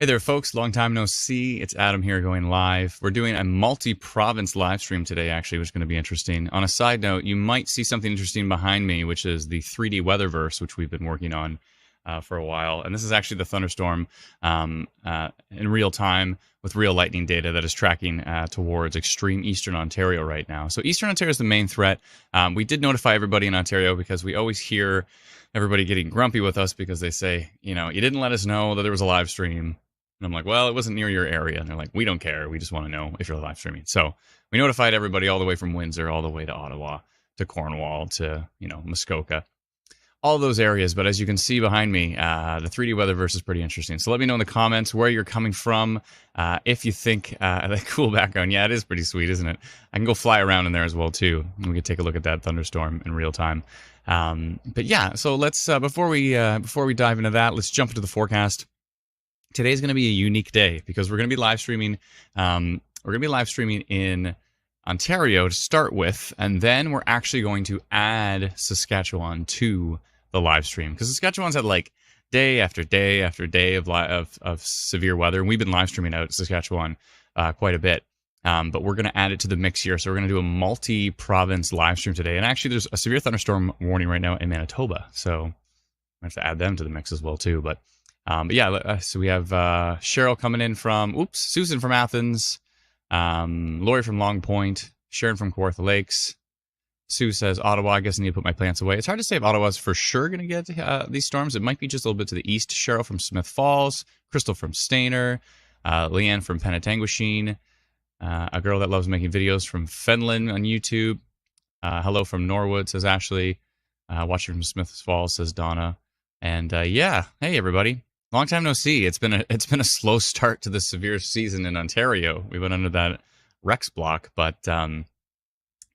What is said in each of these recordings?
Hey there, folks. Long time no see. It's Adam here going live. We're doing a multi-province live stream today, actually, which is going to be interesting. On a side note, you might see something interesting behind me, which is the 3D Weatherverse, which we've been working on for a while. And this is actually the thunderstorm in real time with real lightning data that is tracking towards extreme Eastern Ontario right now. So Eastern Ontario is the main threat. We did notify everybody in Ontario because we always hear everybody getting grumpy with us because they say, you didn't let us know that there was a live stream. And I'm like, well, it wasn't near your area. And they're like, we don't care. We just want to know if you're live streaming. So we notified everybody all the way from Windsor, all the way to Ottawa, to Cornwall, to, Muskoka, all those areas. But as you can see behind me, the 3D Weatherverse is pretty interesting. So let me know in the comments where you're coming from. If you think that cool background, yeah, it is pretty sweet, isn't it? I can go fly around in there as well, too. We could take a look at that thunderstorm in real time. But yeah, so let's, before we dive into that, let's jump into the forecast. Today's going to be a unique day because we're going to be live streaming. We're going to be live streaming in Ontario to start with, and then we're actually going to add Saskatchewan to the live stream because Saskatchewan's had like day after day after day of severe weather, and we've been live streaming out Saskatchewan quite a bit. But we're going to add it to the mix here, so we're going to do a multi-province live stream today. And actually, there's a severe thunderstorm warning right now in Manitoba, so I have to add them to the mix as well too. But yeah, so we have Cheryl coming in from, Susan from Athens, Lori from Long Point, Sharon from Kawartha Lakes. Sue says, Ottawa, I guess I need to put my plants away. It's hard to say if Ottawa's for sure going to get these storms. It might be just a little bit to the east. Cheryl from Smith Falls, Crystal from Stainer, Leanne from Penetanguishene, a girl that loves making videos from Fenland on YouTube. Hello from Norwood, says Ashley. Watching from Smith Falls, says Donna. And yeah, hey everybody. Long time no see. It's been a slow start to the severe season in Ontario. We went under that Rex block, but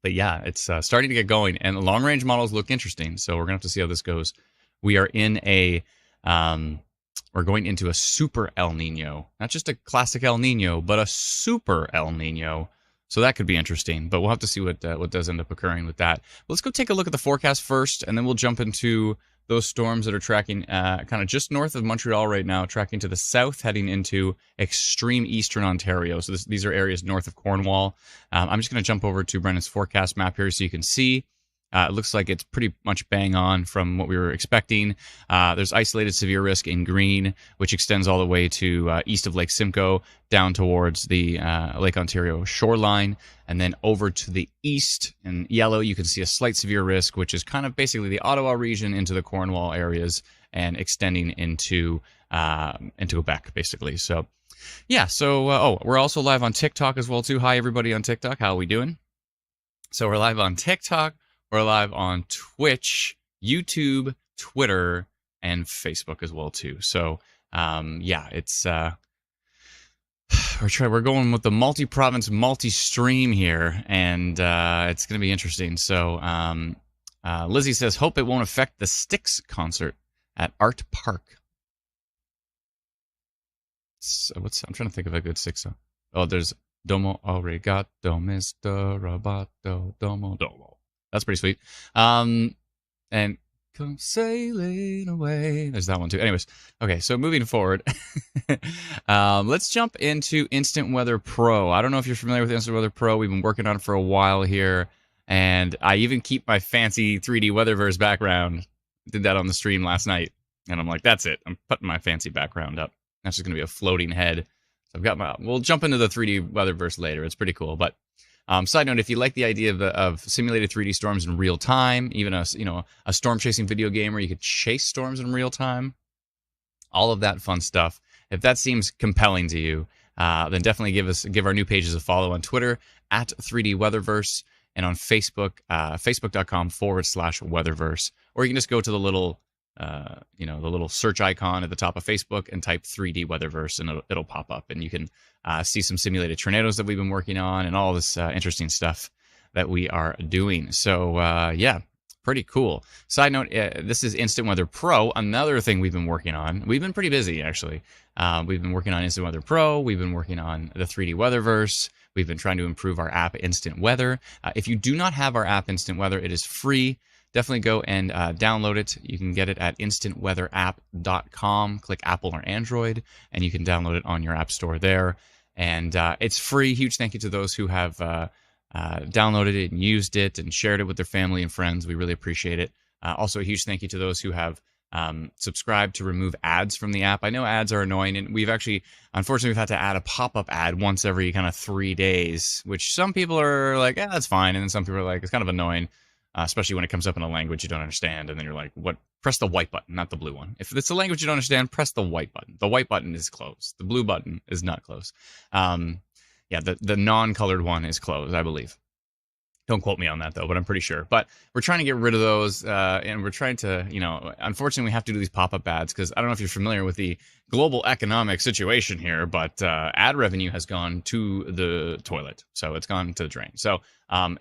yeah, it's starting to get going, and the long range models look interesting. So we're gonna have to see how this goes. We are in we're going into a super El Nino, not just a classic El Nino, but a super El Nino. So that could be interesting, but we'll have to see what does end up occurring with that. Let's go take a look at the forecast first, and then we'll jump into those storms that are tracking kind of just north of Montreal right now, tracking to the south, heading into extreme eastern Ontario. So these are areas north of Cornwall. I'm just going to jump over to Brendan's forecast map here so you can see. It looks like it's pretty much bang on from what we were expecting. There's isolated severe risk in green, which extends all the way to east of Lake Simcoe, down towards the Lake Ontario shoreline, and then over to the east in yellow, you can see a slight severe risk, which is kind of basically the Ottawa region into the Cornwall areas and extending into Quebec, basically. So, yeah. So, we're also live on TikTok as well too. Hi everybody on TikTok. How are we doing? So we're live on TikTok. We're live on Twitch, YouTube, Twitter, and Facebook as well too. So, yeah, it's we're going with the multi-province, multi-stream here, and it's going to be interesting. So, Lizzie says, "Hope it won't affect the Styx concert at Art Park." So I'm trying to think of a good Styx song. Oh, there's Domo Arigato, Mr. Roboto, Domo Domo. That's pretty sweet. And come sailing away. There's that one too. Anyways, okay, so moving forward, let's jump into Instant Weather Pro. I don't know if you're familiar with Instant Weather Pro. We've been working on it for a while here, and I even keep my fancy 3D Weatherverse background. Did that on the stream last night, and I'm like, that's it. I'm putting my fancy background up. That's just going to be a floating head. So I've got we'll jump into the 3D Weatherverse later. It's pretty cool, but side note, if you like the idea of simulated 3D storms in real time, even a storm chasing video game where you could chase storms in real time, all of that fun stuff, if that seems compelling to you, then definitely give our new pages a follow on Twitter at 3D Weatherverse, and on Facebook, facebook.com/Weatherverse, or you can just go to the little the little search icon at the top of Facebook and type 3D Weatherverse, and it'll pop up, and you can see some simulated tornadoes that we've been working on and all this interesting stuff that we are doing. So yeah, pretty cool. Side note, this is Instant Weather Pro, another thing we've been working on. We've been pretty busy, actually. We've been working on Instant Weather Pro. We've been working on the 3D Weatherverse. We've been trying to improve our app, Instant Weather. If you do not have our app, Instant Weather, it is free definitely go and download it. You can get it at instantweatherapp.com. Click Apple or Android, and you can download it on your app store there. And it's free. Huge thank you to those who have downloaded it and used it and shared it with their family and friends. We really appreciate it. Also, a huge thank you to those who have subscribe to remove ads from the app. I know ads are annoying, and unfortunately, we've had to add a pop-up ad once every kind of 3 days, which some people are like, yeah, that's fine, and then some people are like, it's kind of annoying, especially when it comes up in a language you don't understand, and then you're like, what? Press the white button, not the blue one. If it's a language you don't understand, press the white button. The white button is closed. The blue button is not closed. The non-colored one is closed, I believe. Don't quote me on that, though, but I'm pretty sure. But we're trying to get rid of those, and we're trying to, unfortunately, we have to do these pop-up ads because I don't know if you're familiar with the global economic situation here, but ad revenue has gone to the toilet. So it's gone to the drain. So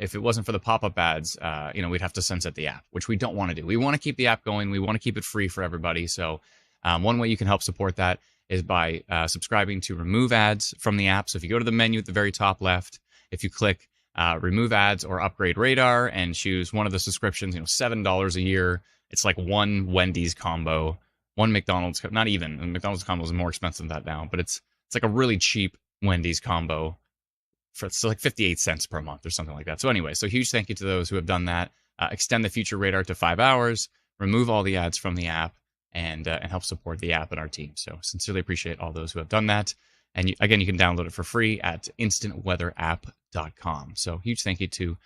if it wasn't for the pop-up ads, we'd have to sunset the app, which we don't want to do. We want to keep the app going. We want to keep it free for everybody. So one way you can help support that is by subscribing to remove ads from the app. So if you go to the menu at the very top left, if you click remove ads or upgrade radar and choose one of the subscriptions, $7 a year. It's like one Wendy's combo, one McDonald's, not even. The McDonald's combo is more expensive than that now, but it's like a really cheap Wendy's combo for it's like 58 cents per month or something like that. So anyway, so huge thank you to those who have done that. Extend the future radar to 5 hours, remove all the ads from the app, and help support the app and our team. So sincerely appreciate all those who have done that. And again, you can download it for free at instantweatherapp.com. So huge thank you to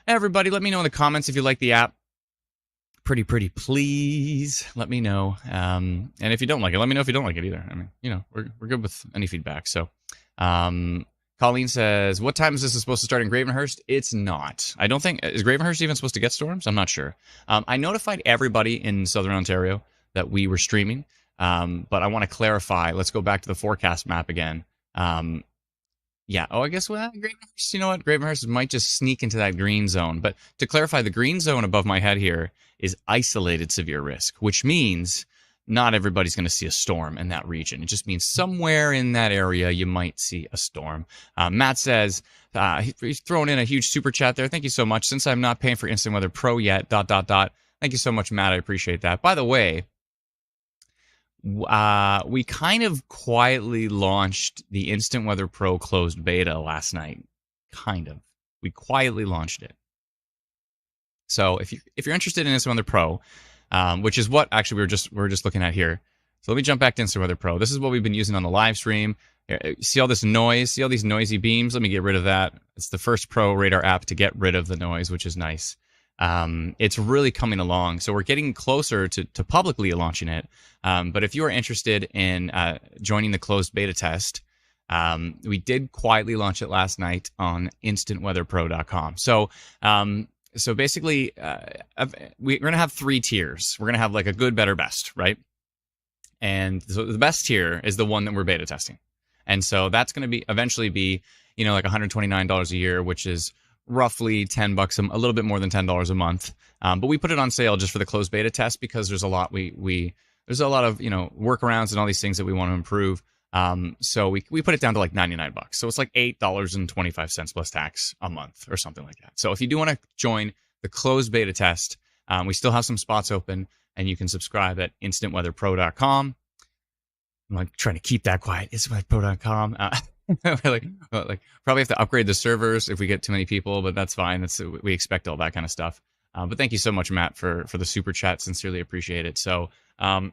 everybody. Let me know in the comments if you like the app. Pretty, please let me know. And if you don't like it, let me know if you don't like it either. I mean, we're good with any feedback. So Colleen says, what time is this supposed to start in Gravenhurst? It's not. I don't think, is Gravenhurst even supposed to get storms? I'm not sure. I notified everybody in Southern Ontario that we were streaming. But I want to clarify. Let's go back to the forecast map again. I guess, Gravenhurst, you know what? Gravenhurst might just sneak into that green zone. But to clarify, the green zone above my head here is isolated severe risk, which means not everybody's going to see a storm in that region. It just means somewhere in that area you might see a storm. Matt says, he's throwing in a huge super chat there. Thank you so much. Since I'm not paying for Instant Weather Pro yet, ... Thank you so much, Matt. I appreciate that. By the way, we kind of quietly launched the Instant Weather Pro closed beta last night. We quietly launched it. So if you're interested in Instant Weather Pro, which is what actually we're just looking at here. So let me jump back to Instant Weather Pro. This is what we've been using on the live stream. See all this noise? See all these noisy beams? Let me get rid of that. It's the first Pro Radar app to get rid of the noise, which is nice. It's really coming along. So we're getting closer to publicly launching it. But if you are interested in joining the closed beta test, we did quietly launch it last night on instantweatherpro.com. So basically, we're going to have 3 tiers. We're going to have like a good, better, best, right? And so the best tier is the one that we're beta testing. And so that's going to eventually be, like $129 a year, which is roughly $10, a little bit more than $10 a month. But we put it on sale just for the closed beta test because there's a lot there's a lot of workarounds and all these things that we want to improve. So we put it down to like $99. So it's like $8.25 plus tax a month or something like that. So if you do want to join the closed beta test, we still have some spots open, and you can subscribe at instantweatherpro.com. I'm like trying to keep that quiet. Instantweatherpro.com. Probably have to upgrade the servers if we get too many people, but that's fine. We expect all that kind of stuff. But thank you so much, Matt, for the super chat. Sincerely appreciate it. So and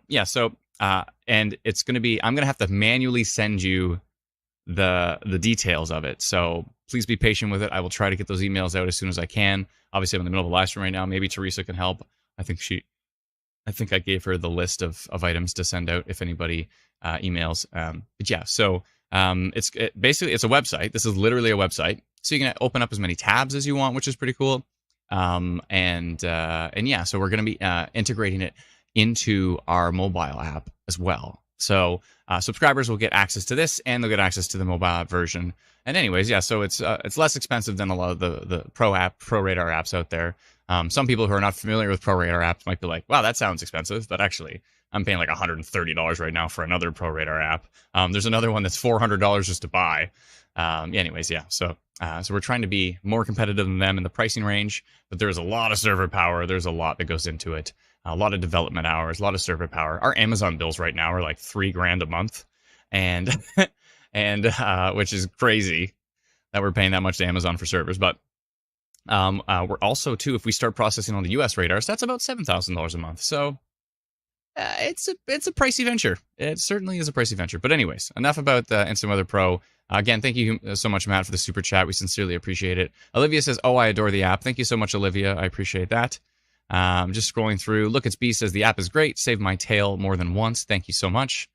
it's going to be, I'm going to have to manually send you the details of it. So please be patient with it. I will try to get those emails out as soon as I can. Obviously, I'm in the middle of a live stream right now. Maybe Teresa can help. I think I gave her the list of items to send out if anybody emails. But yeah, so basically it's a website. This is literally a website. So you can open up as many tabs as you want, which is pretty cool. And yeah, so we're going to be integrating it into our mobile app as well. So subscribers will get access to this, and they'll get access to the mobile app version. And anyways, yeah, so it's less expensive than a lot of the Pro Radar apps out there. Some people who are not familiar with Pro Radar apps might be like, wow, that sounds expensive. But actually, I'm paying like $130 right now for another Pro Radar app. There's another one that's $400 just to buy. Anyways, yeah. So we're trying to be more competitive than them in the pricing range, but there's a lot of server power. There's a lot that goes into it. A lot of development hours, a lot of server power. Our Amazon bills right now are like $3,000 a month, and which is crazy that we're paying that much to Amazon for servers. But we're also too, if we start processing on the U.S. radars, that's about $7,000 a month. So it's a pricey venture. It certainly is a pricey venture. But anyways, enough about Instant Weather Pro. Again, thank you so much, Matt, for the super chat. We sincerely appreciate it. Olivia says, "Oh, I adore the app." Thank you so much, Olivia. I appreciate that. Just scrolling through. Look, it's B says the app is great. Saved my tail more than once. Thank you so much.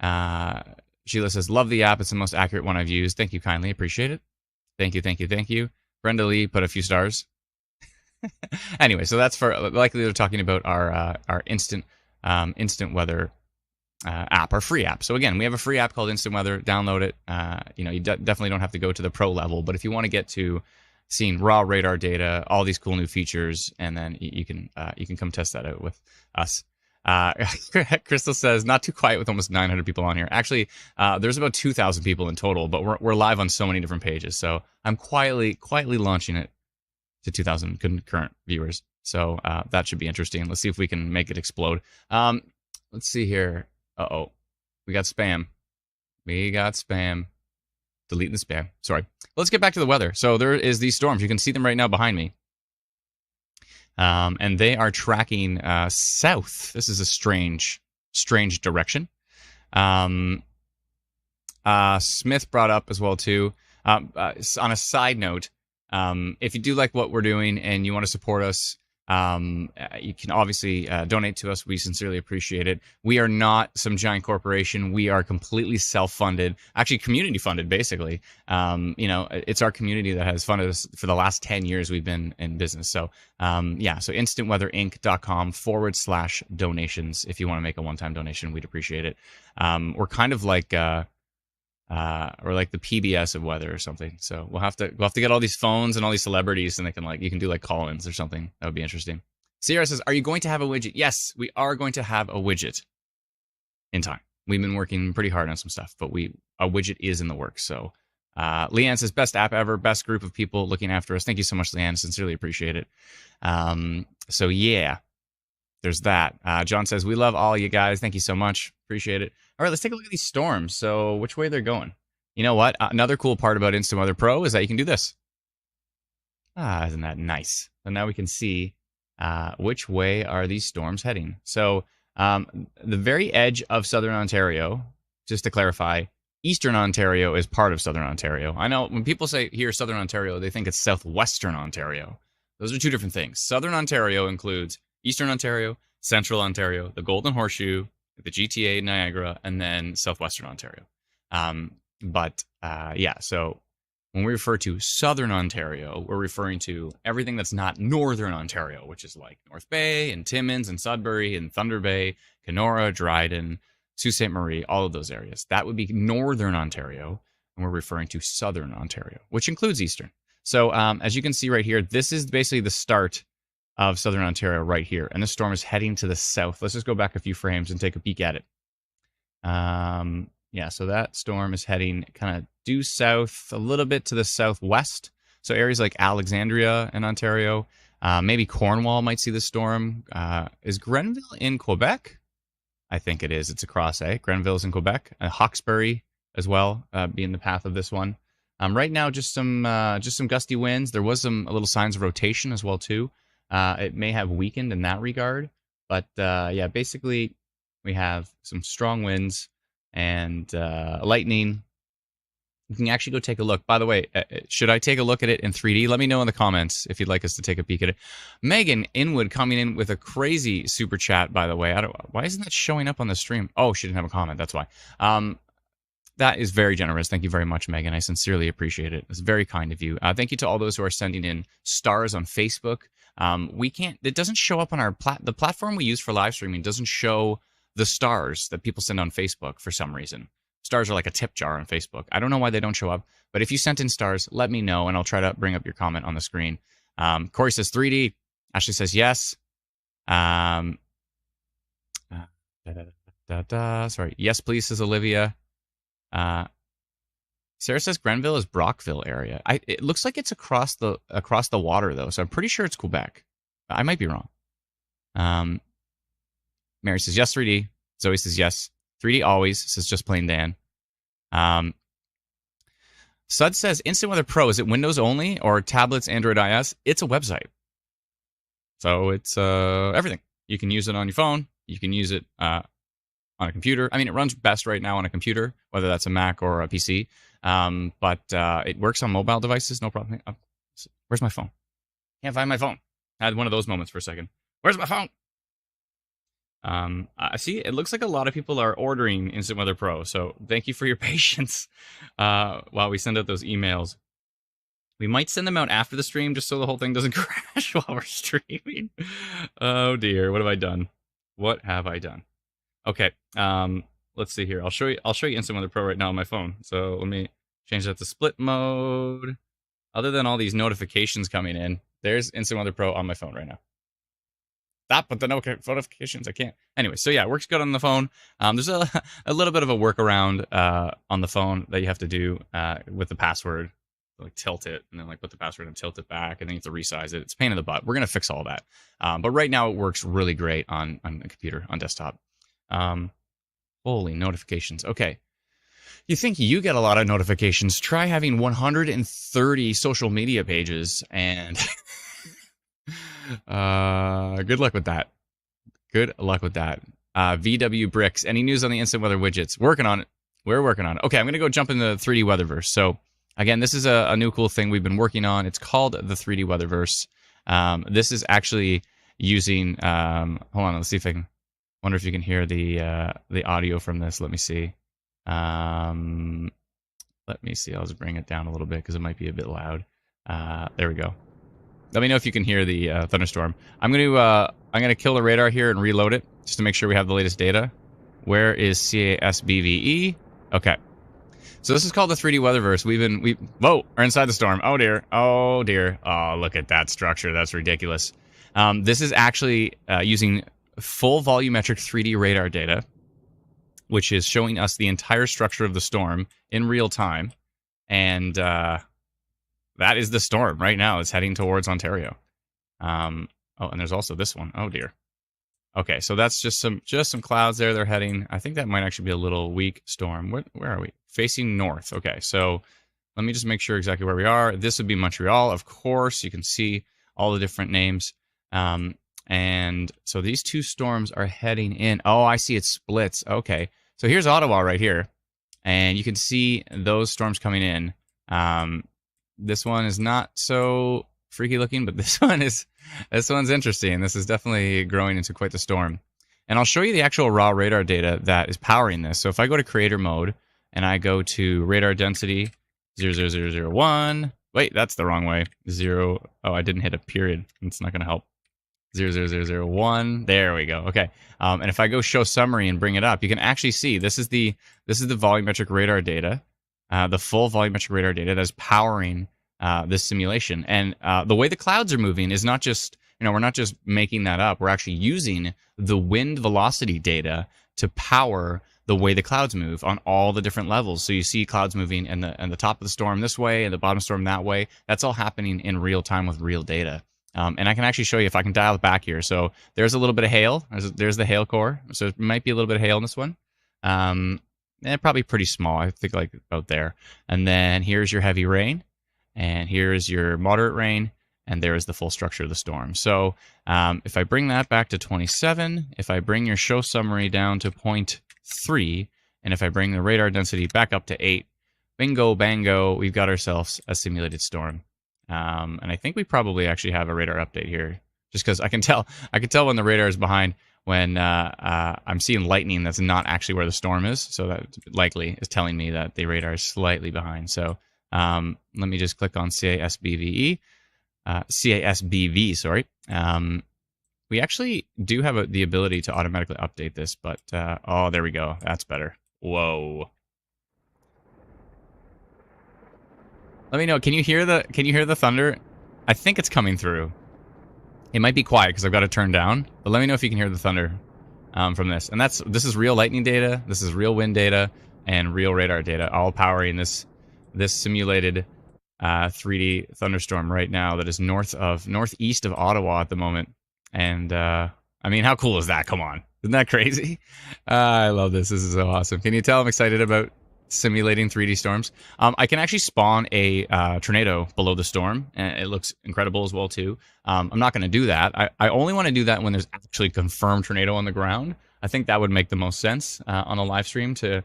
Sheila says, "Love the app. It's the most accurate one I've used." Thank you kindly. Appreciate it. Thank you, thank you, thank you. Brenda Lee put a few stars. Anyway, so that's for likely they're talking about our instant weather app, our free app. So again, we have a free app called Instant Weather. Download it. You definitely don't have to go to the pro level, but if you want to get to seeing raw radar data, all these cool new features, and then you can come test that out with us. Crystal says, "Not too quiet with almost 900 people on here." Actually, there's about 2,000 people in total, but we're live on so many different pages. So I'm quietly launching it to 2,000 concurrent viewers. So that should be interesting. Let's see if we can make it explode. Let's see here. Uh-oh. We got spam. Deleting the spam. Sorry. Let's get back to the weather. So there is these storms. You can see them right now behind me. And they are tracking south. This is a strange direction. Smith brought up as well, too. On a side note, if you do like what we're doing and you want to support us, you can obviously donate to us. We sincerely appreciate it. We are not some giant corporation. We are completely self-funded, actually community funded, basically. It's our community that has funded us for the last 10 years we've been in business. So so instantweatherinc.com/donations. If you want to make a one-time donation, we'd appreciate it. We're kind of like or like the PBS of weather or something. So we'll have to get all these phones and all these celebrities, and you can do like call-ins or something. That would be interesting. Sierra says, "Are you going to have a widget?" Yes, we are going to have a widget in time. We've been working pretty hard on some stuff, but a widget is in the works. So Leanne says, "Best app ever, best group of people looking after us." Thank you so much, Leanne. Sincerely appreciate it. So yeah, there's that. John says, "We love all you guys. Thank you so much. Appreciate it." All right, let's take a look at these storms. So which way they're going. You know what? Another cool part about Instant Weather Pro is that you can do this. Isn't that nice? So now we can see which way are these storms heading. So the very edge of Southern Ontario, just to clarify, Eastern Ontario is part of Southern Ontario. I know when people say here Southern Ontario, they think it's Southwestern Ontario. Those are two different things. Southern Ontario includes Eastern Ontario, Central Ontario, the Golden Horseshoe, the GTA, Niagara, and then Southwestern Ontario. So when we refer to Southern Ontario, we're referring to everything that's not Northern Ontario, which is like North Bay and Timmins and Sudbury and Thunder Bay, Kenora, Dryden, Sault Ste. Marie, all of those areas. That would be Northern Ontario, and we're referring to Southern Ontario, which includes Eastern. So as you can see right here, this is basically the start of Southern Ontario right here, and the storm is heading to the south. Let's just go back a few frames and take a peek at it. So that storm is heading kind of due south, a little bit to the southwest. So areas like Alexandria in Ontario, maybe Cornwall might see the storm. Is Grenville in Quebec? I think it is. It's across, Grenville's in Quebec. Hawkesbury as well, be in the path of this one. Right now, just some gusty winds. There was a little signs of rotation as well too. It may have weakened in that regard, but basically we have some strong winds and lightning. You can actually go take a look. By the way, should I take a look at it in 3D? Let me know in the comments if you'd like us to take a peek at it. Megan Inwood coming in with a crazy super chat, by the way. Why isn't that showing up on the stream? Oh, she didn't have a comment. That's why. That is very generous. Thank you very much, Megan. I sincerely appreciate it. It's very kind of you. Thank you to all those who are sending in stars on Facebook. It doesn't show up on the platform we use for live streaming doesn't show the stars that people send on Facebook for some reason. Stars are like a tip jar on Facebook. I don't know why they don't show up, but if you sent in stars, let me know, and I'll try to bring up your comment on the screen. Corey says 3D. Ashley says yes. Sorry. Yes, please, says Olivia. Sarah says Grenville is Brockville area. It looks like it's across the water though, so I'm pretty sure it's Quebec. I might be wrong. Mary says yes, 3D. Zoe says yes, 3D always. Says just plain Dan. Sud says Instant Weather Pro, is it Windows only or tablets, Android, iOS? It's a website, so it's everything. You can use it on your phone. You can use it on a computer. I mean, it runs best right now on a computer, whether that's a Mac or a PC. But it works on mobile devices, no problem. Where's my phone? Can't find my phone. I had one of those moments for a second. Where's my phone? I see. It looks like a lot of people are ordering Instant Weather Pro, so thank you for your patience while we send out those emails. We might send them out after the stream just so the whole thing doesn't crash while we're streaming. Oh dear, what have I done? What have I done? Okay, let's see here. I'll show you Instant Weather Pro right now on my phone. So let me change that to split mode. Other than all these notifications coming in, there's Instant Weather Pro on my phone right now. Stop with the notifications. I can't. Anyway, so yeah, it works good on the phone. There's a little bit of a workaround on the phone that you have to do with the password. Like tilt it and then like put the password and tilt it back, and then you have to resize it. It's a pain in the butt. We're gonna fix all that. But right now it works really great on a computer, on desktop. Holy notifications. Okay. You think you get a lot of notifications? Try having 130 social media pages, and good luck with that. Good luck with that. VW Bricks. Any news on the instant weather widgets? Working on it. We're working on it. Okay, I'm gonna go jump in the 3D Weatherverse. So again, this is a new cool thing we've been working on. It's called the 3D Weatherverse. This is actually using. Hold on, let's see if I can. Wonder if you can hear the audio from this. Let me see. Let me see. I'll just bring it down a little bit because it might be a bit loud. There we go. Let me know if you can hear the thunderstorm. I'm gonna kill the radar here and reload it just to make sure we have the latest data. Where is CASBVE? Okay. So this is called the 3D Weatherverse. Whoa, we're inside the storm. Oh dear. Oh dear. Oh, look at that structure. That's ridiculous. This is actually using full volumetric 3D radar data, which is showing us the entire structure of the storm in real time. And that is the storm right now. It's heading towards Ontario. Oh, and there's also this one. Oh dear. Okay, so that's just some clouds there. They're heading. I think that might actually be a little weak storm. Where are we? Facing north. Okay, so let me just make sure exactly where we are. This would be Montreal, of course. You can see all the different names. And so these two storms are heading in. Oh, I see it splits. Okay, so here's Ottawa right here, and you can see those storms coming in. This one is not so freaky looking, but this one's interesting. This is definitely growing into quite the storm. And I'll show you the actual raw radar data that is powering this. So if I go to creator mode and I go to radar density 00001, wait, that's the wrong way. I didn't hit a period. It's not going to help. 00001. There we go. Okay. And if I go show summary and bring it up, you can actually see this is the volumetric radar data, the full volumetric radar data that's powering this simulation. And the way the clouds are moving is not just, we're not just making that up. We're actually using the wind velocity data to power the way the clouds move on all the different levels. So you see clouds moving and the top of the storm this way and the bottom storm that way. That's all happening in real time with real data. And I can actually show you if I can dial it back here. So there's a little bit of hail. There's the hail core. So it might be a little bit of hail in this one. Probably pretty small. I think like about there. And then here's your heavy rain. And here's your moderate rain. And there is the full structure of the storm. So if I bring that back to 27, if I bring your show summary down to 0.3, and if I bring the radar density back up to 8, bingo, bango, we've got ourselves a simulated storm. And I think we probably actually have a radar update here, just because I can tell when the radar is behind when I'm seeing lightning that's not actually where the storm is. So that likely is telling me that the radar is slightly behind. So let me just click on CASBV, sorry. We actually do have the ability to automatically update this, but oh, there we go. That's better. Whoa. Let me know. Can you hear the thunder? I think it's coming through. It might be quiet because I've got it turned down, but let me know if you can hear the thunder from this. And this is real lightning data. This is real wind data and real radar data, all powering this this simulated 3D thunderstorm right now that is northeast of Ottawa at the moment. And I mean, how cool is that? Come on. Isn't that crazy? I love this. This is so awesome. Can you tell I'm excited about simulating 3D storms? I can actually spawn a tornado below the storm, and it looks incredible as well, too. I'm not going to do that. I only want to do that when there's actually confirmed tornado on the ground. I think that would make the most sense on a live stream to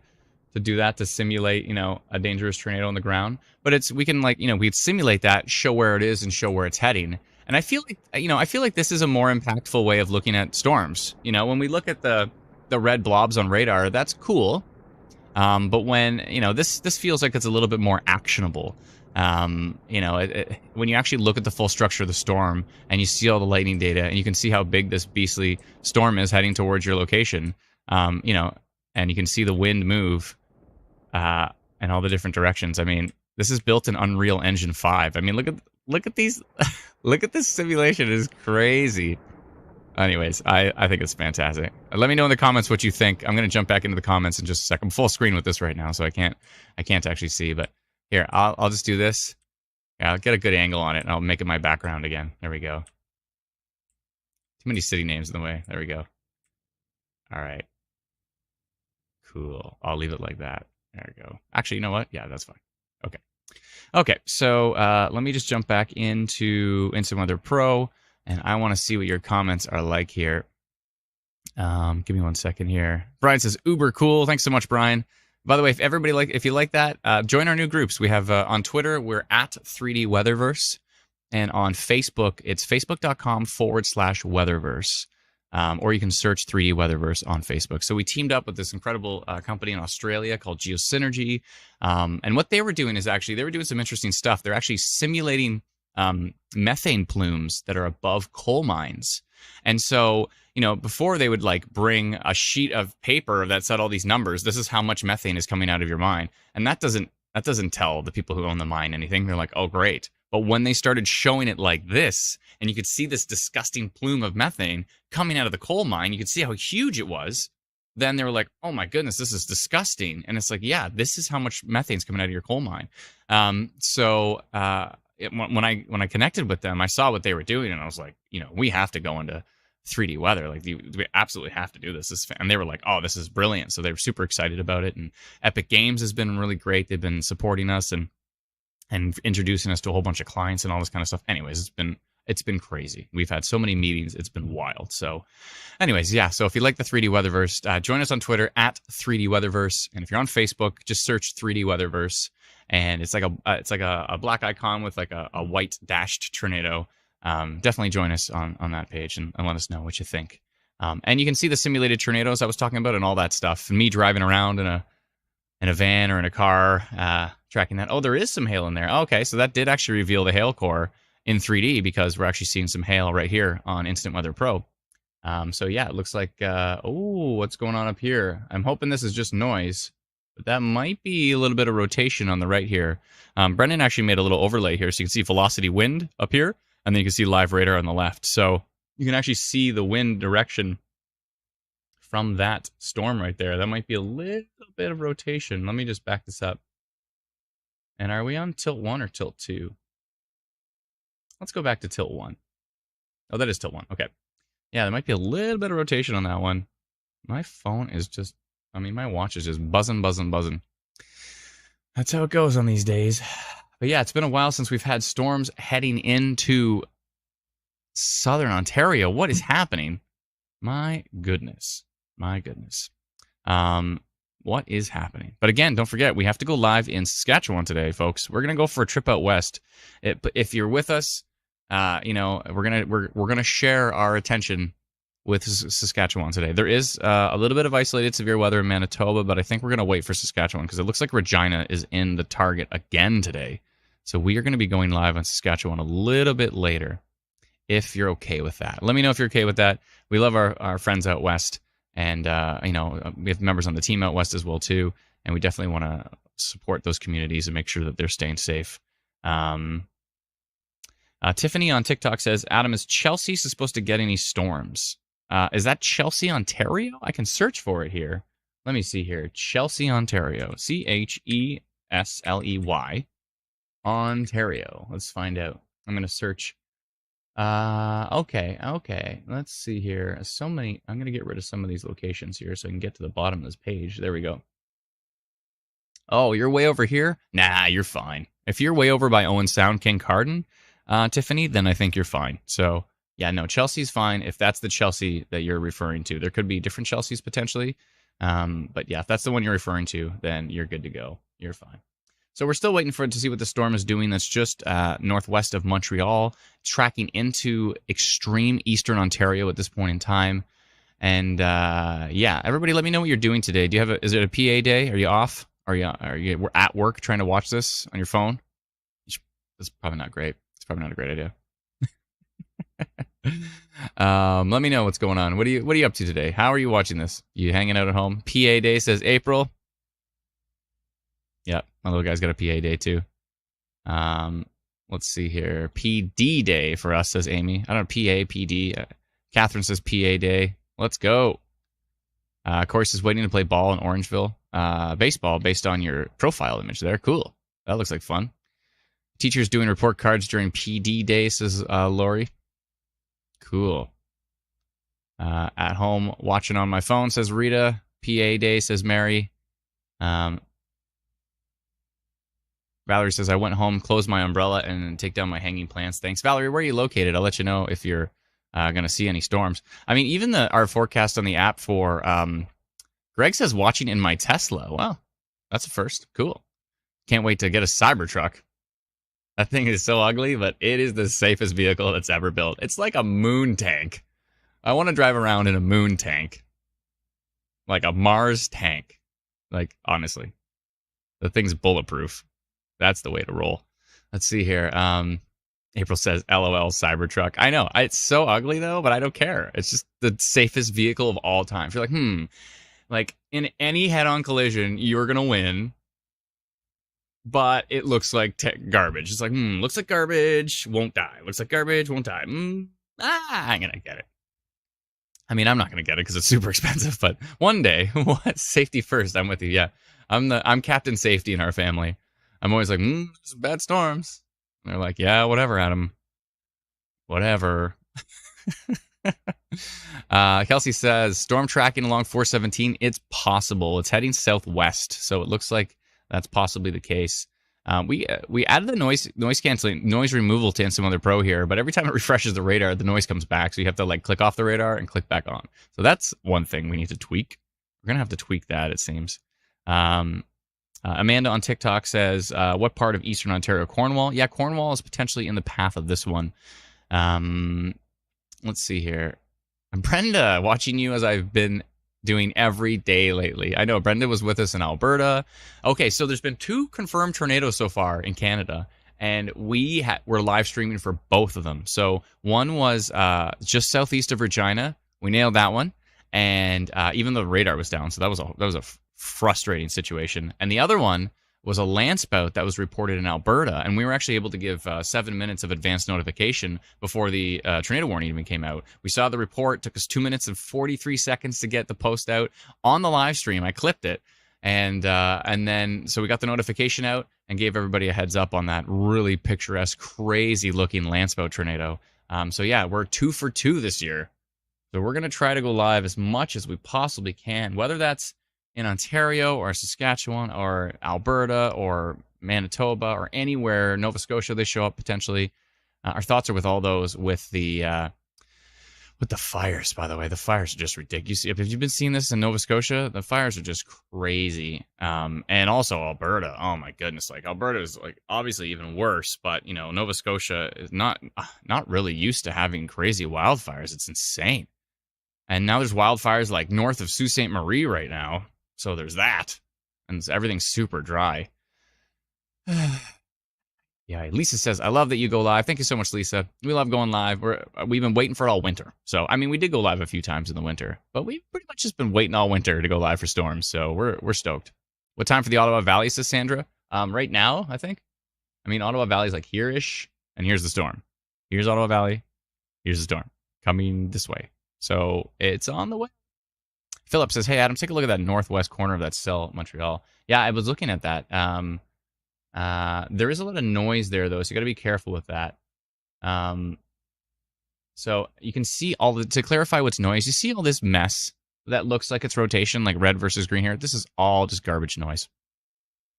do that, to simulate, you know, a dangerous tornado on the ground. But we can, like, you know, we'd simulate that, show where it is and show where it's heading. And I feel like, you know, this is a more impactful way of looking at storms. You know, when we look at the red blobs on radar, that's cool. But when, you know, this feels like it's a little bit more actionable. You know, when you actually look at the full structure of the storm and you see all the lightning data and you can see how big this beastly storm is heading towards your location, you know, and you can see the wind move in all the different directions. I mean, this is built in Unreal Engine 5. I mean, look at these, look at this simulation. It is crazy. Anyways, I think it's fantastic. Let me know in the comments what you think. I'm going to jump back into the comments in just a second. I'm full screen with this right now, so I can't actually see. But here, I'll just do this. Yeah, I'll get a good angle on it, and I'll make it my background again. There we go. Too many city names in the way. There we go. All right. Cool. I'll leave it like that. There we go. Actually, you know what? Yeah, that's fine. Okay. Okay, so let me just jump back into Instant Weather Pro, and I want to see what your comments are like here. Give me 1 second here. Brian says, uber cool. Thanks so much, Brian. By the way, if you like that, join our new groups. We have on Twitter, we're at 3D Weatherverse. And on Facebook, it's facebook.com/Weatherverse. Or you can search 3D Weatherverse on Facebook. So we teamed up with this incredible company in Australia called Geosynergy. And what they were doing is actually, they were doing some interesting stuff. They're actually simulating methane plumes that are above coal mines. And so, you know, before they would like bring a sheet of paper that said all these numbers, this is how much methane is coming out of your mine. And that doesn't tell the people who own the mine anything. They're like, oh, great. But when they started showing it like this, and you could see this disgusting plume of methane coming out of the coal mine, you could see how huge it was. Then they were like, oh my goodness, this is disgusting. And it's like, yeah, this is how much methane's coming out of your coal mine. When I connected with them, I saw what they were doing, and I was like, you know, we have to go into 3D weather. Like, we absolutely have to do this. And they were like, oh, this is brilliant. So they were super excited about it. And Epic Games has been really great. They've been supporting us and introducing us to a whole bunch of clients and all this kind of stuff. Anyways, it's been crazy. We've had so many meetings. It's been wild. So anyways, yeah. So if you like the 3D Weatherverse, join us on Twitter at 3D Weatherverse. And if you're on Facebook, just search 3D Weatherverse. And it's like a black icon with like a white dashed tornado. Definitely join us on that page and let us know what you think. And you can see the simulated tornadoes I was talking about and all that stuff. And me driving around in a van or in a car, tracking that. Oh, there is some hail in there. Okay, so that did actually reveal the hail core in 3D because we're actually seeing some hail right here on Instant Weather Pro. So yeah, it looks like, oh, what's going on up here? I'm hoping this is just noise, but that might be a little bit of rotation on the right here. Brendan actually made a little overlay here, so you can see velocity wind up here, and then you can see live radar on the left. So you can actually see the wind direction from that storm right there. That might be a little bit of rotation. Let me just back this up. And are we on tilt 1 or tilt 2? Let's go back to tilt 1. Oh, that is tilt 1. Okay. Yeah, there might be a little bit of rotation on that one. My phone is just, I mean, my watch is just buzzing, buzzing, buzzing. That's how it goes on these days. But yeah, it's been a while since we've had storms heading into southern Ontario. What is happening? My goodness. My goodness. What is happening? But again, don't forget, we have to go live in Saskatchewan today, folks. We're gonna go for a trip out west. If you're with us, you know, we're gonna share our attention with Saskatchewan today. There is a little bit of isolated severe weather in Manitoba, but I think we're gonna wait for Saskatchewan because it looks like Regina is in the target again today. So we are gonna be going live on Saskatchewan a little bit later. If you're okay with that, let me know if you're okay with that. We love our friends out west. And, you know, we have members on the team out west as well, too. And we definitely want to support those communities and make sure that they're staying safe. Tiffany on TikTok says, Adam, is Chelsea supposed to get any storms? Is that Chelsea, Ontario? I can search for it here. Let me see here. Chelsea, Ontario. Chelsea, Sley, Ontario. Let's find out. I'm going to search. Okay. Let's see here. So many. I'm going to get rid of some of these locations here so I can get to the bottom of this page. There we go. Oh, you're way over here? Nah, you're fine. If you're way over by Owen Sound, Kincardine, Tiffany, then I think you're fine. So, yeah, no, Chelsea's fine if that's the Chelsea that you're referring to. There could be different Chelseas potentially. But yeah, if that's the one you're referring to, then you're good to go. You're fine. So we're still waiting for it to see what the storm is doing. That's just northwest of Montreal, tracking into extreme eastern Ontario at this point in time. And yeah, everybody let me know what you're doing today. Do you have is it a PA day? Are you off? Are you at work trying to watch this on your phone? That's probably not great. It's probably not a great idea. Let me know what's going on. What are you up to today? How are you watching this? You hanging out at home? PA day says April. Yeah, my little guy's got a PA day too. Let's see here. PD day for us, says Amy. I don't know, PA, PD. Catherine says PA day. Let's go. Corey says waiting to play ball in Orangeville. Baseball based on your profile image there. Cool. That looks like fun. Teachers doing report cards during PD day, says Lori. Cool. At home watching on my phone, says Rita. PA day, says Mary. Valerie says, I went home, closed my umbrella, and take down my hanging plants. Thanks. Valerie, where are you located? I'll let you know if you're going to see any storms. I mean, even our forecast on the app for Greg says watching in my Tesla. Wow, that's a first. Cool. Can't wait to get a Cybertruck. That thing is so ugly, but it is the safest vehicle that's ever built. It's like a moon tank. I want to drive around in a moon tank. Like a Mars tank. Like, honestly. The thing's bulletproof. That's the way to roll. Let's see here. April says, LOL Cybertruck. I know. It's so ugly, though, but I don't care. It's just the safest vehicle of all time. If you're like, like, in any head-on collision, you're going to win. But it looks like garbage. It's like, looks like garbage, won't die. Looks like garbage, won't die. I'm going to get it. I mean, I'm not going to get it because it's super expensive, but one day, what? Safety first. I'm with you. Yeah. I'm Captain Safety in our family. I'm always like, bad storms. And they're like, yeah, whatever, Adam. Whatever. Kelsey says, storm tracking along 417. It's possible. It's heading southwest, so it looks like that's possibly the case. We added the noise canceling, noise removal to Instant Weather Pro here, but every time it refreshes the radar, the noise comes back. So you have to like click off the radar and click back on. So that's one thing we need to tweak. We're gonna have to tweak that, it seems. Amanda on TikTok says, what part of Eastern Ontario? Cornwall? Yeah, Cornwall is potentially in the path of this one. Let's see here. Brenda, watching you as I've been doing every day lately. I know Brenda was with us in Alberta. Okay, so there's been 2 confirmed tornadoes so far in Canada, and we're live streaming for both of them. So one was just southeast of Regina. We nailed that one, and even though the radar was down, so that was a frustrating situation. And the other one was a land spout that was reported in Alberta, and we were actually able to give 7 minutes of advance notification before the tornado warning even came out. We saw the report. Took us 2 minutes and 43 seconds to get the post out on the live stream. I clipped it, and then so we got the notification out and gave everybody a heads up on that really picturesque, crazy-looking land spout tornado. So yeah, we're 2 for 2 this year. So we're gonna try to go live as much as we possibly can, whether that's in Ontario or Saskatchewan or Alberta or Manitoba or anywhere, Nova Scotia, they show up potentially. Our thoughts are with all those with the fires, by the way. The fires are just ridiculous. Have you been seeing this in Nova Scotia? The fires are just crazy. And also Alberta. Oh my goodness. Like Alberta is like obviously even worse, but you know, Nova Scotia is not really used to having crazy wildfires. It's insane. And now there's wildfires like north of Sault Ste. Marie right now. So there's that. And everything's super dry. Yeah, Lisa says, I love that you go live. Thank you so much, Lisa. We love going live. We've been waiting for it all winter. So, I mean, we did go live a few times in the winter, but we've pretty much just been waiting all winter to go live for storms. So we're stoked. What time for the Ottawa Valley, says Sandra? Right now, I think. I mean, Ottawa Valley's like here-ish, and here's the storm. Here's Ottawa Valley. Here's the storm. Coming this way. So it's on the way. Philip says, hey, Adam, take a look at that northwest corner of that cell, Montreal. Yeah, I was looking at that. There is a lot of noise there, though, so you got to be careful with that. So you can see all the, to clarify what's noise, you see all this mess that looks like it's rotation, like red versus green here. This is all just garbage noise.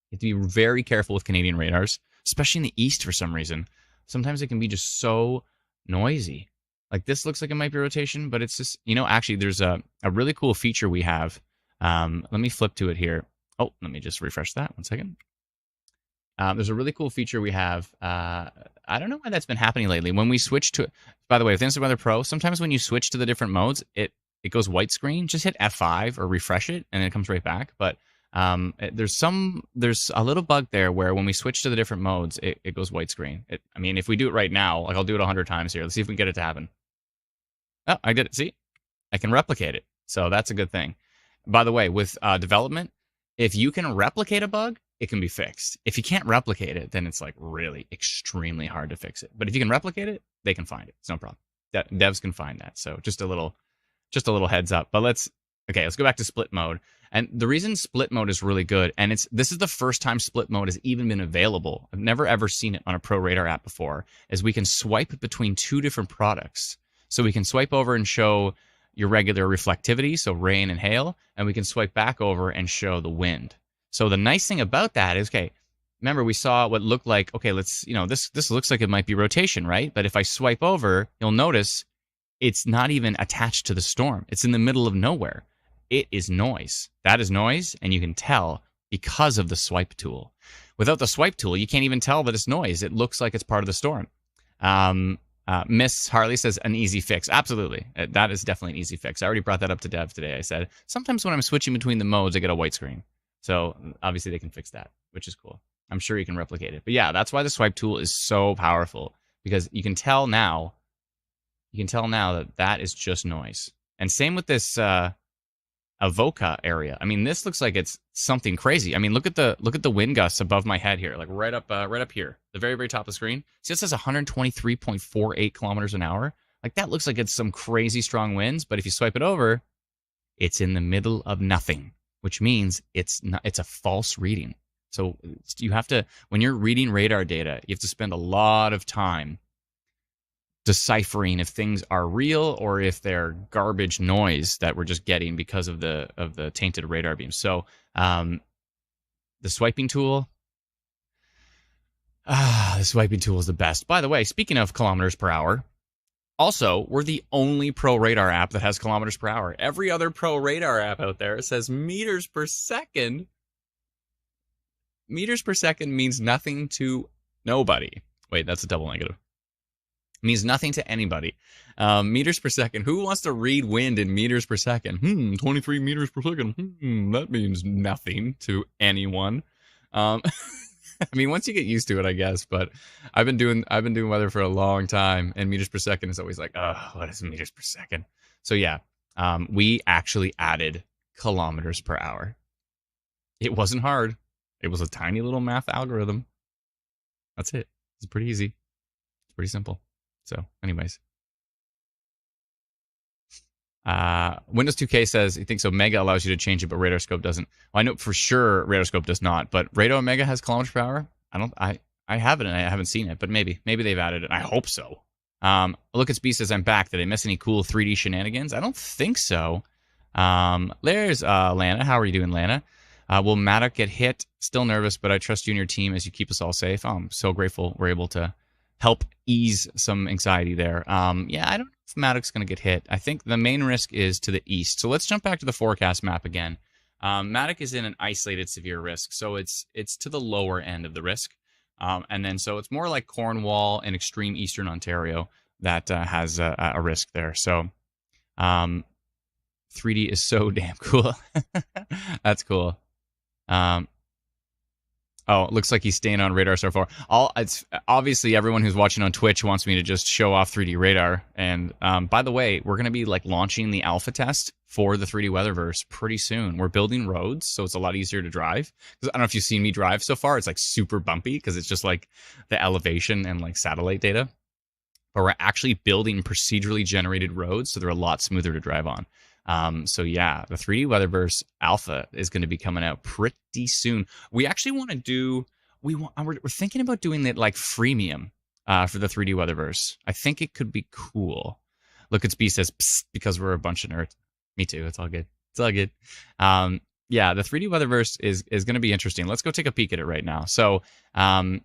You have to be very careful with Canadian radars, especially in the east for some reason. Sometimes it can be just so noisy. Like this looks like it might be rotation, but it's just, actually there's a really cool feature we have. Let me flip to it here. Oh, let me just refresh that 1 second. There's a really cool feature we have. I don't know why that's been happening lately. When we switch to, by the way, with Instant Weather Pro, sometimes when you switch to the different modes, it goes white screen. Just hit F5 or refresh it, and it comes right back. But there's a little bug there where when we switch to the different modes, it goes white screen. I mean, if we do it right now, like I'll do it 100 times here. Let's see if we can get it to happen. Oh, I did it. See, I can replicate it. So that's a good thing. By the way, with development, if you can replicate a bug, it can be fixed. If you can't replicate it, then it's like really extremely hard to fix it. But if you can replicate it, they can find it. It's no problem. Devs can find that. So just a little heads up. But let's go back to split mode. And the reason split mode is really good, and this is the first time split mode has even been available. I've never ever seen it on a Pro Radar app before, is we can swipe between two different products. So we can swipe over and show your regular reflectivity, so rain and hail, and we can swipe back over and show the wind. So the nice thing about that is, remember we saw what looked like, this looks like it might be rotation, right? But if I swipe over, you'll notice it's not even attached to the storm. It's in the middle of nowhere. It is noise. That is noise, and you can tell because of the swipe tool. Without the swipe tool, you can't even tell that it's noise. It looks like it's part of the storm. Miss Harley says an easy fix. Absolutely. That is definitely an easy fix. I already brought that up to Dev today. I said, sometimes when I'm switching between the modes, I get a white screen. So obviously they can fix that, which is cool. I'm sure you can replicate it. But yeah, that's why the swipe tool is so powerful, because you can tell now that is just noise. And same with this Avoca area. I mean, this looks like it's something crazy. I mean, look at the wind gusts above my head here, like right up here, the very, very top of the screen. See, it says 123.48 kilometers an hour. Like that looks like it's some crazy strong winds, but if you swipe it over, it's in the middle of nothing, which means it's a false reading. So you have to, when you're reading radar data, you have to spend a lot of time deciphering if things are real or if they're garbage noise that we're just getting because of the tainted radar beams. So the swiping tool, the swiping tool is the best. By the way, speaking of kilometers per hour, also, we're the only Pro Radar app that has kilometers per hour. Every other Pro Radar app out there says meters per second. Meters per second means nothing to nobody. Wait, that's a double negative. Means nothing to anybody. Meters per second. Who wants to read wind in meters per second? 23 meters per second. That means nothing to anyone. I mean, once you get used to it, I guess. But I've been doing weather for a long time, and meters per second is always like, oh, what is meters per second? So yeah, we actually added kilometers per hour. It wasn't hard. It was a tiny little math algorithm. That's it. It's pretty easy. It's pretty simple. So, anyways. Windows 2K says he thinks Omega allows you to change it, but RadarScope doesn't. Well, I know for sure RadarScope does not, but Radar Omega has kilometers per hour. I haven't, and I haven't seen it, but maybe they've added it. I hope so. Look at Speed says I'm back. Did I miss any cool 3D shenanigans? I don't think so. There's Lana. How are you doing, Lana? Will Maddock get hit? Still nervous, but I trust you and your team as you keep us all safe. I'm so grateful we're able to help ease some anxiety there. Yeah, I don't know if Maddox's going to get hit. I think the main risk is to the east. So let's jump back to the forecast map again. Maddox is in an isolated severe risk, so it's to the lower end of the risk. And then so it's more like Cornwall and extreme eastern Ontario that has a risk there. So 3D is so damn cool. That's cool. Oh, it looks like he's staying on Radar Star 4. It's obviously everyone who's watching on Twitch wants me to just show off 3D radar. And by the way, we're going to be like launching the alpha test for the 3D Weatherverse pretty soon. We're building roads, so it's a lot easier to drive. I don't know if you've seen me drive so far. It's like super bumpy because it's just like the elevation and like satellite data. But we're actually building procedurally generated roads, so they're a lot smoother to drive on. So yeah, the 3D Weatherverse Alpha is going to be coming out pretty soon. We actually want to do we're thinking about doing it like freemium for the 3D Weatherverse. I think it could be cool. Look, it's B says psst, because we're a bunch of nerds. Me too. It's all good. It's all good. Yeah, the 3D Weatherverse is going to be interesting. Let's go take a peek at it right now. So, yeah,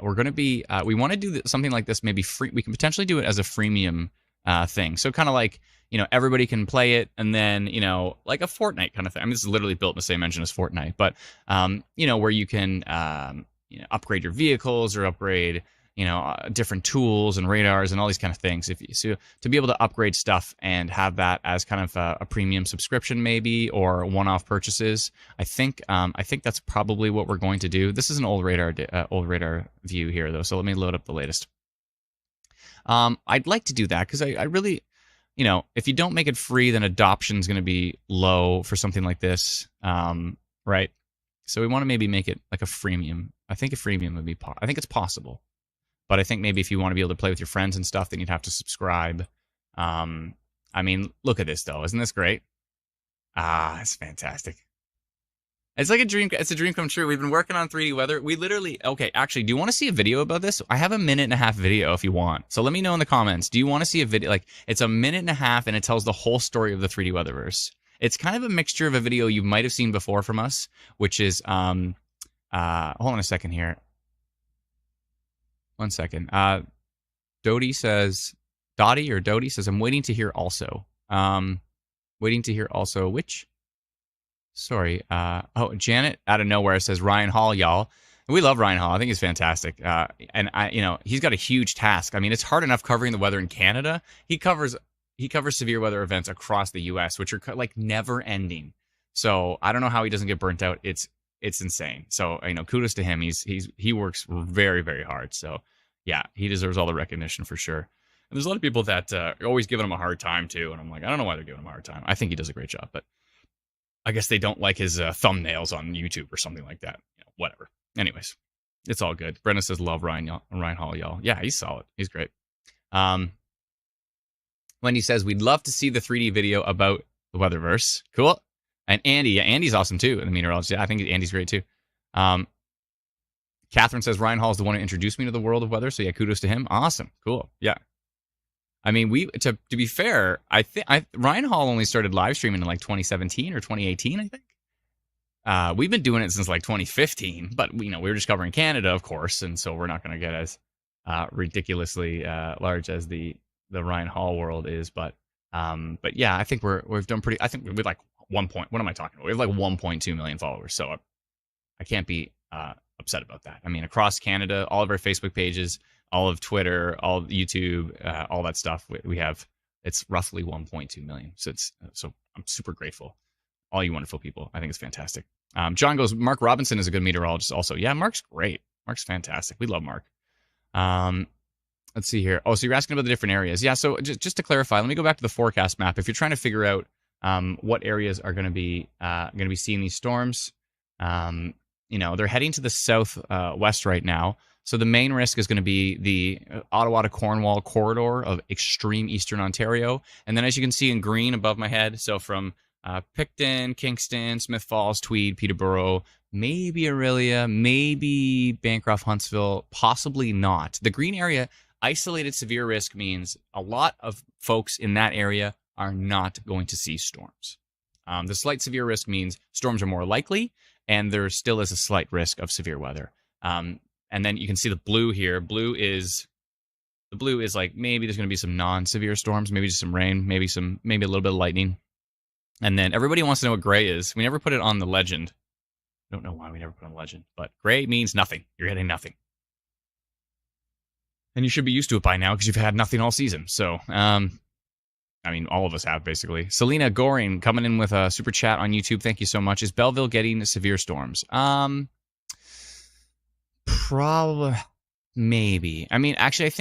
we're going to be. We want to do something like this. Maybe free. We can potentially do it as a freemium thing. So kind of like, everybody can play it, and then, like a Fortnite kind of thing. I mean, this is literally built in the same engine as Fortnite, but where you can upgrade your vehicles or upgrade different tools and radars and all these kind of things. So to be able to upgrade stuff and have that as kind of a premium subscription maybe, or one-off purchases, I think that's probably what we're going to do. This is an old radar view here though, so let me load up the latest. I'd like to do that because I really, if you don't make it free, then adoption is going to be low for something like this, right? So we want to maybe make it like a freemium. I think a freemium would be. I think it's possible. But I think maybe if you want to be able to play with your friends and stuff, then you'd have to subscribe. I mean, look at this, though. Isn't this great? It's fantastic. It's like a dream. It's a dream come true. We've been working on 3D weather. We literally... Okay, actually, do you want to see a video about this? I have a 1.5-minute video if you want. So let me know in the comments. Do you want to see a video? Like, it's a 1.5 minutes, and it tells the whole story of the 3D Weatherverse. It's kind of a mixture of a video you might have seen before from us, which is... hold on a second here. One second. Dottie says, I'm waiting to hear also. Waiting to hear also, which? Sorry. Janet out of nowhere says Ryan Hall, y'all. We love Ryan Hall. I think he's fantastic. And he's got a huge task. I mean, it's hard enough covering the weather in Canada. He covers severe weather events across the U.S., which are like never ending. So I don't know how he doesn't get burnt out. It's insane. So, kudos to him. He works very, very hard. So, yeah, he deserves all the recognition for sure. And there's a lot of people that are always giving him a hard time, too. And I'm like, I don't know why they're giving him a hard time. I think he does a great job. But I guess they don't like his thumbnails on YouTube or something like that. Whatever. Anyways, it's all good. Brenda says, love Ryan Hall, y'all. Yeah, he's solid. He's great. Wendy says, we'd love to see the 3D video about the Weatherverse. Cool. And Andy, Andy's awesome too. The meteorologist, I think Andy's great too. Catherine says Ryan Hall is the one who introduced me to the world of weather. So yeah, kudos to him. Awesome, cool, yeah. I mean, to be fair, I think Ryan Hall only started live streaming in like 2017 or 2018, I think. We've been doing it since like 2015, but we were just covering Canada, of course, and so we're not going to get as ridiculously large as the Ryan Hall world is. But yeah, I think we've done pretty. I think we're like what am I talking about? We have like 1.2 million followers, so I can't be upset about that. I mean, across Canada, all of our Facebook pages, all of Twitter, all of YouTube, all that stuff we have, it's roughly 1.2 million. So so I'm super grateful. All you wonderful people. I think it's fantastic. John goes, Mark Robinson is a good meteorologist also. Yeah, Mark's great. Mark's fantastic. We love Mark. Let's see here. Oh, so you're asking about the different areas. Yeah, so just to clarify, let me go back to the forecast map. If you're trying to figure out what areas are going to be seeing these storms, they're heading to the southwest right now. So the main risk is going to be the Ottawa to Cornwall corridor of extreme eastern Ontario. And then as you can see in green above my head, so from Picton, Kingston, Smith Falls, Tweed, Peterborough, maybe Orillia, maybe Bancroft, Huntsville, possibly not. The green area, isolated severe risk, means a lot of folks in that area are not going to see storms. The slight severe risk means storms are more likely, and there still is a slight risk of severe weather. And then you can see the blue here. The blue is like maybe there's going to be some non-severe storms, maybe just some rain, maybe a little bit of lightning. And then everybody wants to know what gray is. We never put it on the legend. I don't know why we never put on the legend, but gray means nothing. You're getting nothing. And you should be used to it by now because you've had nothing all season. So, I mean, all of us have, basically. Selena Goring coming in with a super chat on YouTube. Thank you so much. Is Belleville getting severe storms? Probably, maybe. I mean, actually,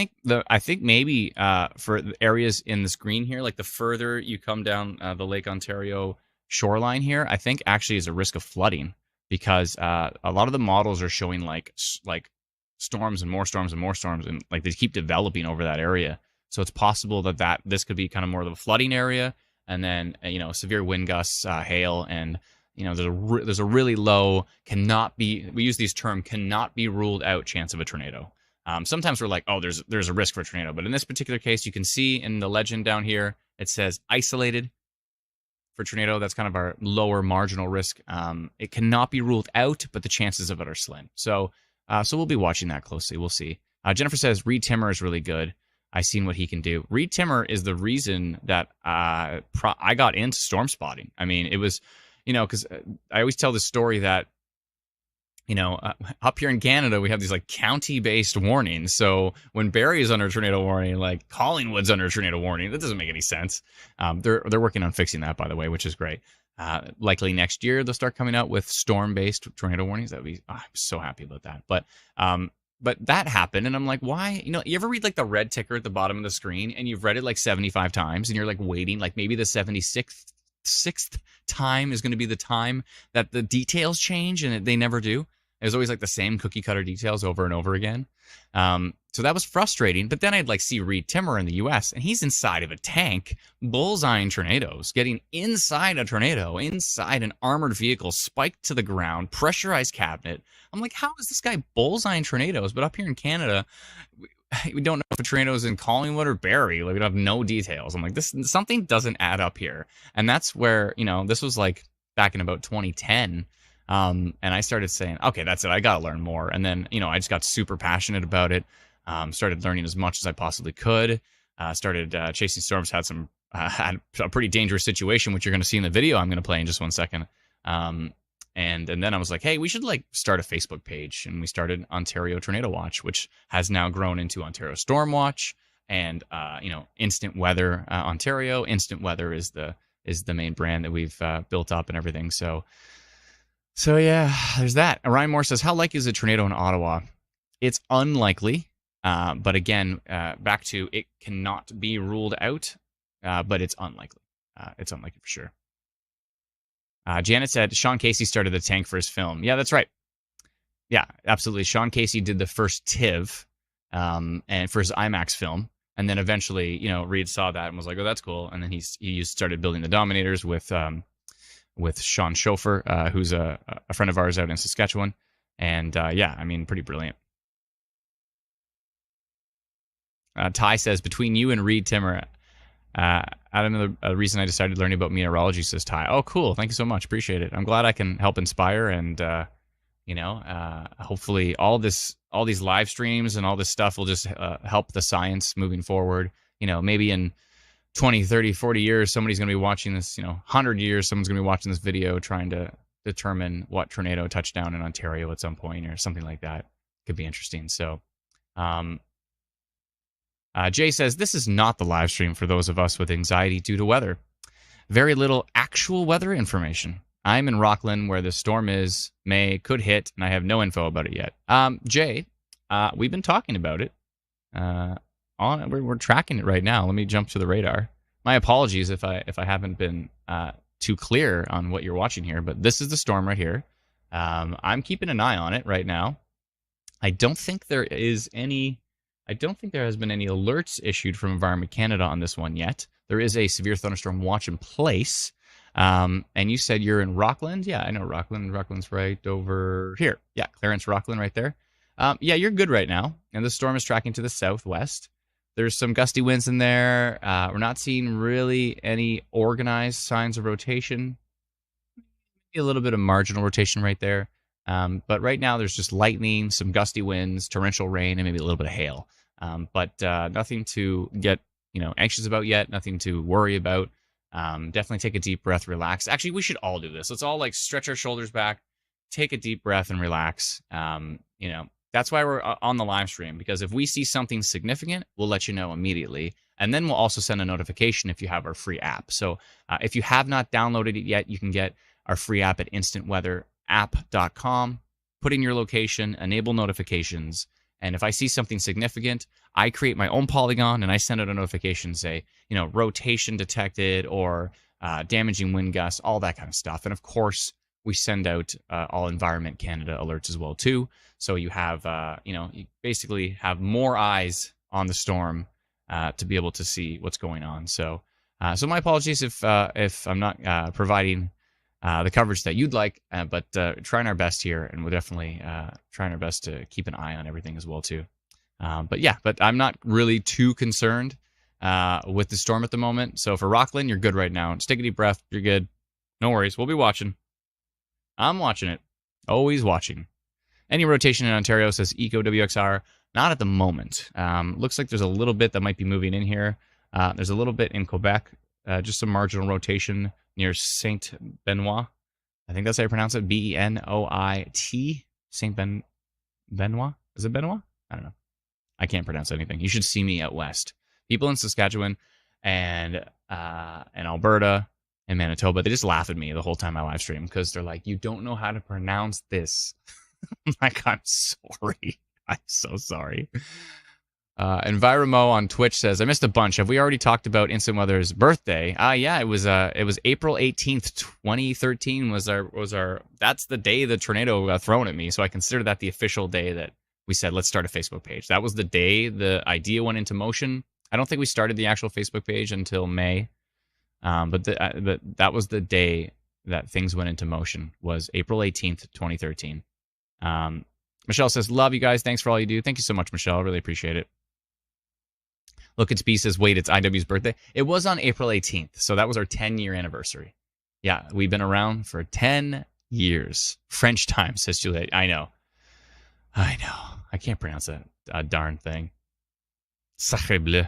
I think maybe for the areas in this green here, like the further you come down the Lake Ontario shoreline here, I think actually is a risk of flooding because a lot of the models are showing like storms and more storms and more storms, and like they keep developing over that area. So it's possible that this could be kind of more of a flooding area, and then severe wind gusts, hail, and there's a really low, cannot be, we use these term, cannot be ruled out chance of a tornado. Sometimes we're like, oh, there's a risk for a tornado. But in this particular case, you can see in the legend down here, it says isolated for tornado. That's kind of our lower marginal risk. It cannot be ruled out, but the chances of it are slim. So we'll be watching that closely. We'll see. Jennifer says Reed Timmer is really good. I've seen what he can do. Reed Timmer is the reason that I got into storm spotting. I mean, it was, because I always tell the story that, up here in Canada, we have these like county-based warnings. So when Barrie is under a tornado warning, like Collingwood's under a tornado warning, that doesn't make any sense. They're working on fixing that, by the way, which is great. Likely next year they'll start coming out with storm-based tornado warnings. I'm so happy about that. But that happened, and I'm like, why? You ever read like the red ticker at the bottom of the screen, and you've read it like 75 times, and you're like waiting, like maybe the 76th time is going to be the time that the details change, and they never do. There's always like the same cookie cutter details over and over again. So that was frustrating. But then I'd like see Reed Timmer in the US, and he's inside of a tank, bullseyeing tornadoes, getting inside a tornado, inside an armored vehicle, spiked to the ground, pressurized cabinet. I'm like, how is this guy bullseyeing tornadoes? But up here in Canada, we don't know if a tornado is in Collingwood or Barrie. Like, we don't have no details. I'm like, something doesn't add up here. And that's where, this was like back in about 2010. And I started saying, okay, that's it. I got to learn more. And then, I just got super passionate about it. Started learning as much as I possibly could. Started chasing storms. Had a pretty dangerous situation, which you're going to see in the video I'm going to play in just one second. And then I was like, hey, we should like start a Facebook page. And we started Ontario Tornado Watch, which has now grown into Ontario Storm Watch and, Instant Weather Ontario. Instant Weather is the main brand that we've built up and everything. So yeah, there's that. Ryan Moore says, how likely is a tornado in Ottawa? It's unlikely. But again, back to it cannot be ruled out, but it's unlikely. It's unlikely for sure. Janet said, Sean Casey started the tank for his film. Yeah, that's right. Yeah, absolutely. Sean Casey did the first TIV and for his IMAX film. And then eventually, Reed saw that and was like, oh, that's cool. And then he started building the Dominators with Sean Schofer, who's a friend of ours out in Saskatchewan. And pretty brilliant. Ty says, between you and Reed Timmer, Adam, the reason I decided learning about meteorology, says Ty. Oh, cool. Thank you so much. Appreciate it. I'm glad I can help inspire and, hopefully all these live streams and all this stuff will just help the science moving forward. Maybe in 20, 30, 40 years, somebody's going to be watching this, 100 years, someone's going to be watching this video trying to determine what tornado touched down in Ontario at some point or something like that. Could be interesting. So, Jay says, this is not the live stream for those of us with anxiety due to weather. Very little actual weather information. I'm in Rockland where the storm could hit, and I have no info about it yet. Jay, we've been talking about it. We're tracking it right now. Let me jump to the radar. My apologies if I haven't been too clear on what you're watching here, but this is the storm right here. I'm keeping an eye on it right now. I don't think there has been any alerts issued from Environment Canada on this one yet. There is a severe thunderstorm watch in place. And you said you're in Rockland? Yeah, I know Rockland. Rockland's right over here. Yeah, Clarence Rockland right there. Yeah, you're good right now. And the storm is tracking to the southwest. There's some gusty winds in there. We're not seeing really any organized signs of rotation. A little bit of marginal rotation right there. But right now there's just lightning, some gusty winds, torrential rain, and maybe a little bit of hail. But nothing to get anxious about yet. Nothing to worry about. Definitely take a deep breath, relax. Actually, we should all do this. Let's all like stretch our shoulders back, take a deep breath, and relax. That's why we're on the live stream, because if we see something significant, we'll let you know immediately. And then we'll also send a notification if you have our free app. So if you have not downloaded it yet, you can get our free app at instantweatherapp.com. Put in your location, enable notifications. And if I see something significant, I create my own polygon and I send out a notification, say, rotation detected or damaging wind gusts, all that kind of stuff. And of course, we send out all Environment Canada alerts as well too. So you have, you basically have more eyes on the storm to be able to see what's going on. So, so my apologies if I'm not providing the coverage that you'd like, but trying our best here, and we're definitely trying our best to keep an eye on everything as well too. But I'm not really too concerned with the storm at the moment. So for Rockland, you're good right now. Just take a deep breath. You're good. No worries. We'll be watching. I'm watching it. Always watching. Any rotation in Ontario, says Eco WXR. Not at the moment. Looks like there's a little bit that might be moving in here. There's a little bit in Quebec. Just some marginal rotation near Saint Benoit. I think that's how you pronounce it. Benoit. Saint Benoit? Is it Benoit? I don't know. I can't pronounce anything. You should see me out west. People in Saskatchewan and Alberta and Manitoba, they just laugh at me the whole time I live stream because they're like, you don't know how to pronounce this. I'm like, I'm sorry. I'm so sorry. Enviromo on Twitch says, I missed a bunch. Have we already talked about Instant Weather's birthday? Yeah, it was April 18th, 2013 was our that's the day the tornado got thrown at me. So I consider that the official day that we said, let's start a Facebook page. That was the day the idea went into motion. I don't think we started the actual Facebook page until May. But that was the day that things went into motion, was April 18th, 2013. Michelle says, love you guys. Thanks for all you do. Thank you so much, Michelle. I really appreciate it. Look, it's B says, wait, it's IW's birthday. It was on April 18th. So that was our 10-year anniversary. Yeah, we've been around for 10 years. French time, says Juliet. I know. I can't pronounce that darn thing. Sacre bleu.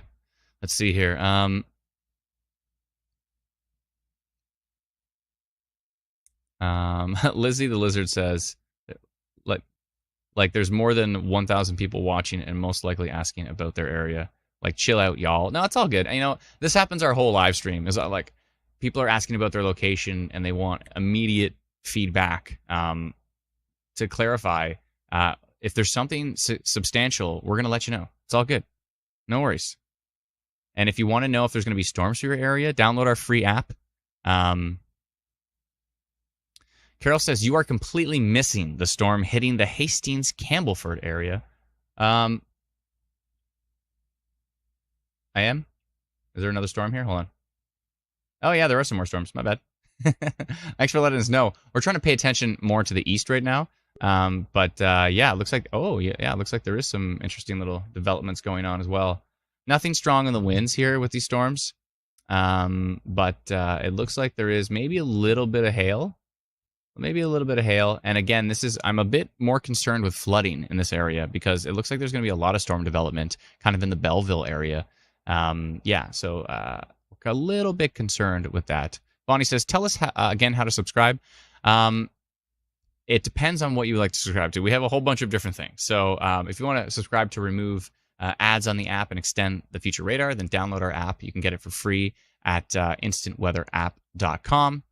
Let's see here. Lizzie the Lizard says, like there's more than 1,000 people watching and most likely asking about their area. Like, chill out, y'all. No, it's all good. You know, this happens our whole live stream. Is like people are asking about their location and they want immediate feedback to clarify. If there's something substantial, we're going to let you know. It's all good. No worries. And if you want to know if there's going to be storms for your area, download our free app. Carol says, you are completely missing the storm hitting the Hastings-Campbellford area. I am? Is there another storm here? Hold on. Oh, yeah, there are some more storms. My bad. Thanks for letting us know. We're trying to pay attention more to the east right now. Yeah, it looks like, it looks like there is some interesting little developments going on as well. Nothing strong in the winds here with these storms. It looks like there is maybe a little bit of hail. And again, I'm a bit more concerned with flooding in this area because it looks like there's going to be a lot of storm development kind of in the Belleville area. So a little bit concerned with that. Bonnie says, tell us again how to subscribe. It depends on what you would like to subscribe to. We have a whole bunch of different things. So if you want to subscribe to remove ads on the app and extend the future radar, then download our app. You can get it for free at instantweatherapp.com.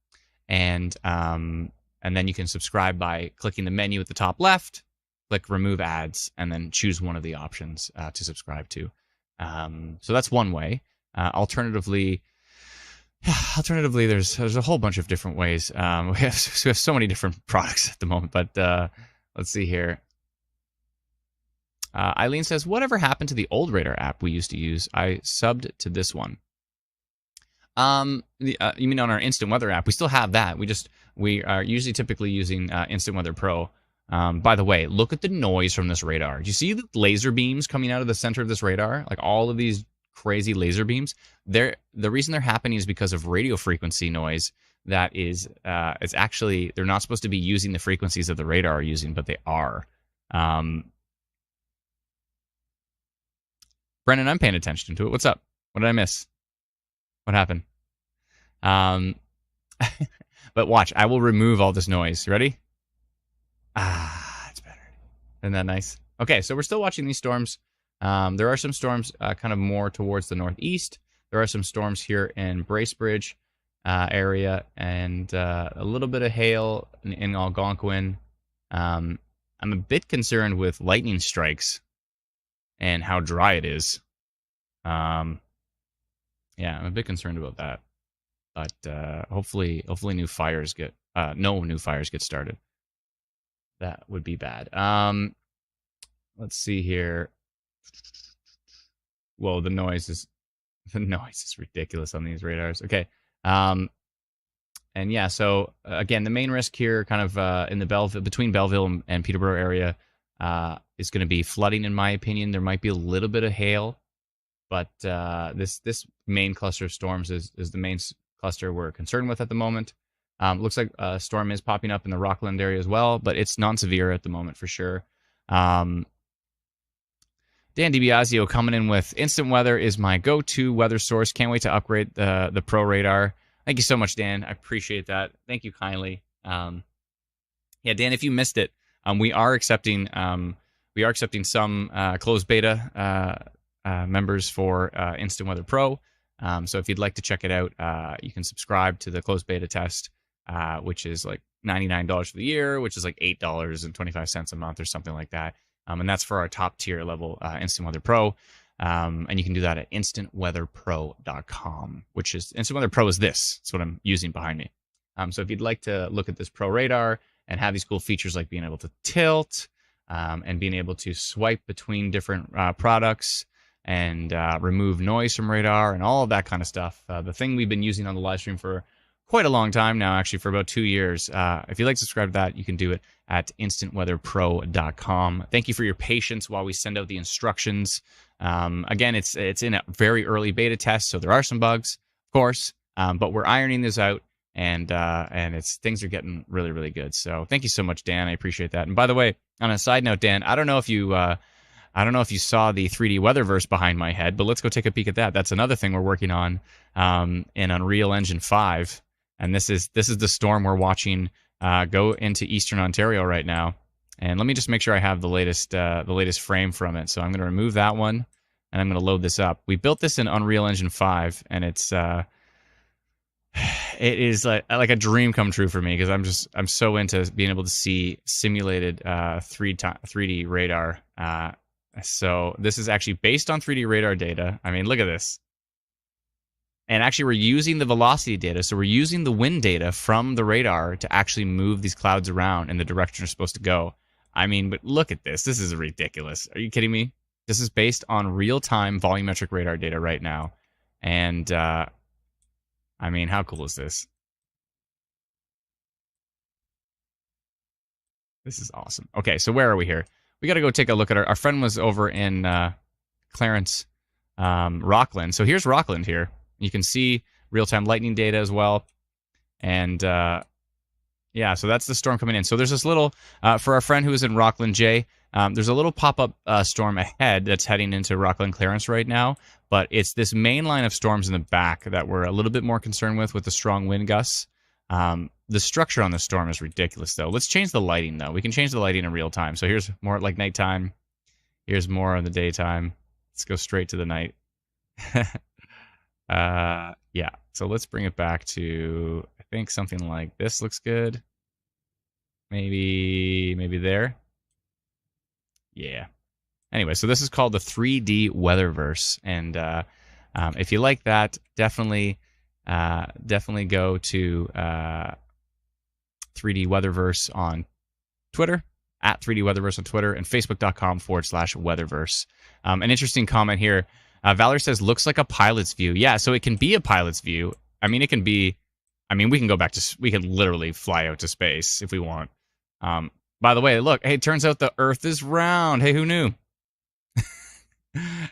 And then you can subscribe by clicking the menu at the top left, click remove ads, and then choose one of the options to subscribe to. So that's one way. Alternatively, there's a whole bunch of different ways. We have so many different products at the moment, but let's see here. Eileen says, whatever happened to the old radar app we used to use? I subbed to this one. You mean on our Instant Weather app? We still have that. We are usually typically using Instant Weather Pro. By the way, look at the noise from this radar. Do you see the laser beams coming out of the center of this radar? Like all of these crazy laser beams. The reason they're happening is because of radio frequency noise. That is, it's actually, they're not supposed to be using the frequencies that the radar are using, but they are. Brennan, I'm paying attention to it. What's up? What did I miss? What happened? But watch, I will remove all this noise. Ready? It's better. Isn't that nice? Okay, so we're still watching these storms. There are some storms kind of more towards the northeast. There are some storms here in Bracebridge area and a little bit of hail in Algonquin. I'm a bit concerned with lightning strikes and how dry it is. Yeah, I'm a bit concerned about that. But hopefully no new fires get started. That would be bad. Let's see here. Whoa, the noise is ridiculous on these radars. Okay. yeah, so again, the main risk here, kind of in the between Belleville and Peterborough area, is going to be flooding. In my opinion, there might be a little bit of hail, but this main cluster of storms is the main cluster we're concerned with at the moment. Looks like a storm is popping up in the Rockland area as well, but it's non-severe at the moment for sure. Dan DiBiasio coming in with instant weather is my go-to weather source. Can't wait to upgrade the Pro Radar. Thank you so much, Dan. I appreciate that. Thank you kindly. Yeah, Dan, if you missed it, we are accepting some closed beta members for Instant Weather Pro. So if you'd like to check it out, you can subscribe to the closed beta test, which is like $99 for the year, which is like $8.25 a month or something like that. And that's for our top tier level Instant Weather Pro. And you can do that at instantweatherpro.com, which is Instant Weather Pro is this. It's what I'm using behind me. So if you'd like to look at this Pro Radar and have these cool features like being able to tilt and being able to swipe between different products and remove noise from radar and all of that kind of stuff, the thing we've been using on the live stream for quite a long time now, actually for about 2 years. If you'd like to subscribe to that, you can do it at instantweatherpro.com. Thank you for your patience while we send out the instructions. Again, it's in a very early beta test, so there are some bugs, of course, but we're ironing this out, and things are getting really, really good. So thank you so much, Dan. I appreciate that. And by the way, on a side note, Dan, I don't know if you saw the 3D Weatherverse behind my head, but let's go take a peek at that. That's another thing we're working on in Unreal Engine 5. And this is the storm we're watching go into Eastern Ontario right now. And let me just make sure I have the latest frame from it. So I'm going to remove that one, and I'm going to load this up. We built this in Unreal Engine 5, and it is like a dream come true for me because I'm so into being able to see simulated 3D radar. So this is actually based on 3D radar data. I mean, look at this. And actually, we're using the velocity data. So we're using the wind data from the radar to actually move these clouds around in the direction they're supposed to go. I mean, but look at this. This is ridiculous. Are you kidding me? This is based on real-time volumetric radar data right now. And, I mean, how cool is this? This is awesome. Okay, so where are we here? We got to go take a look at our friend was over in Clarence, Rockland. So here's Rockland here. You can see real-time lightning data as well. And yeah, so that's the storm coming in. So there's this little, for our friend who is in Rockland, Jay, there's a little pop-up storm ahead that's heading into Rockland Clarence right now. But it's this main line of storms in the back that we're a little bit more concerned with the strong wind gusts. The structure on the storm is ridiculous, though. Let's change the lighting, though. We can change the lighting in real time. So here's more like nighttime. Here's more in the daytime. Let's go straight to the night. Yeah, so let's bring it back to, I think something like this looks good. Maybe there. Yeah. Anyway, so this is called the 3D Weatherverse, and if you like that, definitely go to 3D Weatherverse on Twitter, at 3D Weatherverse on Twitter, and facebook.com/Weatherverse. An interesting comment here. Valor says, looks like a pilot's view. Yeah, so it can be a pilot's view. I mean, it can be, we can go back to, we can literally fly out to space if we want. By the way, look, hey, it turns out the Earth is round. Hey, who knew?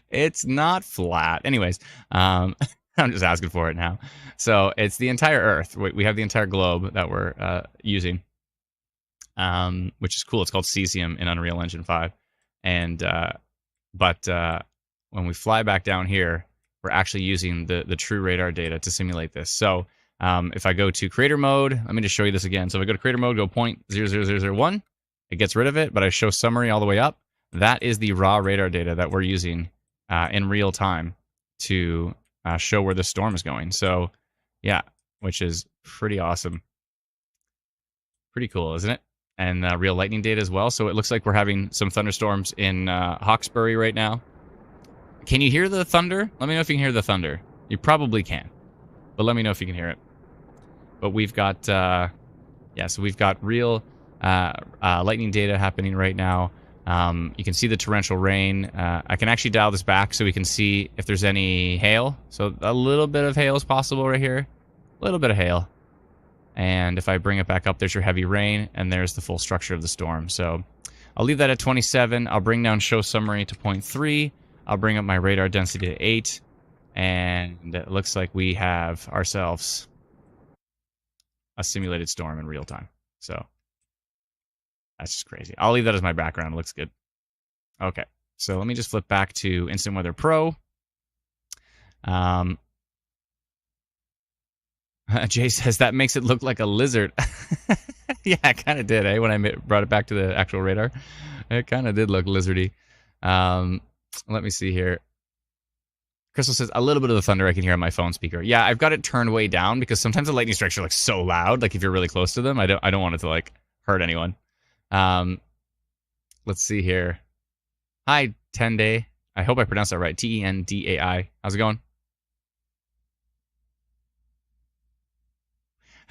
It's not flat. Anyways, I'm just asking for it now. So it's the entire Earth. We have the entire globe that we're using, which is cool. It's called Cesium in Unreal Engine 5. And, when we fly back down here, we're actually using the true radar data to simulate this. So if I go to creator mode, let me just show you this again. So if I go to creator mode, go 0.00001, it gets rid of it, but I show summary all the way up. That is the raw radar data that we're using in real time to show where the storm is going. So yeah, which is pretty awesome. Pretty cool, isn't it? And real lightning data as well. So it looks like we're having some thunderstorms in Hawkesbury right now. Can you hear the thunder? Let me know if you can hear the thunder. You probably can, but let me know if you can hear it. But we've got, so we've got real lightning data happening right now. You can see the torrential rain. I can actually dial this back so we can see if there's any hail. So a little bit of hail is possible right here. A little bit of hail. And if I bring it back up, there's your heavy rain, and there's the full structure of the storm. So I'll leave that at 27. I'll bring down show summary to 0.3. I'll bring up my radar density to 8. And it looks like we have ourselves a simulated storm in real time. So that's just crazy. I'll leave that as my background. It looks good. Okay. So let me just flip back to Instant Weather Pro. Jay says that makes it look like a lizard. Yeah, it kind of did, eh? When I brought it back to the actual radar, it kind of did look lizardy. Let me see here. Crystal says a little bit of the thunder I can hear on my phone speaker. Yeah, I've got it turned way down because sometimes the lightning strikes are like so loud. Like if you're really close to them, I don't want it to like hurt anyone. Let's see here. Hi, Tendai. I hope I pronounced that right. Tendai. How's it going?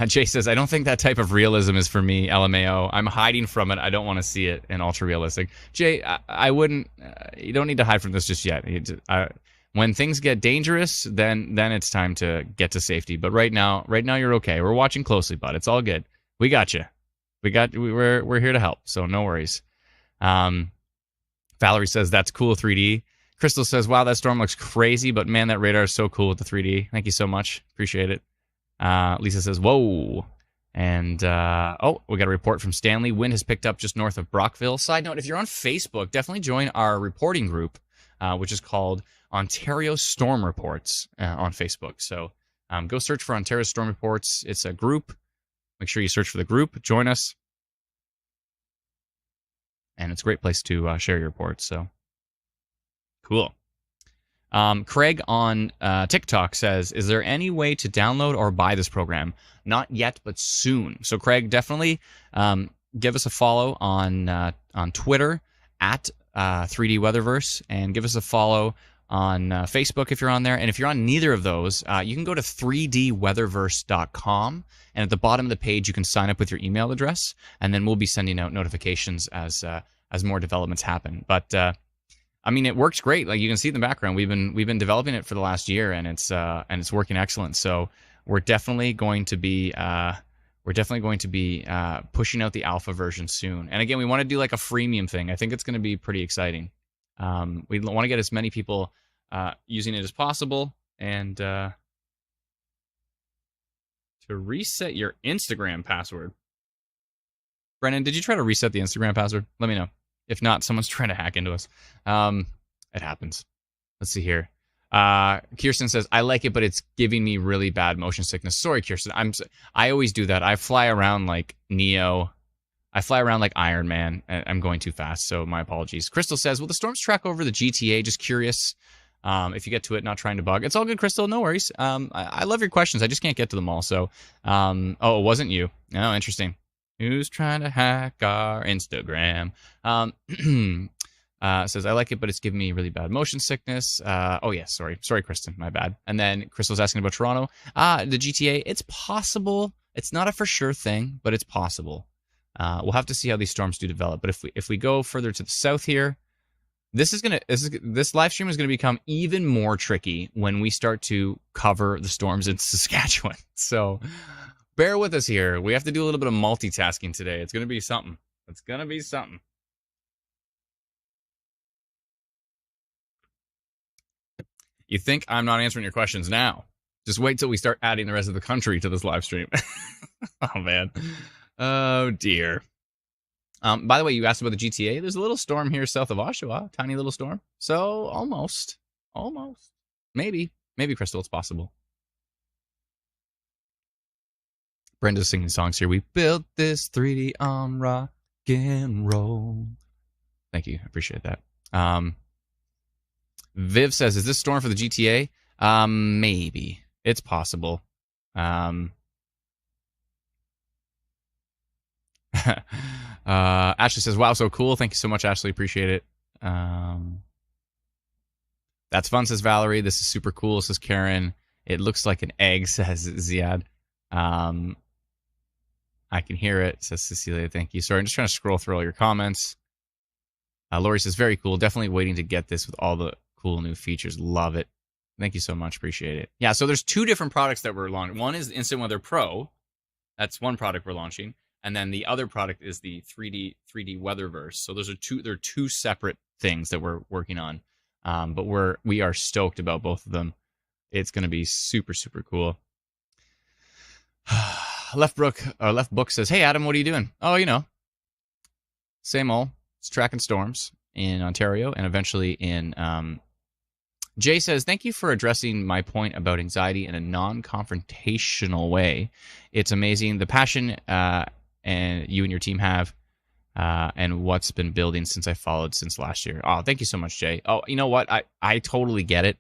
Jay says, I don't think that type of realism is for me, LMAO. I'm hiding from it. I don't want to see it in ultra realistic. Jay, I wouldn't. You don't need to hide from this just yet. When things get dangerous, then it's time to get to safety. But right now you're okay. We're watching closely, bud. It's all good. We got you. We're here to help. So no worries. Valerie says that's cool 3D. Crystal says, wow, that storm looks crazy, but man, that radar is so cool with the 3D. Thank you so much. Appreciate it. Lisa says, whoa. And, we got a report from Stanley. Wind has picked up just north of Brockville. Side note, if you're on Facebook, definitely join our reporting group, which is called Ontario Storm Reports on Facebook. So go search for Ontario Storm Reports. It's a group. Make sure you search for the group. Join us. And it's a great place to share your reports. So cool. Craig on TikTok says, is there any way to download or buy this program? Not yet, but soon. So Craig, definitely give us a follow on Twitter at 3D Weatherverse, and give us a follow on Facebook if you're on there. And if you're on neither of those, you can go to 3dweatherverse.com, and at the bottom of the page you can sign up with your email address, and then we'll be sending out notifications as more developments happen. But I mean, it works great. Like you can see in the background, we've been developing it for the last year, and it's working excellent. So we're definitely going to be pushing out the alpha version soon. And again, we want to do like a freemium thing. I think it's going to be pretty exciting. We want to get as many people using it as possible. And to reset your Instagram password, Brennan, did you try to reset the Instagram password? Let me know. If not, someone's trying to hack into us. It happens. Let's see here. Kirsten says, I like it, but it's giving me really bad motion sickness. Sorry, Kirsten. I always do that. I fly around like Neo. I fly around like Iron Man. I'm going too fast, so my apologies. Crystal says, will the storms track over the GTA? Just curious. If you get to it, not trying to bug. It's all good, Crystal. No worries. I love your questions. I just can't get to them all. So, it wasn't you. Oh, interesting. Who's trying to hack our Instagram? Says, I like it, but it's giving me really bad motion sickness. Sorry, Kristen, my bad. And then Crystal's asking about Toronto. The GTA, it's possible. It's not a for sure thing, but it's possible. We'll have to see how these storms do develop. But if we go further to the south here, this live stream is gonna become even more tricky when we start to cover the storms in Saskatchewan. So bear with us here. We have to do a little bit of multitasking today. It's gonna be something. You think I'm not answering your questions now? Just wait till we start adding the rest of the country to this live stream. Oh, man. Oh, dear. By the way, you asked about the GTA. There's a little storm here south of Oshawa. Tiny little storm. So, almost. Maybe, Crystal, it's possible. Brenda's singing songs here. We built this 3D on rock and roll. Thank you. I appreciate that. Viv says, is this storm for the GTA? Maybe. It's possible. Ashley says, wow, so cool. Thank you so much, Ashley. Appreciate it. That's fun, says Valerie. This is super cool, says Karen. It looks like an egg, says Ziad. I can hear it, says Cecilia. Thank you. Sorry, I'm just trying to scroll through all your comments. Lori says, very cool. Definitely waiting to get this with all the cool new features. Love it. Thank you so much. Appreciate it. Yeah, so there's two different products that were launched. One is Instant Weather Pro, That's one product we're launching, and then the other product is the 3D Weatherverse. So they're two separate things that we're working on, but we are stoked about both of them. It's going to be super super cool. Left Book says, "Hey Adam, what are you doing?" Oh, same old. It's tracking storms in Ontario and eventually in. Jay says, "Thank you for addressing my point about anxiety in a non-confrontational way. It's amazing the passion and you and your team have, and what's been building since I followed since last year." Oh, thank you so much, Jay. Oh, you know what? I totally get it.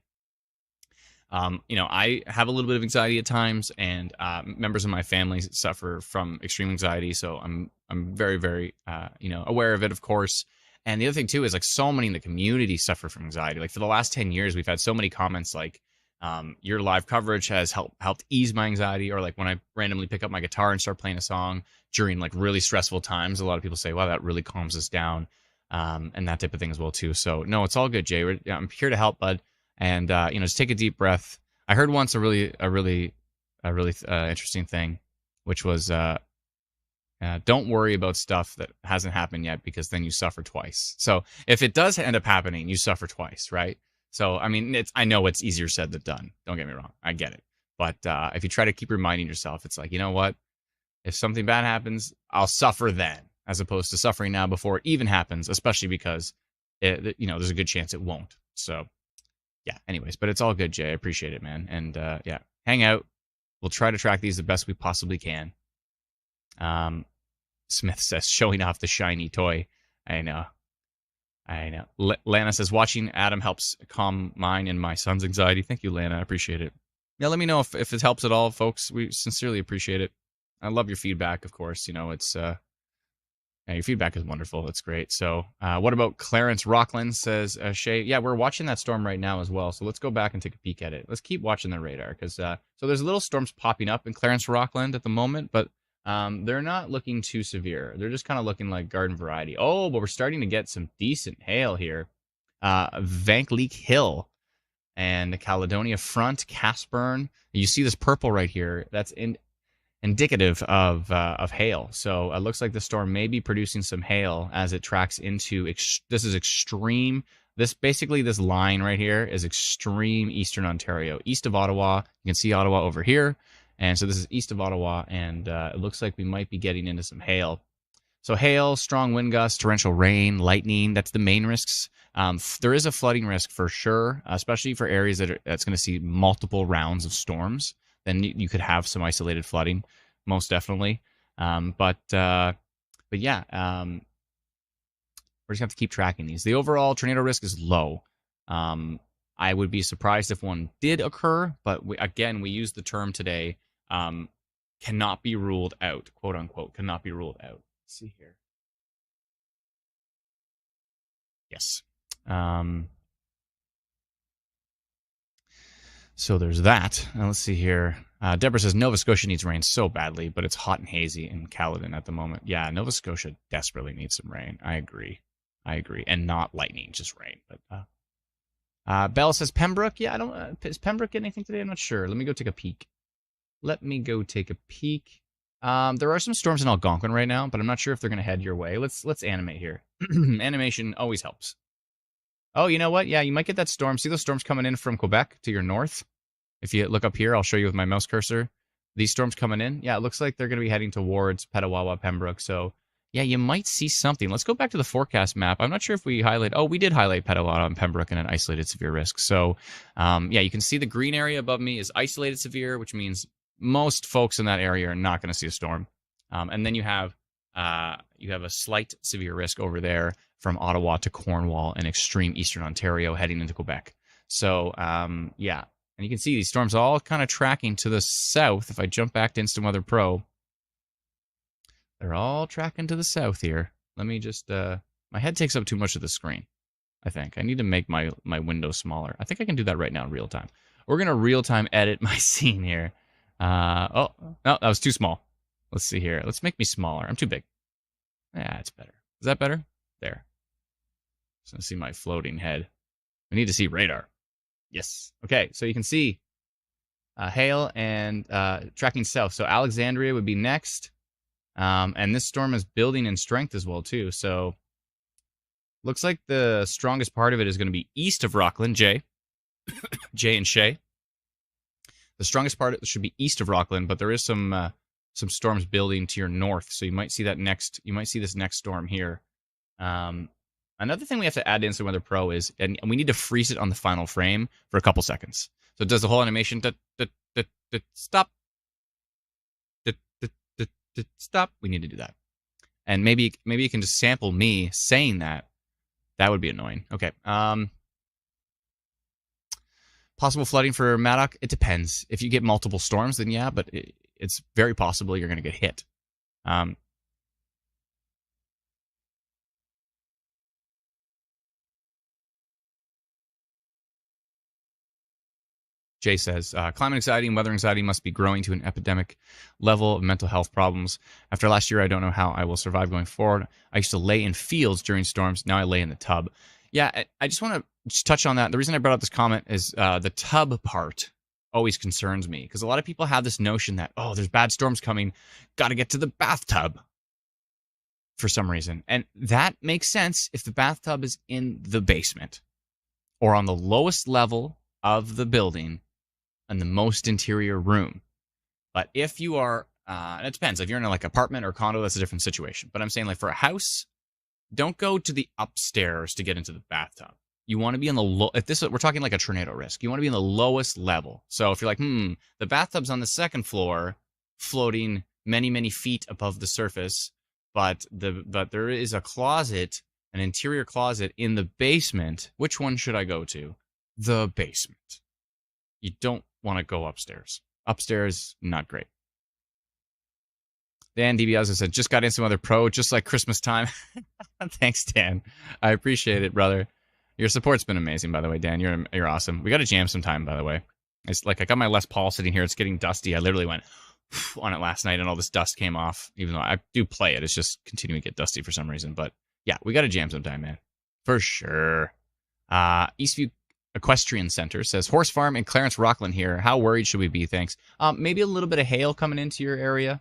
I have a little bit of anxiety at times, and members of my family suffer from extreme anxiety. So I'm very, very, aware of it, of course. And the other thing too is like so many in the community suffer from anxiety. Like for the last 10 years, we've had so many comments like, your live coverage has helped ease my anxiety, or like when I randomly pick up my guitar and start playing a song during like really stressful times, a lot of people say, wow, that really calms us down, and that type of thing as well too. So no, it's all good, Jay. I'm here to help, bud. And just take a deep breath. I heard once a really interesting thing, which was don't worry about stuff that hasn't happened yet, because then you suffer twice. So if it does end up happening, you suffer twice, right? So I mean, I know it's easier said than done. Don't get me wrong, I get it. But if you try to keep reminding yourself, it's like, you know what? If something bad happens, I'll suffer then, as opposed to suffering now before it even happens. Especially because there's a good chance it won't. So yeah. Anyways, but it's all good, Jay. I appreciate it, man. And yeah, hang out. We'll try to track these the best we possibly can. Smith says, showing off the shiny toy. I know. Lana says, watching Adam helps calm mine and my son's anxiety. Thank you, Lana. I appreciate it. Yeah, let me know if it helps at all, folks. We sincerely appreciate it. I love your feedback, of course. It's your feedback is wonderful. It's great. So what about Clarence Rockland, says Shay? Yeah, we're watching that storm right now as well. So let's go back and take a peek at it. Let's keep watching the radar, because so there's little storms popping up in Clarence Rockland at the moment, but they're not looking too severe. They're just kind of looking like garden variety. Oh, but we're starting to get some decent hail here. Vankleek Hill and the Caledonia Front, Casburn. You see this purple right here. That's indicative of hail. So it looks like the storm may be producing some hail as it tracks into this is extreme. This line right here is extreme eastern Ontario, east of Ottawa. You can see Ottawa over here, and so this is east of Ottawa, and it looks like we might be getting into some hail. So hail, strong wind gusts, torrential rain, lightning, that's the main risks. There is a flooding risk for sure, especially for areas that's going to see multiple rounds of storms. Then you could have some isolated flooding, most definitely. But yeah, we're just going to have to keep tracking these. The overall tornado risk is low. I would be surprised if one did occur, but we use the term today, cannot be ruled out, quote unquote, cannot be ruled out. Let's see here. Yes. So there's that. Now let's see here. Deborah says Nova Scotia needs rain so badly, but it's hot and hazy in Caledon at the moment. Yeah, Nova Scotia desperately needs some rain. I agree. And not lightning, just rain. But Belle says Pembroke. Yeah, I don't. Is Pembroke getting anything today? I'm not sure. Let me go take a peek. There are some storms in Algonquin right now, but I'm not sure if they're going to head your way. Let's animate here. Animation always helps. Oh, you know what? Yeah, you might get that storm. See those storms coming in from Quebec to your north? If you look up here, I'll show you with my mouse cursor. These storms coming in. Yeah, it looks like they're going to be heading towards Petawawa, Pembroke. So, yeah, you might see something. Let's go back to the forecast map. I'm not sure if we highlight. Oh, we did highlight Petawawa and Pembroke in an isolated severe risk. So, yeah, you can see the green area above me is isolated severe, which means most folks in that area are not going to see a storm. And then you have a slight severe risk over there from Ottawa to Cornwall and extreme eastern Ontario heading into Quebec. So, yeah. And you can see these storms all kind of tracking to the south. If I jump back to Instant Weather Pro, they're all tracking to the south here. Let me just, my head takes up too much of the screen, I think. I need to make my window smaller. I think I can do that right now in real time. We're going to real time edit my scene here. Oh, no, that was too small. Let's see here. Let's make me smaller. I'm too big. Yeah, it's better. Is that better? There. So I see my floating head. We need to see radar. Yes. Okay, so you can see hail and tracking south. So Alexandria would be next. And this storm is building in strength as well, too. So looks like the strongest part of it is going to be east of Rockland, Jay and Shay. The strongest part should be east of Rockland, but there is some storms building to your north. So you might see that next. You might see this next storm here. Another thing we have to add to Instant Weather Pro is, and we need to freeze it on the final frame for a couple seconds. So it does the whole animation. Stop. Stop. We need to do that. And maybe you can just sample me saying that. That would be annoying. Okay. Possible flooding for Maddock? It depends. If you get multiple storms, then yeah, but it's very possible you're going to get hit. Jay says, climate anxiety and weather anxiety must be growing to an epidemic level of mental health problems. After last year, I don't know how I will survive going forward. I used to lay in fields during storms. Now I lay in the tub. Yeah, I just want to just touch on that. The reason I brought up this comment is the tub part always concerns me, because a lot of people have this notion that, oh, there's bad storms coming, got to get to the bathtub for some reason. And that makes sense if the bathtub is in the basement or on the lowest level of the building and the most interior room. But if you are, and it depends, if you're in a, like apartment or condo, that's a different situation. But I'm saying, like, for a house, don't go to the upstairs to get into the bathtub. You want to be in the low, if this, we're talking like a tornado risk, you want to be in the lowest level. So if you're like, the bathtub's on the second floor, floating many, many feet above the surface, but there is a closet, an interior closet in the basement, which one should I go to? The basement. You don't want to go upstairs. Upstairs, not great. Dan DiBiase said, just got Instant Weather Pro, just like Christmas time. Thanks, Dan. I appreciate it, brother. Your support's been amazing, by the way, Dan. You're awesome. We got to jam sometime, by the way. It's like I got my Les Paul sitting here. It's getting dusty. I literally went on it last night, and all this dust came off. Even though I do play it, it's just continuing to get dusty for some reason. But yeah, we got to jam sometime, man. For sure. Eastview Equestrian Center says, Horse Farm and Clarence Rockland here. How worried should we be? Thanks. Maybe a little bit of hail coming into your area.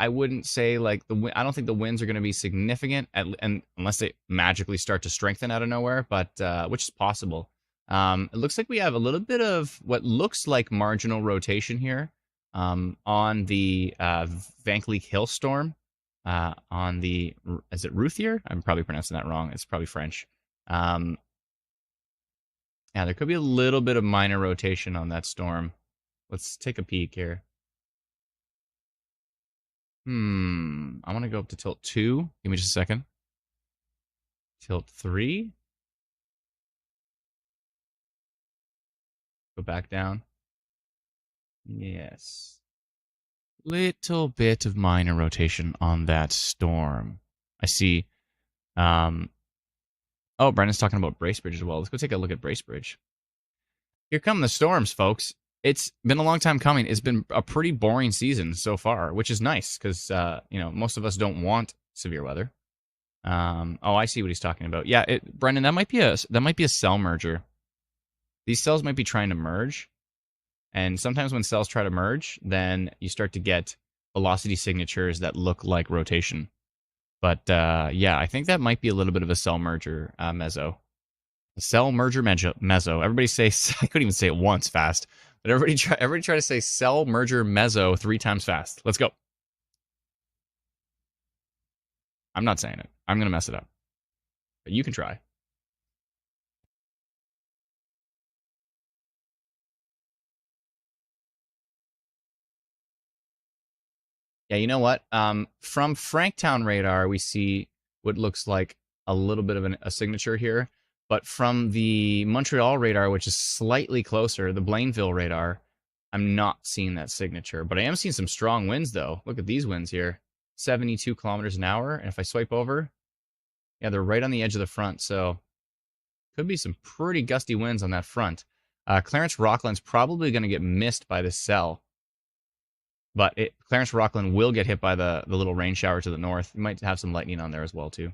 I wouldn't say like I don't think the winds are going to be significant, and unless they magically start to strengthen out of nowhere, but which is possible. It looks like we have a little bit of what looks like marginal rotation here on the Van Cleek Hill storm. On the, is it Routhier? I'm probably pronouncing that wrong. It's probably French. Yeah, there could be a little bit of minor rotation on that storm. Let's take a peek here. I want to go up to tilt 2. Give me just a second. Tilt 3. Go back down. Yes. Little bit of minor rotation on that storm. I see. Oh, Brendan's talking about Bracebridge as well. Let's go take a look at Bracebridge. Here come the storms, folks. It's been a long time coming. It's been a pretty boring season so far, which is nice because, most of us don't want severe weather. Oh, I see what he's talking about. Yeah, Brendan, that might be a cell merger. These cells might be trying to merge. And sometimes when cells try to merge, then you start to get velocity signatures that look like rotation. But yeah, I think that might be a little bit of a cell merger mezzo. A cell merger mezzo. Everybody say, I couldn't even say it once fast. But everybody try to say cell merger mezzo 3 times fast. Let's go. I'm not saying it. I'm going to mess it up. But you can try. Yeah, you know what? From Franktown radar, we see what looks like a little bit of a signature here. But from the Montreal radar, which is slightly closer, the Blainville radar, I'm not seeing that signature. But I am seeing some strong winds, though. Look at these winds here. 72 kilometers an hour. And if I swipe over, yeah, they're right on the edge of the front. So could be some pretty gusty winds on that front. Clarence Rockland's probably going to get missed by this cell. But Clarence Rockland will get hit by the little rain shower to the north. You might have some lightning on there as well, too.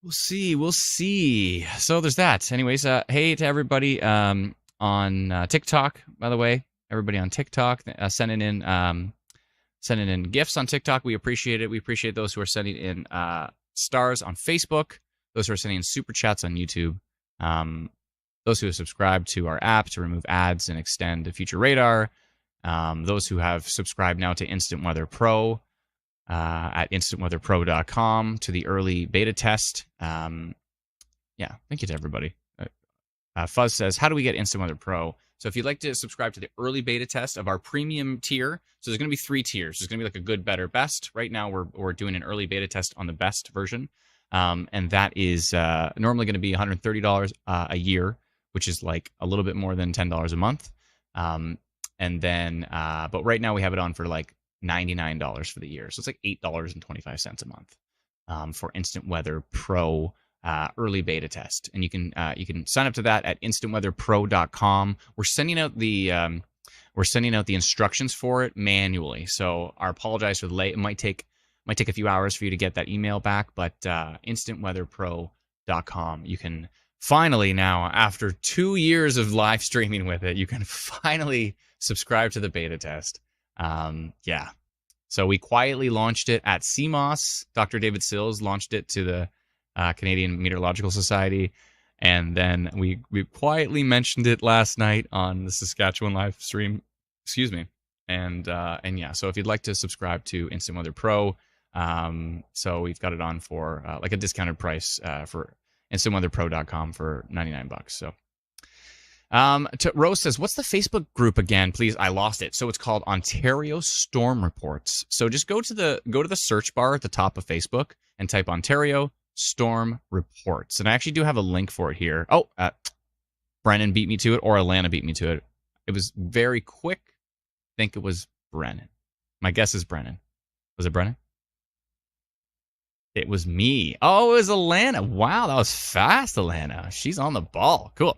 We'll see. So there's that. Anyways, hey to everybody. on TikTok, by the way. Everybody on TikTok sending in gifts on TikTok. We appreciate it. We appreciate those who are sending in stars on Facebook, those who are sending in super chats on YouTube, those who have subscribed to our app to remove ads and extend a future radar, those who have subscribed now to Instant Weather Pro at instantweatherpro.com to the early beta test. Yeah, thank you to everybody. Fuzz says, how do we get Instant Weather Pro? So if you'd like to subscribe to the early beta test of our premium tier, so there's going to be 3 tiers. There's going to be like a good, better, best. Right now, we're doing an early beta test on the best version, and that is normally going to be $130 a year, which is like a little bit more than $10 a month. And then, but right now we have it on for like $99 for the year, so it's like $8.25 a month for Instant Weather Pro. Early beta test, and you can sign up to that at instantweatherpro.com. We're sending out the instructions for it manually, so I apologize for the late. It might take a few hours for you to get that email back, but instantweatherpro.com. You can finally now, after 2 years of live streaming with it, you can finally subscribe to the beta test. Yeah, so we quietly launched it at CMOS. Dr. David Sills launched it to the Canadian Meteorological Society, and then we quietly mentioned it last night on the Saskatchewan live stream. Excuse me, and yeah. So if you'd like to subscribe to Instant Weather Pro, so we've got it on for like a discounted price for instantweatherpro.com for $99. So. Rose says, what's the Facebook group again? Please, I lost it. So it's called Ontario Storm Reports. So just go to the search bar at the top of Facebook and type Ontario Storm Reports. And I actually do have a link for it here. Oh, Brennan beat me to it, or Alana beat me to it. It was very quick. I think it was Brennan. My guess is Brennan. Was it Brennan? It was me. Oh, it was Alana. Wow, that was fast, Alana. She's on the ball. Cool.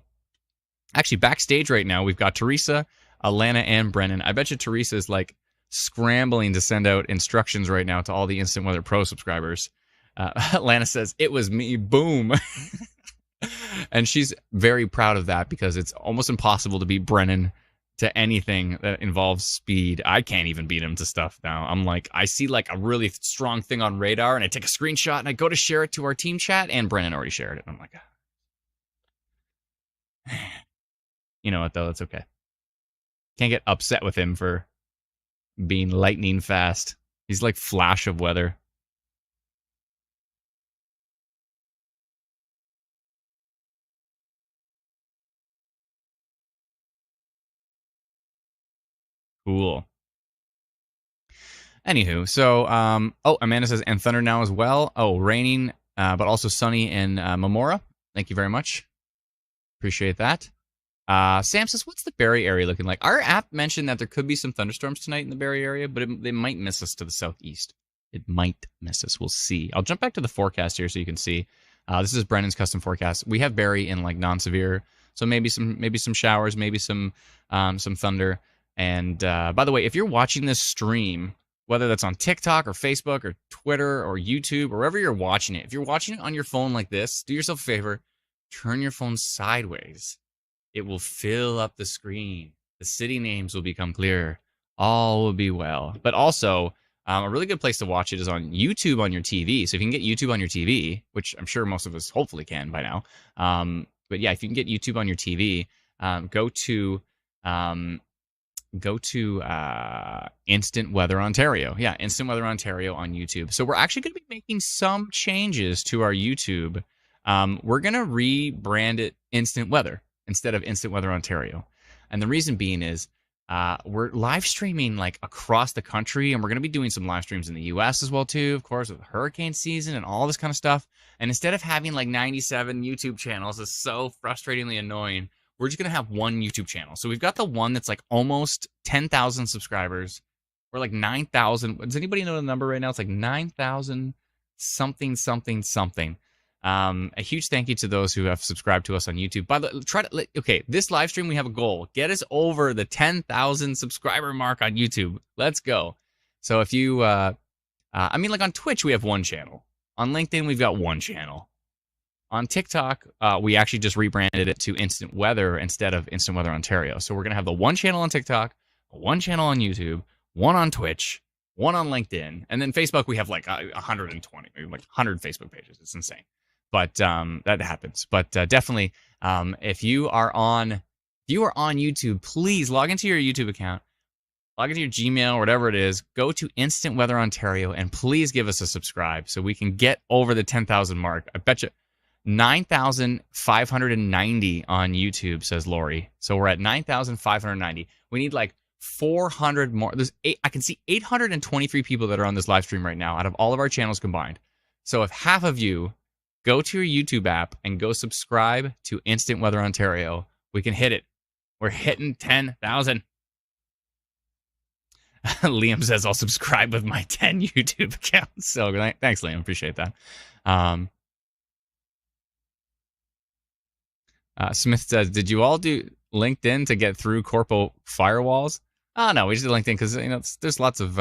Actually, backstage right now, we've got Teresa, Alana, and Brennan. I bet you Teresa is like scrambling to send out instructions right now to all the Instant Weather Pro subscribers. Alana says, it was me. Boom. And she's very proud of that because it's almost impossible to beat Brennan to anything that involves speed. I can't even beat him to stuff now. I'm like, I see like a really strong thing on radar and I take a screenshot and I go to share it to our team chat, and Brennan already shared it. I'm like, you know what, though? It's okay. Can't get upset with him for being lightning fast. He's like Flash of weather. Cool. Anywho, so, oh, Amanda says, and thunder now as well. Oh, raining, but also sunny in Memora. Thank you very much. Appreciate that. Sam says, what's the Barrie area looking like? Our app mentioned that there could be some thunderstorms tonight in the Barrie area, but they might miss us to the southeast. It might miss us. We'll see. I'll jump back to the forecast here so you can see. This is Brennan's custom forecast. We have Barrie in like non-severe, so maybe some showers, maybe some thunder. And by the way, if you're watching this stream, whether that's on TikTok or Facebook or Twitter or YouTube or wherever you're watching it, if you're watching it on your phone like this, do yourself a favor, turn your phone sideways. It will fill up the screen. The city names will become clearer. All will be well. But also, a really good place to watch it is on YouTube on your TV. So if you can get YouTube on your TV, which I'm sure most of us hopefully can by now. But yeah, if you can get YouTube on your TV, go to Instant Weather Ontario. Yeah, Instant Weather Ontario on YouTube. So we're actually going to be making some changes to our YouTube. We're going to rebrand it Instant Weather instead of Instant Weather Ontario. And the reason being is we're live streaming like across the country, and we're going to be doing some live streams in the US as well too, of course, with hurricane season and all this kind of stuff. And instead of having like 97 YouTube channels, it's so frustratingly annoying. We're just going to have one YouTube channel. So we've got the one that's like almost 10,000 subscribers. We're like 9,000. Does anybody know the number right now? It's like 9,000 something. A huge thank you to those who have subscribed to us on YouTube. By the okay, this live stream, we have a goal. Get us over the 10,000 subscriber mark on YouTube. Let's go. So if you, I mean, like on Twitch, we have one channel. On LinkedIn, we've got one channel. on TikTok, we actually just rebranded it to Instant Weather instead of Instant Weather Ontario. So we're going to have the one channel on TikTok, one channel on YouTube, one on Twitch, one on LinkedIn, and then Facebook, we have like 120, maybe like 100 Facebook pages. It's insane. But that happens. But definitely, if you are on YouTube, please log into your YouTube account, log into your Gmail or whatever it is, go to Instant Weather Ontario, and please give us a subscribe so we can get over the 10,000 mark. I bet you 9,590 on YouTube, says Lori. So we're at 9,590. We need like 400 more. I can see 823 people that are on this live stream right now out of all of our channels combined. So if half of you go to your YouTube app and go subscribe to Instant Weather Ontario, we can hit it. We're hitting 10,000. Liam says, I'll subscribe with my 10 YouTube accounts. So thanks, Liam. Appreciate that. Smith says, did you all do LinkedIn to get through corpo firewalls? Oh, no, we just did LinkedIn because, there's lots of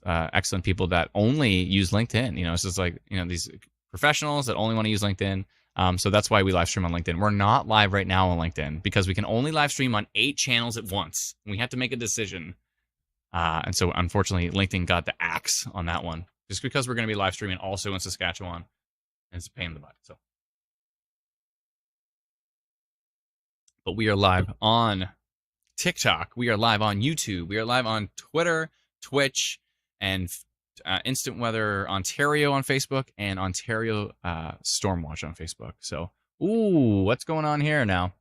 excellent people that only use LinkedIn. It's just like, these professionals that only want to use LinkedIn. So that's why we live stream on LinkedIn. We're not live right now on LinkedIn because we can only live stream on 8 channels at once. We had to make a decision. And so, unfortunately, LinkedIn got the axe on that one. Just because we're going to be live streaming also in Saskatchewan. And it's a pain in the butt. So, but we are live on TikTok. We are live on YouTube. We are live on Twitter, Twitch, and Instant Weather Ontario on Facebook, and Ontario Stormwatch on Facebook. So, what's going on here now?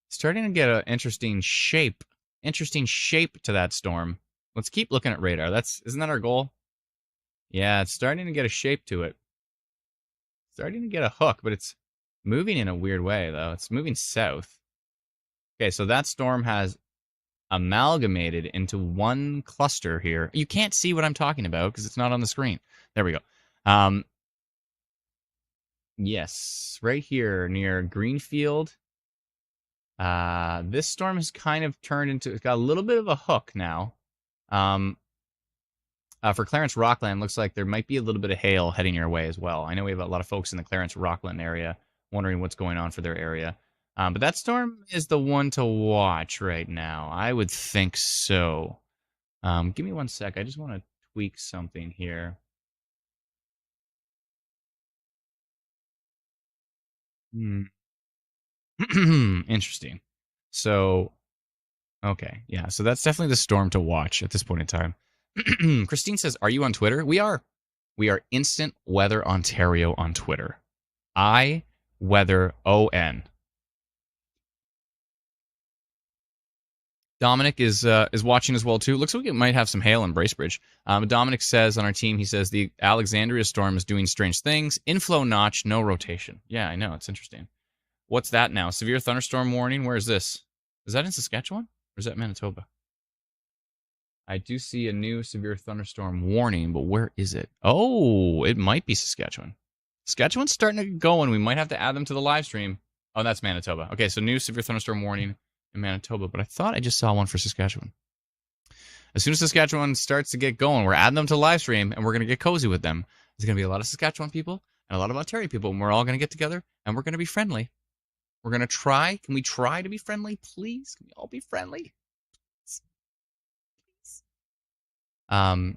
Starting to get an interesting shape to that storm. Let's keep looking at radar. Isn't that our goal? Yeah, it's starting to get a shape to it. Starting to get a hook, but it's moving in a weird way, though. It's moving south. Okay, so that storm has amalgamated into one cluster here. You can't see what I'm talking about because it's not on the screen. There we go. Yes, right here near Greenfield. This storm has kind of turned into, it's got a little bit of a hook now. For Clarence Rockland, looks like there might be a little bit of hail heading your way as well. I know we have a lot of folks in the Clarence Rockland area wondering what's going on for their area. But that storm is the one to watch right now. I would think so. Give me one sec. I just want to tweak something here. Interesting. So, okay. Yeah, so that's definitely the storm to watch at this point in time. Christine says, are you on Twitter? We are. We are Instant Weather Ontario on Twitter. iWeatherON. Dominic is watching as well too. Looks like it might have some hail in Bracebridge. Dominic says on our team, he says the Alexandria storm is doing strange things. Inflow notch, no rotation. Yeah, I know. It's interesting. What's that now? Severe thunderstorm warning. Where is this? Is that in Saskatchewan or is that Manitoba? I do see a new severe thunderstorm warning, but where is it? Oh, it might be Saskatchewan. Saskatchewan's starting to get going. We might have to add them to the live stream. Oh, that's Manitoba. Okay, so new severe thunderstorm warning in Manitoba, but I thought I just saw one for Saskatchewan. As soon as Saskatchewan starts to get going, we're adding them to the live stream, and we're going to get cozy with them. There's going to be a lot of Saskatchewan people and a lot of Ontario people, and we're all going to get together, and we're going to be friendly. We're going to try. Can we try to be friendly, please? Can we all be friendly? Yeah,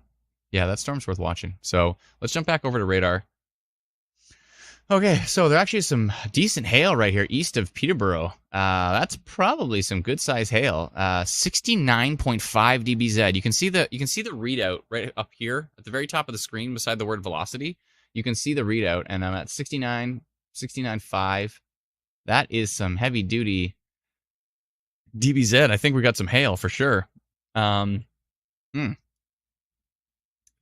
that storm's worth watching. So let's jump back over to radar. Okay, so there actually is some decent hail right here east of Peterborough. That's probably some good size hail. 69.5 dBz. You can see the readout right up here at the very top of the screen beside the word velocity. You can see the readout, and I'm at 69.5. That is some heavy duty dBz. I think we got some hail for sure. We've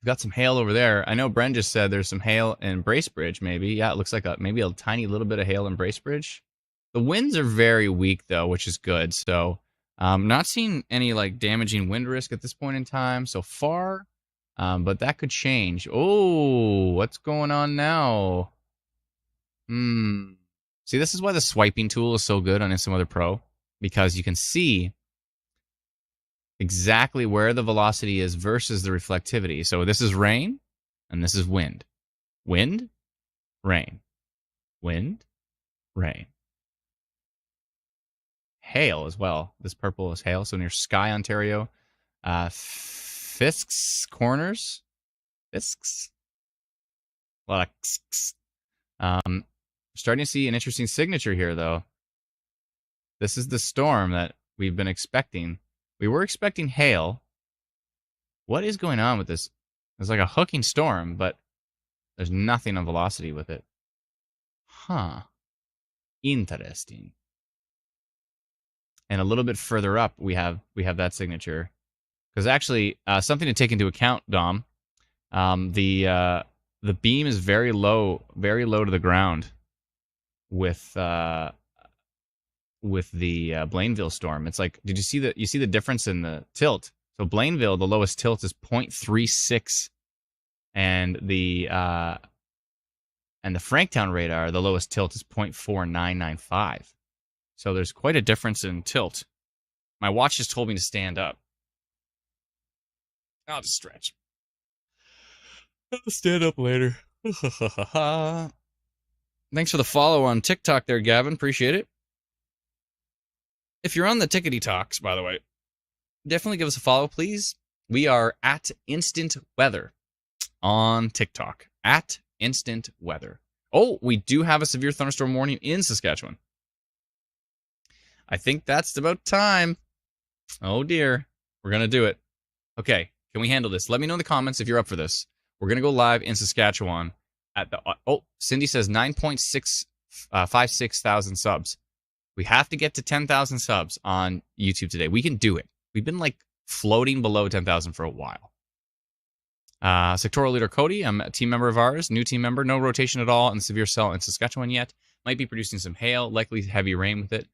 got some hail over there. I know Bren just said there's some hail in Bracebridge, maybe. Yeah, it looks like maybe a tiny little bit of hail in Bracebridge. The winds are very weak, though, which is good. So, not seeing any, damaging wind risk at this point in time so far. But that could change. Oh, what's going on now? See, this is why the swiping tool is so good on Instant Weather Pro. Because you can see exactly where the velocity is versus the reflectivity. So this is rain, and this is wind. Wind, rain. Wind, rain. Hail as well. This purple is hail. So near Skye, Ontario. Fisk's Corners. Fisk's. A lot of starting to see an interesting signature here, though. This is the storm that we've been expecting. We were expecting hail. What is going on with this? It's like a hooking storm, but there's nothing on velocity with it. Huh. Interesting. And a little bit further up, we have that signature. Because actually, something to take into account, Dom. The beam is very low to the ground with the Blainville storm. It's like, did you see the difference in the tilt? So Blainville, the lowest tilt is 0.36, and the Franktown radar, the lowest tilt is 0.4995. So there's quite a difference in tilt. My watch just told me to stand up. I'll just stretch. I'll stand up later. Thanks for the follow on TikTok there, Gavin. Appreciate it. If you're on the Tickety Talks, by the way, definitely give us a follow, please. We are at Instant Weather on TikTok. At Instant Weather. Oh, we do have a severe thunderstorm warning in Saskatchewan. I think that's about time. Oh, dear. We're going to do it. Okay, can we handle this? Let me know in the comments if you're up for this. We're going to go live in Saskatchewan at the... Oh, Cindy says 9.56 thousand subs. We have to get to 10,000 subs on YouTube today. We can do it. We've been like floating below 10,000 for a while. Sectoral Leader Cody, I'm a team member of ours, new team member, no rotation at all in the severe cell in Saskatchewan yet. Might be producing some hail, likely heavy rain with it.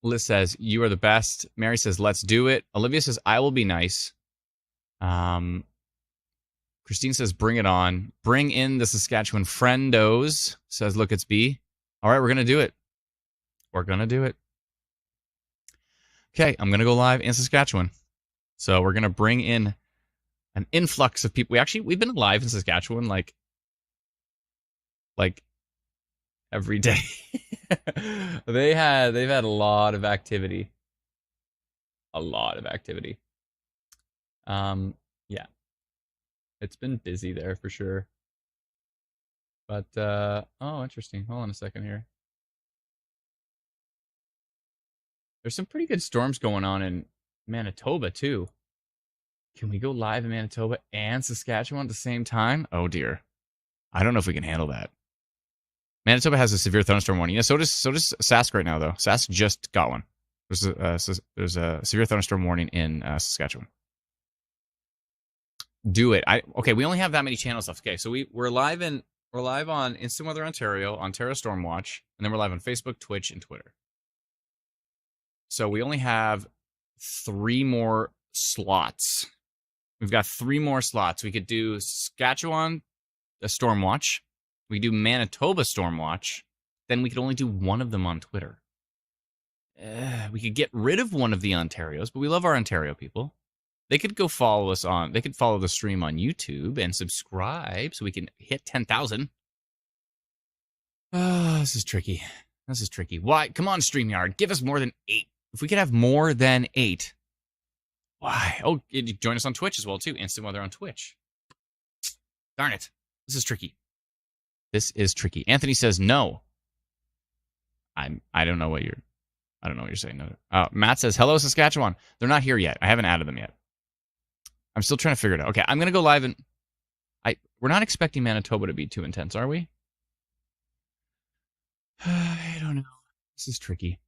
Liz says, you are the best. Mary says, let's do it. Olivia says, I will be nice. Christine says, bring it on. Bring in the Saskatchewan friendos, says, look, it's B. All right, we're going to do it. We're going to do it. Okay, I'm going to go live in Saskatchewan. So we're going to bring in an influx of people. We've been live in Saskatchewan like every day. They've had a lot of activity. Yeah. It's been busy there for sure. But oh, interesting. Hold on a second here. There's some pretty good storms going on in Manitoba too. Can we go live in Manitoba and Saskatchewan at the same time? Oh dear. I don't know if we can handle that. Manitoba has a severe thunderstorm warning. Yeah, so does Sask right now though. Sask just got one. There's a severe thunderstorm warning in Saskatchewan. Do it. Okay, we only have that many channels left. Okay, so we're live on Instant Weather Ontario, Ontario Storm Watch, and then we're live on Facebook, Twitch, and Twitter. So we only have 3 more slots. We've got 3 more slots. We could do Saskatchewan, a Storm Watch. We do Manitoba Storm Watch. Then we could only do one of them on Twitter. We could get rid of one of the Ontarios, but we love our Ontario people. They could go follow us on. They could follow the stream on YouTube and subscribe so we can hit 10,000. This is tricky. Why? Come on, StreamYard. Give us more than 8. If we could have more than 8. Why? Oh, join us on Twitch as well, too. Instant Weather on Twitch. Darn it. This is tricky. Anthony says no. I don't know what you're saying. No. Matt says, hello, Saskatchewan. They're not here yet. I haven't added them yet. I'm still trying to figure it out. Okay, I'm going to go live and... We're not expecting Manitoba to be too intense, are we? I don't know. This is tricky.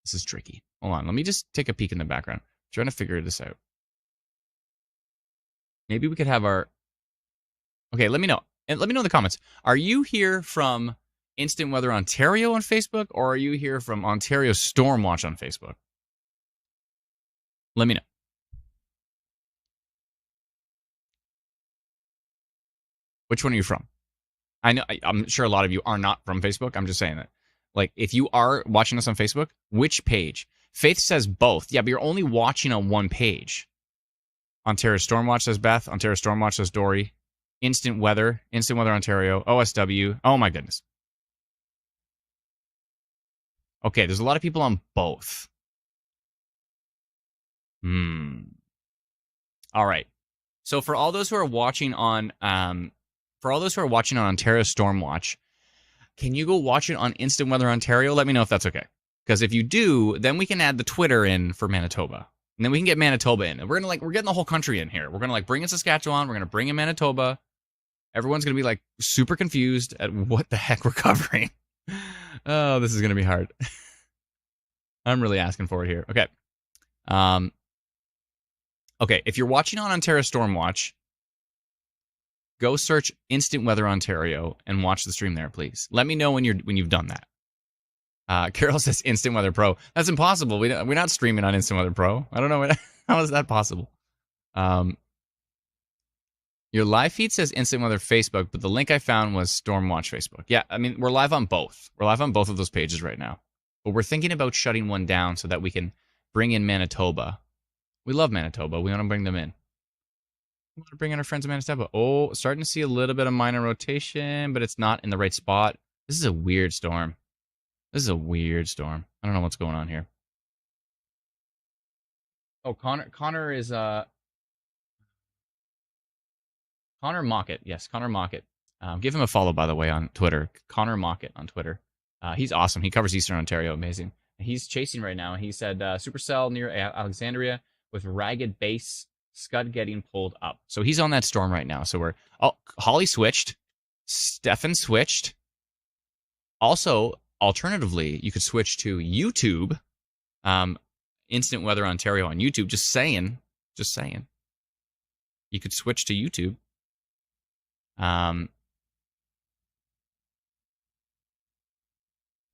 This is tricky. Hold on. Let me just take a peek in the background. I'm trying to figure this out. Maybe we could have our... Okay, let me know. And let me know in the comments. Are you here from Instant Weather Ontario on Facebook, or are you here from Ontario Storm Watch on Facebook? Let me know. Which one are you from? I know I'm sure a lot of you are not from Facebook. I'm just saying that. Like, if you are watching us on Facebook, which page? Faith says both. Yeah, but you're only watching on one page. Ontario Stormwatch says Beth. Ontario Stormwatch says Dory. Instant Weather Ontario. OSW. Oh my goodness. Okay, there's a lot of people on both. All right. So for all those who are watching on, Ontario Stormwatch, can you go watch it on Instant Weather Ontario? Let me know if that's okay. Because if you do, then we can add the Twitter in for Manitoba, and then we can get Manitoba in. And we're getting the whole country in here. We're gonna bring in Saskatchewan. We're gonna bring in Manitoba. Everyone's gonna be super confused at what the heck we're covering. Oh, this is gonna be hard. I'm really asking for it here. Okay. Okay, if you're watching on Ontario Stormwatch, go search Instant Weather Ontario and watch the stream there, please. Let me know when you've done that. Carol says Instant Weather Pro. That's impossible. We're not streaming on Instant Weather Pro. I don't know how is that possible. Your live feed says Instant Weather Facebook, but the link I found was Stormwatch Facebook. Yeah, I mean, we're live on both. We're live on both of those pages right now. But we're thinking about shutting one down so that we can bring in Manitoba. We love Manitoba. We want to bring them in. We want to bring in our friends in Manitoba. Oh, starting to see a little bit of minor rotation, but it's not in the right spot. This is a weird storm. I don't know what's going on here. Oh, Connor is Connor Mockett. Yes, Connor Mockett. Give him a follow, by the way, on Twitter. Connor Mockett on Twitter. He's awesome. He covers Eastern Ontario. Amazing. He's chasing right now. He said Supercell near Alexandria with ragged base scud getting pulled up. So he's on that storm right now. So Holly switched. Stefan switched. Also, alternatively, you could switch to YouTube. Instant Weather Ontario on YouTube. Just saying. You could switch to YouTube.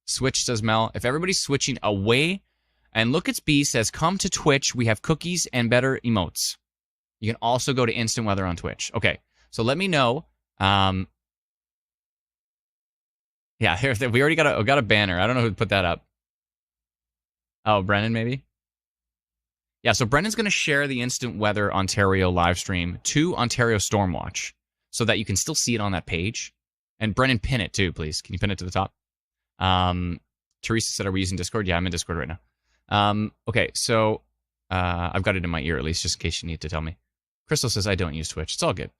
Switch, says Mel. If everybody's switching away, and Look It's B says, come to Twitch. We have cookies and better emotes. You can also go to Instant Weather on Twitch. Okay, so let me know. Yeah, we already got a banner. I don't know who put that up. Oh, Brennan, maybe? Yeah, so Brendan's going to share the Instant Weather Ontario live stream to Ontario Stormwatch so that you can still see it on that page. And Brendan, pin it too, please. Can you pin it to the top? Teresa said, are we using Discord? Yeah, I'm in Discord right now. Okay, so I've got it in my ear at least, just in case you need to tell me. Crystal says, I don't use Twitch. It's all good.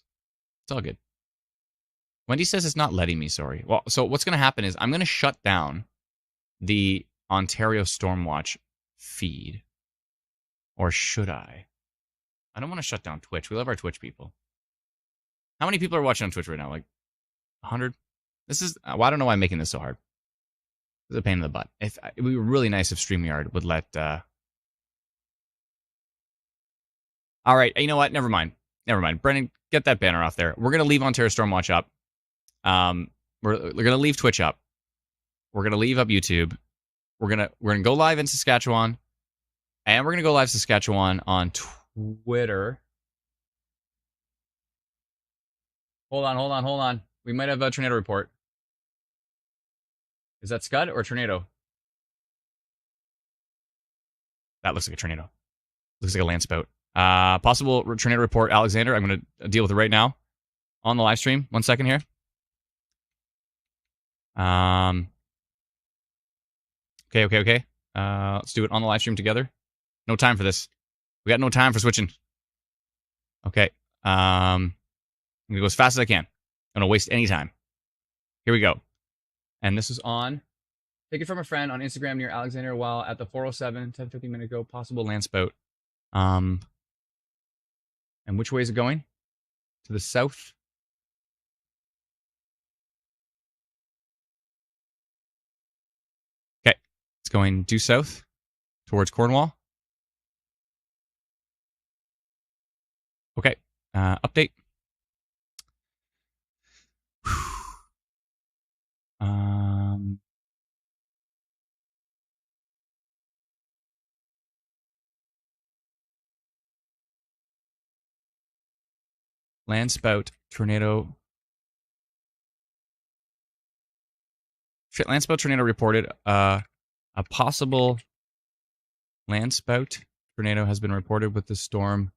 Wendy says it's not letting me, sorry. Well, so what's going to happen is I'm going to shut down the Ontario Stormwatch feed. Or should I? I don't want to shut down Twitch. We love our Twitch people. How many people are watching on Twitch right now? 100? This is... Well, I don't know why I'm making this so hard. It's a pain in the butt. It would be really nice if StreamYard would let... All right, you know what? Never mind. Brendan, get that banner off there. We're going to leave Ontario Stormwatch up. We're going to leave Twitch up. We're going to leave up YouTube. We're going to go live in Saskatchewan. And we're going to go live Saskatchewan on Twitter. Hold on. We might have a tornado report. Is that Scud or tornado? That looks like a tornado. Looks like a land spout. Possible tornado report, Alexander. I'm going to deal with it right now on the live stream. 1 second here. Okay. Let's do it on the live stream together. No time for this. We got no time for switching. Okay. I'm going to go as fast as I can. I don't waste any time. Here we go. And this is on. Take it from a friend on Instagram near Alexandria while at the 407, 10-15 minute ago. Possible land spout. And which way is it going? To the south. Okay. It's going due south towards Cornwall. Okay. Update. Land spout, tornado. Landspout tornado reported. A possible landspout tornado has been reported with the storm.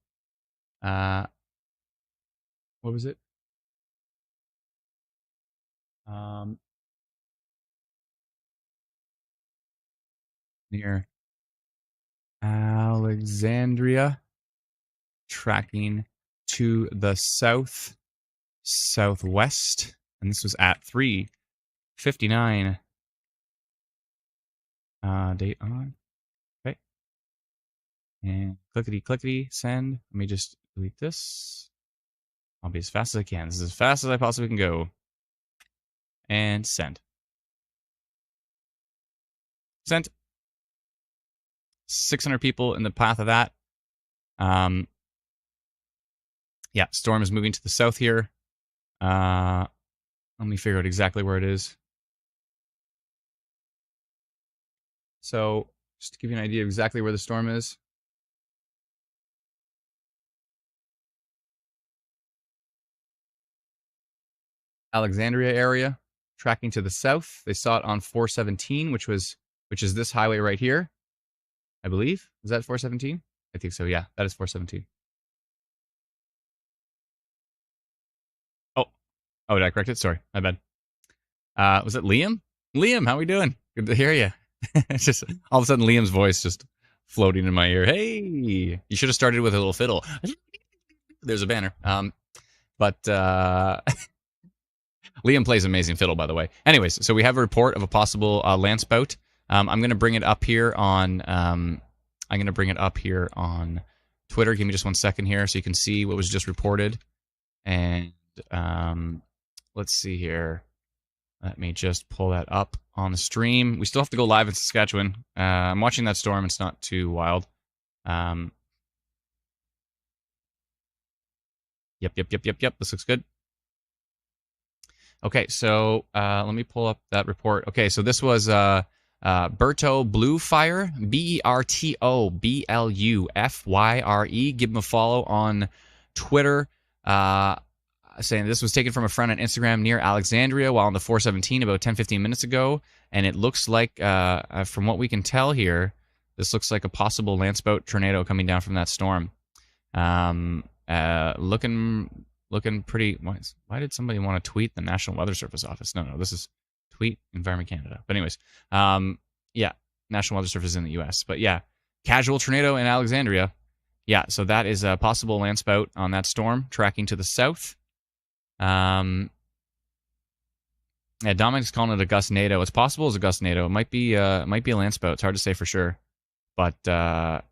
What was it? Near Alexandria, tracking to the southwest, and this was at 3:59. Date on. Okay. And clickety send. Let me just delete this. I'll be as fast as I can. This is as fast as I possibly can go. And send. Sent. 600 people in the path of that. Yeah, storm is moving to the south here. Let me figure out exactly where it is. So, just to give you an idea of exactly where the storm is. Alexandria area, tracking to the south. They saw it on 417, which is this highway right here, I believe. Is that 417? I think so. Yeah, that is 417. Oh, did I correct it? Sorry, my bad. Was it Liam? Liam, how we doing? Good to hear you. It's just all of a sudden Liam's voice just floating in my ear. Hey, you should have started with a little fiddle. There's a banner. But Liam plays amazing fiddle, by the way. Anyways, so we have a report of a possible landspout. I'm going to bring it up here on. I'm going to bring it up here on Twitter. Give me just 1 second here, so you can see what was just reported. And let's see here. Let me just pull that up on the stream. We still have to go live in Saskatchewan. I'm watching that storm. It's not too wild. Yep. This looks good. Okay, so let me pull up that report. Okay, so this was Berto Bluefire, Berto Blufyre. Give him a follow on Twitter. Saying this was taken from a friend on Instagram near Alexandria while on the 417 about 10-15 minutes ago. And it looks like, from what we can tell here, this looks like a possible landspout tornado coming down from that storm. Looking pretty. Why did somebody want to tweet the National Weather Service office? No, this is tweet Environment Canada. But anyways, yeah, National Weather Service is in the U.S. But yeah, casual tornado in Alexandria. Yeah, so that is a possible landspout on that storm tracking to the south. Yeah, Dominic's calling it a gustnado. It's possible it's a gustnado. It might be a landspout. It's hard to say for sure. But I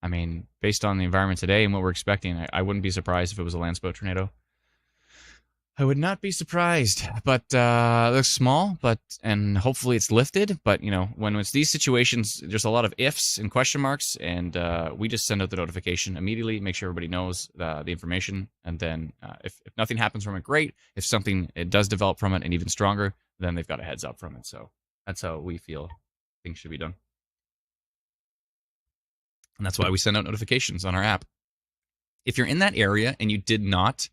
mean, based on the environment today and what we're expecting, I wouldn't be surprised if it was a landspout tornado. I would not be surprised, but it looks small, and hopefully it's lifted. But you know, when it's these situations, there's a lot of ifs and question marks, and we just send out the notification immediately, make sure everybody knows the information, and then if nothing happens from it, great. If something it does develop from it, and even stronger, then they've got a heads up from it. So that's how we feel things should be done, and that's why we send out notifications on our app. If you're in that area and you did not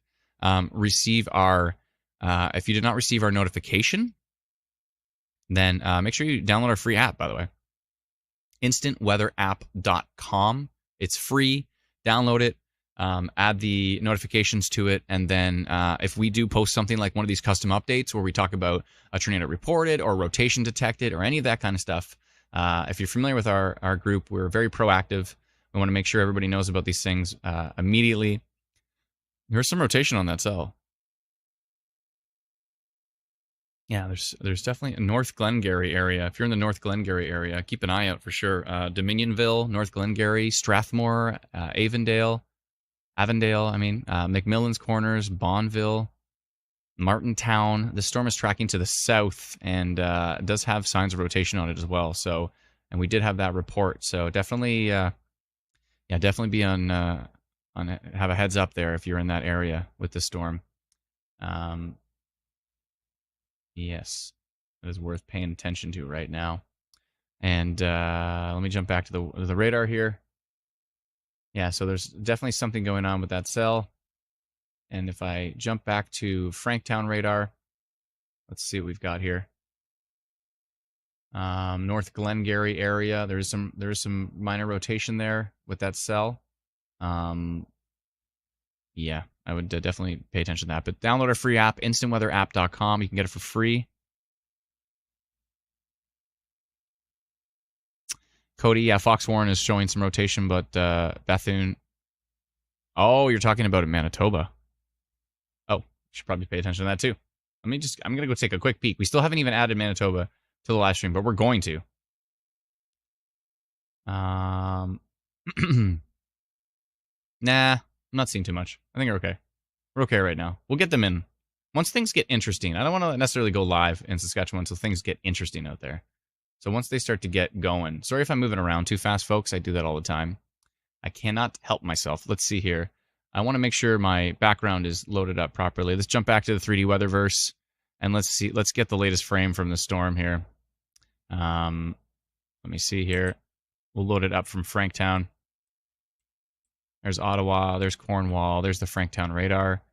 receive our notification, then make sure you download our free app, by the way. instantweatherapp.com. It's free. Download it, add the notifications to it, and then if we do post something like one of these custom updates where we talk about a tornado reported or rotation detected or any of that kind of stuff, if you're familiar with our group, we're very proactive. We want to make sure everybody knows about these things immediately. There's some rotation on that cell. Yeah, there's definitely a North Glengarry area. If you're in the North Glengarry area, keep an eye out for sure. Dominionville, North Glengarry, Strathmore, Avondale, McMillan's Corners, Bonneville, Martintown. The storm is tracking to the south and does have signs of rotation on it as well. So, and we did have that report. So definitely, definitely be on have a heads up there if you're in that area with the storm. Yes, that is worth paying attention to right now. And let me jump back to the radar here. Yeah, so there's definitely something going on with that cell. And if I jump back to Franktown radar, let's see what we've got here. North Glengarry area. There's some minor rotation there with that cell. Yeah, I would definitely pay attention to that. But download our free app, instantweatherapp.com. You can get it for free. Cody, yeah, Fox Warren is showing some rotation, but Bethune. Oh, you're talking about in Manitoba. Oh, should probably pay attention to that too. I'm going to go take a quick peek. We still haven't even added Manitoba to the live stream, but we're going to. Nah, I'm not seeing too much. I think we're okay. We're okay right now. We'll get them in. Once things get interesting, I don't want to necessarily go live in Saskatchewan until things get interesting out there. So once they start to get going, sorry if I'm moving around too fast, folks. I do that all the time. I cannot help myself. Let's see here. I want to make sure my background is loaded up properly. Let's jump back to the 3D Weatherverse, and let's get the latest frame from the storm here. Let me see here. We'll load it up from Franktown. There's Ottawa, there's Cornwall, there's the Franktown radar.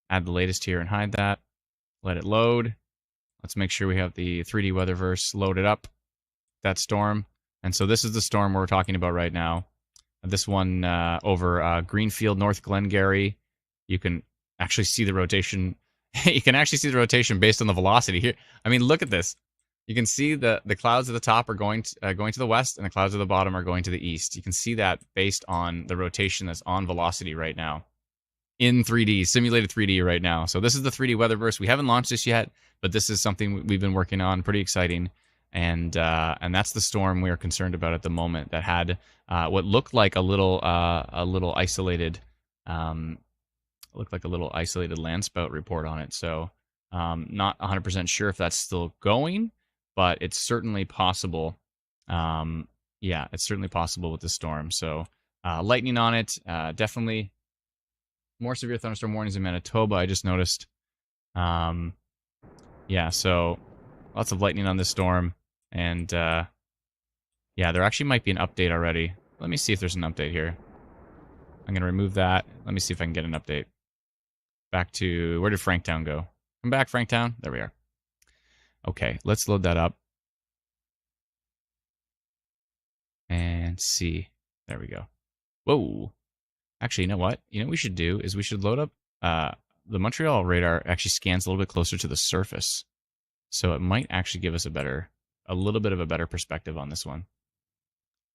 Add the latest here and hide that. Let it load. Let's make sure we have the 3D Weatherverse loaded up. That storm. And so this is the storm we're talking about right now. This one over Greenfield, North Glengarry. You can actually see the rotation. You can actually see the rotation based on the velocity here. I mean, look at this. You can see the clouds at the top are going to the west, and the clouds at the bottom are going to the east. You can see that based on the rotation that's on velocity right now. In 3D, simulated 3D right now. So this is the 3D Weatherverse. We haven't launched this yet, but this is something we've been working on. Pretty exciting. And that's the storm we are concerned about at the moment that had what looked like a little isolated land spout report on it. So not 100% sure if that's still going, but it's certainly possible. Yeah, it's certainly possible with the storm. So lightning on it, definitely. More severe thunderstorm warnings in Manitoba, I just noticed. Yeah, so lots of lightning on this storm. And, yeah, there actually might be an update already. Let me see if there's an update here. I'm going to remove that. Let me see if I can get an update. Back to, where did Franktown go? Come back, Franktown. There we are. Okay, let's load that up. And see. There we go. Whoa. Actually, you know what? You know what we should do is we should load up, the Montreal radar actually scans a little bit closer to the surface. So it might actually give us a little bit of a better perspective on this one.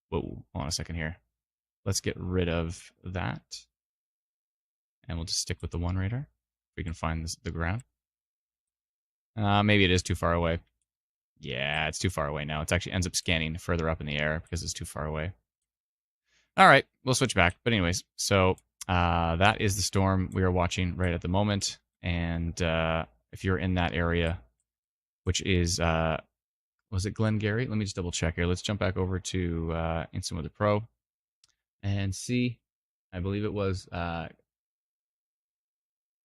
Whoa, hold on a second here. Let's get rid of that. And we'll just stick with the one radar. If we can find the ground. Maybe it is too far away. Yeah, it's too far away now. It actually ends up scanning further up in the air because it's too far away. All right, we'll switch back. But anyways, so that is the storm we are watching right at the moment. And if you're in that area, which is, was it Glengarry? Let me just double check here. Let's jump back over to Instant Weather Pro and see. I believe it was,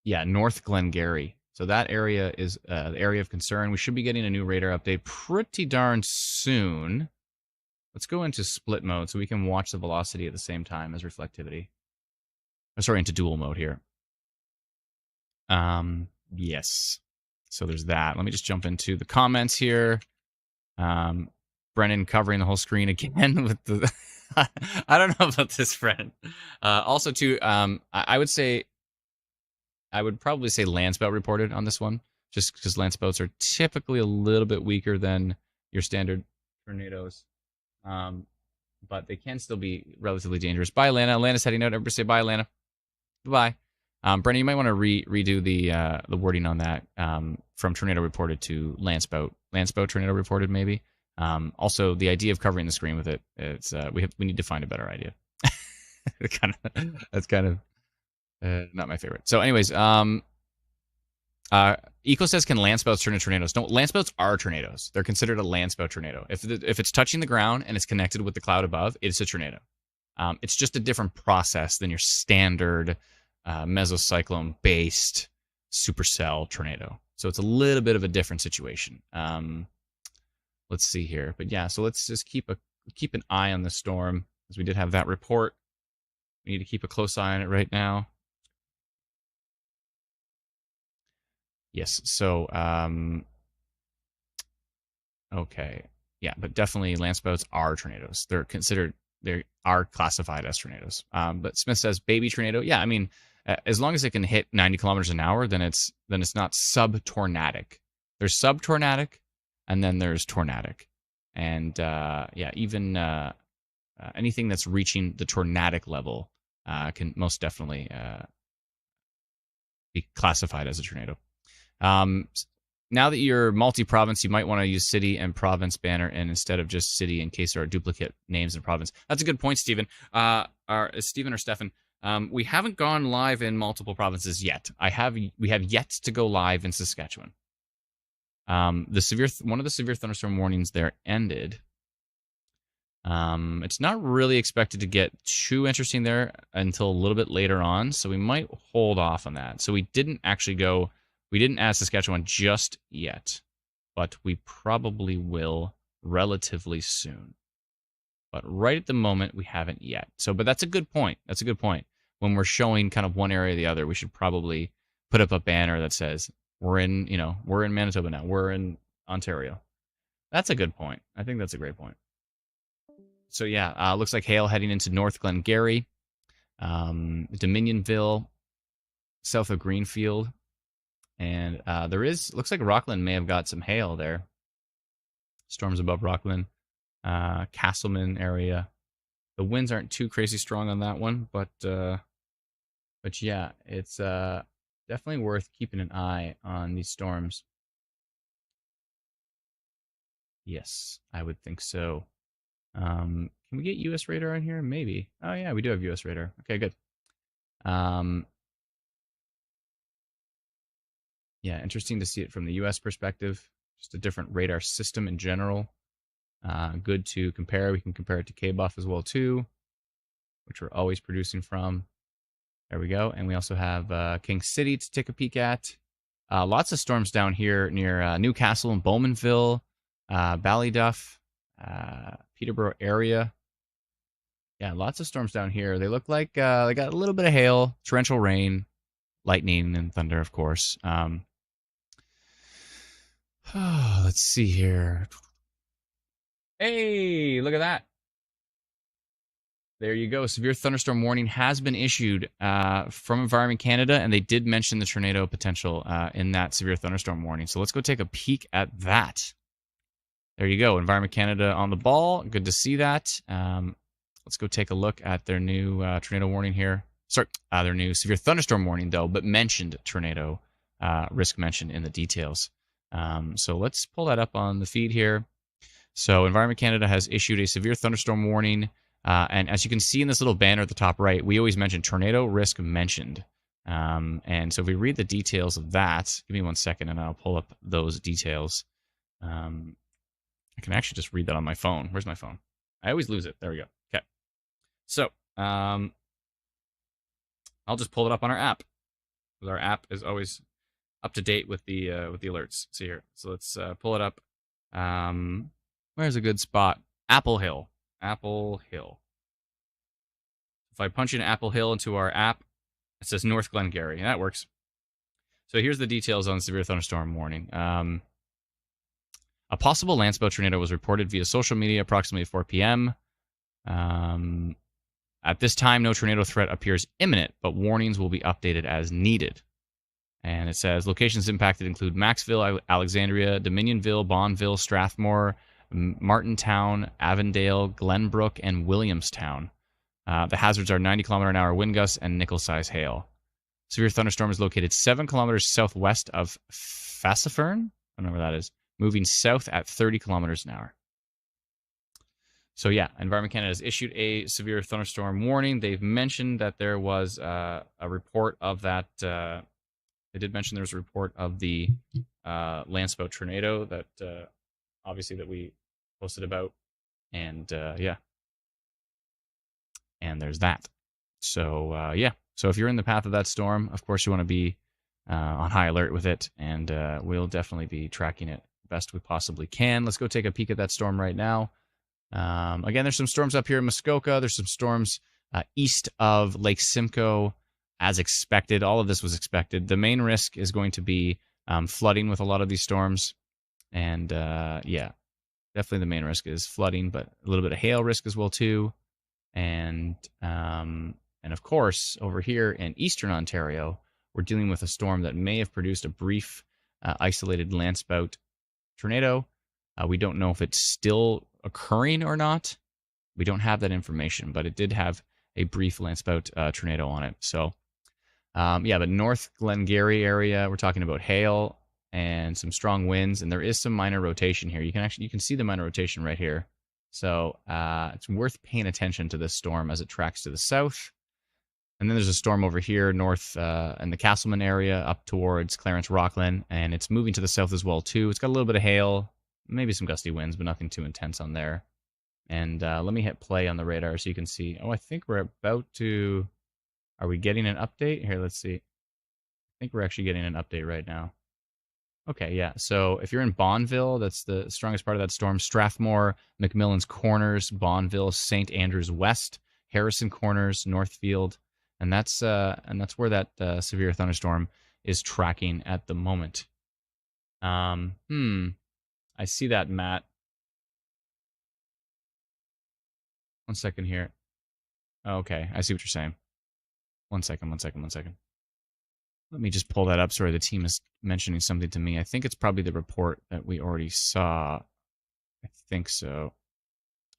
yeah, North Glengarry. So that area is the area of concern. We should be getting a new radar update pretty darn soon. Let's go into split mode so we can watch the velocity at the same time as reflectivity. Oh, sorry, into dual mode here. Yes. So there's that. Let me just jump into the comments here. Brennan covering the whole screen again with the... I don't know about this, Brennan. Also, too, I would probably say landspout reported on this one, just because landspouts are typically a little bit weaker than your standard tornadoes. But they can still be relatively dangerous. Bye, Lana. Lana's heading out. Everybody say bye, Lana. Bye-bye. Brennan, you might want to redo the wording on that from tornado reported to landspout tornado reported, maybe. Also, the idea of covering the screen with it, it's we need to find a better idea. That's kind of not my favorite. So, anyways, Eco says, can landspouts turn into tornadoes? No, landspouts are tornadoes. They're considered a landspout tornado. If it's touching the ground and it's connected with the cloud above, it's a tornado. It's just a different process than your standard mesocyclone-based supercell tornado. So it's a little bit of a different situation. Let's see here. But yeah, so let's just keep an eye on the storm, because we did have that report. We need to keep a close eye on it right now. Yes, so, okay. yeah, but definitely land spouts are tornadoes. They are classified as tornadoes. But Smith says baby tornado. Yeah, I mean, as long as it can hit 90 kilometers an hour, then it's not subtornadic. There's subtornadic, and then there's tornadic, and yeah, even anything that's reaching the tornadic level can most definitely be classified as a tornado. Now that you're multi-province, you might want to use city and province banner and instead of just city in case there are duplicate names in province. That's a good point, Stephen. Stephen or Stefan, we haven't gone live in multiple provinces yet. We have yet to go live in Saskatchewan. One of the severe thunderstorm warnings there ended. It's not really expected to get too interesting there until a little bit later on, so we might hold off on that. So we didn't add Saskatchewan just yet, but we probably will relatively soon. But right at the moment, we haven't yet. But that's a good point. That's a good point. When we're showing kind of one area or the other, we should probably put up a banner that says, we're in Manitoba now. We're in Ontario. That's a good point. I think that's a great point. So yeah, looks like hail heading into North Glengarry, Dominionville, south of Greenfield. And looks like Rockland may have got some hail there. Storms above Rockland, Castleman area. The winds aren't too crazy strong on that one, but yeah, it's definitely worth keeping an eye on these storms. Yes, I would think so. Can we get U.S. radar on here? Maybe. Oh yeah, we do have U.S. radar. Okay, good. Yeah, interesting to see it from the U.S. perspective. Just a different radar system in general. Good to compare. We can compare it to KBuff as well too, which we're always producing from. There we go. And we also have King City to take a peek at. Lots of storms down here near Newcastle and Bowmanville, Ballyduff, Peterborough area. Yeah, lots of storms down here. They look like they got a little bit of hail, torrential rain, lightning, and thunder, of course. Let's see here. Hey, look at that. There you go. Severe thunderstorm warning has been issued from Environment Canada, and they did mention the tornado potential in that severe thunderstorm warning. So let's go take a peek at that. There you go. Environment Canada on the ball. Good to see that. Let's go take a look at their new tornado warning here. Sorry, their new severe thunderstorm warning, though, but mentioned tornado risk mentioned in the details. So let's pull that up on the feed here. So Environment Canada has issued a severe thunderstorm warning. And as you can see in this little banner at the top right, we always mention tornado risk mentioned. And so if we read the details of that, give me 1 second and I'll pull up those details. I can actually just read that on my phone. Where's my phone? I always lose it. There we go. Okay. So I'll just pull it up on our app. Our app is always up to date with the alerts. See here. So let's pull it up. Where's a good spot? Apple Hill. Apple Hill. If I punch in Apple Hill into our app, it says North Glengarry. That works. So here's the details on severe thunderstorm warning. A possible landspout tornado was reported via social media approximately 4 p.m. At this time, no tornado threat appears imminent, but warnings will be updated as needed. And it says locations impacted include Maxville, Alexandria, Dominionville, Bonneville, Strathmore, Martintown, Avondale, Glenbrook, and Williamstown. The hazards are 90-kilometer-an-hour wind gusts and nickel-size hail. Severe thunderstorm is located 7 kilometers southwest of Fassifern. I don't know where that is. Moving south at 30 kilometers an hour. So yeah, Environment Canada has issued a severe thunderstorm warning. They've mentioned that there was a report of that. They did mention there was a report of the landspout tornado that obviously that we posted about. And yeah. And there's that. So yeah. So if you're in the path of that storm, of course you want to be on high alert with it. And we'll definitely be tracking it best we possibly can. Let's go take a peek at that storm right now. Again, there's some storms up here in Muskoka. There's some storms east of Lake Simcoe, as expected. All of this was expected. The main risk is going to be flooding with a lot of these storms. And yeah, Definitely the main risk is flooding, but a little bit of hail risk as well too. And of course, over here in eastern Ontario, we're dealing with a storm that may have produced a brief isolated landspout tornado. We don't know if it's still occurring or not. We don't have that information, but it did have a brief landspout tornado on it. So, yeah, but North Glengarry area, we're talking about hail and some strong winds, and there is some minor rotation here. You can see the minor rotation right here. So it's worth paying attention to this storm as it tracks to the south. And then there's a storm over here north in the Castleman area up towards Clarence Rockland, and it's moving to the south as well too. It's got a little bit of hail, maybe some gusty winds, but nothing too intense on there. And let me hit play on the radar so you can see. Oh, I think we're about to... Are we getting an update? Here, let's see. I think we're actually getting an update right now. Okay, yeah. So if you're in Bonneville, that's the strongest part of that storm. Strathmore, McMillan's Corners, Bonneville, St. Andrews West, Harrison Corners, Northfield, and that's where that severe thunderstorm is tracking at the moment. I see that, Matt. One second here. Okay, I see what you're saying. One second. Let me just pull that up. Sorry, the team is mentioning something to me. I think it's probably the report that we already saw. I think so.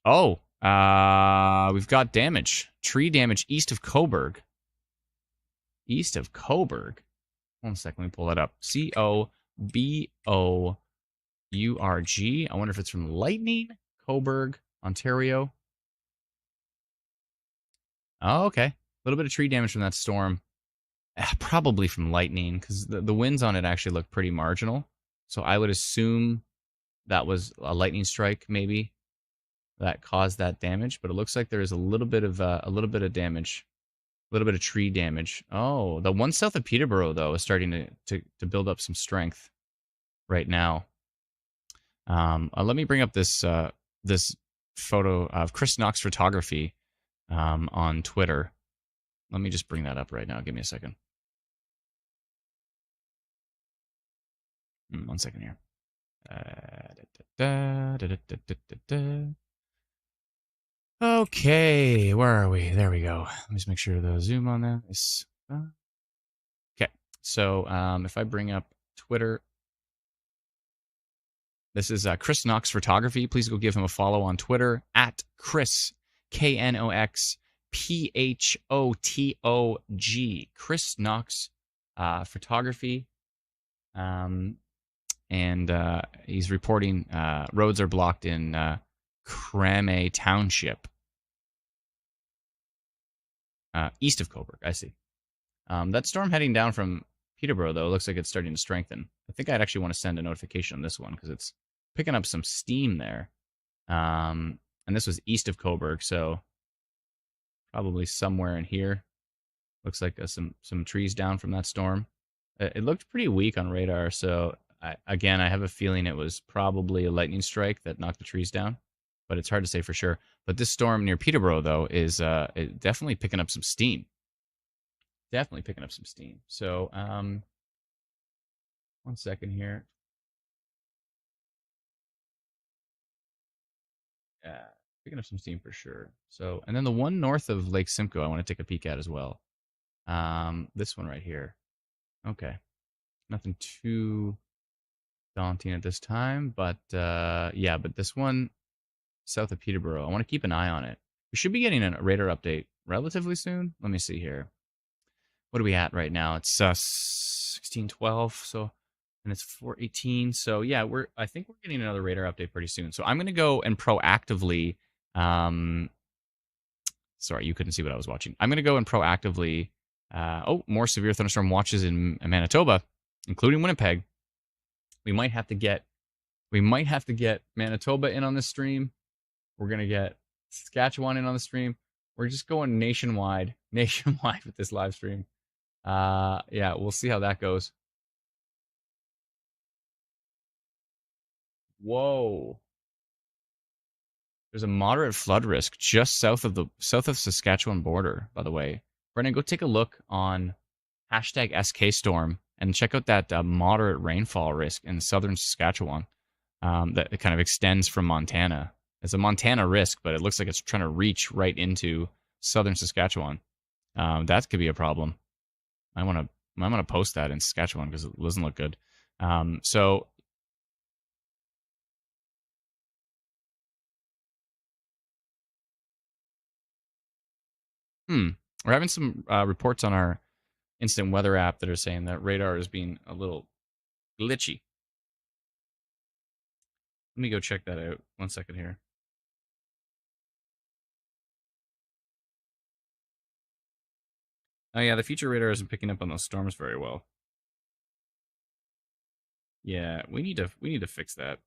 Oh, we've got damage. Tree damage east of Coburg. East of Coburg. One second, let me pull that up. Cobourg. I wonder if it's from lightning. Coburg, Ontario. Oh, okay. A little bit of tree damage from that storm. Probably from lightning, because the winds on it actually look pretty marginal. So I would assume that was a lightning strike, maybe, that caused that damage. But it looks like there is a little bit of damage, a little bit of tree damage. Oh, the one south of Peterborough though is starting to build up some strength right now. Let me bring up this this photo of Chris Knox Photography on Twitter. Let me just bring that up right now. Give me a second. One second here. Okay, where are we? There we go. Let me just make sure the zoom on that is... Okay, so if I bring up Twitter, this is Chris Knox Photography. Please go give him a follow on Twitter at Chris, KNOXPHOTOG. Chris Knox Photography. And he's reporting roads are blocked in Cramé Township, east of Coburg. I see. That storm heading down from Peterborough, though, looks like it's starting to strengthen. I think I'd actually want to send a notification on this one because it's picking up some steam there. And this was east of Coburg, so probably somewhere in here. Looks like some trees down from that storm. It looked pretty weak on radar, so... Again, I have a feeling it was probably a lightning strike that knocked the trees down, but it's hard to say for sure. But this storm near Peterborough, though, is definitely picking up some steam. Definitely picking up some steam. So, 1 second here. Yeah, picking up some steam for sure. So, and then the one north of Lake Simcoe, I want to take a peek at as well. This one right here. Okay, nothing too daunting at this time, but yeah, but this one south of Peterborough, I want to keep an eye on it. We should be getting a radar update relatively soon. Let me see here. What are we at right now? It's 1612, so, and it's 418. So yeah, I think we're getting another radar update pretty soon. So I'm gonna go and proactively sorry, you couldn't see what I was watching. I'm gonna go and proactively more severe thunderstorm watches in Manitoba, including Winnipeg. We might have to get Manitoba in on this stream. We're gonna get Saskatchewan in on the stream. We're just going nationwide with this live stream. Yeah, we'll see how that goes. Whoa. There's a moderate flood risk just south of Saskatchewan border, by the way. Brendan, go take a look on #SKStorm and check out that moderate rainfall risk in southern Saskatchewan. that it kind of extends from Montana. It's a Montana risk, but it looks like it's trying to reach right into southern Saskatchewan. That could be a problem. I want to post that in Saskatchewan because it doesn't look good. So we're having some reports on our instant weather app that are saying that radar is being a little glitchy. Let me go check that out. 1 second here. Oh yeah, the future radar isn't picking up on those storms very well. Yeah, we need to fix that.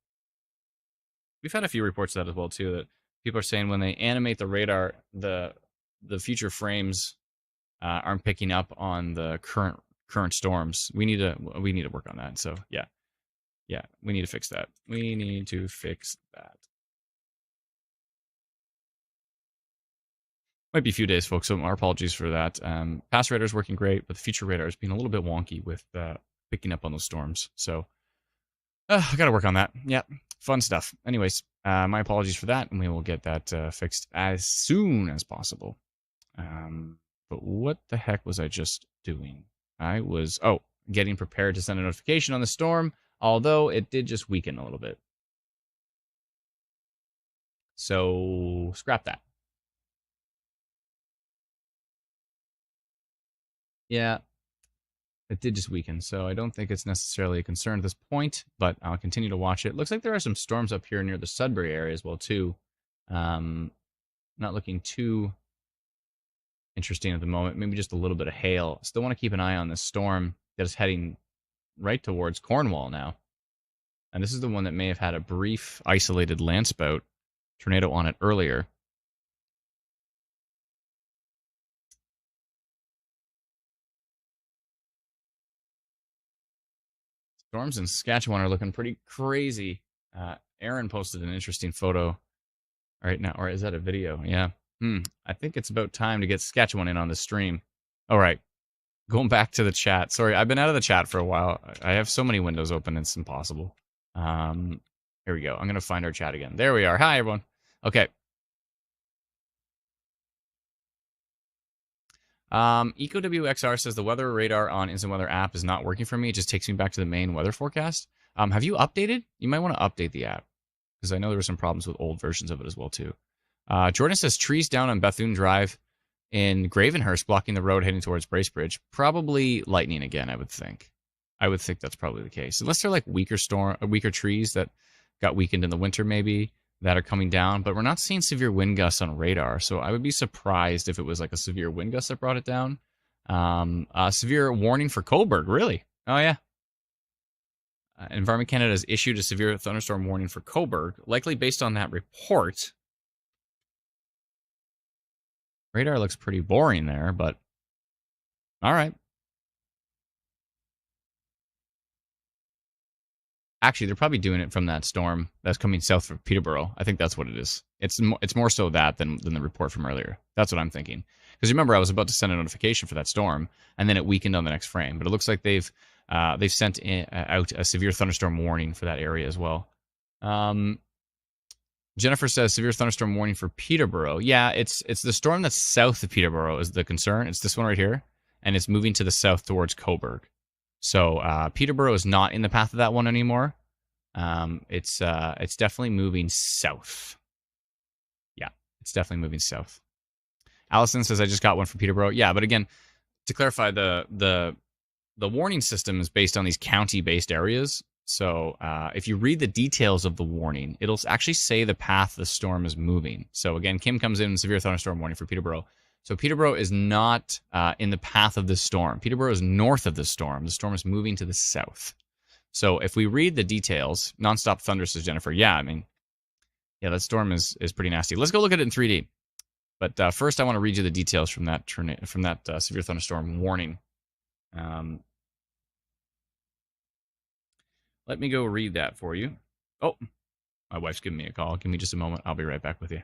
We've had a few reports of that as well too. That people are saying when they animate the radar, the future frames aren't picking up on the current storms. We need to work on that. So yeah, we need to fix that. We need to fix that. Might be a few days, folks. So our apologies for that. Past radar is working great, but the future radar is being a little bit wonky with picking up on those storms. So I got to work on that. Yeah, fun stuff. Anyways, my apologies for that, and we will get that fixed as soon as possible. But what the heck was I just doing? I was getting prepared to send a notification on the storm, although it did just weaken a little bit. So scrap that. Yeah, it did just weaken, so I don't think it's necessarily a concern at this point, but I'll continue to watch it. Looks like there are some storms up here near the Sudbury area as well, too. Not looking too interesting at the moment. Maybe just a little bit of hail. Still want to keep an eye on this storm that is heading right towards Cornwall now. And this is the one that may have had a brief, isolated landspout tornado on it earlier. Storms in Saskatchewan are looking pretty crazy. Aaron posted an interesting photo right now, or is that a video? Yeah. I think it's about time to get Saskatchewan in on the stream. All right. Going back to the chat. Sorry, I've been out of the chat for a while. I have so many windows open, it's impossible. Here we go. I'm going to find our chat again. There we are. Hi, everyone. Okay. EcoWXR says the weather radar on Instant Weather app is not working for me. It just takes me back to the main weather forecast. Have you updated? You might want to update the app because I know there were some problems with old versions of it as well too. Jordan says trees down on Bethune Drive in Gravenhurst blocking the road heading towards Bracebridge. Probably lightning again, I would think. I would think that's probably the case, unless they're like weaker trees that got weakened in the winter maybe that are coming down, but we're not seeing severe wind gusts on radar. So I would be surprised if it was like a severe wind gust that brought it down. Severe warning for Coburg, really? Oh, yeah. Environment Canada has issued a severe thunderstorm warning for Coburg, likely based on that report. Radar looks pretty boring there, but all right. Actually, they're probably doing it from that storm that's coming south from Peterborough. I think that's what it is. It's more so that than the report from earlier. That's what I'm thinking. Because remember, I was about to send a notification for that storm, and then it weakened on the next frame. But it looks like they've sent out a severe thunderstorm warning for that area as well. Jennifer says severe thunderstorm warning for Peterborough. Yeah, it's the storm that's south of Peterborough is the concern. It's this one right here, and it's moving to the south towards Coburg. So Peterborough is not in the path of that one anymore. It's definitely moving south. Yeah, it's definitely moving south. Allison says I just got one for Peterborough. Yeah, but again, to clarify, the warning system is based on these county-based areas. So if you read the details of the warning, it'll actually say the path the storm is moving. So again, Kim comes in severe thunderstorm warning for Peterborough. So Peterborough is not in the path of this storm. Peterborough is north of the storm. The storm is moving to the south. So if we read the details, nonstop thunder, says Jennifer. Yeah, I mean, yeah, that storm is pretty nasty. Let's go look at it in 3D. But first, I want to read you the details from that severe thunderstorm warning. Let me go read that for you. Oh, my wife's giving me a call. Give me just a moment. I'll be right back with you.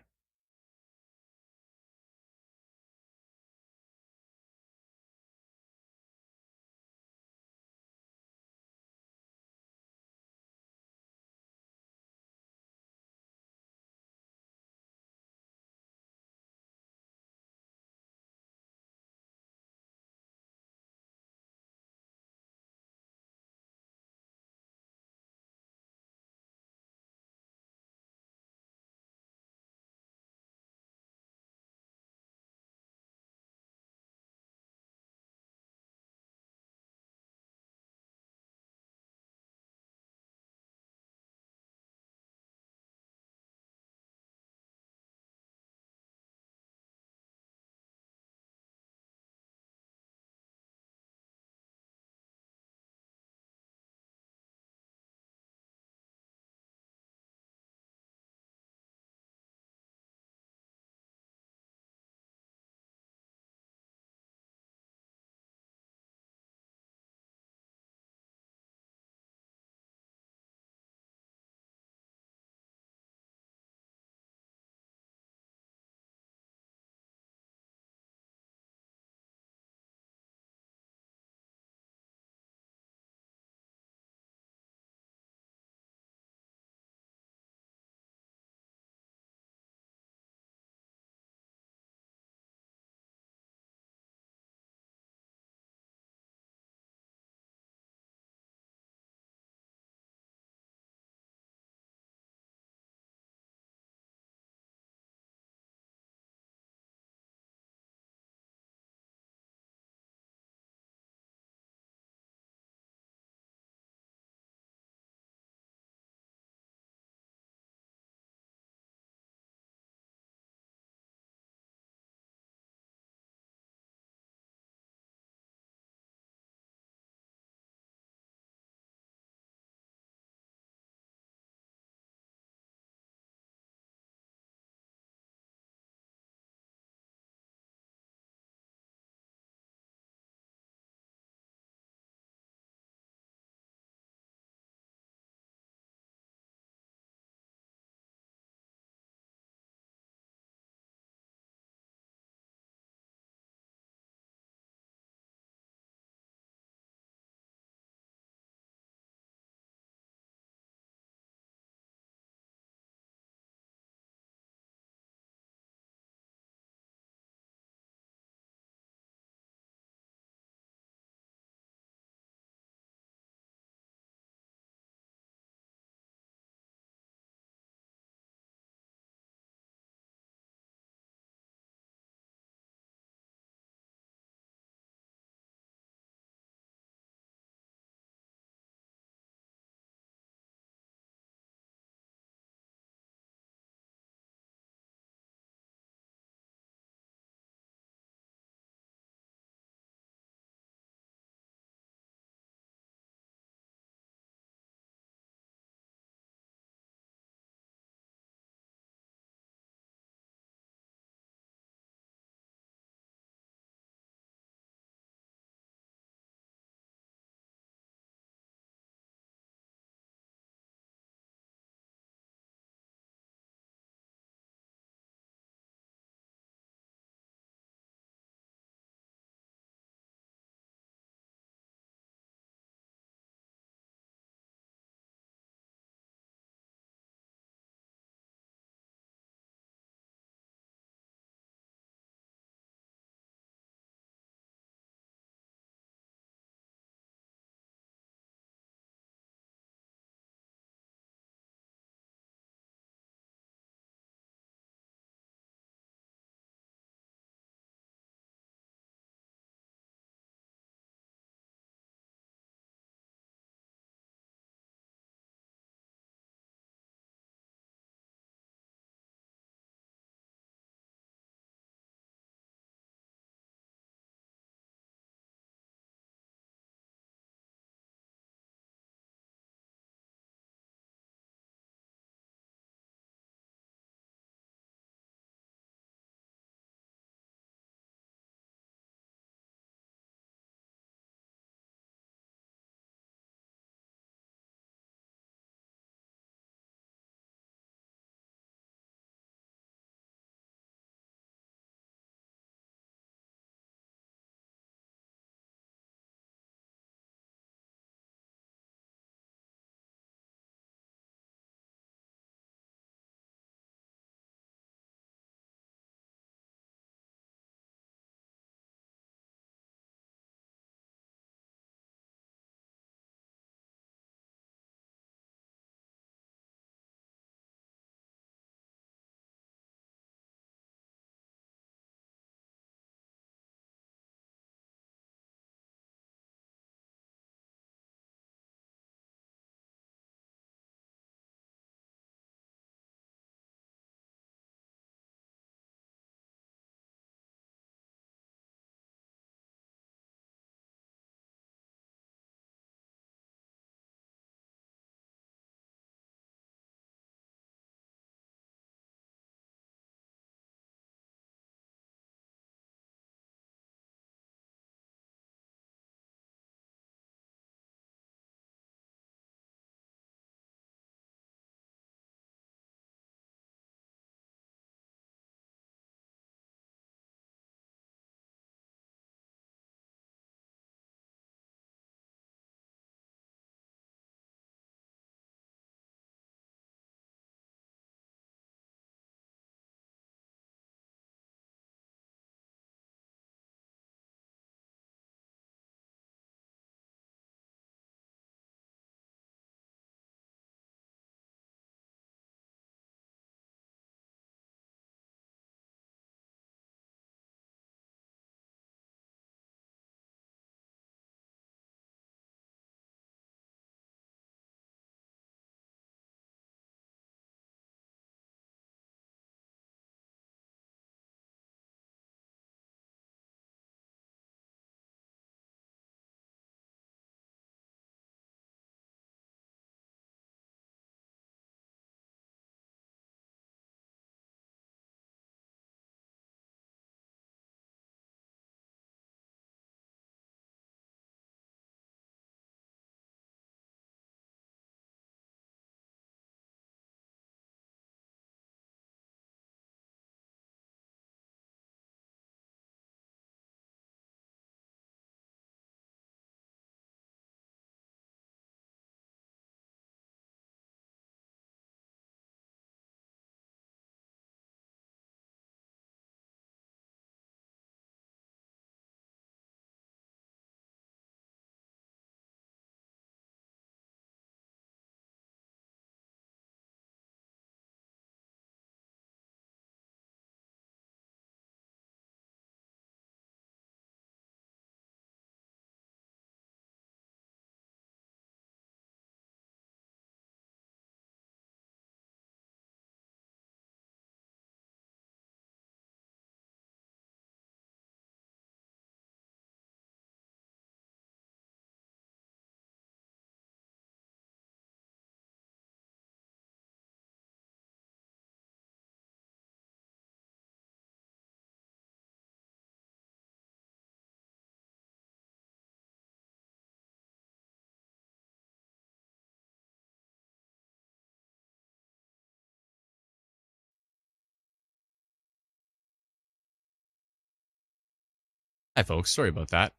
Hi, folks. Sorry about that.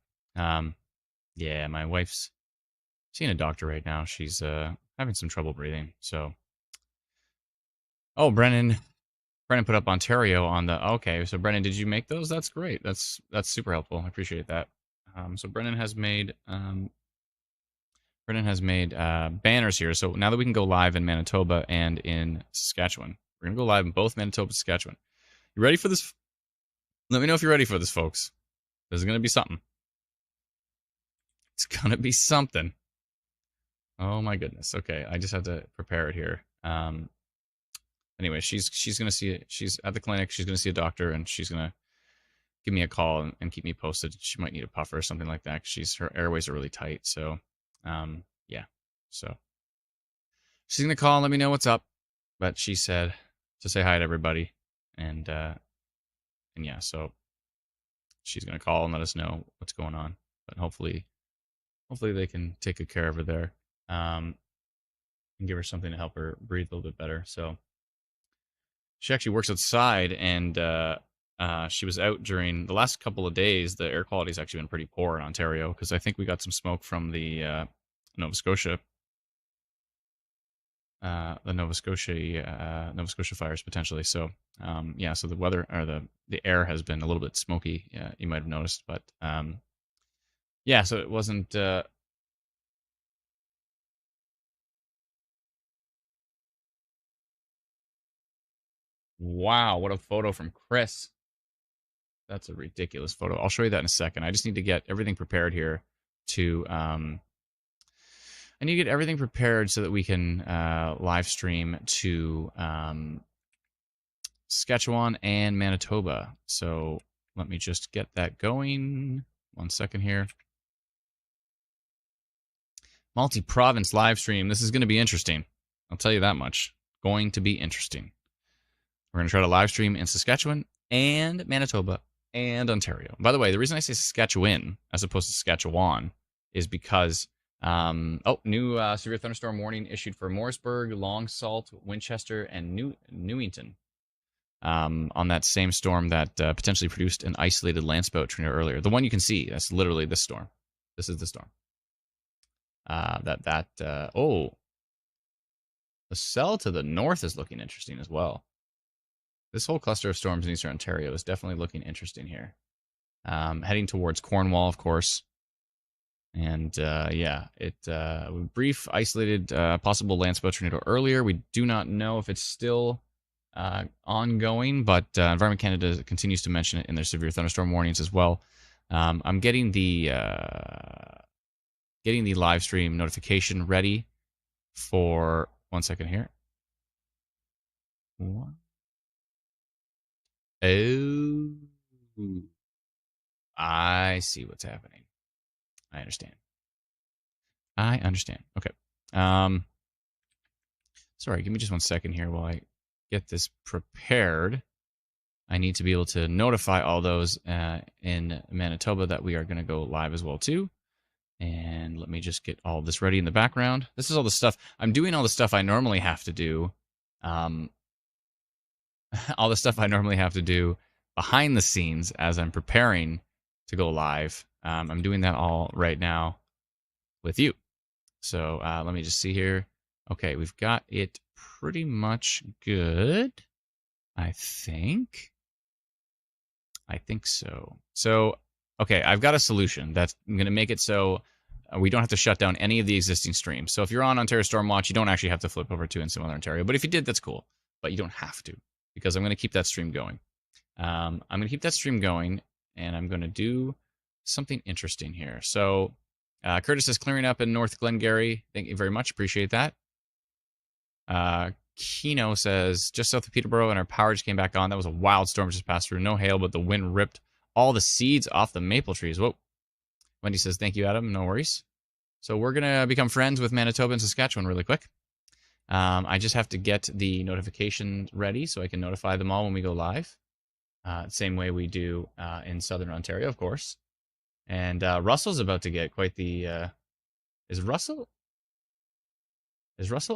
Yeah, my wife's seeing a doctor right now. She's having some trouble breathing. So, oh, Brennan put up Ontario on the. Okay, so Brennan, did you make those? That's great. That's super helpful. I appreciate that. So Brennan has made banners here. So now that we can go live in Manitoba and in Saskatchewan, we're gonna go live in both Manitoba and Saskatchewan. You ready for this? Let me know if you're ready for this, folks. This is gonna be something. It's gonna be something. Oh my goodness. Okay, I just had to prepare it here. Anyway, she's gonna see it. She's at the clinic. She's gonna see a doctor, and she's gonna give me a call and keep me posted. She might need a puffer or something like that. Her airways are really tight. So, yeah. So she's gonna call and let me know what's up. But she said to say hi to everybody, and yeah. So she's gonna call and let us know what's going on. But hopefully they can take good care of her there. And give her something to help her breathe a little bit better. So she actually works outside, and she was out during the last couple of days. The air quality's actually been pretty poor in Ontario because I think we got some smoke from the Nova Scotia Nova Scotia fires potentially. So yeah, so the weather or the air has been a little bit smoky. You might have noticed, but yeah, so it wasn't. Wow, what a photo from Chris. That's a ridiculous photo. I'll show you that in a second. I just need to get everything prepared here to I need to get everything prepared so that we can live stream to Saskatchewan and Manitoba. So let me just get that going. 1 second here. Multi-province live stream. This is going to be interesting. I'll tell you that much. Going to be interesting. We're going to try to live stream in Saskatchewan and Manitoba and Ontario. By the way, the reason I say Saskatchewan as opposed to Saskatchewan is because new severe thunderstorm warning issued for Morrisburg, Long Sault, Winchester, and Newington. On that same storm that potentially produced an isolated landspout tornado earlier. The one you can see, that's literally this storm. This is the storm. The cell to the north is looking interesting as well. This whole cluster of storms in eastern Ontario is definitely looking interesting here. Heading towards Cornwall, of course. And yeah, brief isolated possible landspout tornado earlier. We do not know if it's still ongoing, but Environment Canada continues to mention it in their severe thunderstorm warnings as well. I'm getting the live stream notification ready for 1 second here. What? Oh, I see what's happening. I understand. Okay. Sorry, give me just 1 second here while I get this prepared. I need to be able to notify all those in Manitoba that we are going to go live as well too. And let me just get all this ready in the background. This is all the stuff. I'm doing all the stuff I normally have to do. All the stuff I normally have to do behind the scenes as I'm preparing to go live. I'm doing that all right now with you. So let me just see here. Okay, we've got it pretty much good. I think so. So, okay, I've got a solution that's going to make it so we don't have to shut down any of the existing streams. So if you're on Ontario Stormwatch, you don't actually have to flip over to In Some Other Ontario. But if you did, that's cool. But you don't have to, because I'm going to keep that stream going. I'm going to keep that stream going, and I'm going to do something interesting here. So Curtis is clearing up in North Glengarry. Thank you very much. Appreciate that. Kino says, just south of Peterborough, and our power just came back on. That was a wild storm just passed through. No hail, but the wind ripped all the seeds off the maple trees. Whoa. Wendy says, thank you, Adam. No worries. So we're going to become friends with Manitoba and Saskatchewan really quick. I just have to get the notification ready so I can notify them all when we go live. Same way we do in Southern Ontario, of course. And Russell's about to get quite the... Is Russell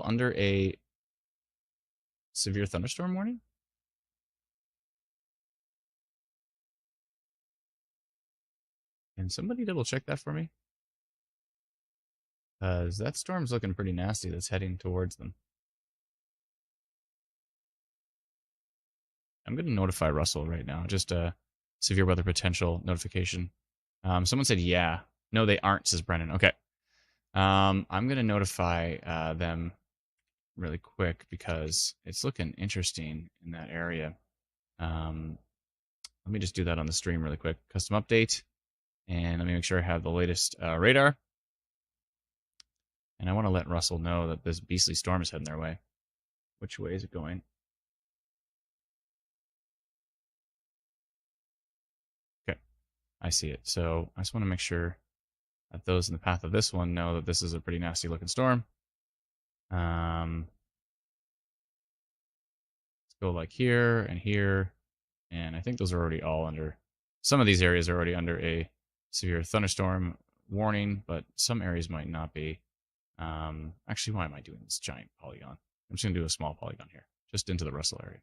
under a severe thunderstorm warning? Can somebody double check that for me? Because that storm's looking pretty nasty that's heading towards them. I'm going to notify Russell right now. Just a severe weather potential notification. Someone said, yeah. No, they aren't, says Brennan. Okay. I'm going to notify them really quick because it's looking interesting in that area. Let me just do that on the stream really quick. Custom update. And let me make sure I have the latest radar. And I want to let Russell know that this beastly storm is heading their way. Which way is it going? Okay, I see it. So I just want to make sure that those in the path of this one know that this is a pretty nasty looking storm. Let's go like here and here. And I think those are already all under, some of these areas are already under a severe thunderstorm warning, but some areas might not be. Actually, why am I doing this giant polygon? I'm just going to do a small polygon here, just into the Russell area.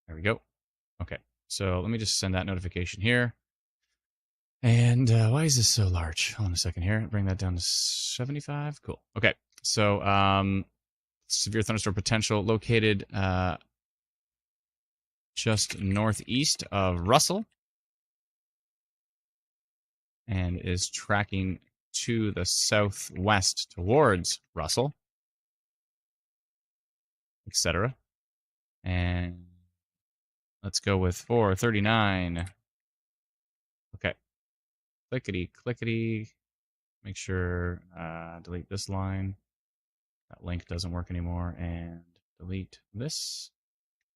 There we go. Okay, so let me just send that notification here. And why is this so large? Hold on a second here. Bring that down to 75. Cool. Okay, so severe thunderstorm potential located just northeast of Russell and is tracking to the southwest towards Russell, etc. And let's go with 439. Okay. Clickety, clickety. Make sure, delete this line. That link doesn't work anymore. And delete this.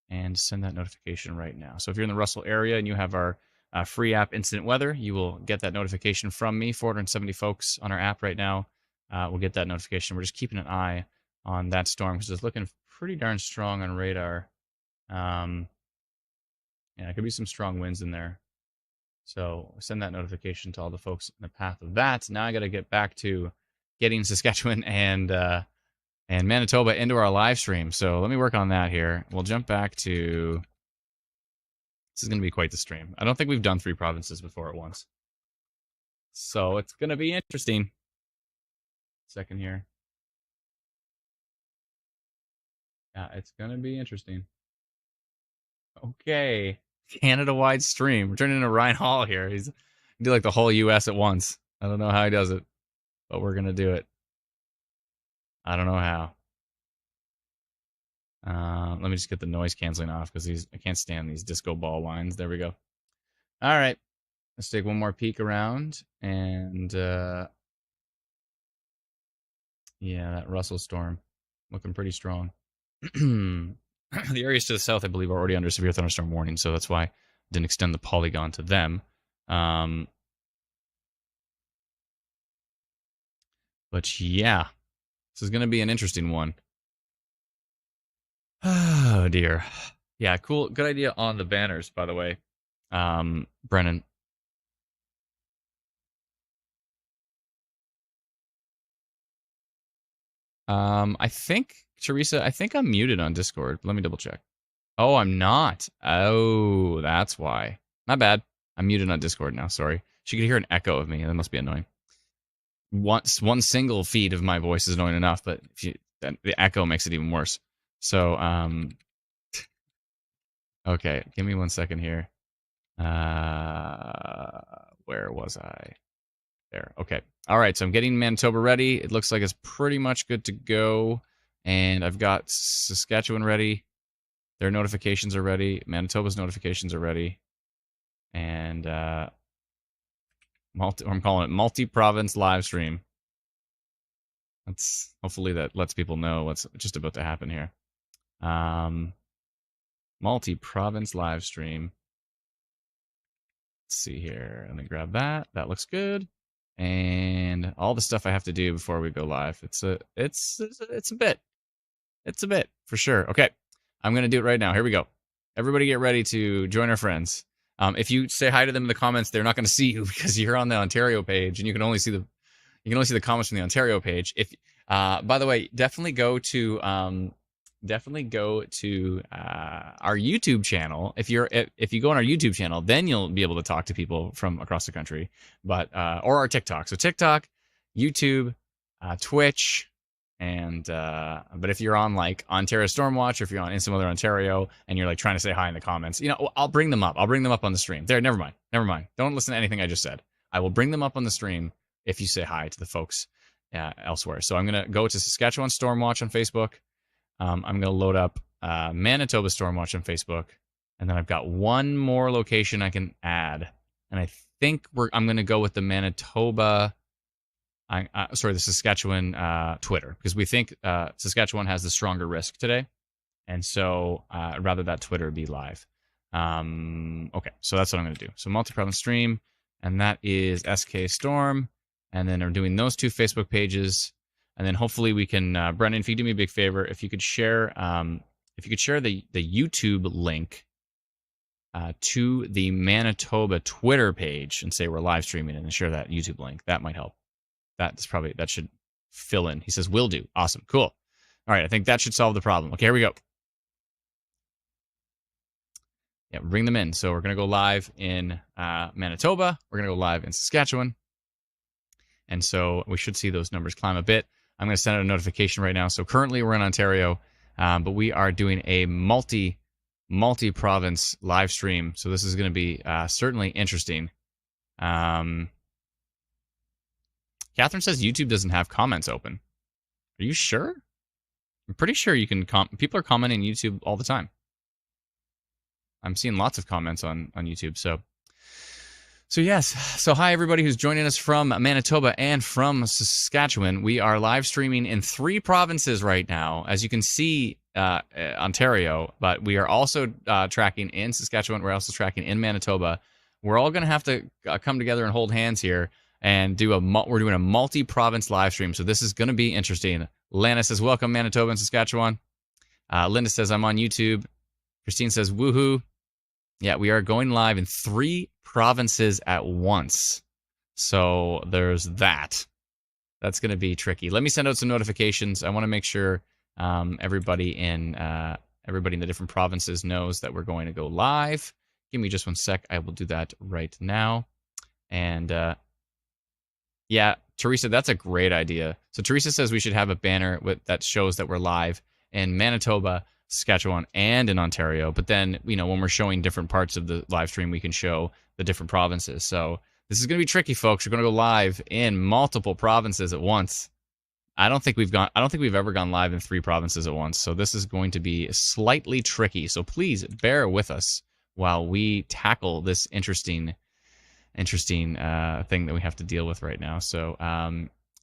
And send that notification right now. So if you're in the Russell area and you have our free app Incident Weather, you will get that notification from me. 470 folks on our app right now will get that notification. We're just keeping an eye on that storm because it's looking pretty darn strong on radar. Yeah, there could be some strong winds in there. So send that notification to all the folks in the path of that. Now I got to get back to getting Saskatchewan and Manitoba into our live stream. So let me work on that here. We'll jump back to... This is going to be quite the stream. I don't think we've done 3 provinces before at once. So it's going to be interesting. Second here. Yeah, it's going to be interesting. Okay. Canada-wide stream. We're turning into Ryan Hall here. He's do like the whole U.S. at once. I don't know how he does it, but we're going to do it. I don't know how. Let me just get the noise canceling off because I can't stand these disco ball lines. There we go. All right. Let's take one more peek around. And yeah, that Russell storm looking pretty strong. The areas to the south, I believe, are already under severe thunderstorm warning, so that's why I didn't extend the polygon to them. But yeah, this is going to be an interesting one. Oh, dear. Yeah, cool. Good idea on the banners, by the way, Brennan. I think, Teresa, I think I'm muted on Discord. Let me double check. Oh, I'm not. Oh, that's why. My bad. I'm muted on Discord now. Sorry. She could hear an echo of me. That must be annoying. One single feed of my voice is annoying enough, but then the echo makes it even worse. So, okay, give me 1 second here. Where was I? There. Okay. All right. So I'm getting Manitoba ready. It looks like it's pretty much good to go. And I've got Saskatchewan ready. Their notifications are ready. Manitoba's notifications are ready. And I'm calling it multi-province live stream. Hopefully that lets people know what's just about to happen here. Multi-province live stream. Let's see here. Let me grab that. That looks good. And all the stuff I have to do before we go live. It's a bit. It's a bit for sure. Okay. I'm going to do it right now. Here we go. Everybody get ready to join our friends. If you say hi to them in the comments, they're not going to see you because you're on the Ontario page and you can only see the comments from the Ontario page. If by the way, definitely go to definitely go to our YouTube channel. If you go on our YouTube channel, then you'll be able to talk to people from across the country. But or our TikTok. So TikTok, YouTube, Twitch, and but if you're on like Ontario Stormwatch, or if you're on Instant Weather Ontario, and you're like trying to say hi in the comments, I'll bring them up. I'll bring them up on the stream. There, never mind. Never mind. Don't listen to anything I just said. I will bring them up on the stream if you say hi to the folks elsewhere. So I'm gonna go to Saskatchewan Stormwatch on Facebook. I'm going to load up Manitoba Stormwatch on Facebook, and then I've got one more location I can add, and I think I'm going to go with the Manitoba, the Saskatchewan Twitter, because we think Saskatchewan has the stronger risk today, and so I'd rather that Twitter be live. Okay, so that's what I'm going to do. So multi-province stream, and that is SK Storm, and then I'm doing those two Facebook pages. And then hopefully we can, Brendan, if you do me a big favor, if you could share the YouTube link to the Manitoba Twitter page and say we're live streaming, and then share that YouTube link, that might help. That should fill in. He says will do. Awesome, cool. All right, I think that should solve the problem. Okay, here we go. Yeah, bring them in. So we're gonna go live in Manitoba. We're gonna go live in Saskatchewan, and so we should see those numbers climb a bit. I'm going to send out a notification right now. So currently we're in Ontario, but we are doing a multi-province live stream. So this is going to be certainly interesting. Catherine says YouTube doesn't have comments open. Are you sure? I'm pretty sure you can. People are commenting on YouTube all the time. I'm seeing lots of comments on YouTube. So yes, so hi everybody who's joining us from Manitoba and from Saskatchewan. We are live streaming in 3 provinces right now, as you can see, Ontario, but we are also tracking in Saskatchewan. We're also tracking in Manitoba. We're all going to have to come together and hold hands here and we're doing a multi-province live stream. So this is going to be interesting. Lana says, welcome Manitoba and Saskatchewan. Linda says, I'm on YouTube. Christine says, woohoo. Yeah, we are going live in 3 provinces at once. So there's that. That's going to be tricky. Let me send out some notifications. I want to make sure everybody in the different provinces knows that we're going to go live. Give me just one sec. I will do that right now. And yeah, Teresa, that's a great idea. So Teresa says we should have a banner that shows that we're live in Manitoba, Saskatchewan, and in Ontario. But then, when we're showing different parts of the live stream, we can show the different provinces. So this is going to be tricky, folks. We're going to go live in multiple provinces at once. I don't think we've ever gone live in 3 provinces at once. So this is going to be slightly tricky. So please bear with us while we tackle this interesting thing that we have to deal with right now. So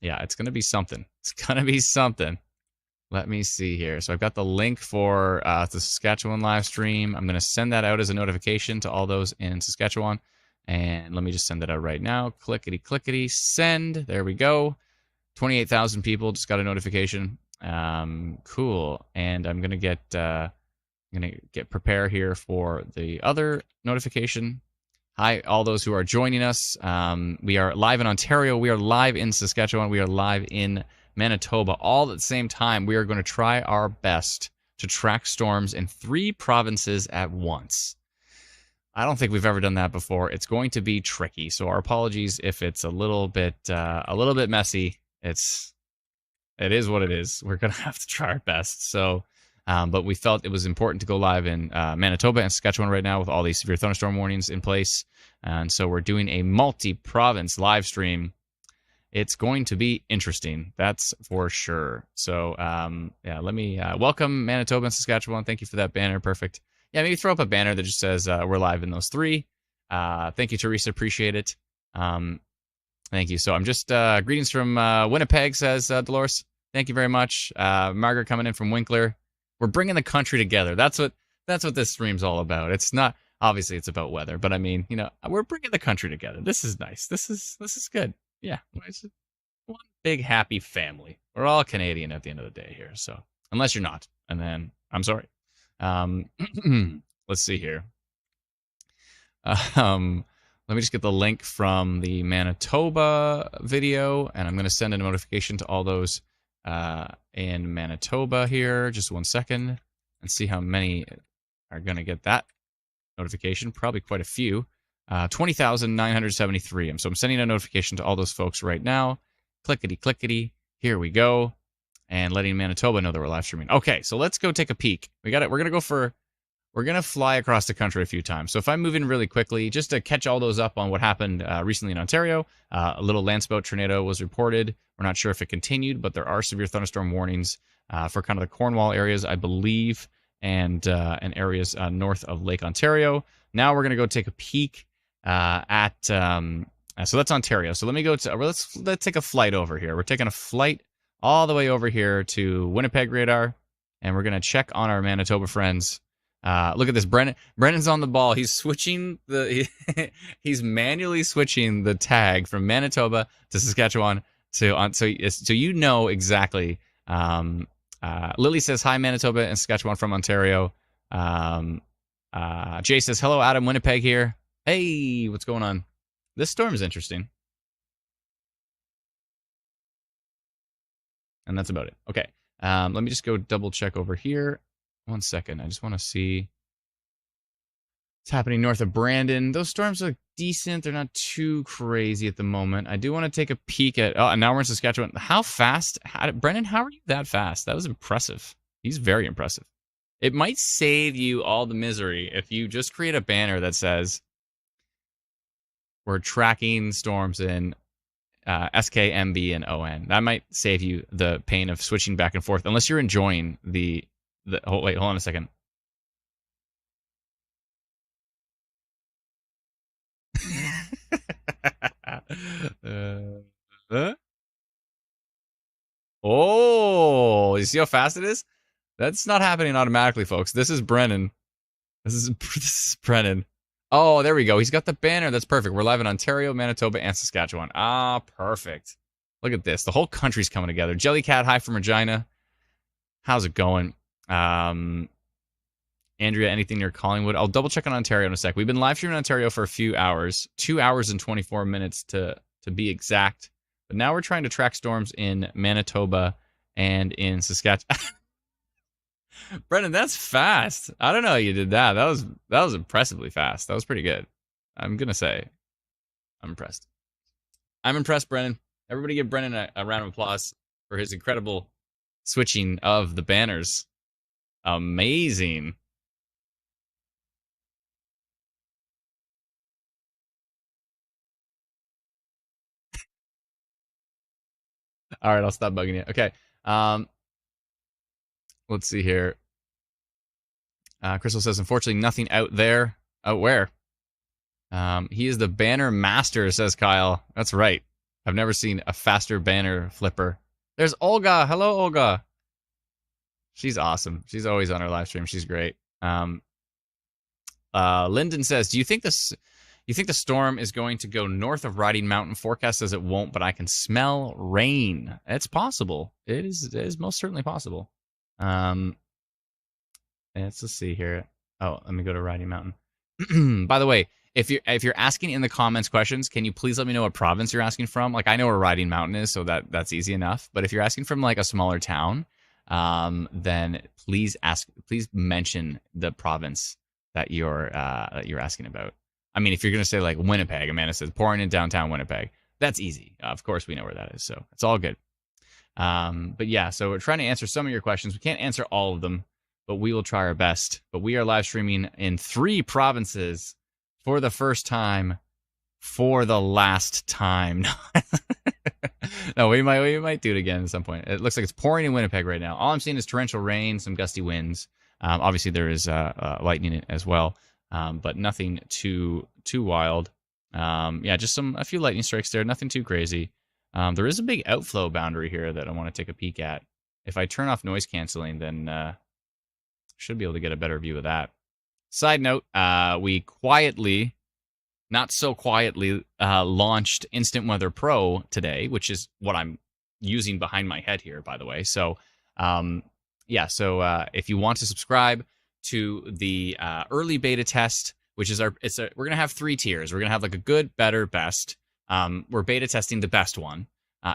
yeah, it's going to be something. It's going to be something. Let me see here. So I've got the link for the Saskatchewan live stream. I'm going to send that out as a notification to all those in Saskatchewan. And let me just send that out right now. Clickety, clickety, send. There we go. 28,000 people just got a notification. Cool. And I'm going to get prepare here for the other notification. Hi, all those who are joining us. We are live in Ontario. We are live in Saskatchewan. We are live in Manitoba, all at the same time. We are going to try our best to track storms in 3 provinces at once. I don't think we've ever done that before. It's going to be tricky, so our apologies if it's a little bit messy. It is what it is. We're going to have to try our best. So, but we felt it was important to go live in Manitoba and Saskatchewan right now with all these severe thunderstorm warnings in place, and so we're doing a multi-province live stream. It's going to be interesting, that's for sure. So, yeah, let me welcome Manitoba and Saskatchewan. Thank you for that banner. Perfect. Yeah, maybe throw up a banner that just says we're live in those 3. Thank you, Teresa. Appreciate it. Thank you. So I'm just greetings from Winnipeg, says Dolores. Thank you very much. Margaret coming in from Winkler. We're bringing the country together. That's what this stream's all about. It's not obviously it's about weather, but I mean, we're bringing the country together. This is nice. This is good. Yeah, it's one big happy family. We're all Canadian at the end of the day here. So unless you're not, and then I'm sorry. Let's see here. Let me just get the link from the Manitoba video, and I'm going to send a notification to all those in Manitoba here. Just 1 second, and see how many are going to get that notification. Probably quite a few. 20,973. So I'm sending a notification to all those folks right now. Clickety clickety. Here we go. And letting Manitoba know that we're live streaming. Okay, so let's go take a peek. We got it. We're gonna fly across the country a few times. So if I'm moving really quickly, just to catch all those up on what happened recently in Ontario, a little landspout tornado was reported. We're not sure if it continued, but there are severe thunderstorm warnings for kind of the Cornwall areas, I believe, and areas north of Lake Ontario. Now we're gonna go take a peek at. So that's Ontario. So let me go to. Let's take a flight over here. We're taking a flight all the way over here to Winnipeg radar, and we're gonna check on our Manitoba friends. Look at this, Brennan's on the ball. He's switching he's manually switching the tag from Manitoba to Saskatchewan so you know exactly. Lily says hi, Manitoba and Saskatchewan from Ontario. Jay says hello, Adam, Winnipeg here. Hey, what's going on? This storm is interesting. And that's about it. Okay. Let me just go double check over here. 1 second. I just want to see what's happening north of Brandon. Those storms look decent. They're not too crazy at the moment. I do want to take a peek at... Oh, and now we're in Saskatchewan. How fast? Brendan, how are you that fast? That was impressive. He's very impressive. It might save you all the misery if you just create a banner that says, we're tracking storms in SK, MB, and ON. That might save you the pain of switching back and forth, unless you're enjoying the wait, hold on a second. Oh, you see how fast it is? That's not happening automatically, folks. This is Brennan. This is Brennan. Oh, there we go. He's got the banner. That's perfect. We're live in Ontario, Manitoba, and Saskatchewan. Ah, perfect. Look at this. The whole country's coming together. Jellycat, hi from Regina. How's it going? Andrea, anything near Collingwood? I'll double check on Ontario in a sec. We've been live streaming in Ontario for a few hours, 2 hours and 24 minutes to be exact. But now we're trying to track storms in Manitoba and in Saskatchewan. Brendan, that's fast. I don't know how you did that. That was impressively fast. That was pretty good. I'm gonna say, I'm impressed. I'm impressed, Brendan. Everybody give Brendan a round of applause for his incredible switching of the banners. Amazing. All right, I'll stop bugging you. Okay. Let's see here. Crystal says, unfortunately, nothing out there. Out where? He is the banner master, says Kyle. That's right. I've never seen a faster banner flipper. There's Olga. Hello, Olga. She's awesome. She's always on our live stream. She's great. Lyndon says, do you think the storm is going to go north of Riding Mountain? Forecast says it won't, but I can smell rain. It's possible. It is most certainly possible. Let's see here. Oh, let me go to Riding Mountain. By the way, if you're asking in the comments questions, can you please let me know what province you're asking from? Like, I know where Riding Mountain is, so that's easy enough. But if you're asking from like a smaller town, then please mention the province that you're asking about. I mean, if you're gonna say like Winnipeg, Amanda says pouring in downtown Winnipeg, that's easy. Of course, we know where that is, so it's all good. But yeah, so we're trying to answer some of your questions. We can't answer all of them, but we will try our best. But we are live streaming in 3 provinces for the first time, for the last time. No, we might do it again at some point. It looks like it's pouring in Winnipeg right now. All I'm seeing is torrential rain, some gusty winds. Obviously, there is lightning as well, but nothing too wild. Yeah, just a few lightning strikes there. Nothing too crazy. There is a big outflow boundary here that I want to take a peek at. If I turn off noise canceling, then should be able to get a better view of that. Side note, we quietly, not so quietly, launched Instant Weather Pro today, which is what I'm using behind my head here, by the way. So, yeah, so if you want to subscribe to the early beta test, which is we're going to have 3 tiers. We're going to have like a good, better, best. We're beta testing the best one.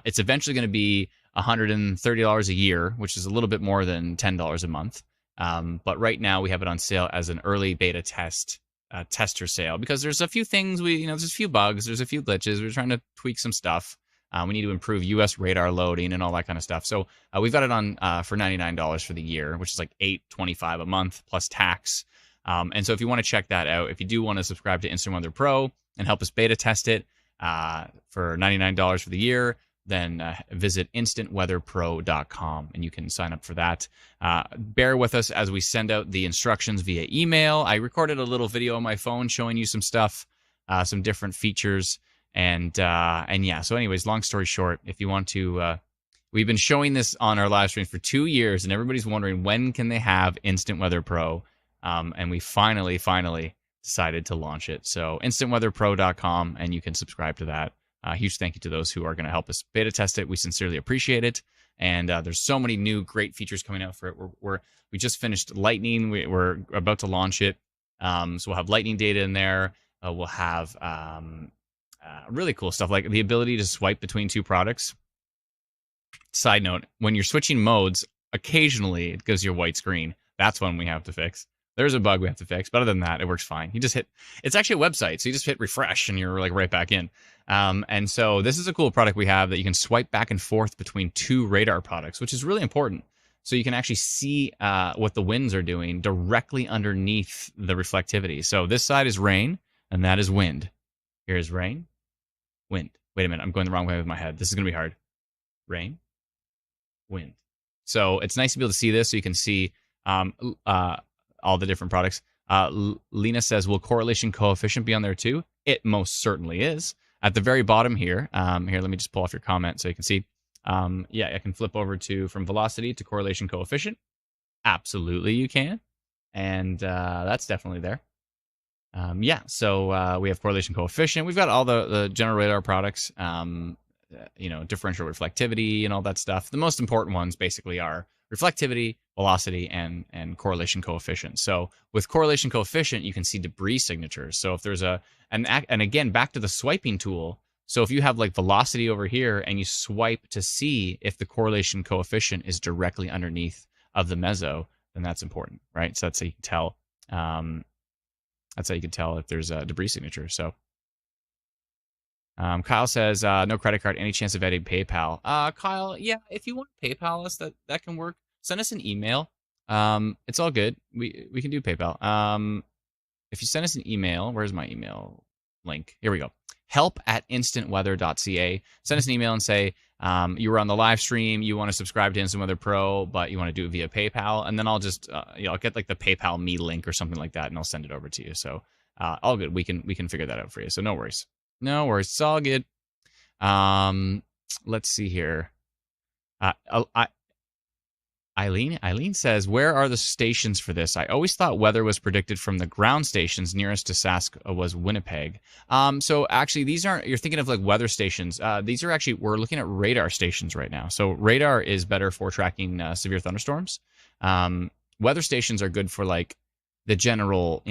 It's eventually going to be $130 a year, which is a little bit more than $10 a month. But right now we have it on sale as an early beta tester sale, because there's a few things there's a few bugs, there's a few glitches. We're trying to tweak some stuff. We need to improve US radar loading and all that kind of stuff. So we've got it on for $99 for the year, which is like $8.25 a month plus tax. And so if you want to check that out, if you do want to subscribe to Instant Weather Pro and help us beta test it for $99 for the year, then visit instantweatherpro.com and you can sign up for that. Bear with us as we send out the instructions via email. I recorded a little video on my phone showing you some stuff, some different features. And yeah, so anyways, long story short, if you want to, we've been showing this on our live streams for 2 years, and everybody's wondering when can they have Instant Weather Pro, and we finally decided to launch it. So instantweatherpro.com, and you can subscribe to that. Huge thank you to those who are going to help us beta test it. We sincerely appreciate it. And there's so many new great features coming out for it. We just finished Lightning. We're about to launch it. So we'll have Lightning data in there. We'll have really cool stuff like the ability to swipe between two products. Side note, when you're switching modes, occasionally it gives you a white screen. That's one we have to fix. There's a bug we have to fix, but other than that, it works fine. You just hit, it's actually a website, so you just hit refresh and you're like right back in. And so this is a cool product we have that you can swipe back and forth between two radar products, which is really important. So you can actually see what the winds are doing directly underneath the reflectivity. So this side is rain, and that is wind. Here's rain, wind. Wait a minute, I'm going the wrong way with my head. This is going to be hard. Rain, wind. So it's nice to be able to see this, so you can see all the different products. Lena says, will correlation coefficient be on there too? It most certainly is. At the very bottom here, here, let me just pull off your comment so you can see. Yeah, I can flip over to from velocity to correlation coefficient. Absolutely, you can. And that's definitely there. Yeah, so we have correlation coefficient. We've got all the general radar products, differential reflectivity and all that stuff. The most important ones basically are reflectivity, velocity, and correlation coefficient. So with correlation coefficient, you can see debris signatures. So if there's and again, back to the swiping tool. So if you have like velocity over here and you swipe to see if the correlation coefficient is directly underneath of the meso, then that's important, right? So that's how you can tell. That's how you can tell if there's a debris signature. So Kyle says, no credit card, any chance of adding PayPal? Kyle, yeah, if you want to PayPal us, that can work. Send us an email. It's all good. We can do PayPal. If you send us an email, where's my email link? Here we go. help@instantweather.ca. Send us an email and say you were on the live stream, you want to subscribe to Instant Weather Pro, but you want to do it via PayPal, and then I'll just I'll get like the PayPal me link or something like that, and I'll send it over to you. So all good. We can figure that out for you. So no worries. No worries. It's all good. Let's see here. Eileen says, where are the stations for this? I always thought weather was predicted from the ground stations. Nearest to Sask was Winnipeg. So actually, these aren't, you're thinking of like weather stations. These are actually, we're looking at radar stations right now. So radar is better for tracking severe thunderstorms. Weather stations are good for like the general,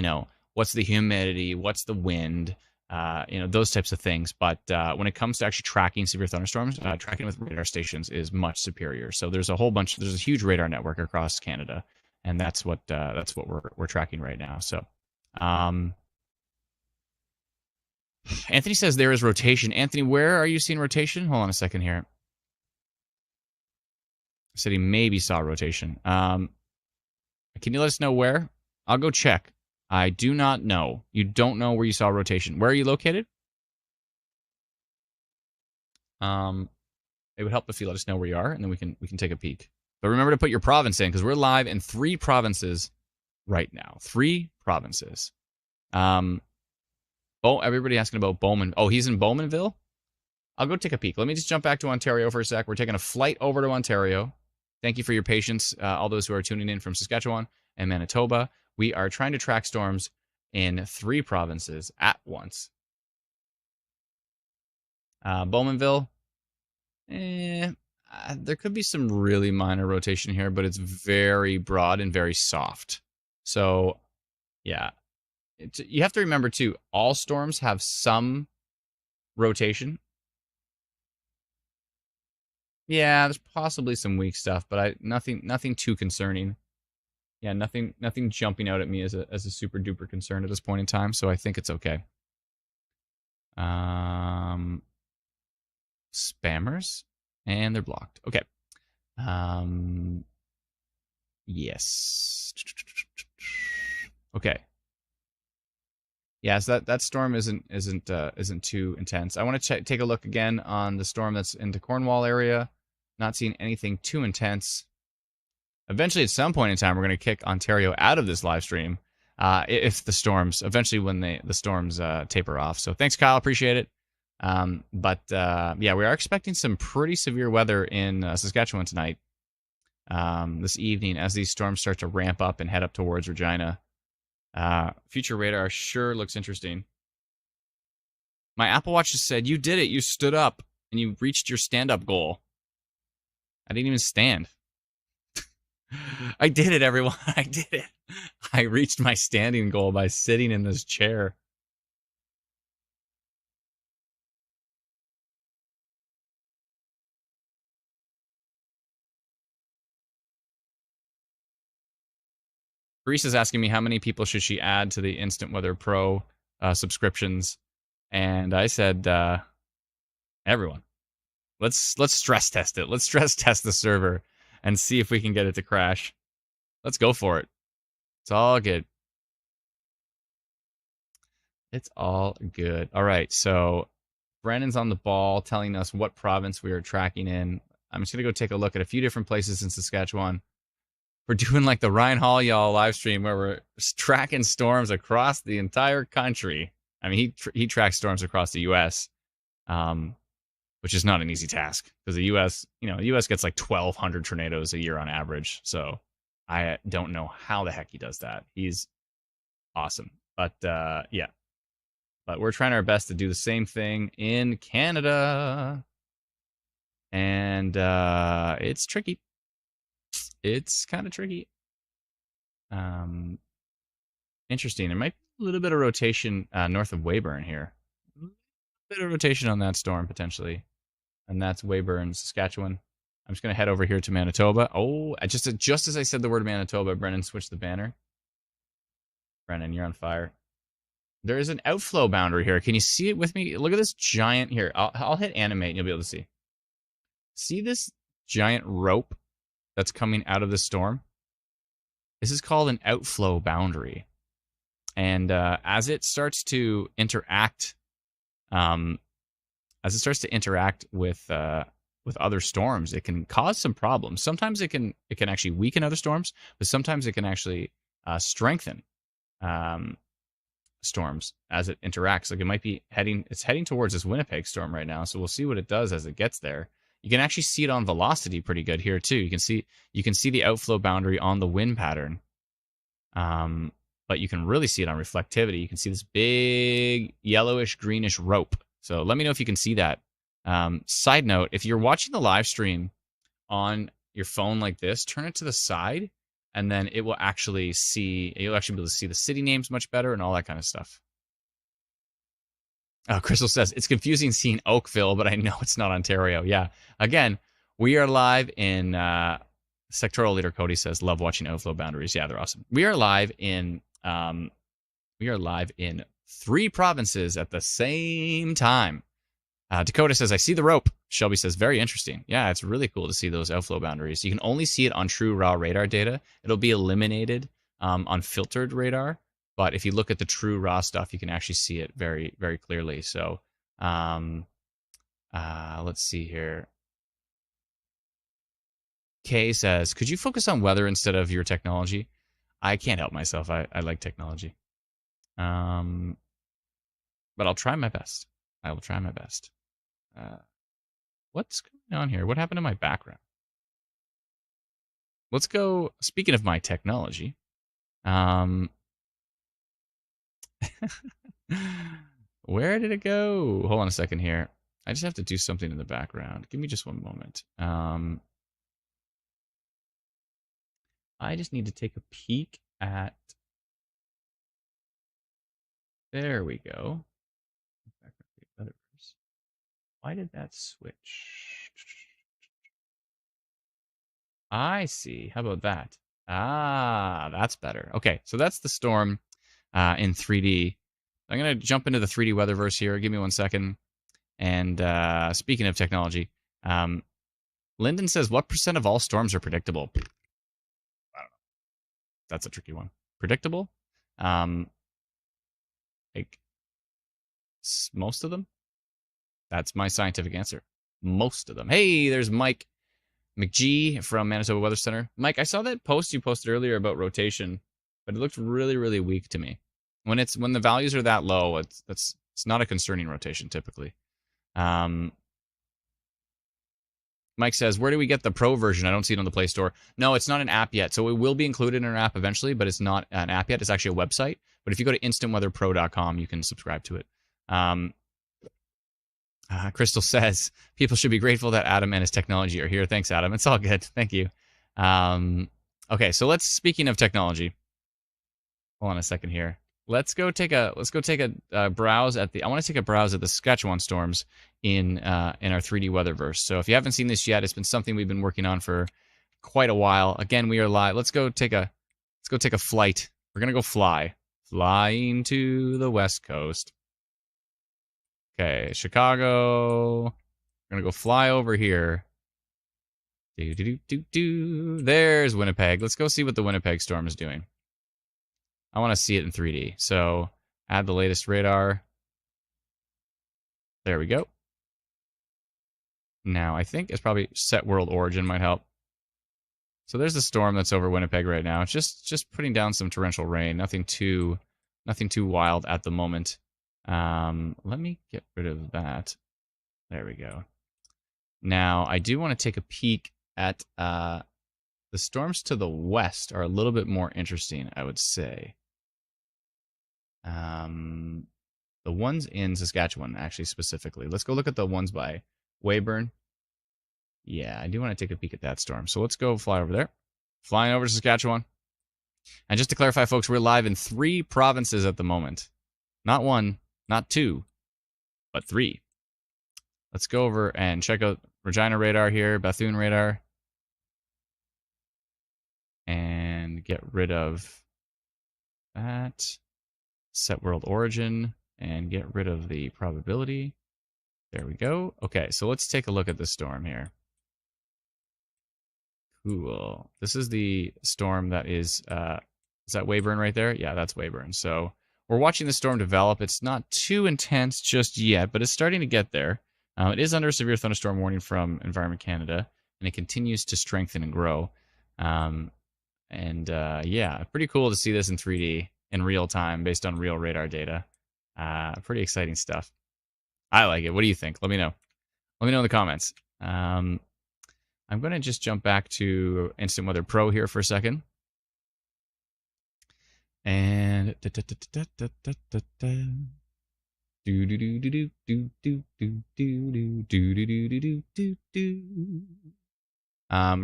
what's the humidity, what's the wind, those types of things. But when it comes to actually tracking severe thunderstorms, tracking with radar stations is much superior. So there's a huge radar network across Canada, and that's what we're tracking right now. So Anthony says there is rotation. Anthony, where are you seeing rotation? Hold on a second here. I said he maybe saw rotation. Can you let us know where? I'll go check. I do not know. You don't know where you saw rotation. Where are you located? It would help if you let us know where you are, and then we can take a peek. But remember to put your province in, because we're live in 3 provinces right now. 3 provinces. Everybody asking about Bowman. Oh, he's in Bowmanville? I'll go take a peek. Let me just jump back to Ontario for a sec. We're taking a flight over to Ontario. Thank you for your patience, all those who are tuning in from Saskatchewan and Manitoba. We are trying to track storms in 3 provinces at once. Bowmanville, there could be some really minor rotation here, but it's very broad and very soft. So, yeah. You have to remember, too, all storms have some rotation. Yeah, there's possibly some weak stuff, but nothing too concerning. Yeah, nothing jumping out at me as a super duper concern at this point in time. So I think it's okay. Um, Spammers, and they're blocked. Okay. Um, yes. Okay. Yeah, so that storm isn't too intense. I want to take a look again on the storm that's in the Cornwall area. Not seeing anything too intense. Eventually, at some point in time, we're going to kick Ontario out of this live stream if the storms eventually when the storms taper off. So thanks, Kyle. Appreciate it. Yeah, we are expecting some pretty severe weather in Saskatchewan tonight, this evening, as these storms start to ramp up and head up towards Regina. Future radar sure looks interesting. My Apple Watch just said, "You did it. You stood up and you reached your stand-up goal." I didn't even stand. I did it, everyone. I did it. I reached my standing goal by sitting in this chair. Reese is asking me how many people should she add to the Instant Weather Pro subscriptions, and I said everyone. Let's stress test it. Let's stress test the server and see if we can get it to crash. Let's go for it. It's all good. It's all good. All right, so Brennan's on the ball telling us what province we are tracking in. I'm just going to go take a look at a few different places in Saskatchewan. We're doing like the Ryan Hall y'all live stream where we're tracking storms across the entire country. I mean, he tracks storms across the U.S., which is not an easy task because the U.S. gets like 1,200 tornadoes a year on average. So I don't know how the heck he does that. He's awesome. But yeah, but we're trying our best to do the same thing in Canada. And it's tricky. It's kind of tricky. Interesting. There might be a little bit of rotation north of Weyburn here. A little bit of rotation on that storm potentially. And that's Weyburn, Saskatchewan. I'm just going to head over here to Manitoba. Oh, just as I said the word Manitoba, Brennan switched the banner. Brennan, you're on fire. There is an outflow boundary here. Can you see it with me? Look at this giant here. I'll hit animate and you'll be able to see. See this giant rope that's coming out of the storm? This is called an outflow boundary. And as it starts to interact, with other storms, it can cause some problems. Sometimes it can actually weaken other storms, but sometimes it can actually strengthen storms as it interacts. Like it might be heading towards this Winnipeg storm right now. So we'll see what it does as it gets there. You can actually see it on velocity pretty good here too. You can see the outflow boundary on the wind pattern. But you can really see it on reflectivity. You can see this big yellowish greenish rope. So let me know if you can see that. Side note, if you're watching the live stream on your phone like this, turn it to the side, and then you'll actually be able to see the city names much better and all that kind of stuff. Oh, Crystal says, it's confusing seeing Oakville, but I know it's not Ontario. Yeah. Again, we are live in Sectoral Leader Cody says, love watching outflow boundaries. Yeah, they're awesome. We are live in 3 provinces at the same time. Dakota says, I see the rope. Shelby says, very interesting. Yeah, it's really cool to see those outflow boundaries. You can only see it on true raw radar data. It'll be eliminated on filtered radar. But if you look at the true raw stuff, you can actually see it very, very clearly. So let's see here. Kay says, could you focus on weather instead of your technology? I can't help myself. I like technology. But I'll try my best. I will try my best. What's going on here? What happened to my background? Let's go. Speaking of my technology, where did it go? Hold on a second here. I just have to do something in the background. Give me just one moment. I just need to take a peek at. There we go. Why did that switch? I see. How about that? Ah, that's better. Okay, so that's the storm in 3D. I'm going to jump into the 3D weatherverse here. Give me 1 second. And speaking of technology, Lyndon says, what % of all storms are predictable? I don't know. That's a tricky one. Predictable? Like, most of them? That's my scientific answer. Most of them. Hey, there's Mike McGee from Manitoba Weather Center. Mike, I saw that post you posted earlier about rotation, but it looked really, really weak to me. When the values are that low, it's not a concerning rotation typically. Mike says, where do we get the pro version? I don't see it on the Play Store. No, it's not an app yet. So it will be included in our app eventually, but it's not an app yet. It's actually a website. But if you go to instantweatherpro.com, you can subscribe to it. Crystal says, people should be grateful that Adam and his technology are here. Thanks, Adam. It's all good. Thank you. Okay, so speaking of technology, hold on a second here. Let's go take a browse at I want to take a browse at the Saskatchewan storms in our 3D weatherverse. So if you haven't seen this yet, it's been something we've been working on for quite a while. Again, we are live. Let's go take a flight. We're gonna go flying to the West Coast. Okay, Chicago. We're gonna go fly over here. There's Winnipeg. Let's go see what the Winnipeg storm is doing. I want to see it in 3D. So add the latest radar. There we go. Now I think it's probably set world origin might help. So there's the storm that's over Winnipeg right now. It's just putting down some torrential rain. Nothing too wild at the moment. Let me get rid of that. There we go. Now I do want to take a peek at the storms to the west are a little bit more interesting, I would say. The ones in Saskatchewan, actually, specifically. Let's go look at the ones by Weyburn. Yeah, I do want to take a peek at that storm. So let's go fly over there. Flying over to Saskatchewan. And just to clarify, folks, we're live in 3 provinces at the moment. Not 1, not 2, but 3. Let's go over and check out Regina radar here, Bethune radar. And get rid of that. Set world origin and get rid of the probability. There we go. Okay, so let's take a look at the storm here. Cool. This is the storm that is that Weyburn right there? Yeah, that's Weyburn. So we're watching the storm develop. It's not too intense just yet, but it's starting to get there. It is under a severe thunderstorm warning from Environment Canada, and it continues to strengthen and grow. Yeah, pretty cool to see this in 3D in real time based on real radar data. Pretty exciting stuff. I like it. What do you think? Let me know. Let me know in the comments. I'm going to just jump back to Instant Weather Pro here for a second. And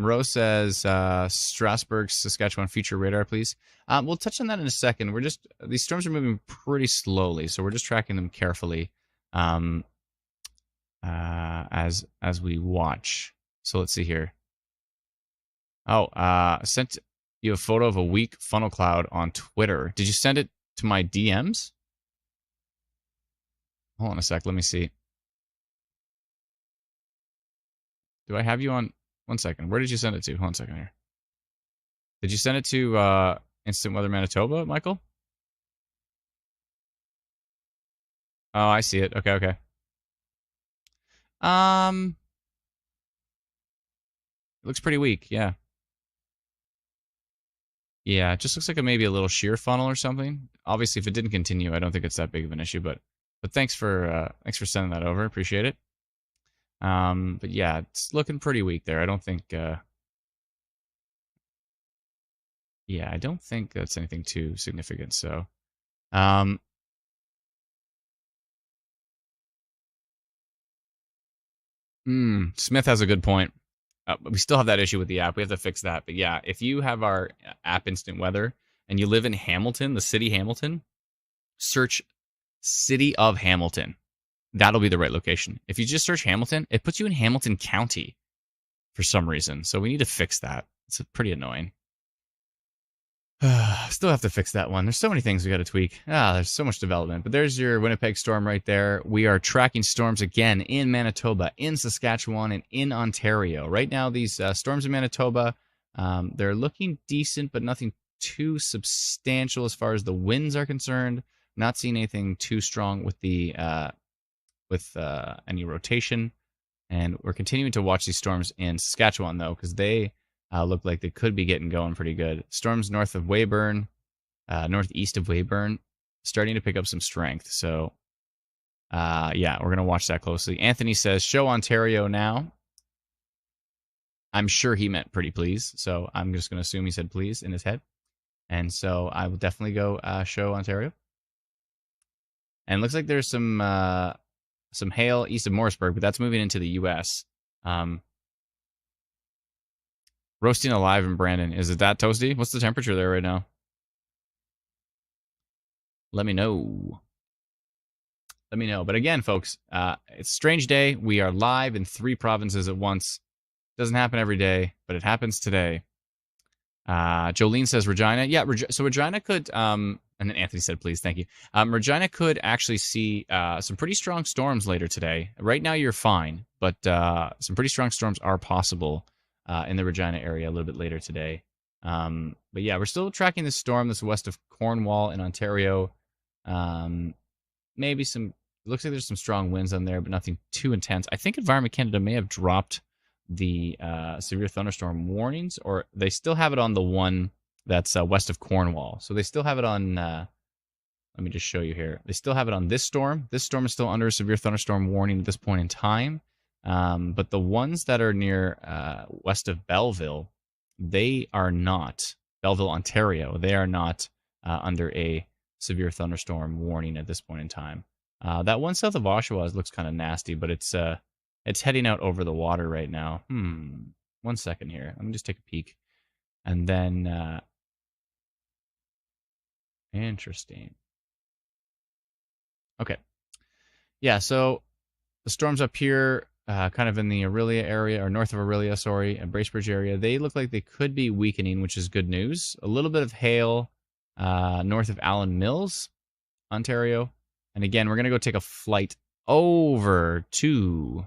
Rose says Strasbourg, Saskatchewan future radar, please. We'll touch on that in a second. These storms are moving pretty slowly, so we're just tracking them carefully as we watch. So let's see here. Oh, I sent you a photo of a weak funnel cloud on Twitter. Did you send it to my DMs? Hold on a sec. Let me see. Do I have you on? 1 second. Where did you send it to? Hold on a second here. Did you send it to Instant Weather Manitoba, Michael? Oh, I see it. Okay. It looks pretty weak. Yeah. Yeah, it just looks like maybe a little shear funnel or something. Obviously, if it didn't continue, I don't think it's that big of an issue. But thanks for sending that over. Appreciate it. But yeah, it's looking pretty weak there. I don't think. Yeah, I don't think that's anything too significant. So, Smith has a good point. We still have that issue with the app. We have to fix that. But yeah, if you have our app Instant Weather and you live in Hamilton, the city Hamilton, search City of Hamilton. That'll be the right location. If you just search Hamilton, it puts you in Hamilton County for some reason. So we need to fix that. It's pretty annoying. Still have to fix that one. There's so many things we got to tweak. There's so much development. But there's your Winnipeg storm right there. We are tracking storms again in Manitoba, in Saskatchewan, and in Ontario. Right now, these storms in Manitoba, they're looking decent, but nothing too substantial as far as the winds are concerned. Not seeing anything too strong with the any rotation. And we're continuing to watch these storms in Saskatchewan, though, because they look like they could be getting going pretty good. Storms north of Weyburn, northeast of Weyburn, starting to pick up some strength. So, yeah, we're going to watch that closely. Anthony says, show Ontario now. I'm sure he meant pretty please. So I'm just going to assume he said please in his head. And so I will definitely go show Ontario. And it looks like there's some hail east of Morrisburg, but that's moving into the U.S. Roasting alive in Brandon. Is it that toasty? What's the temperature there right now? Let me know. Let me know. But again, folks, it's a strange day. We are live in 3 provinces at once. Doesn't happen every day, but it happens today. Jolene says Regina. Yeah, so Regina could, and then Anthony said, please, thank you. Regina could actually see some pretty strong storms later today. Right now, you're fine, but some pretty strong storms are possible in the Regina area a little bit later today. But yeah, we're still tracking this storm that's west of Cornwall in Ontario. Maybe some, it looks like there's some strong winds on there, but nothing too intense. I think Environment Canada may have dropped the severe thunderstorm warnings, or they still have it on the one that's west of Cornwall. So they still have it on, let me just show you here. They still have it on this storm. This storm is still under a severe thunderstorm warning at this point in time. But the ones that are near west of Belleville, they are not, Belleville, Ontario, they are not under a severe thunderstorm warning at this point in time. That one south of Oshawa looks kind of nasty, but it's heading out over the water right now. 1 second here. Let me just take a peek. And then, interesting. Okay. Yeah, so the storms up here, kind of in the Orillia area, or north of Orillia, sorry, and Bracebridge area, they look like they could be weakening, which is good news. A little bit of hail north of Allen Mills, Ontario. And again, we're going to go take a flight over to...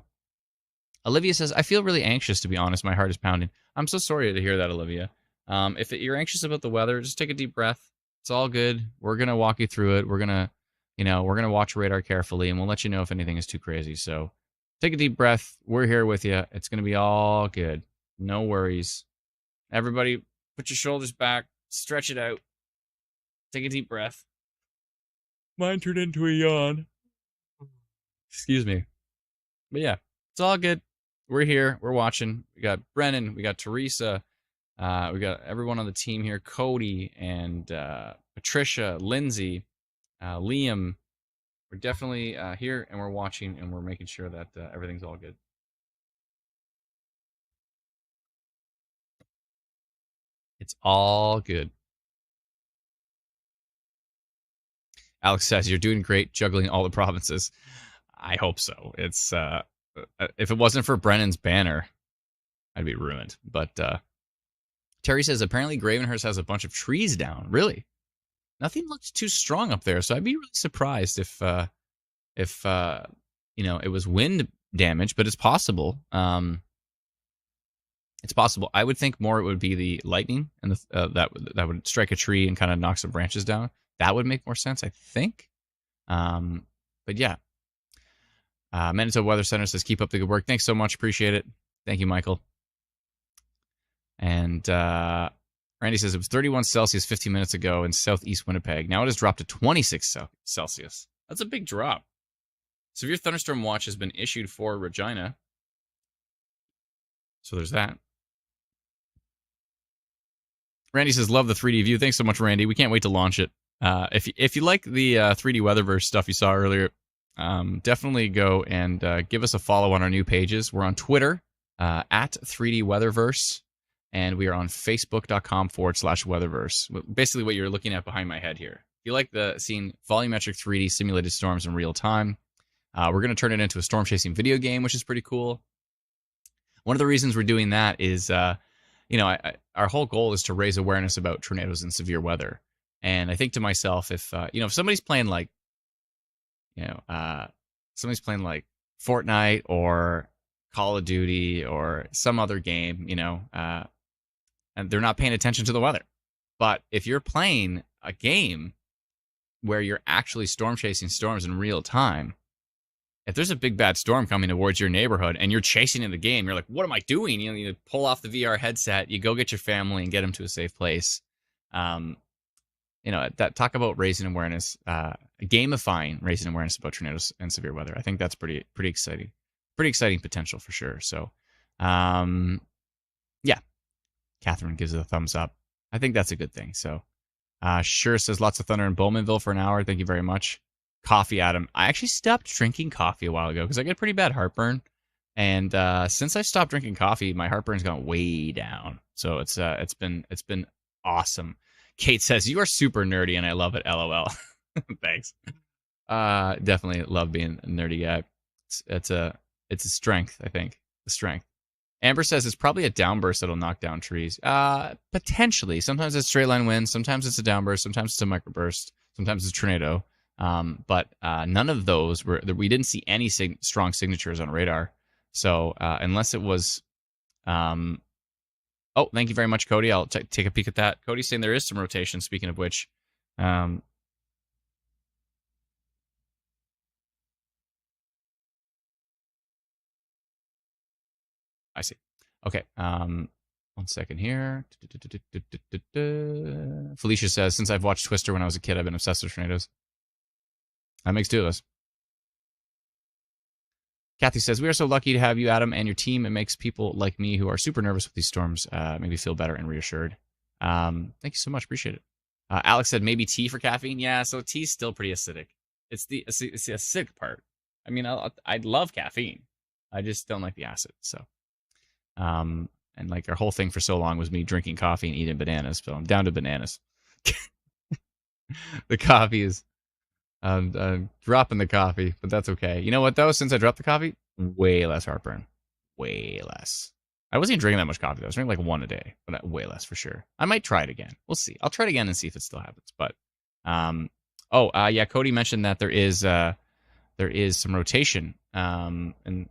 Olivia says, I feel really anxious, to be honest. My heart is pounding. I'm so sorry to hear that, Olivia. If you're anxious about the weather, just take a deep breath. It's all good. We're going to walk you through it. We're going to, we're going to watch radar carefully, and we'll let you know if anything is too crazy. So take a deep breath. We're here with you. It's going to be all good. No worries. Everybody, put your shoulders back. Stretch it out. Take a deep breath. Mine turned into a yawn. Excuse me. But yeah, it's all good. We're here. We're watching. We got Brennan. We got Teresa. We got everyone on the team here. Cody and Patricia, Lindsay, Liam. We're definitely here, and we're watching, and we're making sure that everything's all good. It's all good. Alex says, you're doing great juggling all the provinces. I hope so. It's if it wasn't for Brennan's banner, I'd be ruined. But Terry says, apparently Gravenhurst has a bunch of trees down. Really? Nothing looks too strong up there, so I'd be really surprised if it was wind damage, but it's possible. It's possible. I would think more it would be the lightning and that would strike a tree and kind of knock some branches down. That would make more sense, I think. But yeah. Manitoba Weather Center says, keep up the good work. Thanks so much. Appreciate it. Thank you, Michael. And Randy says, it was 31 Celsius 15 minutes ago in southeast Winnipeg. Now it has dropped to 26 Celsius. That's a big drop. Severe thunderstorm watch has been issued for Regina. So there's that. Randy says, love the 3D view. Thanks so much, Randy. We can't wait to launch it. If you like the 3D Weatherverse stuff you saw earlier, definitely go and give us a follow on our new pages. We're on Twitter at 3D Weatherverse, and we are on Facebook.com/Weatherverse. Basically, what you're looking at behind my head here. If you like seeing volumetric 3D simulated storms in real time, we're going to turn it into a storm chasing video game, which is pretty cool. One of the reasons we're doing that is our whole goal is to raise awareness about tornadoes and severe weather. And I think to myself, if if somebody's playing like, you know, uh, somebody's playing like Fortnite or Call of Duty or some other game, and they're not paying attention to the weather. But if you're playing a game where you're actually storm chasing storms in real time, if there's a big bad storm coming towards your neighborhood and you're chasing in the game, you're like, what am I doing? You pull off the VR headset, you go get your family and get them to a safe place. That talk about raising awareness, gamifying raising awareness about tornadoes and severe weather. I think that's pretty exciting potential for sure. So, yeah, Catherine gives it a thumbs up. I think that's a good thing. So, sure says lots of thunder in Bowmanville for an hour. Thank you very much. Coffee, Adam. I actually stopped drinking coffee a while ago because I get pretty bad heartburn, and since I stopped drinking coffee, my heartburn's gone way down. So it's been awesome. Kate says you are super nerdy, and I love it. LOL. Thanks. Definitely love being a nerdy guy. It's a strength, I think. A strength. Amber says it's probably a downburst that'll knock down trees. Potentially. Sometimes it's straight line winds. Sometimes it's a downburst. Sometimes it's a microburst. Sometimes it's a tornado. But none of those we didn't see any strong signatures on radar. So unless it was, oh, thank you very much, Cody. I'll take a peek at that. Cody's saying there is some rotation. Speaking of which, I see. Okay. 1 second here. Felicia says, since I've watched Twister when I was a kid, I've been obsessed with tornadoes. That makes two of us. Kathy says, we are so lucky to have you, Adam, and your team. It makes people like me who are super nervous with these storms maybe feel better and reassured. Thank you so much. Appreciate it. Alex said, maybe tea for caffeine. Yeah, so tea's still pretty acidic. It's the acidic part. I mean, I'd love caffeine. I just don't like the acid. So, and like our whole thing for so long was me drinking coffee and eating bananas. So I'm down to bananas. The coffee is... I'm dropping the coffee, but that's okay. You know what, though? Since I dropped the coffee, way less heartburn. Way less. I wasn't even drinking that much coffee, though. I was drinking like 1 a day, but way less for sure. I might try it again. We'll see. I'll try it again and see if it still happens. But, yeah, Cody mentioned that there is some rotation. And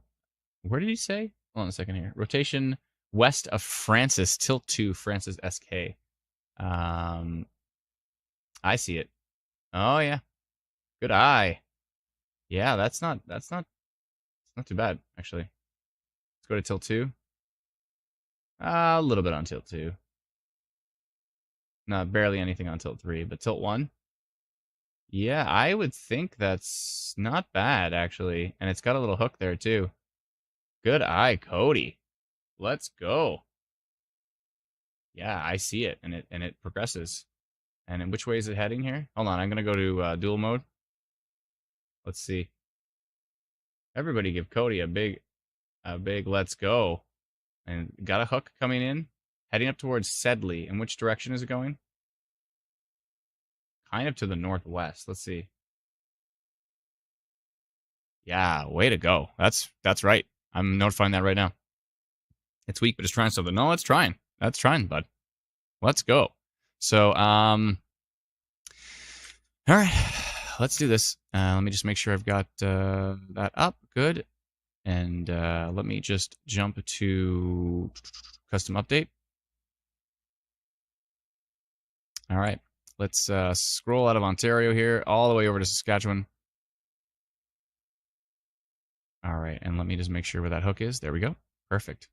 where did he say? Hold on a second here. Rotation west of Francis, tilt to Francis SK. I see it. Oh, yeah. Good eye. Yeah, that's not too bad, actually. Let's go to tilt 2. A little bit on tilt 2. No, barely anything on tilt 3, but tilt 1. Yeah, I would think that's not bad, actually. And it's got a little hook there, too. Good eye, Cody. Let's go. Yeah, I see it, and it progresses. And in which way is it heading here? Hold on, I'm going to go to dual mode. Let's see. Everybody give Cody a big let's go. And got a hook coming in, heading up towards Sedley. In which direction is it going? Kind of to the northwest. Let's see. Yeah, way to go. That's right. I'm notifying that right now. It's weak, but it's trying something. No, it's trying. That's trying, bud. Let's go. So, all right. Let's do this. Let me just make sure I've got that up. Good. And let me just jump to custom update. All right. Let's scroll out of Ontario here all the way over to Saskatchewan. All right. And let me just make sure where that hook is. There we go. Perfect.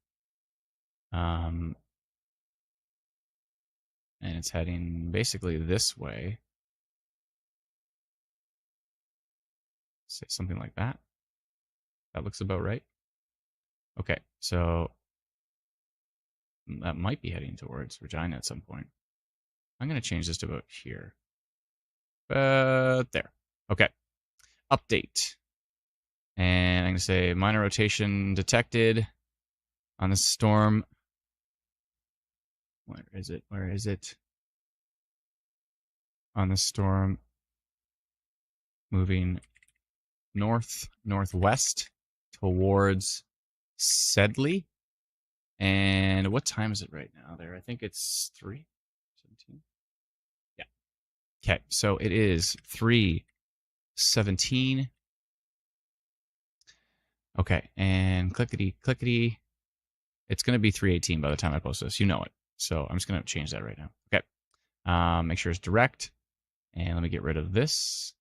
And it's heading basically this way. Say something like that. That looks about right. Okay, so that might be heading towards Regina at some point. I'm going to change this to about here. There. Okay. Update. And I'm going to say minor rotation detected on the storm. Where is it? Where is it? On the storm. Moving northwest towards Sedley. And what time is it right now there? I think it's 3:17. Yeah. Okay, so it is 3:17. Okay, and clickety clickety. It's going to be 3:18 by the time I post this. You know it. So I'm just going to change that right now. Okay. Make sure it's direct. And let me get rid of this.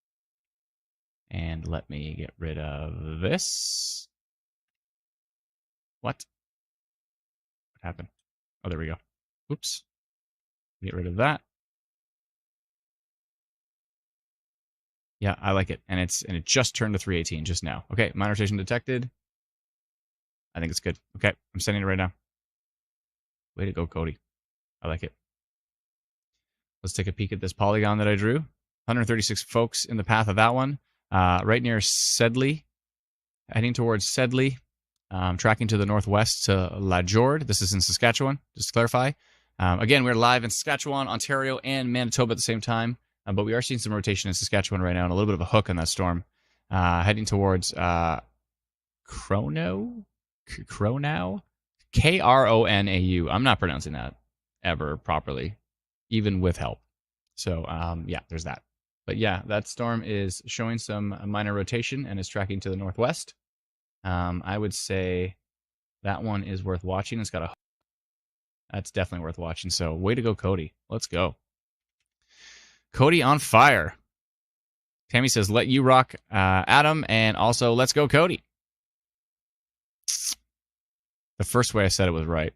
And let me get rid of this. What happened? Oh, there we go. Oops. Get rid of that. Yeah, I like it. And it just turned to 3:18 just now. Okay, minor rotation detected. I think it's good. Okay, I'm sending it right now. Way to go, Cody. I like it. Let's take a peek at this polygon that I drew. 136 folks in the path of that one. Right near Sedley. Heading towards Sedley. Tracking to the northwest to La Jorde. This is in Saskatchewan, just to clarify. Again, we're live in Saskatchewan, Ontario, and Manitoba at the same time. But we are seeing some rotation in Saskatchewan right now and a little bit of a hook on that storm. Heading towards Kronau? Kronau? I'm not pronouncing that ever properly, even with help. So, yeah, there's that. But yeah, that storm is showing some minor rotation and is tracking to the northwest. I would say that one is worth watching. It's got a... That's definitely worth watching. So, way to go, Cody. Let's go. Cody on fire. Tammy says, let you rock, Adam, and also let's go, Cody. The first way I said it was right.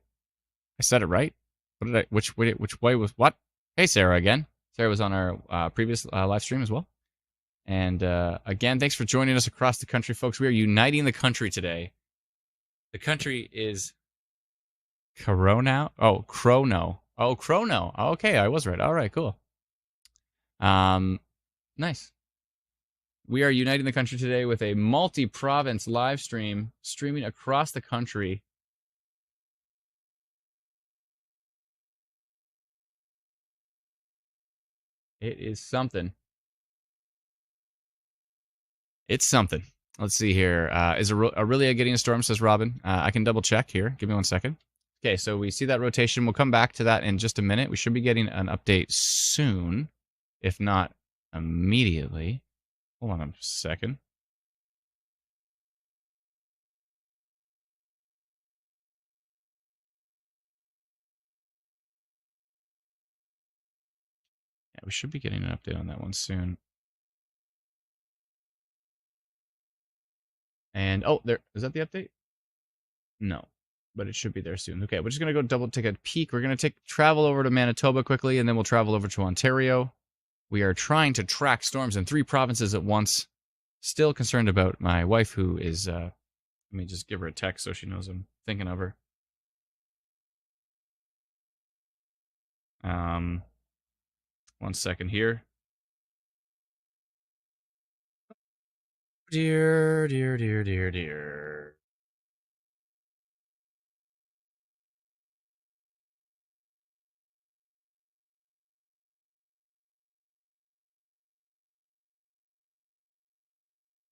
I said it right? What did I? Which way was what? Hey, Sarah again. Sarah was on our previous live stream as well. And again, thanks for joining us across the country, folks. We are uniting the country today. The country is Corona. Oh, Chrono. Oh, Chrono. Okay, I was right. All right, cool. Nice. We are uniting the country today with a multi-province live stream streaming across the country. It is something. It's something. Let's see here. Is Aurelia getting a storm, says Robin. I can double check here. Give me 1 second. Okay, so we see that rotation. We'll come back to that in just a minute. We should be getting an update soon, if not immediately. Hold on a second. Yeah, we should be getting an update on that one soon. And, oh, there, is that the update? No, but it should be there soon. Okay, we're just going to go take a peek. We're going to travel over to Manitoba quickly, and then we'll travel over to Ontario. We are trying to track storms in 3 provinces at once. Still concerned about my wife, who is, let me just give her a text so she knows I'm thinking of her. 1 second here. Dear.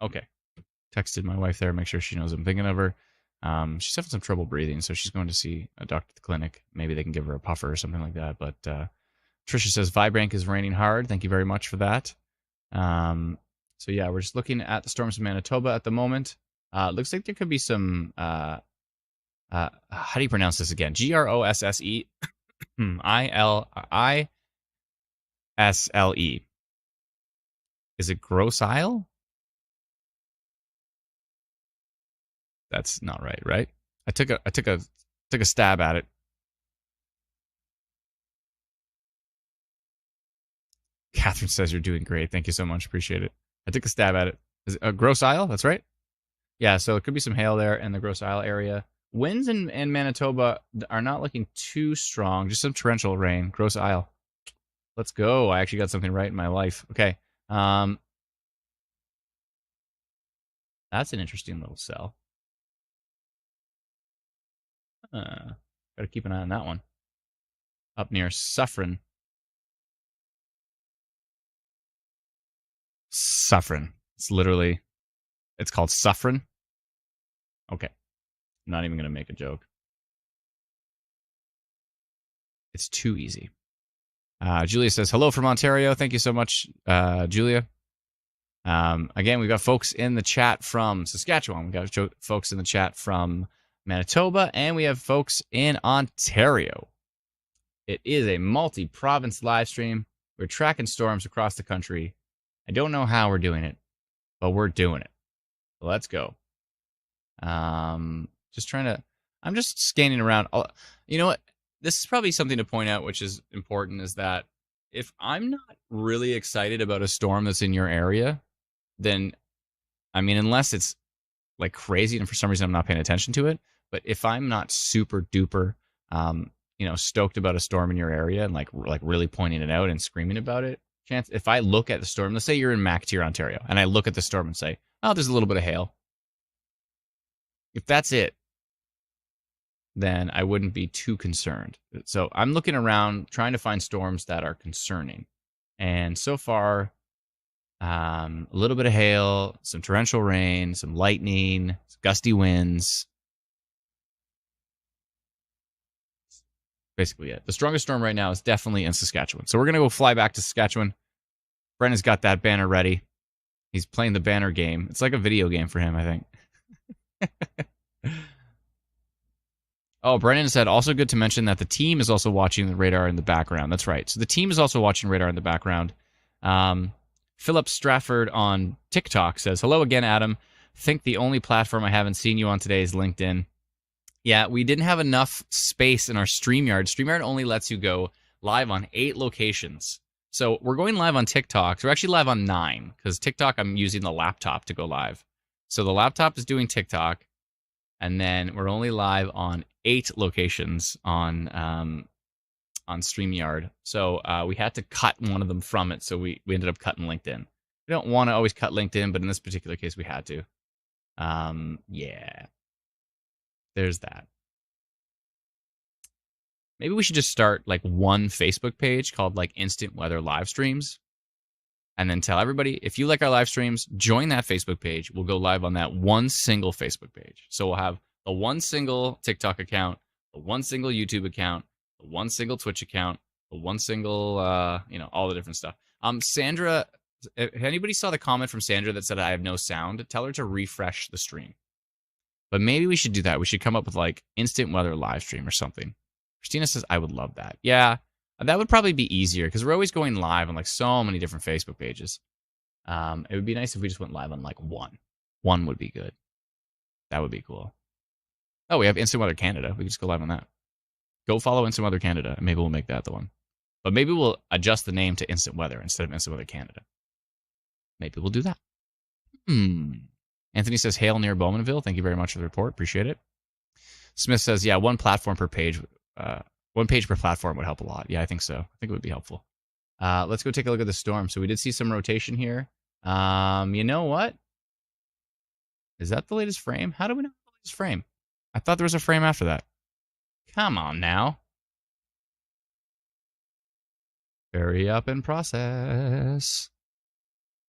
Okay. Texted my wife there, make sure she knows I'm thinking of her. She's having some trouble breathing, so she's going to see a doctor at the clinic. Maybe they can give her a puffer or something like that. But Trisha says, Vibrank is raining hard. Thank you very much for that. So yeah, we're just looking at the storms in Manitoba at the moment. Looks like there could be some, how do you pronounce this again? Grosse Isle. Is it Grosse Isle? That's not right, right? I took a stab at it. Catherine says you're doing great. Thank you so much. Appreciate it. I took a stab at it. Is it Grosse Isle? That's right. Yeah, so it could be some hail there in the Grosse Isle area. Winds in Manitoba are not looking too strong. Just some torrential rain. Grosse Isle. Let's go. I actually got something right in my life. Okay. That's an interesting little cell. Gotta keep an eye on that one. Up near Suffren. Suffren. It's called Suffren. Okay. I'm not even going to make a joke. It's too easy. Julia says, hello from Ontario. Thank you so much, Julia. Again, we've got folks in the chat from Saskatchewan. We've got folks in the chat from Manitoba, and we have folks in Ontario. It is a multi-province live stream. We're tracking storms across the country. I don't know how we're doing it, but we're doing it. Let's go. Just trying to... I'm just scanning around. You know what? This is probably something to point out, which is important, is that if I'm not really excited about a storm that's in your area, then, I mean, unless it's like crazy and for some reason I'm not paying attention to it, but if I'm not super duper, stoked about a storm in your area and like really pointing it out and screaming about it, if I look at the storm, let's say you're in McTier, Ontario, and I look at the storm and say, oh, there's a little bit of hail. If that's it, then I wouldn't be too concerned. So I'm looking around trying to find storms that are concerning. And so far, a little bit of hail, some torrential rain, some lightning, some gusty winds. Basically it. The strongest storm right now is definitely in Saskatchewan. So we're going to go fly back to Saskatchewan. Brendan's got that banner ready. He's playing the banner game. It's like a video game for him, I think. Oh, Brennan said, also good to mention that the team is also watching the radar in the background. That's right. So the team is also watching radar in the background. Philip Strafford on TikTok says, hello again, Adam. Think the only platform I haven't seen you on today is LinkedIn. Yeah, we didn't have enough space in our StreamYard. StreamYard only lets you go live on 8 locations. So we're going live on TikTok. So we're actually live on 9 because TikTok, I'm using the laptop to go live. So the laptop is doing TikTok. And then we're only live on 8 locations on StreamYard. So we had to cut one of them from it. So we ended up cutting LinkedIn. We don't want to always cut LinkedIn, but in this particular case, we had to. Yeah. There's that. Maybe we should just start like one Facebook page called like Instant Weather Live Streams. And then tell everybody, if you like our live streams, join that Facebook page. We'll go live on that one single Facebook page. So we'll have the one single TikTok account, the one single YouTube account, the one single Twitch account, the one single, all the different stuff. Sandra, if anybody saw the comment from Sandra that said I have no sound, tell her to refresh the stream. But maybe we should do that. We should come up with like Instant Weather live stream or something. Christina says, I would love that. Yeah. That would probably be easier because we're always going live on like so many different Facebook pages. It would be nice if we just went live on like one. One would be good. That would be cool. Oh, we have Instant Weather Canada. We can just go live on that. Go follow Instant Weather Canada, and maybe we'll make that the one. But maybe we'll adjust the name to Instant Weather instead of Instant Weather Canada. Maybe we'll do that. Anthony says, hail near Bowmanville. Thank you very much for the report. Appreciate it. Smith says, yeah, one platform per page. One page per platform would help a lot. Yeah, I think so. I think it would be helpful. Let's go take a look at the storm. So we did see some rotation here. You know what? Is that the latest frame? How do we know the latest frame? I thought there was a frame after that. Come on now. Hurry up and process.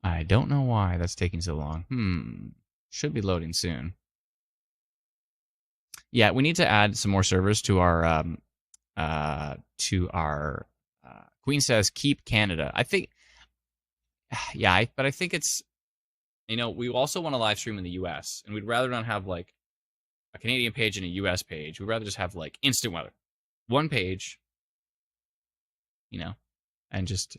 I don't know why that's taking so long. Should be loading soon. Yeah, we need to add some more servers to our Queen says keep Canada. I think, yeah, but I think it's, we also want to live stream in the US, and we'd rather not have like a Canadian page and a US page. We'd rather just have like Instant Weather, one page, and just.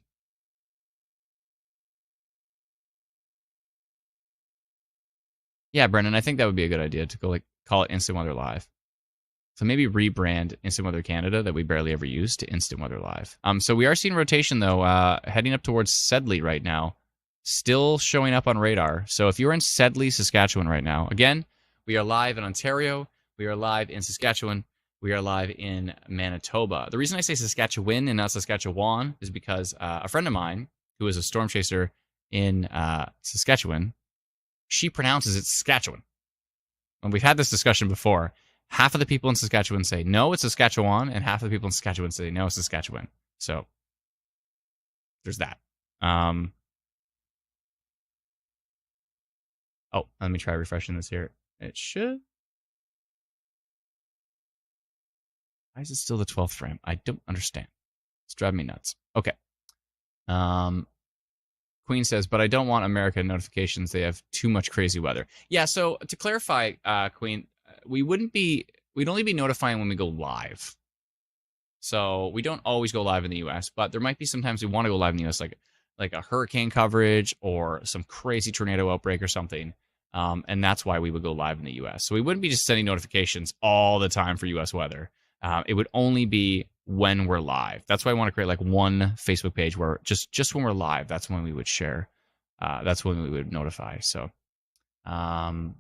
Yeah, Brendan, I think that would be a good idea to go like call it Instant Weather Live. So maybe rebrand Instant Weather Canada that we barely ever use to Instant Weather Live. So we are seeing rotation, though, heading up towards Sedley right now. Still showing up on radar. So if you're in Sedley, Saskatchewan right now, again, we are live in Ontario. We are live in Saskatchewan. We are live in Manitoba. The reason I say Saskatchewan and not Saskatchewan is because a friend of mine who is a storm chaser in Saskatchewan, she pronounces it Saskatchewan. And we've had this discussion before. Half of the people in Saskatchewan say, no, it's Saskatchewan, and half of the people in Saskatchewan say, no, it's Saskatchewan. So, there's that. Oh, let me try refreshing this here. It should. Why is it still the 12th frame? I don't understand. It's driving me nuts. Okay. Queen says, but I don't want America notifications. They have too much crazy weather. Yeah, so to clarify, Queen, we'd only be notifying when we go live. So we don't always go live in the US, but there might be sometimes we want to go live in the US, like a hurricane coverage or some crazy tornado outbreak or something. And that's why we would go live in the US. So we wouldn't be just sending notifications all the time for US weather. It would only be when we're live. That's why I want to create like one Facebook page where just when we're live, that's when we would share. That's when we would notify. So our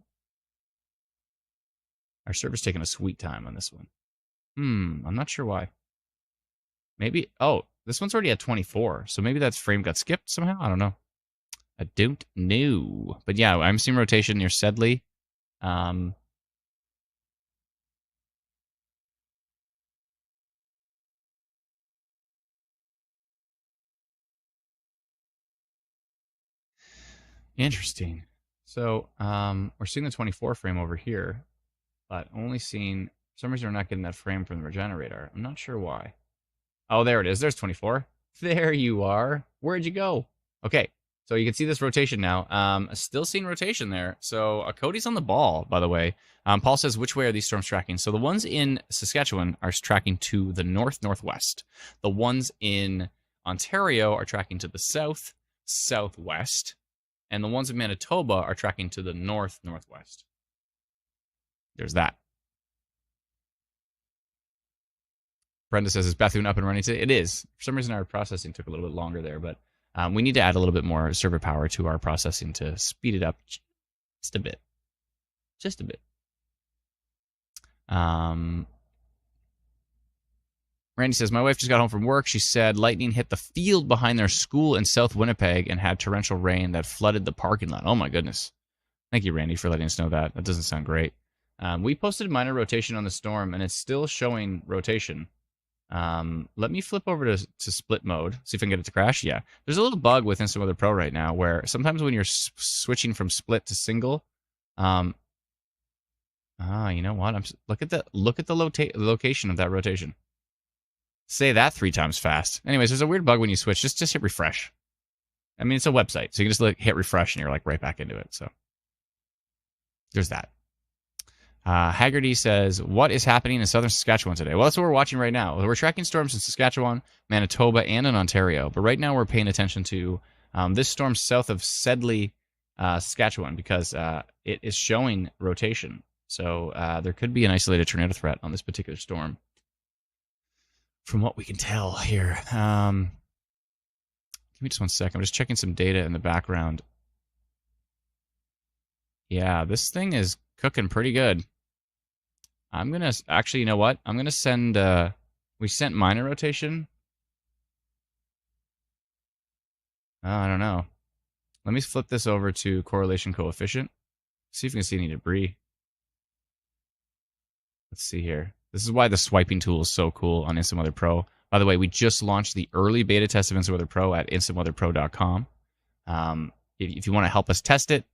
server's taking a sweet time on this one. I'm not sure why. Maybe, this one's already at 24, so maybe that frame got skipped somehow? I don't know. I don't know. But yeah, I'm seeing rotation near Sedley. Interesting. So we're seeing the 24 frame over here, but only seeing, for some reason we're not getting that frame from the Regina radar. I'm not sure why. Oh, there it is. There's 24. There you are. Where'd you go? Okay, so you can see this rotation now. Still seeing rotation there. So Cody's on the ball, by the way. Paul says, which way are these storms tracking? So the ones in Saskatchewan are tracking to the north-northwest. The ones in Ontario are tracking to the south-southwest. And the ones in Manitoba are tracking to the north-northwest. There's that. Brenda says, is Bethune up and running today? It is. For some reason, our processing took a little bit longer there, but we need to add a little bit more server power to our processing to speed it up just a bit. Just a bit. Randy says, my wife just got home from work. She said lightning hit the field behind their school in South Winnipeg and had torrential rain that flooded the parking lot. Oh, my goodness. Thank you, Randy, for letting us know that. That doesn't sound great. We posted minor rotation on the storm, and it's still showing rotation. Let me flip over to split mode, see if I can get it to crash. Yeah, there's a little bug with Instant Weather Pro right now where sometimes when you're switching from split to single, you know what? Look at the location of that rotation. Say that 3 times fast. Anyways, there's a weird bug when you switch. Just hit refresh. I mean, it's a website, so you can just hit refresh and you're like right back into it. So there's that. Haggerty says, what is happening in southern Saskatchewan today? Well, that's what we're watching right now. We're tracking storms in Saskatchewan, Manitoba, and in Ontario. But right now we're paying attention to this storm south of Sedley, Saskatchewan, because it is showing rotation. So there could be an isolated tornado threat on this particular storm, from what we can tell here. Give me just 1 second. I'm just checking some data in the background. Yeah, this thing is cooking pretty good. I'm going to, actually, you know what? I'm going to send, we sent minor rotation. Oh, I don't know. Let me flip this over to correlation coefficient. See if we can see any debris. Let's see here. This is why the swiping tool is so cool on Instant Weather Pro. By the way, we just launched the early beta test of Instant Weather Pro at instantweatherpro.com. If you want to help us test it,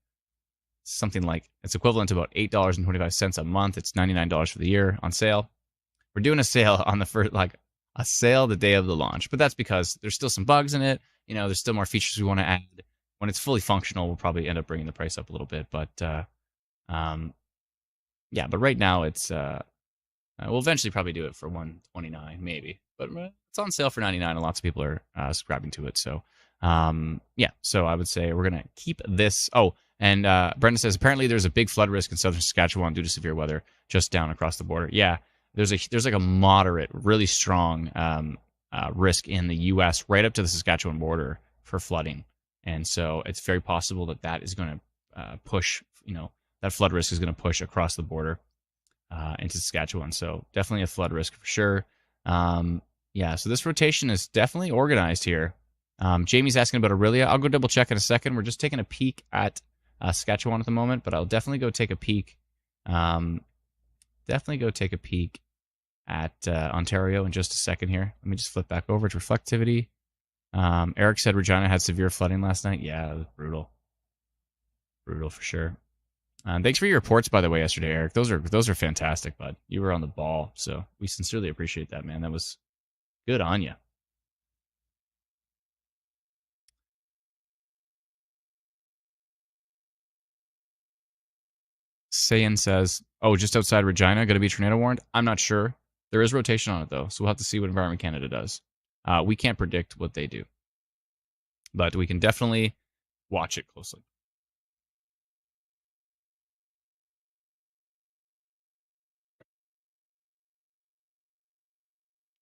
something like, it's equivalent to about $8.25 a month. It's $99 for the year on sale. We're doing a sale on the first, a sale the day of the launch, but that's because there's still some bugs in it. You know, there's still more features we want to add. When it's fully functional, we'll probably end up bringing the price up a little bit, but yeah, but right now it's we'll eventually probably do it for $129 maybe, but it's on sale for $99 and lots of people are subscribing to it. So yeah, so I would say we're gonna keep this. Oh, and Brenda says apparently there's a big flood risk in southern Saskatchewan due to severe weather just down across the border. Yeah, there's like a moderate, really strong risk in the U.S. right up to the Saskatchewan border for flooding, and so it's very possible that that is going to push. You know, that flood risk is going to push across the border into Saskatchewan. So definitely a flood risk for sure. Yeah, so this rotation is definitely organized here. Jamie's asking about Aurelia. I'll go double check in a second. We're just taking a peek at Saskatchewan at the moment, but I'll definitely go take a peek. Definitely go take a peek at Ontario in just a second here. Let me just flip back over to reflectivity. Eric said Regina had severe flooding last night. Yeah, it was brutal. Brutal for sure. Thanks for your reports, by the way, yesterday, Eric. Those are fantastic, bud. You were on the ball, so we sincerely appreciate that, man. That was good on you. Sayan says, "Oh, just outside Regina, going to be tornado warned." I'm not sure. There is rotation on it though, so we'll have to see what Environment Canada does. We can't predict what they do, but we can definitely watch it closely.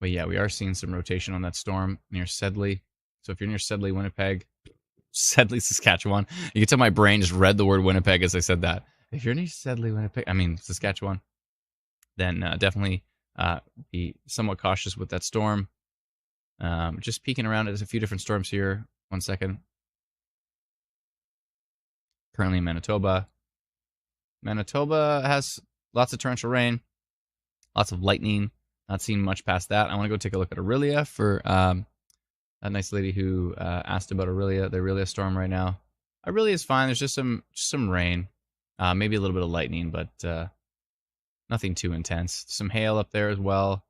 But yeah, we are seeing some rotation on that storm near Sedley. So if you're near Sedley, Winnipeg, Sedley, Saskatchewan, you can tell my brain just read the word Winnipeg as I said that. If you're near Sedley, Winnipeg, Saskatchewan, then definitely be somewhat cautious with that storm. Just peeking around, there's a few different storms here. 1 second. Currently in Manitoba. Manitoba has lots of torrential rain, lots of lightning. Not seeing much past that. I want to go take a look at Aurelia for a nice lady who asked about Aurelia, the Aurelia storm right now. Aurelia is fine. There's just some rain, maybe a little bit of lightning, but nothing too intense. Some hail up there as well.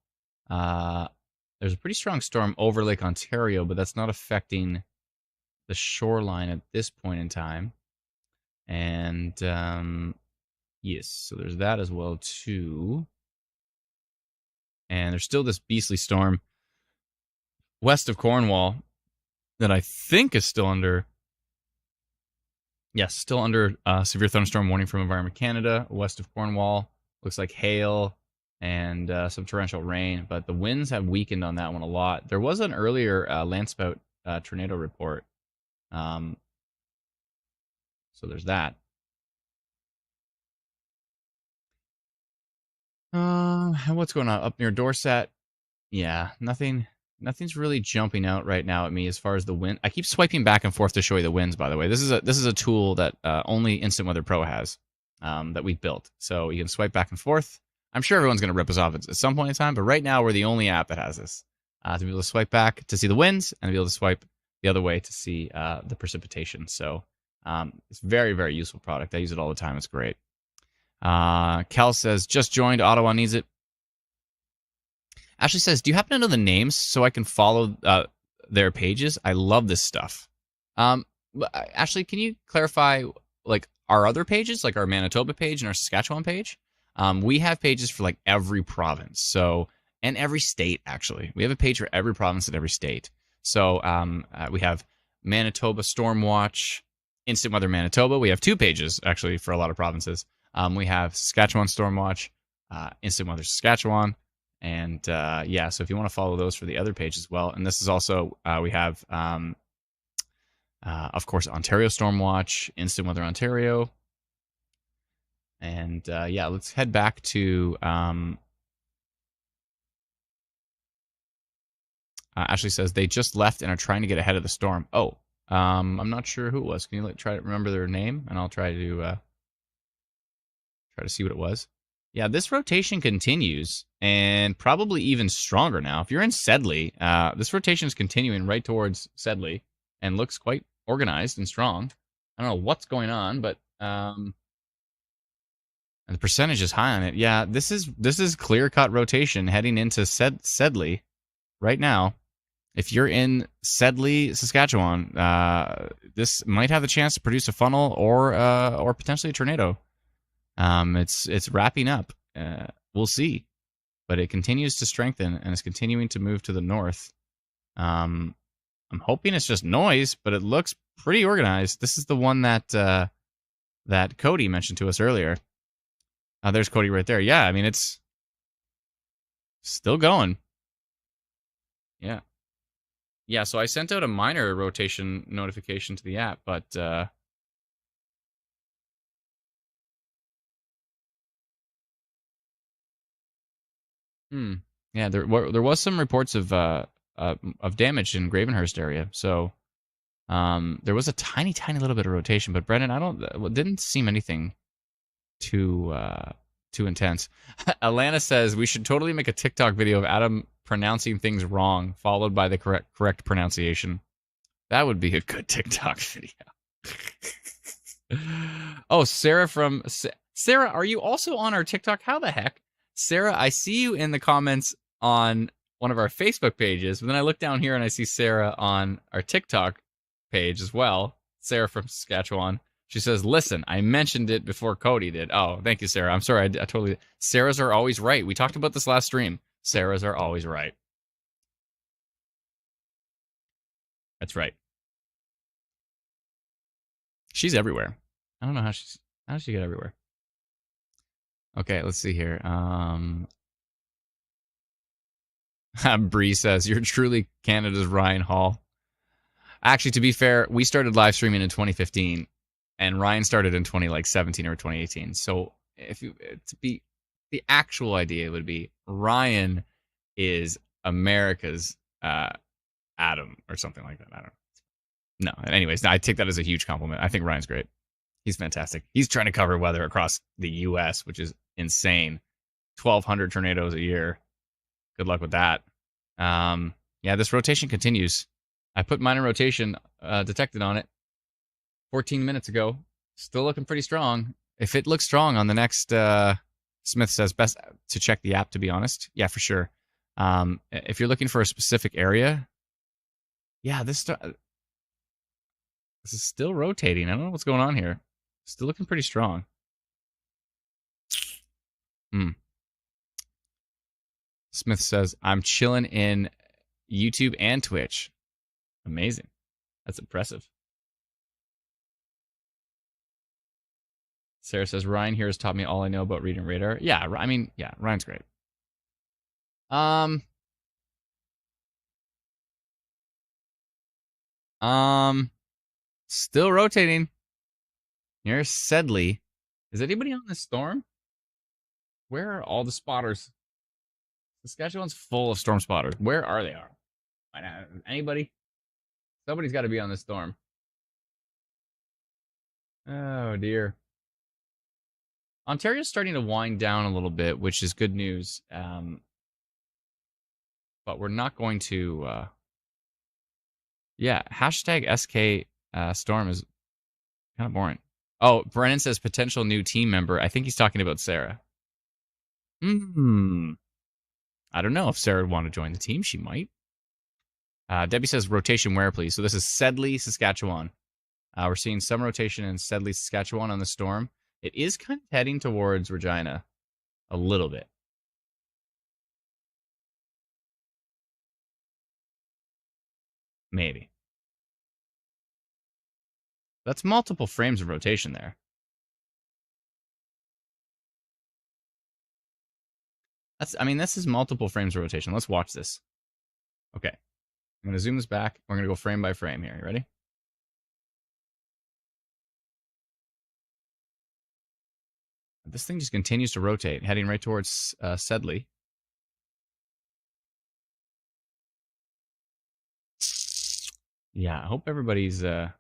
There's a pretty strong storm over Lake Ontario, but that's not affecting the shoreline at this point in time. And yes, so there's that as well too. And there's still this beastly storm west of Cornwall that I think is still under. Yes, still under severe thunderstorm warning from Environment Canada west of Cornwall. Looks like hail and some torrential rain, but the winds have weakened on that one a lot. There was an earlier landspout tornado report. So there's that. What's going on up near Dorset? Yeah, nothing's really jumping out right now at me as far as the wind. I keep swiping back and forth to show you the winds. By the way, this is a tool that only Instant Weather Pro has, that we built. So you can swipe back and forth. I'm sure everyone's going to rip us off at some point in time, but right now we're the only app that has this, to be able to swipe back to see the winds and to be able to swipe the other way to see the precipitation. So it's very, very useful product. I use it all the time. It's great. Cal says, just joined. Ottawa needs it. Ashley says, do you happen to know the names so I can follow their pages? I love this stuff. Ashley, can you clarify, like, our other pages, like our Manitoba page and our Saskatchewan page? We have pages for, like, every province, so, and every state, actually. We have a page for every province and every state. So we have Manitoba Stormwatch, Instant Weather Manitoba. We have 2 pages, actually, for a lot of provinces. We have Saskatchewan Stormwatch, Instant Weather Saskatchewan, and yeah, so if you want to follow those for the other page as well. And this is also, we have, of course, Ontario Stormwatch, Instant Weather Ontario. And yeah, let's head back to, Ashley says, they just left and are trying to get ahead of the storm. Oh, I'm not sure who it was. Can you try to remember their name? And I'll try to see what it was. Yeah, this rotation continues, and probably even stronger now. If you're in Sedley, this rotation is continuing right towards Sedley, and looks quite organized and strong. I don't know what's going on, but and the percentage is high on it. Yeah, this is clear-cut rotation heading into Sedley right now. If you're in Sedley, Saskatchewan, this might have the chance to produce a funnel or potentially a tornado. It's wrapping up. We'll see, but it continues to strengthen and is continuing to move to the north. I'm hoping it's just noise, but it looks pretty organized. This is the one that that Cody mentioned to us earlier. There's Cody right there. Yeah, I mean, it's still going. Yeah. Yeah, so I sent out a minor rotation notification to the app, but yeah, there was some reports of damage in Gravenhurst area. So there was a tiny little bit of rotation, but Brendan, didn't seem anything too intense. Alana says we should totally make a TikTok video of Adam pronouncing things wrong, followed by the correct pronunciation. That would be a good TikTok video. Oh, Sarah from Sarah, are you also on our TikTok? How the heck? Sarah, I see you in the comments on one of our Facebook pages, but then I look down here and I see Sarah on our TikTok page as well. Sarah from Saskatchewan. She says, "Listen, I mentioned it before Cody did." Oh, thank you, Sarah. I'm sorry. I totally. Sarahs are always right. We talked about this last stream. Sarahs are always right. That's right. She's everywhere. I don't know how does she get everywhere. Okay, let's see here. Bree says, "You're truly Canada's Ryan Hall." Actually, to be fair, we started live streaming in 2015, and Ryan started in 2017 or 2018. So, if you to be the actual idea would be Ryan is America's Adam or something like that. I don't know. No, anyways, I take that as a huge compliment. I think Ryan's great. He's fantastic. He's trying to cover weather across the U.S., which is insane. 1,200 tornadoes a year. Good luck with that. Yeah, this rotation continues. I put minor rotation detected on it 14 minutes ago. Still looking pretty strong. If it looks strong on the next, Smith says best to check the app, to be honest. Yeah, for sure. If you're looking for a specific area, yeah, this is still rotating. I don't know what's going on here. Still looking pretty strong. Smith says, "I'm chilling in YouTube and Twitch." Amazing. That's impressive. Sarah says, "Ryan here has taught me all I know about reading radar." Yeah, I mean, yeah, Ryan's great. Um, still rotating. Here's Sedley. Is anybody on this storm? Where are all the spotters? Saskatchewan's full of storm spotters. Where are they? Anybody? Somebody's got to be on this storm. Oh dear. Ontario's starting to wind down a little bit, which is good news. But we're not going to. Yeah, hashtag SK storm is kind of boring. Oh, Brennan says potential new team member. I think he's talking about Sarah. I don't know if Sarah would want to join the team. She might. Debbie says rotation where, please. So this is Sedley, Saskatchewan. We're seeing some rotation in Sedley, Saskatchewan on the storm. It is kind of heading towards Regina a little bit. Maybe. That's multiple frames of rotation there. This is multiple frames of rotation. Let's watch this. Okay. I'm going to zoom this back. We're going to go frame by frame here. You ready? This thing just continues to rotate, heading right towards Sedley. Yeah, I hope everybody's... I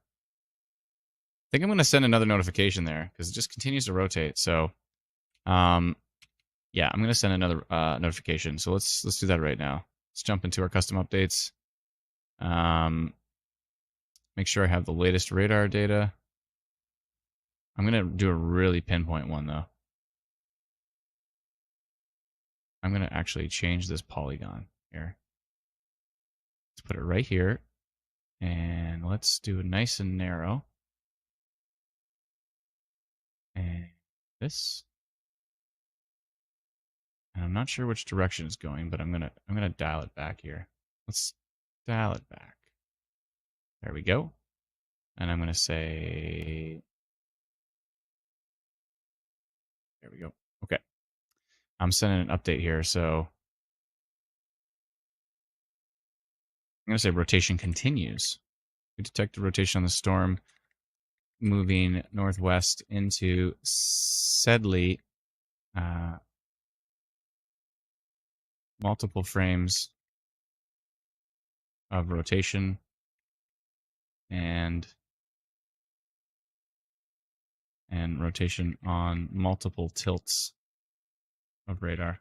think I'm going to send another notification there, because it just continues to rotate. So, yeah, I'm going to send another notification. So let's do that right now. Let's jump into our custom updates. Make sure I have the latest radar data. I'm going to do a really pinpoint one, though. I'm going to actually change this polygon here. Let's put it right here. And let's do it nice and narrow. And this. And I'm not sure which direction it's going, but I'm gonna dial it back here. Let's dial it back. There we go. And I'm gonna say, there we go. Okay. I'm sending an update here, so I'm gonna say rotation continues. We detect the rotation on the storm moving northwest into Sedley. Multiple frames of rotation and rotation on multiple tilts of radar.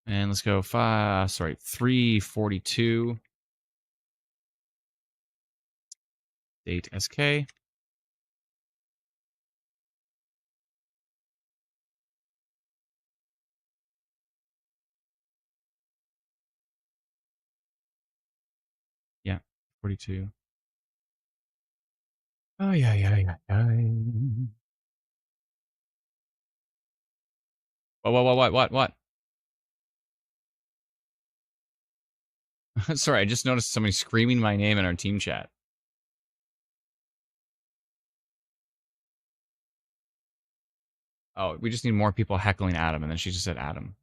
And let's go 342. Date SK. 42. Oh, yeah. What? Sorry, I just noticed somebody screaming my name in our team chat. Oh, we just need more people heckling Adam, and then she just said Adam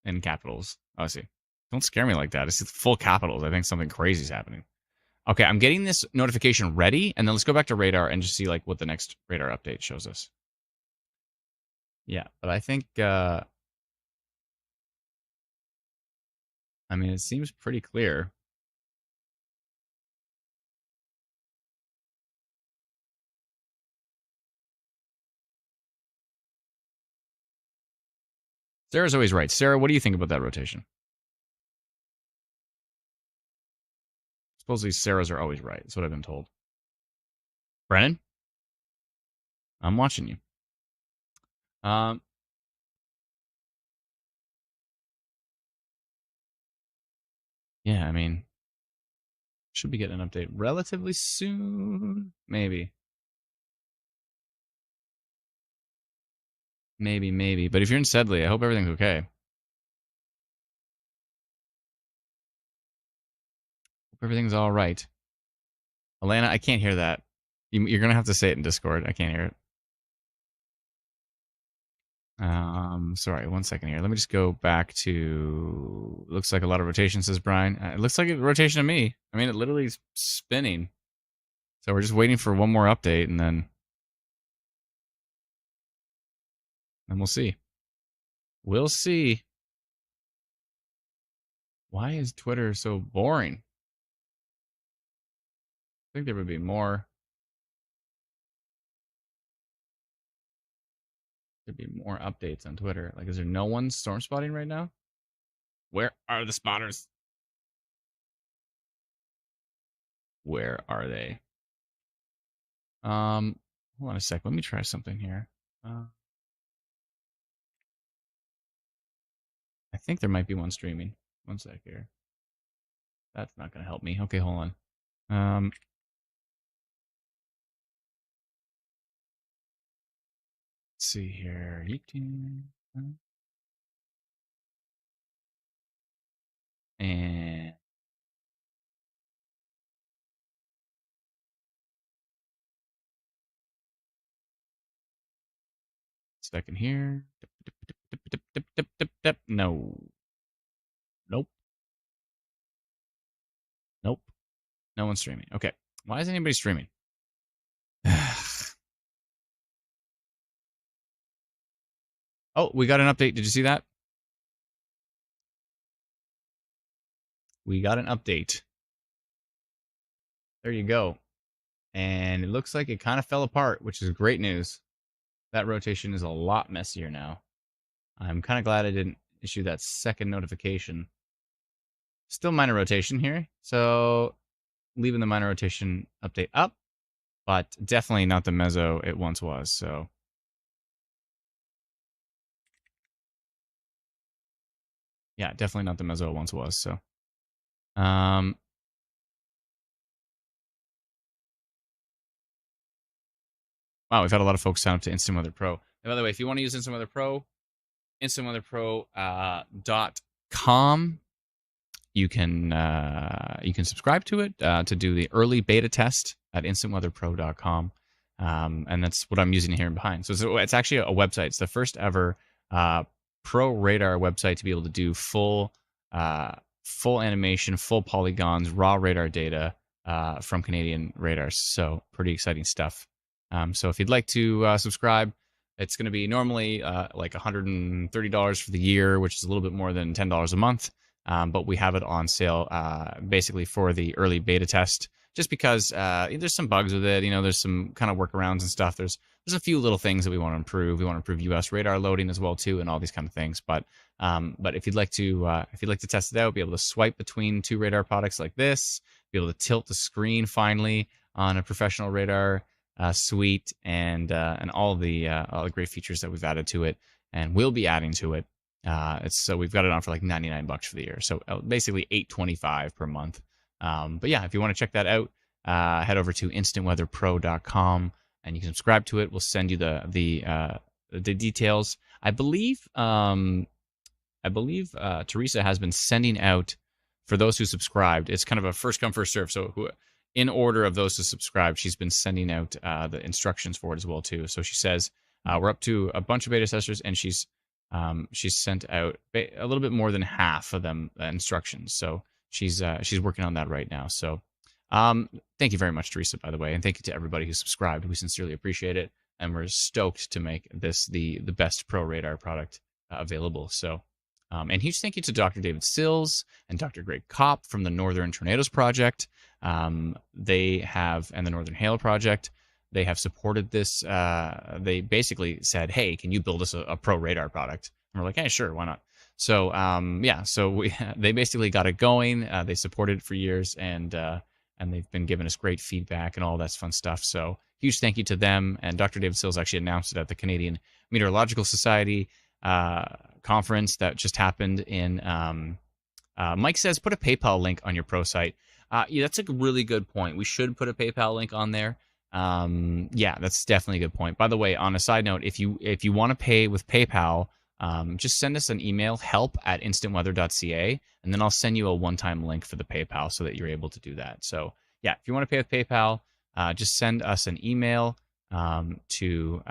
in capitals. Oh, I see. Don't scare me like that. It's full capitals. I think something crazy is happening. Okay, I'm getting this notification ready, and then let's go back to radar and just see like what the next radar update shows us. Yeah, but I think I mean it seems pretty clear. Sarah's always right. Sarah, what do you think about that rotation? Supposedly Sarahs are always right. That's what I've been told. Brennan, I'm watching you. Yeah, I mean, should be getting an update relatively soon. Maybe. But if you're in Sedley, I hope everything's okay. Hope everything's all right. Alana, I can't hear that. You're gonna have to say it in Discord. I can't hear it. Sorry, 1 second here. Let me just go back to. Looks like a lot of rotation, says Brian. It looks like a rotation to me. I mean, it literally is spinning. So we're just waiting for one more update, and then we'll see. We'll see. Why is Twitter so boring? I think there would be more. There'd be more updates on Twitter. Like, is there no one storm spotting right now? Where are the spotters? Where are they? Hold on a sec. Let me try something here. I think there might be one streaming. 1 sec here. That's not gonna help me. Okay, hold on. Let's see here. And second here. No. Nope. Nope. No one's streaming. Okay. Why is anybody streaming? Oh, we got an update. Did you see that? We got an update. There you go. And it looks like it kind of fell apart, which is great news. That rotation is a lot messier now. I'm kind of glad I didn't issue that second notification. Still minor rotation here. So leaving the minor rotation update up, but definitely not the meso it once was. So yeah, definitely not the meso it once was. So wow, we've had a lot of folks sign up to Instant Weather Pro. And by the way, if you want to use Instant Weather Pro, instantweatherpro.com. You can subscribe to it to do the early beta test at instantweatherpro.com. And that's what I'm using here behind. So it's actually a website. It's the first ever pro radar website to be able to do full animation, full polygons, raw radar data from Canadian radars. So pretty exciting stuff. So if you'd like to subscribe, it's going to be normally like $130 for the year, which is a little bit more than $10 a month. But we have it on sale basically for the early beta test, just because there's some bugs with it. You know, there's some kind of workarounds and stuff. There's a few little things that we want to improve. We want to improve US radar loading as well too, and all these kind of things. But if you'd like to test it out, be able to swipe between two radar products like this, be able to tilt the screen finally on a professional radar suite, and all the great features that we've added to it, and will be adding to it. So we've got it on for like $99 for the year. So basically $825 per month. But yeah, if you want to check that out, head over to instantweatherpro.com and you can subscribe to it. We'll send you the details. I believe Teresa has been sending out for those who subscribed. It's kind of a first come first serve. So in order of those who subscribed, she's been sending out the instructions for it as well too. So she says we're up to a bunch of beta testers, and she's sent out a little bit more than half of them instructions. So she's working on that right now. So thank you very much, Teresa, by the way, and thank you to everybody who subscribed. We sincerely appreciate it, and we're stoked to make this the best Pro Radar product available. So. And huge thank you to Dr. David Sills and Dr. Greg Kopp from the Northern Tornadoes Project. They have, and the Northern Hail Project, they have supported this. They basically said, hey, can you build us a Pro Radar product? And we're like, hey, sure, why not? So, so they basically got it going. They supported it for years, and they've been giving us great feedback and all that fun stuff. So huge thank you to them. And Dr. David Sills actually announced it at the Canadian Meteorological Society conference that just happened in Mike says put a PayPal link on your pro site. Yeah, that's a really good point. We should put a PayPal link on there. Yeah, that's definitely a good point. By the way, on a side note, if you want to pay with PayPal, just send us an email, help@instantweather.ca, and then I'll send you a one-time link for the PayPal so that you're able to do that. So yeah, if you want to pay with PayPal, just send us an email to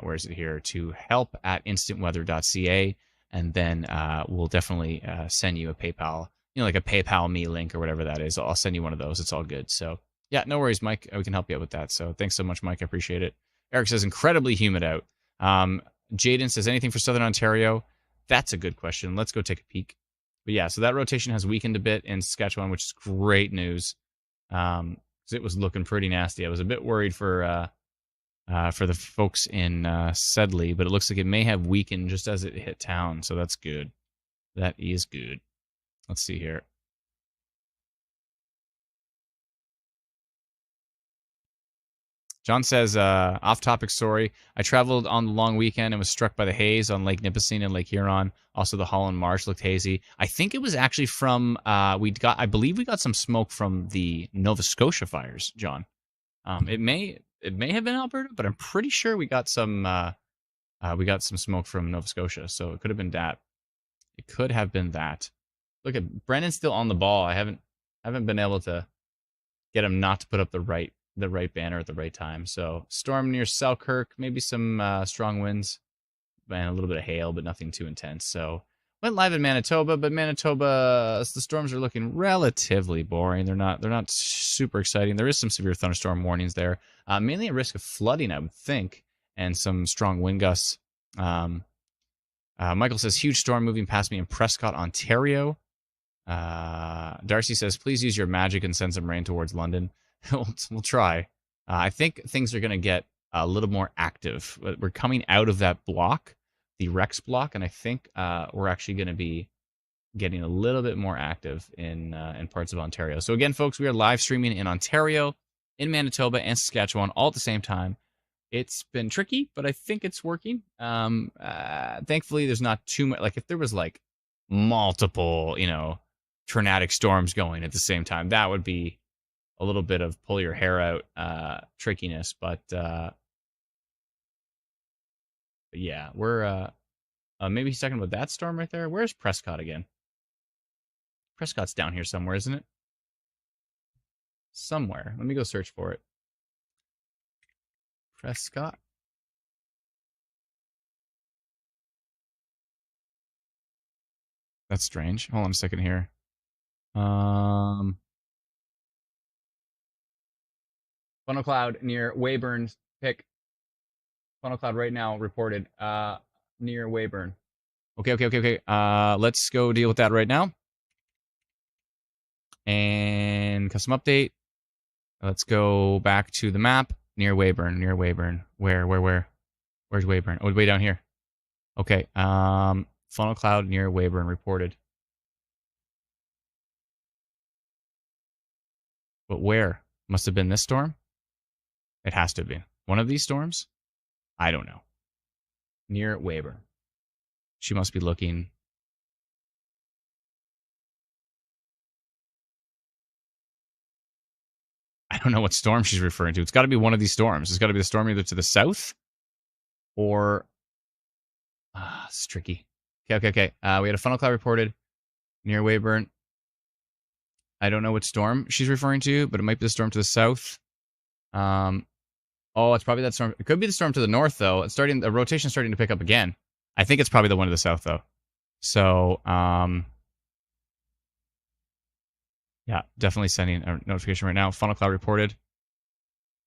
where is it here, to help@instantweather.ca, and then we'll definitely send you a PayPal, like a PayPal me link or whatever that is. I'll send you one of those. It's all good. So yeah, no worries, Mike. We can help you out with that. So thanks so much, Mike. I appreciate it. Eric says incredibly humid out. Jaden says anything for Southern Ontario. That's a good question. Let's go take a peek. But yeah, so that rotation has weakened a bit in Saskatchewan, which is great news. Because it was looking pretty nasty. I was a bit worried for the folks in Sedley, but it looks like it may have weakened just as it hit town, so that's good. That is good. Let's see here. John says, off topic, sorry. I traveled on the long weekend and was struck by the haze on Lake Nipissing and Lake Huron. Also, the Holland Marsh looked hazy. I think it was actually from, I believe we got some smoke from the Nova Scotia fires, John. It may have been Alberta, but I'm pretty sure we got some smoke from Nova Scotia, so it could have been that. It could have been that. Look at Brennan's still on the ball. I haven't been able to get him not to put up the right banner at the right time. So storm near Selkirk, maybe some strong winds and a little bit of hail, but nothing too intense. So went live in Manitoba, but Manitoba, the storms are looking relatively boring. They're not super exciting. There is some severe thunderstorm warnings there, mainly at risk of flooding, I would think, and some strong wind gusts. Michael says huge storm moving past me in Prescott, Ontario. Darcy says please use your magic and send some rain towards London. We'll try. I think things are going to get a little more active. We're coming out of that block, the Rex block, and I think we're actually going to be getting a little bit more active in parts of Ontario. So again, folks, we are live streaming in Ontario, in Manitoba, and Saskatchewan all at the same time. It's been tricky, but I think it's working. Thankfully, there's not too much. Like if there was like multiple, tornadic storms going at the same time, that would be a little bit of pull your hair out trickiness. But yeah, we're maybe he's talking about that storm right there. Where's Prescott again? Prescott's down here somewhere, isn't it? Somewhere. Let me go search for it. Prescott. That's strange. Hold on a second here. Funnel cloud near Weyburn. Pick. Funnel cloud right now reported near Weyburn. Okay. Let's go deal with that right now. And custom update. Let's go back to the map near Weyburn. Near Weyburn. Where? Where's Weyburn? Oh, way down here. Okay. Funnel cloud near Weyburn reported. But where? Must have been this storm? It has to have been. One of these storms? I don't know. Near Weyburn. She must be looking. don't know what storm she's referring to. It's got to be one of these storms. It's got to be the storm either to the south or... it's tricky. Okay. We had a funnel cloud reported near Weyburn. I don't know what storm she's referring to, but it might be the storm to the south. It's probably that storm. It could be the storm to the north, though. The rotation's starting to pick up again. I think it's probably the one to the south, though. So, yeah, definitely sending a notification right now. Funnel cloud reported.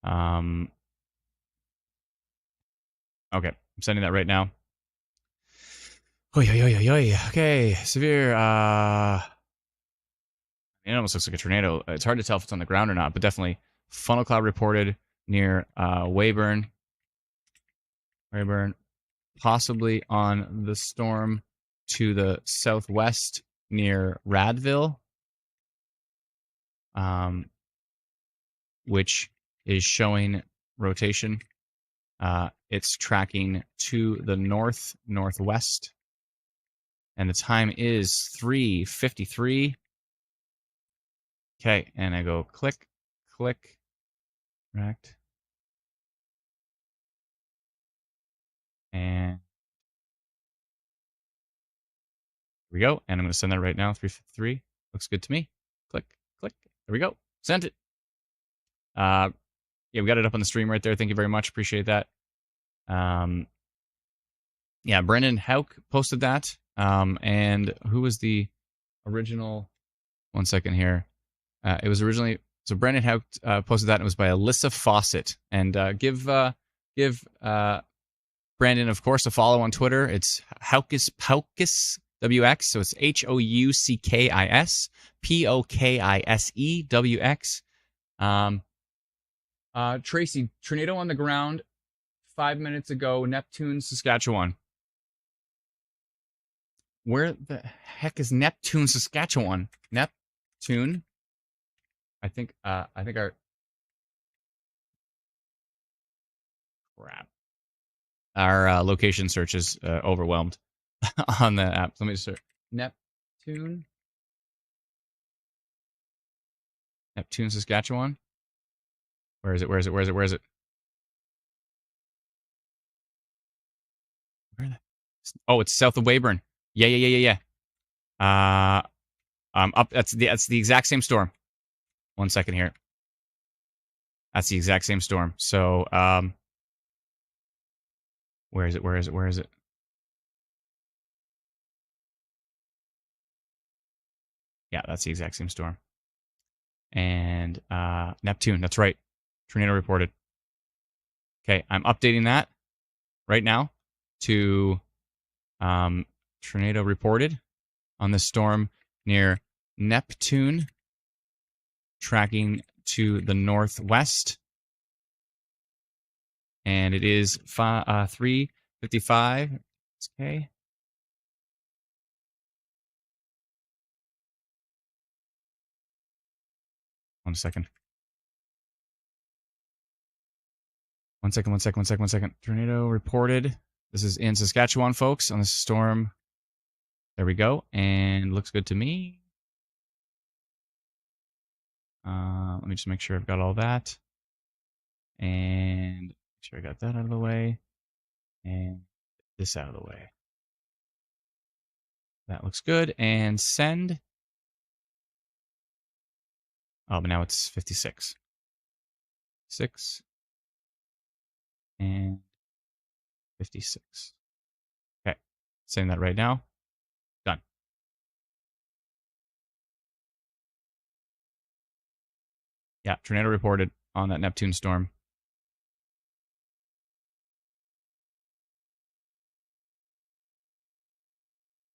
Okay, I'm sending that right now. Okay, severe. It almost looks like a tornado. It's hard to tell if it's on the ground or not, but definitely funnel cloud reported near Weyburn. Possibly on the storm to the southwest near Radville, which is showing rotation. It's tracking to the northwest, and the time is 3:53. Okay, and I go click, correct, and here we go. And I'm going to send that right now. 3:53 looks good to me. Click. There we go. Sent it. Yeah, we got it up on the stream right there. Thank you very much. Appreciate that. Yeah, Brendan Hauk posted that. And who was the original? 1 second here. It was originally Brendan Hauk posted that. And it was by Alyssa Fawcett. And give Brandon, of course, a follow on Twitter. It's Haukus WX. So it's HOUCKIS POKISEWX. Tracy, tornado on the ground 5 minutes ago, Neptune, Saskatchewan. Where the heck is Neptune, Saskatchewan? Neptune. I think our crap. Our location search is overwhelmed on the app. Let me just search Neptune, Saskatchewan. Where is it? Where the? Oh, it's south of Weyburn. Yeah. Up. That's the exact same storm. 1 second here. That's the exact same storm. So, where is it? Yeah, that's the exact same storm. And Neptune, that's right. Tornado reported. Okay, I'm updating that right now to tornado reported on this storm near Neptune, tracking to the northwest. And it is 3:55. Okay. 1 second. 1 second. Tornado reported. This is in Saskatchewan, folks, on this storm. There we go. And looks good to me. Let me just make sure I've got all that. And make sure I got that out of the way. And this out of the way. That looks good. And send. Oh, but now it's 56. 6. And 56. Okay. Sending that right now. Done. Yeah, tornado reported on that Neptune storm.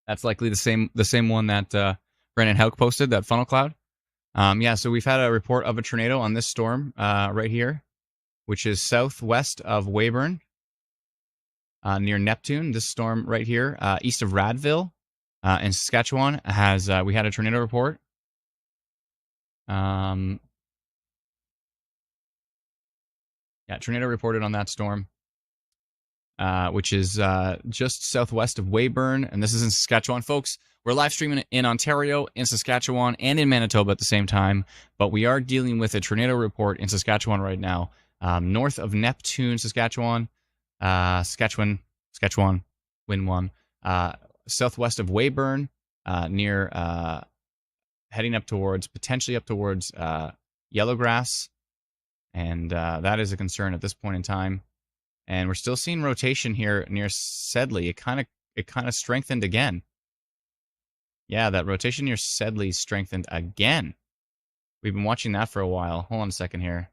That's likely the same one that Brendan Hauk posted, that funnel cloud. Yeah, so we've had a report of a tornado on this storm right here, which is southwest of Weyburn, near Neptune. This storm right here, east of Radville, in Saskatchewan, has we had a tornado report. Yeah, tornado reported on that storm. which is just southwest of Weyburn, and this is in Saskatchewan, folks. We're live streaming in Ontario, in Saskatchewan, and in Manitoba at the same time, but we are dealing with a tornado report in Saskatchewan right now, north of Neptune, Saskatchewan, Saskatchewan, Win 1, southwest of Weyburn, near heading potentially up towards Yellowgrass, and that is a concern at this point in time. And we're still seeing rotation here near Sedley. It kind of strengthened again. Yeah, that rotation near Sedley strengthened again. We've been watching that for a while. Hold on a second here.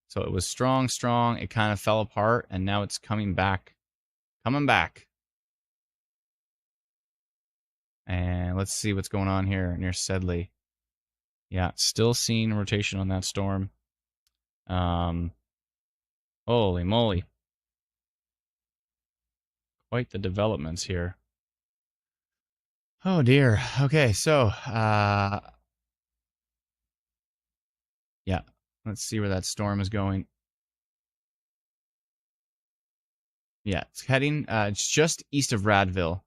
So it was strong. It kind of fell apart, and now it's coming back. Coming back. And let's see what's going on here near Sedley. Yeah, still seeing rotation on that storm. Holy moly. Quite the developments here. Oh dear. Okay, so yeah, let's see where that storm is going. Yeah, it's heading. It's just east of Radville,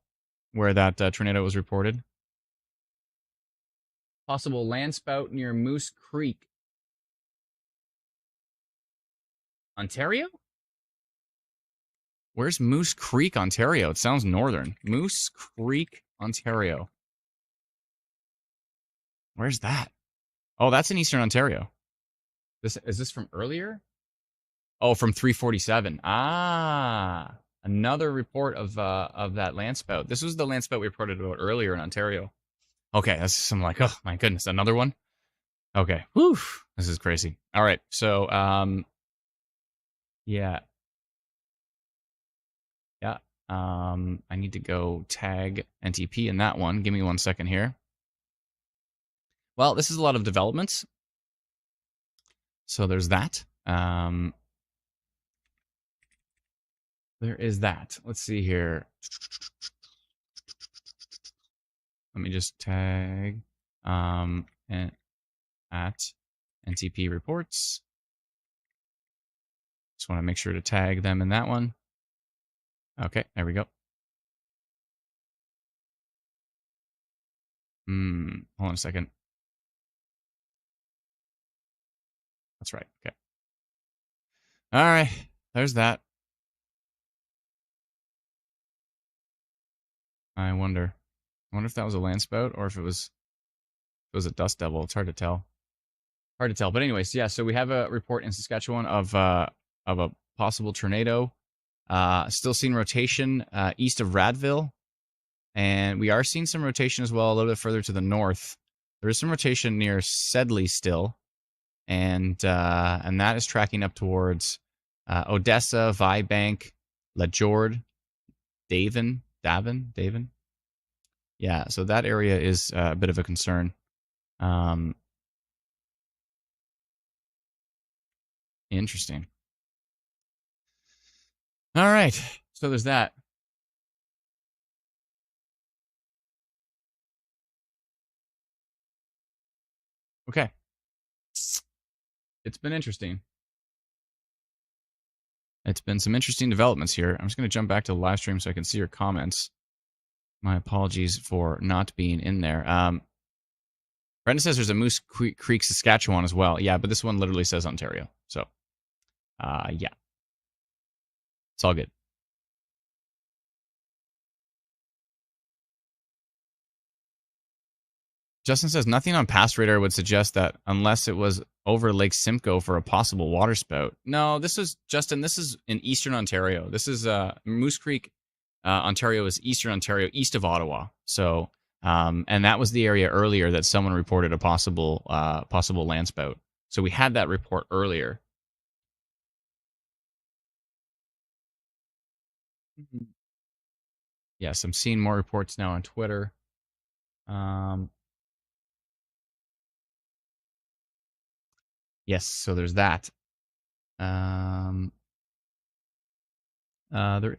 where that tornado was reported. Possible landspout near Moose Creek, Ontario. Where's Moose Creek, Ontario? It sounds northern. Moose Creek, Ontario. Where's that? Oh, that's in eastern Ontario. Is this from earlier? Oh, from 347. Ah, another report of that landspout. This was the landspout we reported about earlier in Ontario. Okay, that's some like, oh my goodness, another one. Okay, whew, this is crazy. All right, so yeah. I need to go tag NTP in that one. Give me 1 second here. Well, this is a lot of developments. So there's that. There is that. Let's see here. Let me just tag and at NTP reports. Just want to make sure to tag them in that one. Okay, there we go. Hold on a second. That's right. Okay. All right. There's that. I wonder if that was a landspout or if it was a dust devil. It's hard to tell. But anyways, yeah. So we have a report in Saskatchewan of a possible tornado. Still seeing rotation east of Radville, and we are seeing some rotation as well a little bit further to the north. There is some rotation near Sedley still, and that is tracking up towards Odessa, Vibank, Lajord, Davin. Yeah, so that area is a bit of a concern. Interesting. All right, so there's that. Okay. It's been interesting. It's been some interesting developments here. I'm just going to jump back to the live stream so I can see your comments. My apologies for not being in there. Brenda says there's a Moose Creek, Saskatchewan as well. Yeah, but this one literally says Ontario. So, yeah. It's all good. Justin says nothing on past radar would suggest that unless it was over Lake Simcoe for a possible waterspout. No, this is Justin. This is in eastern Ontario. This is Moose Creek, Ontario is eastern Ontario, east of Ottawa. So, and that was the area earlier that someone reported a possible landspout. So we had that report earlier. Yes, I'm seeing more reports now on Twitter. Yes, so there's that. There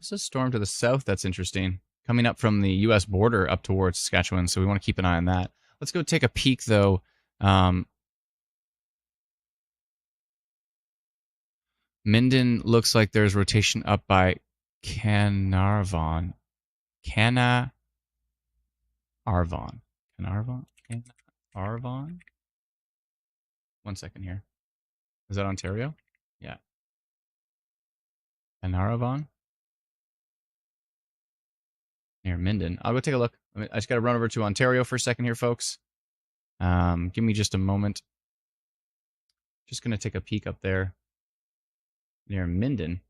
is a storm to the south that's interesting, coming up from the U.S. border up towards Saskatchewan, so we want to keep an eye on that. Let's go take a peek, though. Minden looks like there's rotation up by Carnarvon. Carnarvon. Carnarvon? 1 second here. Is that Ontario? Yeah. Carnarvon? Near Minden. I'll go take a look. I just got to run over to Ontario for a second here, folks. Give me just a moment. Just going to take a peek up there. Near Minden.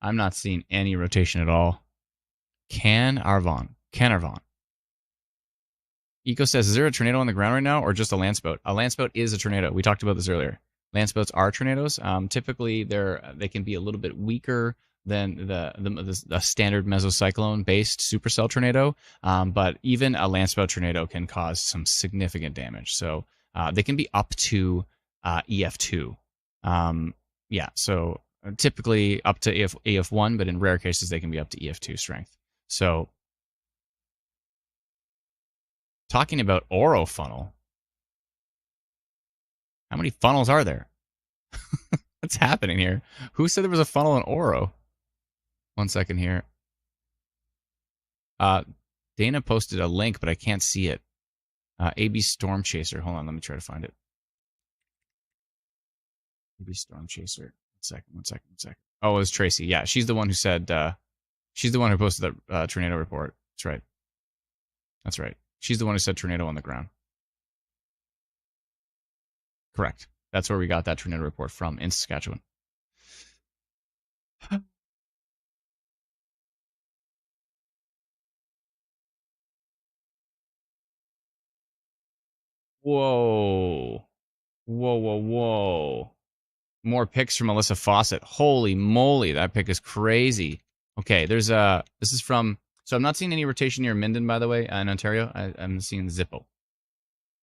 I'm not seeing any rotation at all. Carnarvon. Eco says, is there a tornado on the ground right now or just a landspout? A landspout is a tornado. We talked about this earlier. Landspouts are tornadoes. Typically, they can be a little bit weaker than the standard mesocyclone-based supercell tornado, but even a landspout tornado can cause some significant damage. So they can be up to EF2. Yeah, so typically up to EF1, but in rare cases, they can be up to EF2 strength. So talking about Oro funnel, how many funnels are there? What's happening here? Who said there was a funnel in Oro? 1 second here. Dana posted a link, but I can't see it. AB Storm Chaser. Hold on, let me try to find it. AB Storm Chaser. 1 second. Oh, it was Tracy. Yeah, she's the one who said, she's the one who posted that tornado report. That's right. She's the one who said tornado on the ground. Correct. That's where we got that tornado report from, in Saskatchewan. Whoa. More pics from Alyssa Fawcett. Holy moly, that pic is crazy. Okay, this is from, so I'm not seeing any rotation near Minden, by the way, in Ontario. I'm seeing Zippo.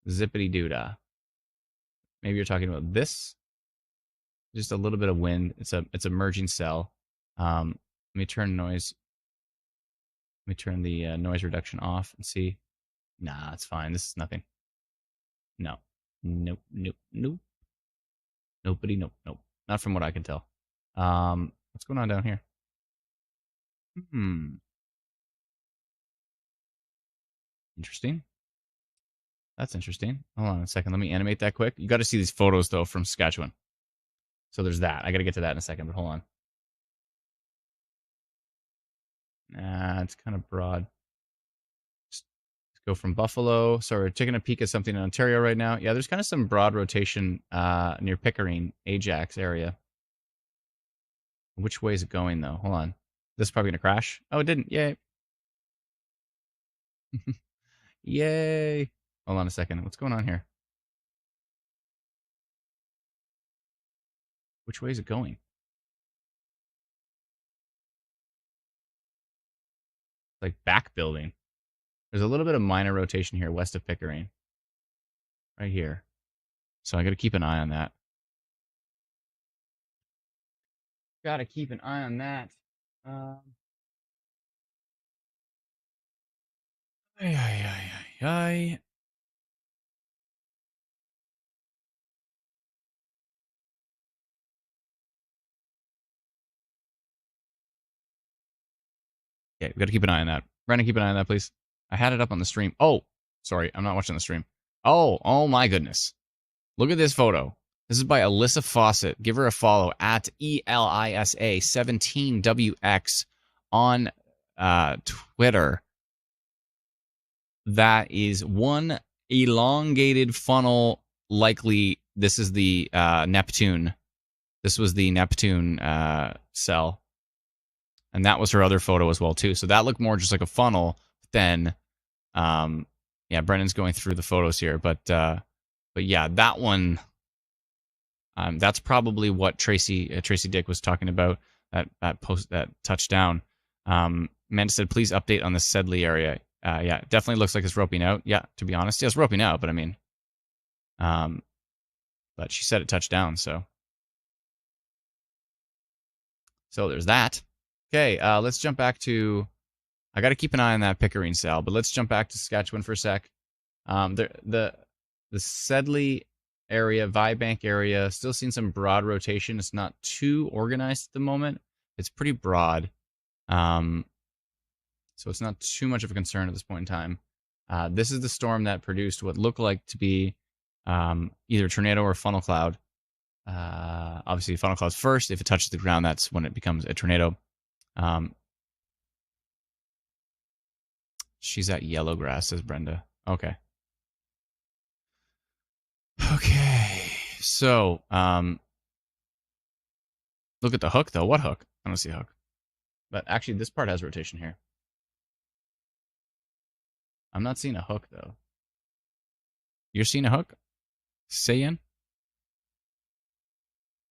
Zippity doodah. Maybe you're talking about this. Just a little bit of wind. It's a merging cell. Let me turn noise. Let me turn the noise reduction off and see. Nah, it's fine. This is nothing. No. Nope. Nobody. Nope. Not from what I can tell. What's going on down here? Interesting. That's interesting. Hold on a second. Let me animate that quick. You got to see these photos, though, from Saskatchewan. So there's that. I got to get to that in a second, but hold on. Nah, it's kind of broad. Let's go from Buffalo. So we're taking a peek at something in Ontario right now. Yeah, there's kind of some broad rotation near Pickering, Ajax area. Which way is it going, though? Hold on. This is probably going to crash. Oh, it didn't. Yay. Yay. Hold on a second. What's going on here? Which way is it going? Like back building. There's a little bit of minor rotation here west of Pickering. Right here. So I got to keep an eye on that. Got to keep an eye on that. Okay, we got to keep an eye on that. Brandon, keep an eye on that, please. I had it up on the stream. Oh, sorry, I'm not watching the stream. Oh my goodness. Look at this photo. This is by Alyssa Fawcett. Give her a follow at ELISA17WX on Twitter. That is one elongated funnel. Likely, this is the Neptune. This was the Neptune cell. And that was her other photo as well, too. So that looked more just like a funnel than, yeah, Brendan's going through the photos here. But yeah, that one, that's probably what Tracy Dick was talking about, that touchdown. Amanda said, please update on the Sedley area. Yeah, it definitely looks like it's roping out. Yeah, to be honest. Yeah, it's roping out, but I mean, but she said it touched down, so there's that. Okay, let's jump back to, I got to keep an eye on that Pickering cell, but let's jump back to Saskatchewan for a sec. The Sedley area, Vibank area, still seeing some broad rotation. It's not too organized at the moment, It's pretty broad. So it's not too much of a concern at this point in time. This is the storm that produced what looked like to be either a tornado or a funnel cloud. Obviously, funnel clouds first. If it touches the ground, that's when it becomes a tornado. She's at Yellowgrass, says Brenda. Okay. Okay. So, look at the hook, though. What hook? I don't see a hook. But actually, this part has rotation here. I'm not seeing a hook, though. You're seeing a hook? Sayin?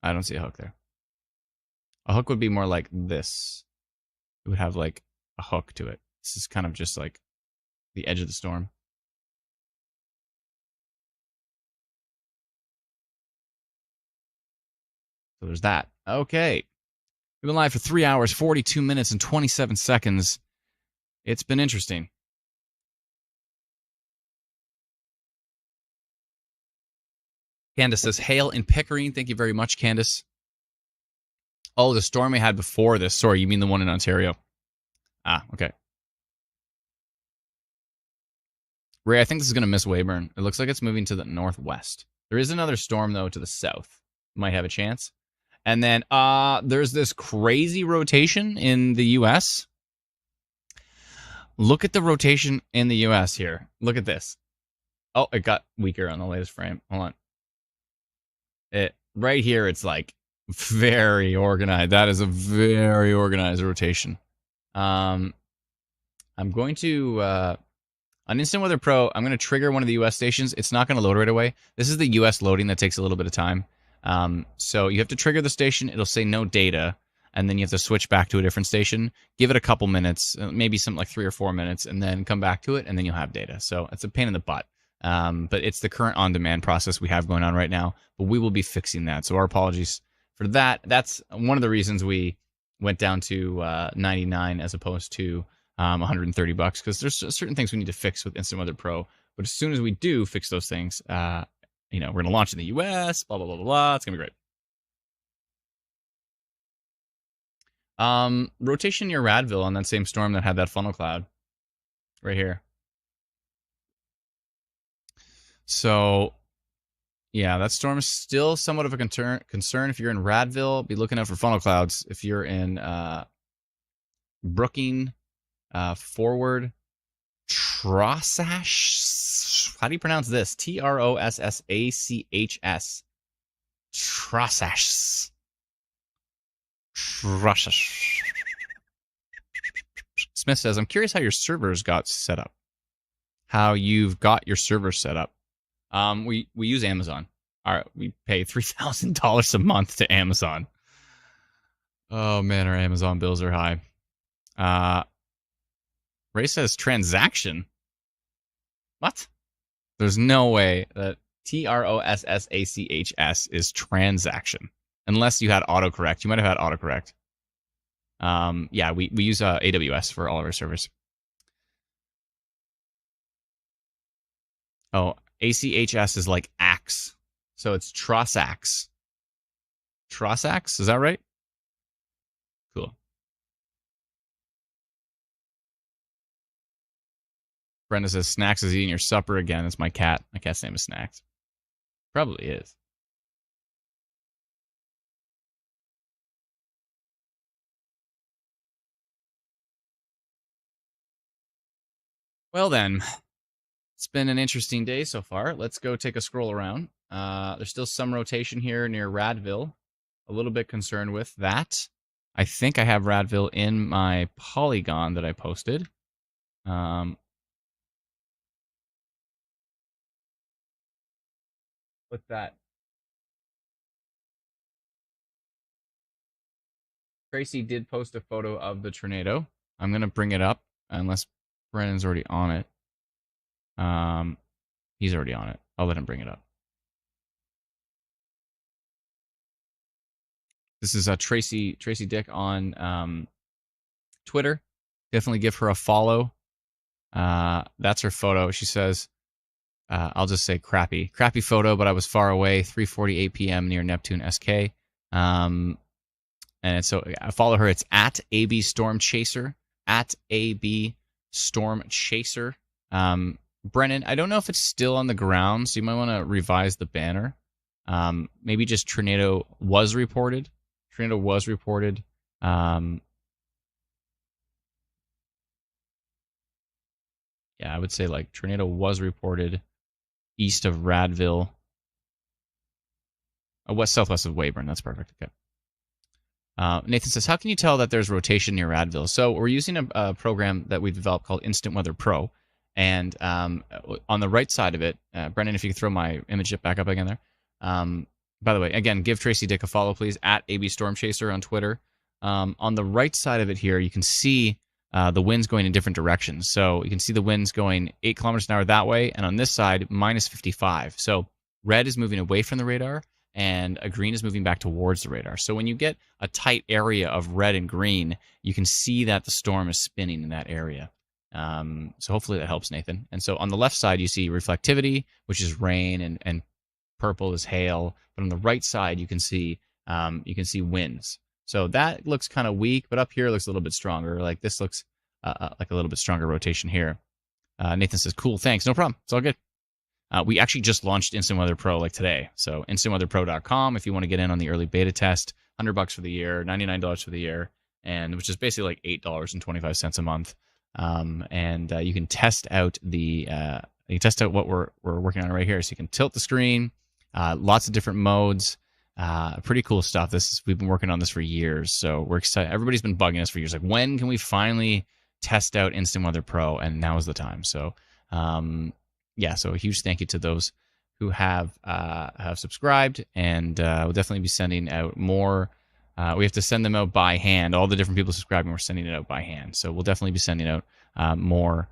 I don't see a hook there. A hook would be more like this. It would have, like, a hook to it. This is kind of just, like, the edge of the storm. So there's that. Okay. We've been live for 3 hours, 42 minutes, and 27 seconds. It's been interesting. Candace says, hail in Pickering. Thank you very much, Candace. Oh, the storm we had before this. Sorry, you mean the one in Ontario. Ah, okay. Ray, I think this is going to miss Weyburn. It looks like it's moving to the northwest. There is another storm, though, to the south. Might have a chance. And then there's this crazy rotation in the U.S. Look at the rotation in the U.S. here. Look at this. Oh, it got weaker on the latest frame. Hold on. Right here, it's like very organized. That is a very organized rotation. I'm going to... on Instant Weather Pro, I'm going to trigger one of the U.S. stations. It's not going to load right away. This is the U.S. loading that takes a little bit of time. So you have to trigger the station. It'll say no data, and then you have to switch back to a different station. Give it a couple minutes, maybe something like 3 or 4 minutes, and then come back to it, and then you'll have data. So it's a pain in the butt. But it's the current on-demand process we have going on right now. But we will be fixing that. So our apologies for that. That's one of the reasons we went down to 99 as opposed to $130, because there's certain things we need to fix with Instant Weather Pro. But as soon as we do fix those things, we're going to launch in the US, blah, blah, blah, blah, blah. It's going to be great. Rotation near Radville on that same storm that had that funnel cloud right here. So, yeah, that storm is still somewhat of a concern. If you're in Radville, be looking out for funnel clouds. If you're in Brookings, forward Trossachs. How do you pronounce this? Trossachs. Trossachs. Smith says, I'm curious how your servers got set up. How you've got your servers set up. We use Amazon. We pay $3,000 a month to Amazon. Oh man, our Amazon bills are high. Ray says transaction. What? There's no way that Trossachs is transaction. Unless you had autocorrect. You might have had autocorrect. Yeah, we use AWS for all of our servers. Oh, ACHS is like axe. So it's Trossachs. Trossachs? Is that right? Cool. Brenda says, Snacks is eating your supper again. That's my cat. My cat's name is Snacks. Probably is. Well then, it's been an interesting day so far. Let's go take a scroll around. There's still some rotation here near Radville. A little bit concerned with that. I think I have Radville in my polygon that I posted. With that. Tracy did post a photo of the tornado. I'm going to bring it up, unless Brennan's already on it. He's already on it. I'll let him bring it up. This is Tracy Dick on Twitter. Definitely give her a follow. That's her photo. She says, I'll just say crappy photo, but I was far away, 3:48 p.m. near Neptune SK. And And so I follow her. It's at AB Storm Chaser, at AB Storm Chaser. Brennan, I don't know if it's still on the ground, so you might want to revise the banner. Maybe just tornado was reported. Tornado was reported. Yeah, I would say like tornado was reported east of Radville. Southwest of Weyburn. That's perfect. Okay. Nathan says, how can you tell that there's rotation near Radville? So we're using a program that we've developed called Instant Weather Pro. And on the right side of it, Brendan, if you could throw my image back up again there. By the way, again, give Tracy Dick a follow, please, at AB Storm Chaser on Twitter. On the right side of it here, you can see the winds going in different directions. So you can see the winds going 8 kilometers an hour that way. And on this side, minus 55. So red is moving away from the radar, and a green is moving back towards the radar. So when you get a tight area of red and green, you can see that the storm is spinning in that area. So hopefully that helps, Nathan. And so on the left side, you see reflectivity, which is rain, and purple is hail. But on the right side, you can see winds. So that looks kind of weak, but up here it looks a little bit stronger. Like this looks like a little bit stronger rotation here. Nathan says, cool, thanks. No problem. It's all good. We actually just launched Instant Weather Pro like today. So instantweatherpro.com if you want to get in on the early beta test. $100 for the year, $99 for the year, and which is basically like $8.25 a month. And you can test out what we're working on right here. So you can tilt the screen, lots of different modes, pretty cool stuff. We've been working on this for years, so we're excited. Everybody's been bugging us for years, like when can we finally test out Instant Weather Pro? And now is the time. So yeah, so a huge thank you to those who have subscribed, and we'll definitely be sending out more. We have to send them out by hand. All the different people subscribing, we're sending it out by hand. So we'll definitely be sending out more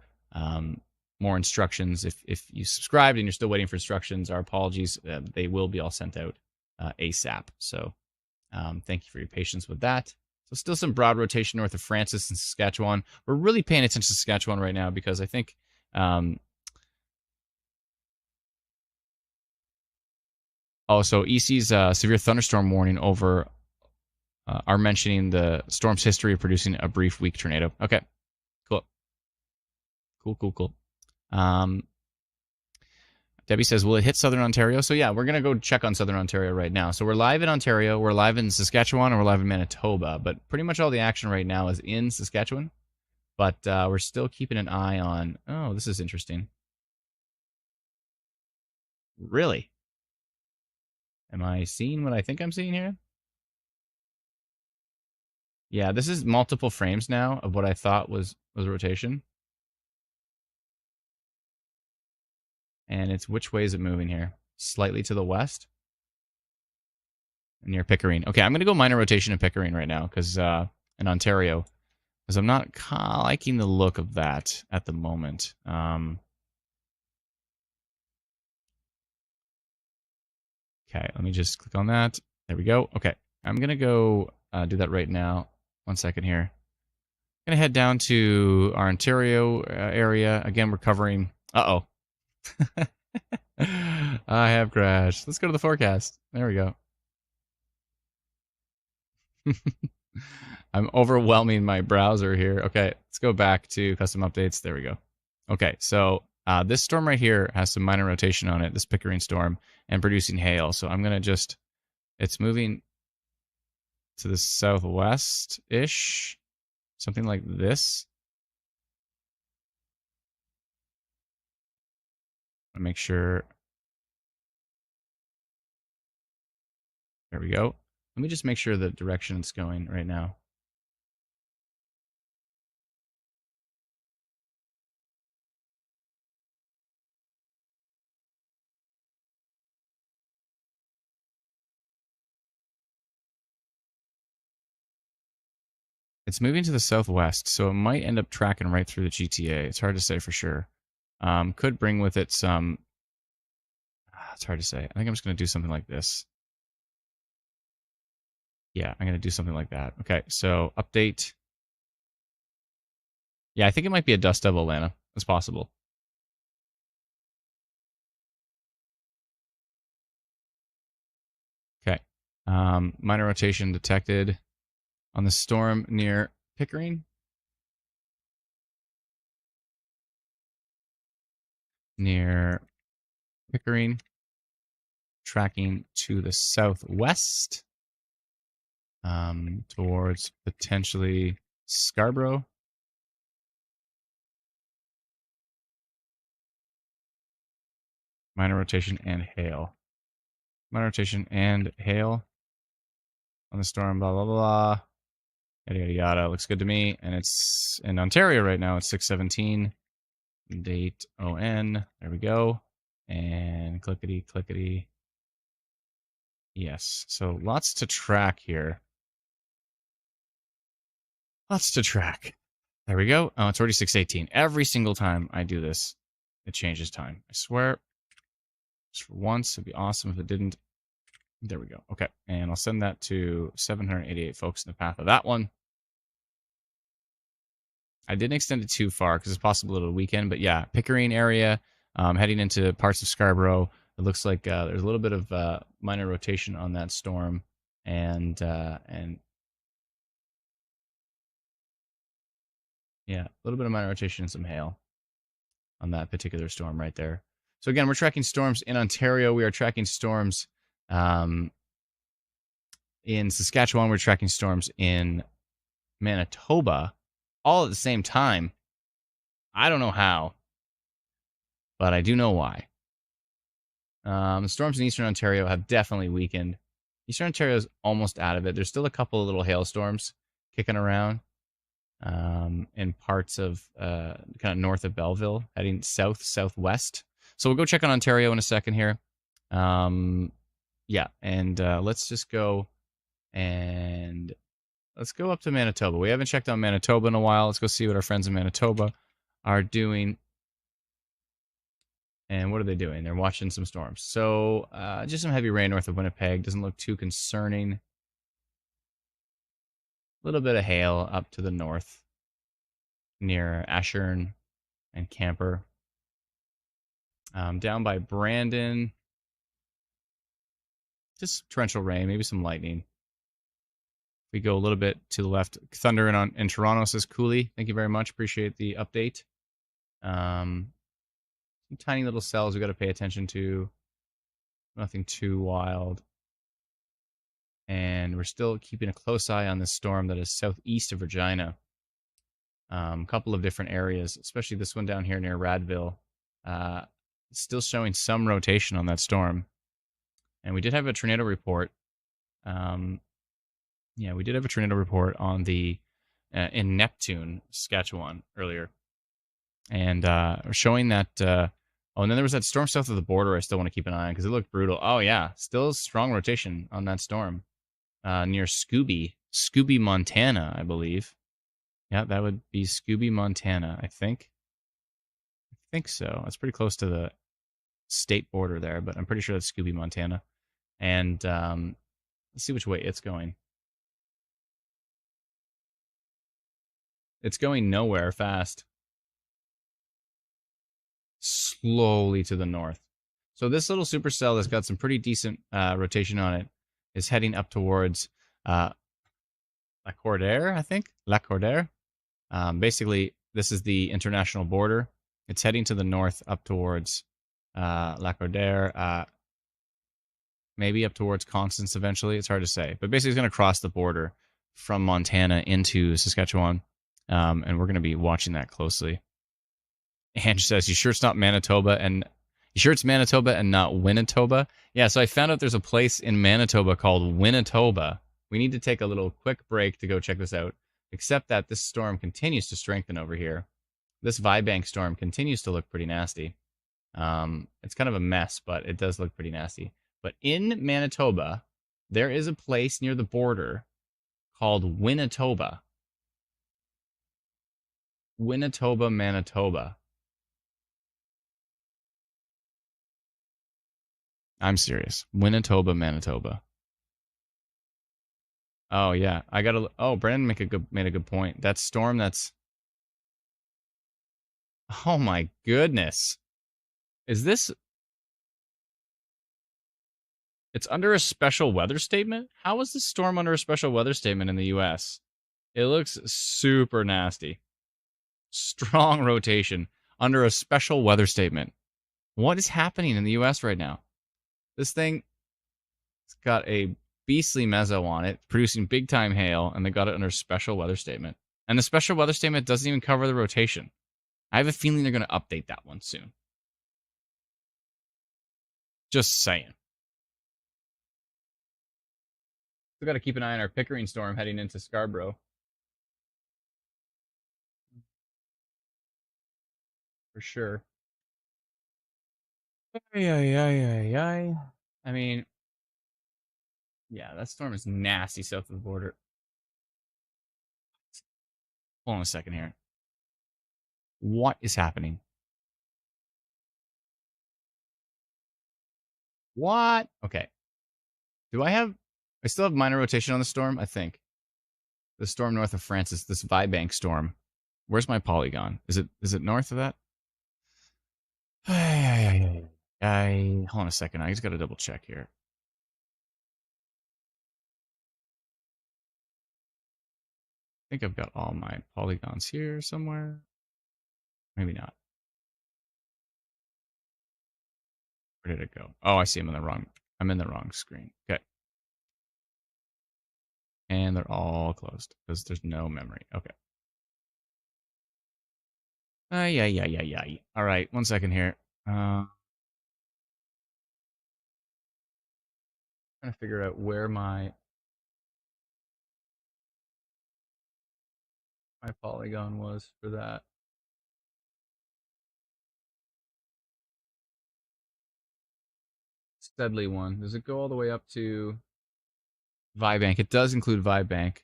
instructions. If you subscribed and you're still waiting for instructions, our apologies. They will be all sent out ASAP. So thank you for your patience with that. So still some broad rotation north of Francis and Saskatchewan. We're really paying attention to Saskatchewan right now because I think so EC's severe thunderstorm warning over are mentioning the storm's history of producing a brief weak tornado. Okay, cool. Debbie says, will it hit Southern Ontario? So yeah, we're going to go check on Southern Ontario right now. So we're live in Ontario, we're live in Saskatchewan, and we're live in Manitoba. But pretty much all the action right now is in Saskatchewan. But we're still keeping an eye on... Oh, this is interesting. Really? Am I seeing what I think I'm seeing here? Yeah, this is multiple frames now of what I thought was rotation. And it's which way is it moving here? Slightly to the west? Near Pickering. Okay, I'm going to go minor rotation in Pickering right now, because in Ontario, because I'm not liking the look of that at the moment. Okay, let me just click on that. There we go. Okay, I'm going to go do that right now. 1 second here. I'm going to head down to our Ontario area. Again, we're covering... Uh-oh. I have crashed. Let's go to the forecast. There we go. I'm overwhelming my browser here. Okay, let's go back to custom updates. There we go. Okay, so this storm right here has some minor rotation on it, this Pickering storm, and producing hail. So I'm going to just... It's moving to the southwest-ish. Something like this. I'll make sure. There we go. Let me just make sure the direction it's going right now. It's moving to the southwest, so it might end up tracking right through the GTA. It's hard to say for sure. Could bring with it some... It's hard to say. I think I'm just going to do something like this. Yeah, I'm going to do something like that. Okay, so update. Yeah, I think it might be a dust devil, Atlanta. It's possible. Okay. Minor rotation detected. on the storm near Pickering. Near Pickering, tracking to the southwest, towards potentially Scarborough. Minor rotation and hail. Minor rotation and hail on the storm, blah, blah, blah. Yada, yada, yada. Looks good to me. And it's in Ontario right now. It's 6/17. Date ON. There we go. And clickety, clickety. Yes. So lots to track here. Lots to track. There we go. Oh, it's already 6:18. Every single time I do this, it changes time. I swear. Just for once, it'd be awesome if it didn't. There we go. Okay. And I'll send that to 788 folks in the path of that one. I didn't extend it too far because it's possible it'll weekend. But yeah, Pickering area, heading into parts of Scarborough. It looks like there's a little bit of minor rotation on that storm. And yeah, a little bit of minor rotation and some hail on that particular storm right there. So again, we're tracking storms in Ontario. We are tracking storms in Saskatchewan. We're tracking storms in Manitoba, all at the same time. I don't know how, but I do know why. The storms in Eastern Ontario have definitely weakened. Eastern Ontario is almost out of it. There's still a couple of little hailstorms kicking around in parts of kind of north of Belleville, heading southwest. So we'll go check on Ontario in a second here. Yeah, and let's just go and let's go up to Manitoba. We haven't checked on Manitoba in a while. Let's go see what our friends in Manitoba are doing. And what are they doing? They're watching some storms. So just some heavy rain north of Winnipeg. Doesn't look too concerning. A little bit of hail up to the north near Ashern and Camper. Down by Brandon, just torrential rain, maybe some lightning. We go a little bit to the left. Thunder in Toronto, says Cooley. Thank you very much. Appreciate the update. Some tiny little cells we got to pay attention to. Nothing too wild. And we're still keeping a close eye on this storm that is southeast of Regina. A couple of different areas, especially this one down here near Radville. Still showing some rotation on that storm. And we did have a tornado report. Yeah, we did have a tornado report on the in Neptune, Saskatchewan earlier. And showing that... oh, and then there was that storm south of the border I still want to keep an eye on because it looked brutal. Oh, yeah. Still strong rotation on that storm near Scooby, Montana, I believe. Yeah, that would be Scooby, Montana, I think. I think so. It's pretty close to the state border there, but I'm pretty sure that's Scooby, Montana. And let's see which way it's going. It's going nowhere fast. Slowly to the north. So this little supercell that's got some pretty decent rotation on it is heading up towards La Cordère, I think. La Cordère. Basically, this is the international border. It's heading to the north up towards La Cordère, maybe up towards Constance eventually. It's hard to say. But basically, it's going to cross the border from Montana into Saskatchewan. And we're going to be watching that closely. Ange says, you sure it's not Manitoba and... You sure it's Manitoba and not Winnetoba? Yeah, so I found out there's a place in Manitoba called Winnetoba. We need to take a little quick break to go check this out. Except that this storm continues to strengthen over here. This Vibank storm continues to look pretty nasty. It's kind of a mess, but it does look pretty nasty. But in Manitoba, there is a place near the border called Winnetoba. Winnetoba, Manitoba. I'm serious. Winnetoba, Manitoba. Oh yeah, I gotta. Oh, Brandon made a good point. That storm. That's. Oh my goodness. Is this? It's under a special weather statement. How is this storm under a special weather statement in the U.S.? It looks super nasty. Strong rotation under a special weather statement. What is happening in the U.S. right now? This thing, it's got a beastly mezzo on it, producing big time hail, and they got it under a special weather statement. And the special weather statement doesn't even cover the rotation. I have a feeling they're going to update that one soon. Just saying. Still got to keep an eye on our Pickering storm heading into Scarborough. For sure. I mean, yeah, that storm is nasty south of the border. Hold on a second here. What is happening? What? Okay. I still have minor rotation on the storm, I think. The storm north of France is this Vibank storm. Where's my polygon? Is it north of that? Hold on a second. I just got to double check here. I think I've got all my polygons here somewhere. Maybe not. Where did it go? Oh, I see. I'm in the wrong screen. Okay. And they're all closed because there's no memory. Okay. Yeah. All right. 1 second here. Trying to figure out where my polygon was for that. Steadley one. Does it go all the way up to Vibank? It does include Vibank,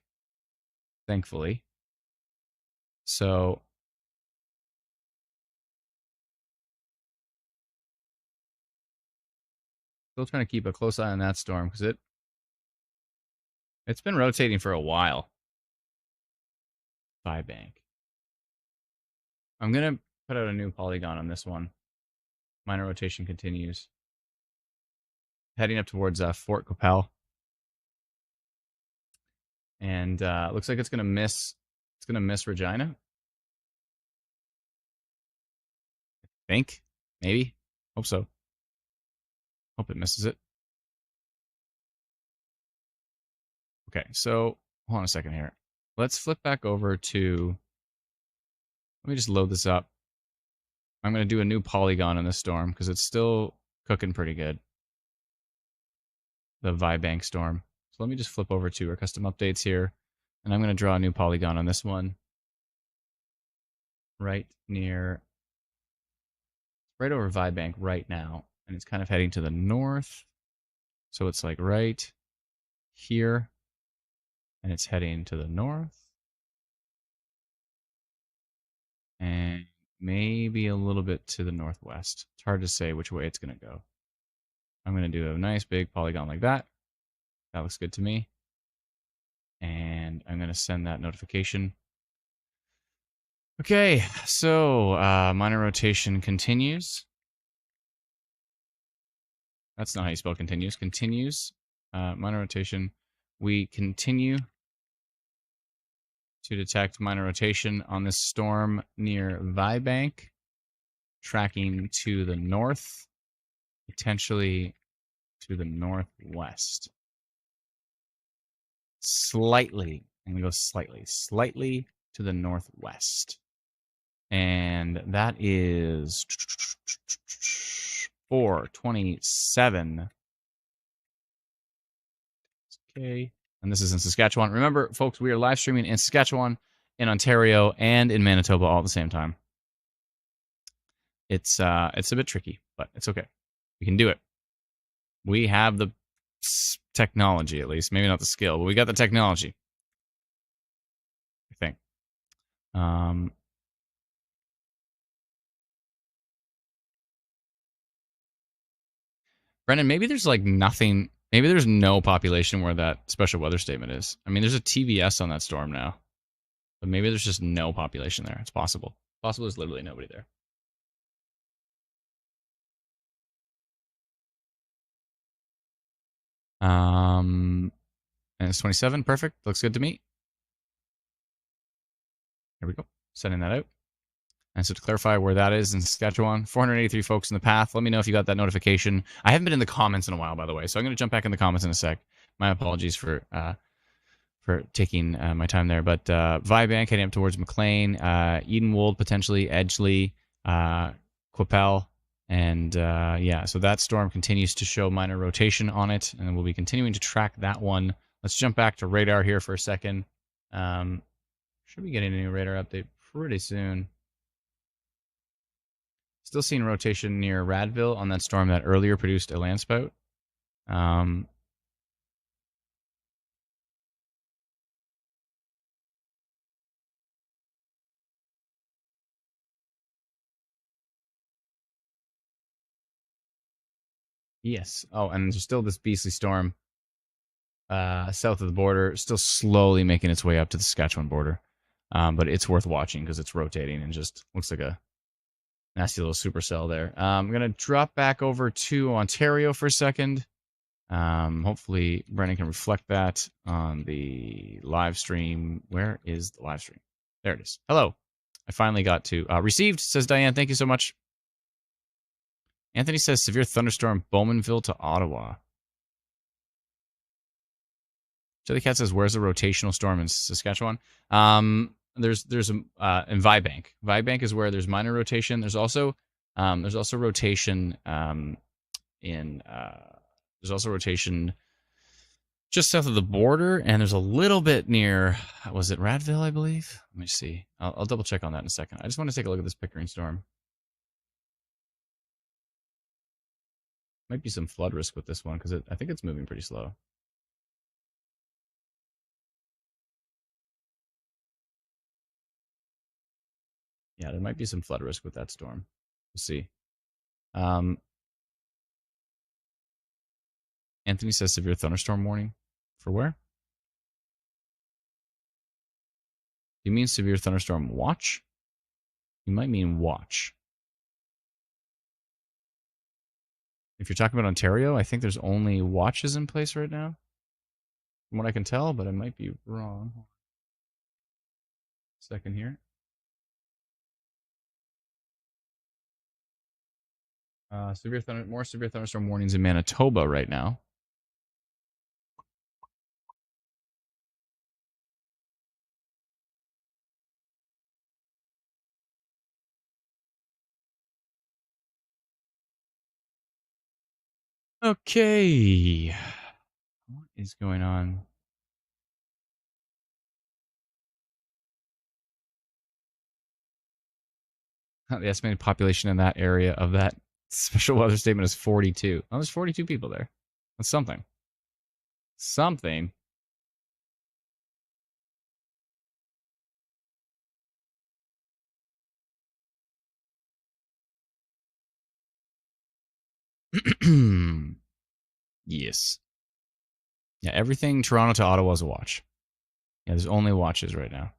thankfully. So still trying to keep a close eye on that storm because it's been rotating for a while. Vibank. I'm gonna put out a new polygon on this one. Minor rotation continues. Heading up towards Fort Qu'Appelle. And looks like it's gonna miss Regina. I think. Maybe. Hope so. Hope it misses it. Okay, so hold on a second here. Let's flip back over to, let me just load this up. I'm going to do a new polygon in this storm because it's still cooking pretty good. The Vibank storm. So let me just flip over to our custom updates here. And I'm going to draw a new polygon on this one. Right over Vibank right now. And it's kind of heading to the north. So it's like right here. And it's heading to the north. And maybe a little bit to the northwest. It's hard to say which way it's going to go. I'm going to do a nice big polygon like that. That looks good to me. And I'm going to send that notification. Okay, so minor rotation continues. That's not how you spell continues. Continues. Minor rotation. We continue to detect minor rotation on this storm near Vibank, tracking to the north, potentially to the northwest. Slightly, I'm going to go slightly to the northwest. And that is 427. Okay. And this is in Saskatchewan. Remember, folks, we are live streaming in Saskatchewan, in Ontario, and in Manitoba all at the same time. It's a bit tricky, but it's okay. We can do it. We have the technology, at least. Maybe not the skill, but we got the technology. I think. Brendan, maybe there's like nothing. Maybe there's no population where that special weather statement is. I mean, there's a TVS on that storm now, but maybe there's just no population there. It's possible. Possible there's literally nobody there. And it's 27. Perfect. Looks good to me. There we go. Sending that out. And so to clarify where that is in Saskatchewan, 483 folks in the path. Let me know if you got that notification. I haven't been in the comments in a while, by the way, so I'm going to jump back in the comments in a sec. My apologies for taking my time there. But Vibank heading up towards McLean, Edenwold potentially, Edgeley, Quappel, and yeah, so that storm continues to show minor rotation on it, and we'll be continuing to track that one. Let's jump back to radar here for a second. Should be getting a new radar update pretty soon. Still seeing rotation near Radville on that storm that earlier produced a landspout. Yes. Oh, and there's still this beastly storm south of the border, still slowly making its way up to the Saskatchewan border. But it's worth watching because it's rotating and just looks like a nasty little supercell there. I'm going to drop back over to Ontario for a second. Hopefully, Brennan can reflect that on the live stream. Where is the live stream? There it is. Hello. I finally got to received, says Diane. Thank you so much. Anthony says severe thunderstorm Bowmanville to Ottawa. Jellycat says, "Where's the rotational storm in Saskatchewan?" There's in Vibank. Vibank is where there's minor rotation. There's also rotation there's also rotation just south of the border, and there's a little bit near. Was it Radville? I believe. Let me see. I'll double check on that in a second. I just want to take a look at this Pickering storm. Might be some flood risk with this one because I think it's moving pretty slow. Yeah, there might be some flood risk with that storm. We'll see. Anthony says severe thunderstorm warning. For where? You mean severe thunderstorm watch? You might mean watch. If you're talking about Ontario, I think there's only watches in place right now, from what I can tell, but I might be wrong. Second here. More severe thunderstorm warnings in Manitoba right now. Okay. What is going on? The estimated population in that area of that special weather statement is 42. Oh, there's 42 people there. That's something. Something. Yes. Yeah, everything Toronto to Ottawa is a watch. Yeah, there's only watches right now.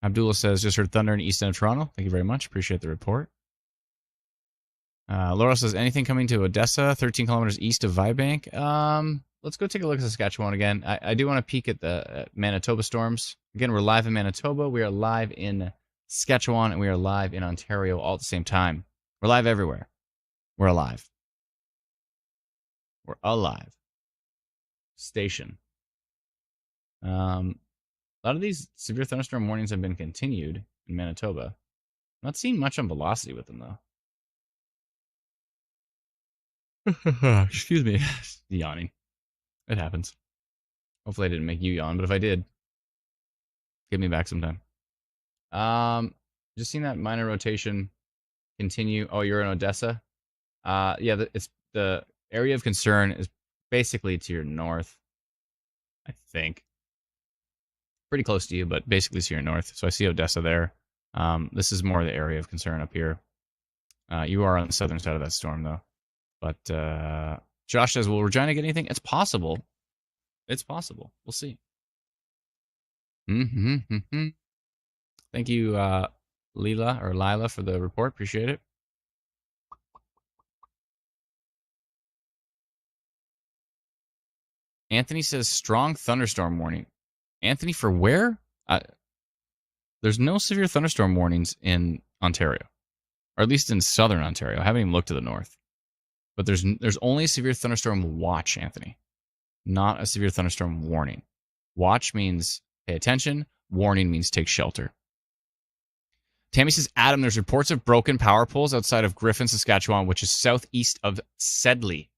Abdullah says, just heard thunder in east end of Toronto. Thank you very much. Appreciate the report. Laura says, anything coming to Odessa, 13 kilometers east of Vibank? Let's go take a look at Saskatchewan again. I do want to peek at the Manitoba storms. Again, we're live in Manitoba. We are live in Saskatchewan, and we are live in Ontario all at the same time. We're live everywhere. We're alive. We're alive. Station. A lot of these severe thunderstorm warnings have been continued in Manitoba. Not seeing much on velocity with them, though. Excuse me. Yawning. It happens. Hopefully I didn't make you yawn, but if I did, give me back sometime. Just seeing that minor rotation continue. Oh, you're in Odessa? Yeah, it's the area of concern is basically to your north, I think. Pretty close to you, but basically to your north. So I see Odessa there. This is more the area of concern up here. You are on the southern side of that storm, though. But Josh says, will Regina get anything? It's possible. It's possible. We'll see. Thank you, Lila, for the report. Appreciate it. Anthony says, strong thunderstorm warning. Anthony, for where? There's no severe thunderstorm warnings in Ontario, or at least in southern Ontario. I haven't even looked to the north. But there's only a severe thunderstorm watch, Anthony, not a severe thunderstorm warning. Watch means pay attention. Warning means take shelter. Tammy says, Adam, there's reports of broken power poles outside of Griffin, Saskatchewan, which is southeast of Sedley.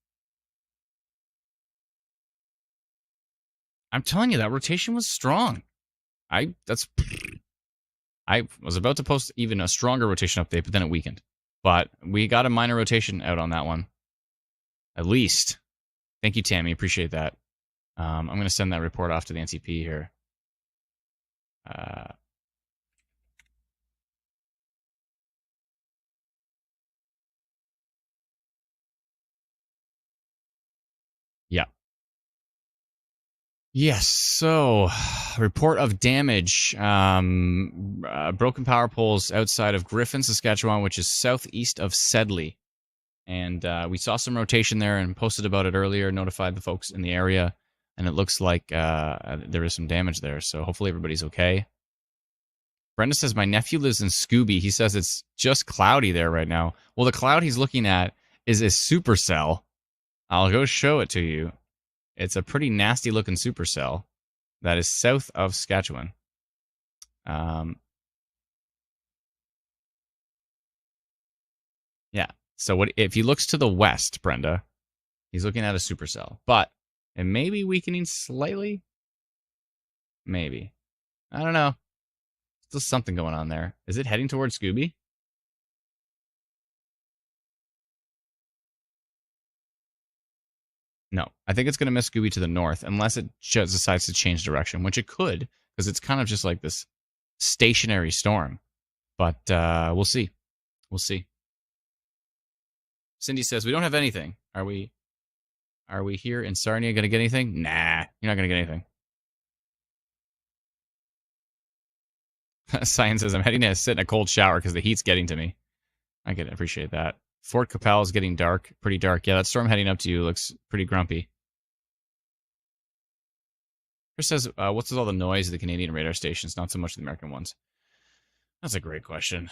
I'm telling you, that rotation was strong. I was about to post even a stronger rotation update, but then it weakened. But we got a minor rotation out on that one. At least. Thank you, Tammy. Appreciate that. I'm going to send that report off to the NCP here. Yeah. Yes. So, report of damage. Broken power poles outside of Griffin, Saskatchewan, which is southeast of Sedley. And we saw some rotation there and posted about it earlier, notified the folks in the area. And it looks like there is some damage there. So hopefully everybody's okay. Brenda says, my nephew lives in Scooby. He says it's just cloudy there right now. Well, the cloud he's looking at is a supercell. I'll go show it to you. It's a pretty nasty looking supercell that is south of Saskatchewan. Yeah. So what if he looks to the west, Brenda? He's looking at a supercell, but it may be weakening slightly. Maybe. I don't know. Still something going on there. Is it heading towards Scooby? No. I think it's going to miss Scooby to the north, unless it just decides to change direction, which it could, because it's kind of just like this stationary storm. But we'll see. We'll see. Cindy says, we don't have anything. Are we here in Sarnia going to get anything? Nah, you're not going to get anything. Science says, I'm heading to sit in a cold shower because the heat's getting to me. I can appreciate that. Fort Capel is getting dark, pretty dark. Yeah, that storm heading up to you looks pretty grumpy. Chris says, what's with all the noise of the Canadian radar stations, not so much the American ones? That's a great question.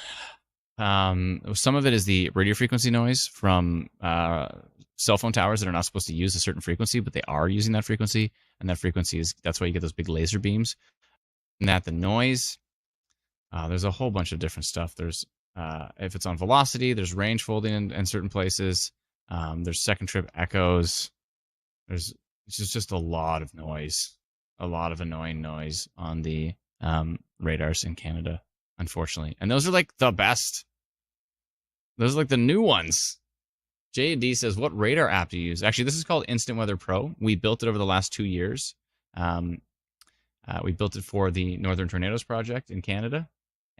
Some of it is the radio frequency noise from cell phone towers that are not supposed to use a certain frequency, but they are using that frequency, and that frequency that's why you get those big laser beams. And that the noise, there's a whole bunch of different stuff. There's if it's on velocity, there's range folding in certain places. There's second trip echoes. It's just a lot of noise, a lot of annoying noise on the radars in Canada, unfortunately. And those are like the best. Those are like the new ones. J&D says, what radar app do you use? Actually, this is called Instant Weather Pro. We built it over the last 2 years. We built it for the Northern Tornadoes Project in Canada.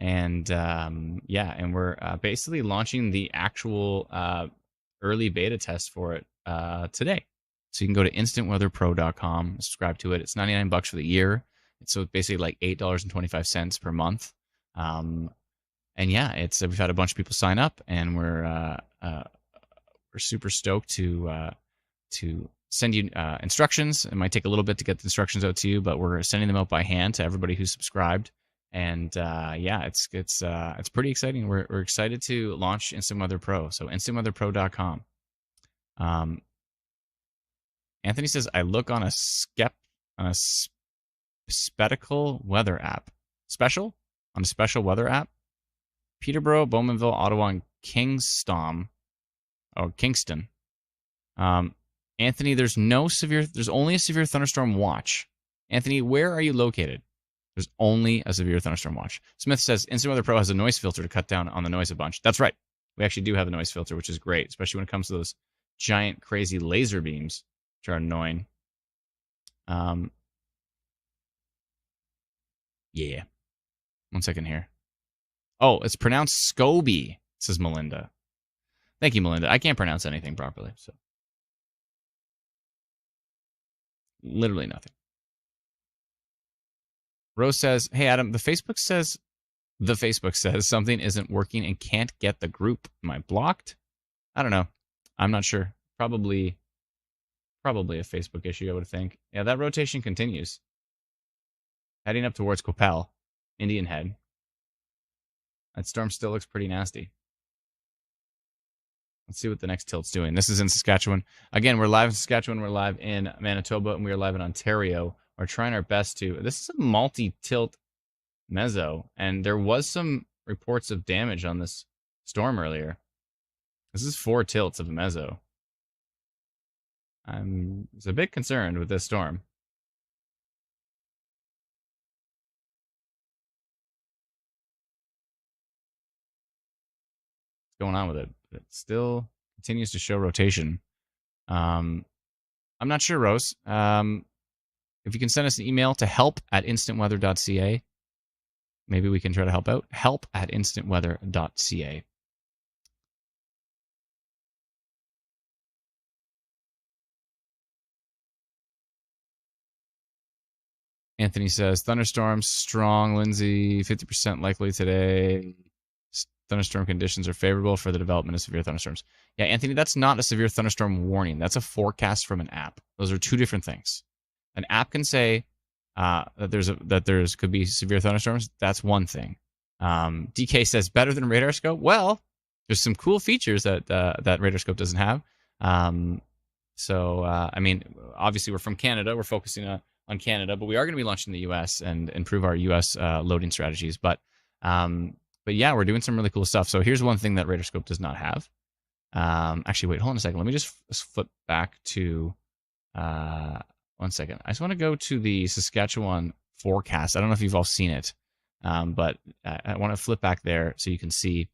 And and we're basically launching the actual early beta test for it today. So you can go to instantweatherpro.com, subscribe to it. It's $99 for the year. So it's basically like $8.25 per month. And yeah, we've had a bunch of people sign up, and we're super stoked to send you instructions. It might take a little bit to get the instructions out to you, but we're sending them out by hand to everybody who's subscribed. And it's pretty exciting. We're excited to launch Instant Weather Pro. So instantweatherpro.com. Anthony says, I look on a spectacle weather app. Special? On a special weather app? Peterborough, Bowmanville, Ottawa, and Kingston. Anthony, there's only a severe thunderstorm watch. Anthony, where are you located? There's only a severe thunderstorm watch. Smith says, Instant Weather Pro has a noise filter to cut down on the noise a bunch. That's right. We actually do have a noise filter, which is great, especially when it comes to those giant, crazy laser beams, which are annoying. Yeah. 1 second here. Oh, it's pronounced Scooby, says Melinda. Thank you, Melinda. I can't pronounce anything properly, so. Literally nothing. Rose says, hey, Adam, the Facebook says something isn't working and can't get the group. Am I blocked? I don't know. I'm not sure. Probably a Facebook issue, I would think. Yeah, that rotation continues. heading up towards Coppell, Indian Head. That storm still looks pretty nasty. Let's see what the next tilt's doing. This is in Saskatchewan. Again, we're live in Saskatchewan. We're live in Manitoba, and we are live in Ontario. We're trying our best to. This is a multi-tilt meso, and there was some reports of damage on this storm earlier. This is 4 tilts of a meso. I'm a bit concerned with this storm. What's going on with it? It still continues to show rotation. I'm not sure, Rose. If you can send us an email to help@instantweather.ca, maybe we can try to help out. help@instantweather.ca. Anthony says, thunderstorms strong, Lindsay, 50% likely today. Thunderstorm conditions are favorable for the development of severe thunderstorms. Yeah, Anthony, that's not a severe thunderstorm warning. That's a forecast from an app. Those are two different things. An app can say that there's could be severe thunderstorms. That's one thing. DK says better than radar scope. Well, there's some cool features that that radar scope doesn't have. I mean, obviously we're from Canada. We're focusing on Canada, but we are going to be launching the U.S. and improve our U.S. Loading strategies. But yeah, we're doing some really cool stuff. So here's one thing that radar scope does not have. Actually, wait, hold on a second. Let me just flip back to 1 second. I just want to go to the Saskatchewan forecast. I don't know if you've all seen it, but I want to flip back there so you can see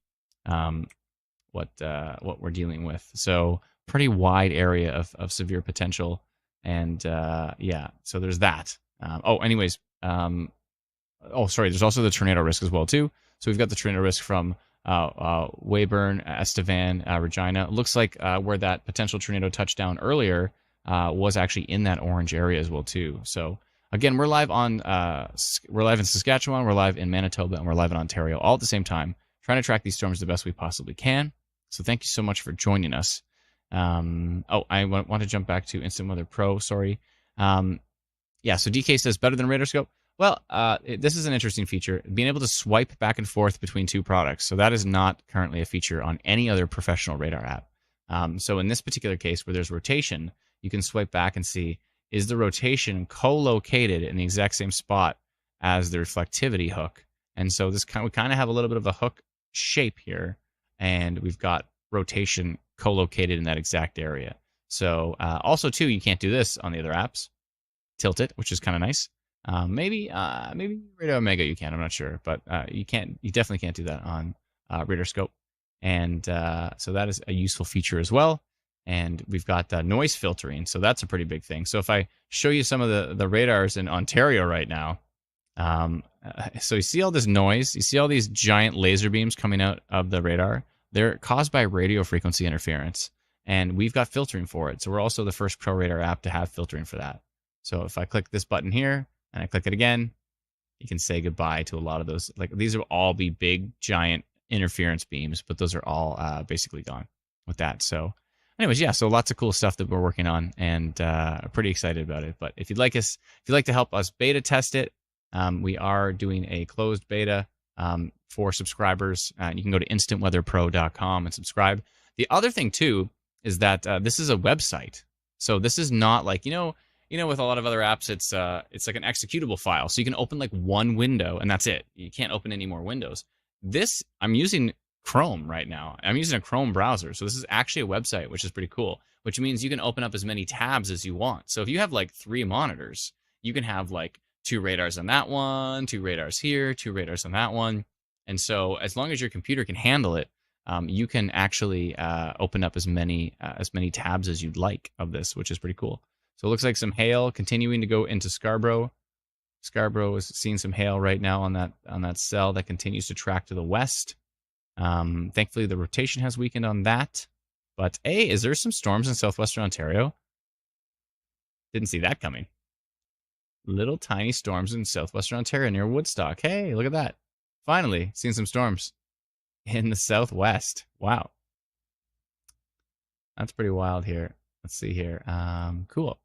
what we're dealing with. So pretty wide area of severe potential, and yeah, so there's that. Anyways, sorry, there's also the tornado risk as well too. So we've got the tornado risk from Weyburn, Estevan, Regina. It looks like where that potential tornado touchdown earlier was actually in that orange area as well too. So again, we're live in Saskatchewan, we're live in Manitoba, and we're live in Ontario all at the same time, trying to track these storms the best we possibly can. So thank you so much for joining us. I want to jump back to Instant Weather Pro. Sorry. Yeah. So DK says better than radar scope. Well, this is an interesting feature, being able to swipe back and forth between two products. So that is not currently a feature on any other professional radar app. So in this particular case where there's rotation, you can swipe back and see, is the rotation co-located in the exact same spot as the reflectivity hook? And so we kind of have a little bit of a hook shape here, and we've got rotation co-located in that exact area. So also too, you can't do this on the other apps. Tilt it, which is kind of nice. Maybe Radar Omega you can. I'm not sure, but you definitely can't do that on Radar Scope. And so that is a useful feature as well. And we've got noise filtering, so that's a pretty big thing. So if I show you some of the radars in Ontario right now, so you see all this noise, you see all these giant laser beams coming out of the radar. They're caused by radio frequency interference, and we've got filtering for it. So we're also the first Pro Radar app to have filtering for that. So if I click this button here and I click it again, you can say goodbye to a lot of those. Like these will all be big, giant interference beams, but those are all basically gone with that. So anyways, yeah, so lots of cool stuff that we're working on, and pretty excited about it. But if you'd like to help us beta test it, we are doing a closed beta for subscribers. You can go to instantweatherpro.com and subscribe. The other thing too is that this is a website, so this is not like with a lot of other apps, it's like an executable file. So you can open like one window and that's it. You can't open any more windows. I'm using Chrome right now. I'm using a Chrome browser. So this is actually a website, which is pretty cool, which means you can open up as many tabs as you want. So if you have like 3 monitors, you can have like 2 radars on that one, 2 radars here, 2 radars on that one. And so as long as your computer can handle it, you can actually open up as many tabs as you'd like of this, which is pretty cool. So it looks like some hail continuing to go into Scarborough. Scarborough is seeing some hail right now on that cell that continues to track to the west. Thankfully, the rotation has weakened on that. But hey, is there some storms in southwestern Ontario? Didn't see that coming. Little tiny storms in southwestern Ontario near Woodstock. Hey, look at that. Finally, seeing some storms in the southwest. Wow. That's pretty wild here. Let's see here. Cool.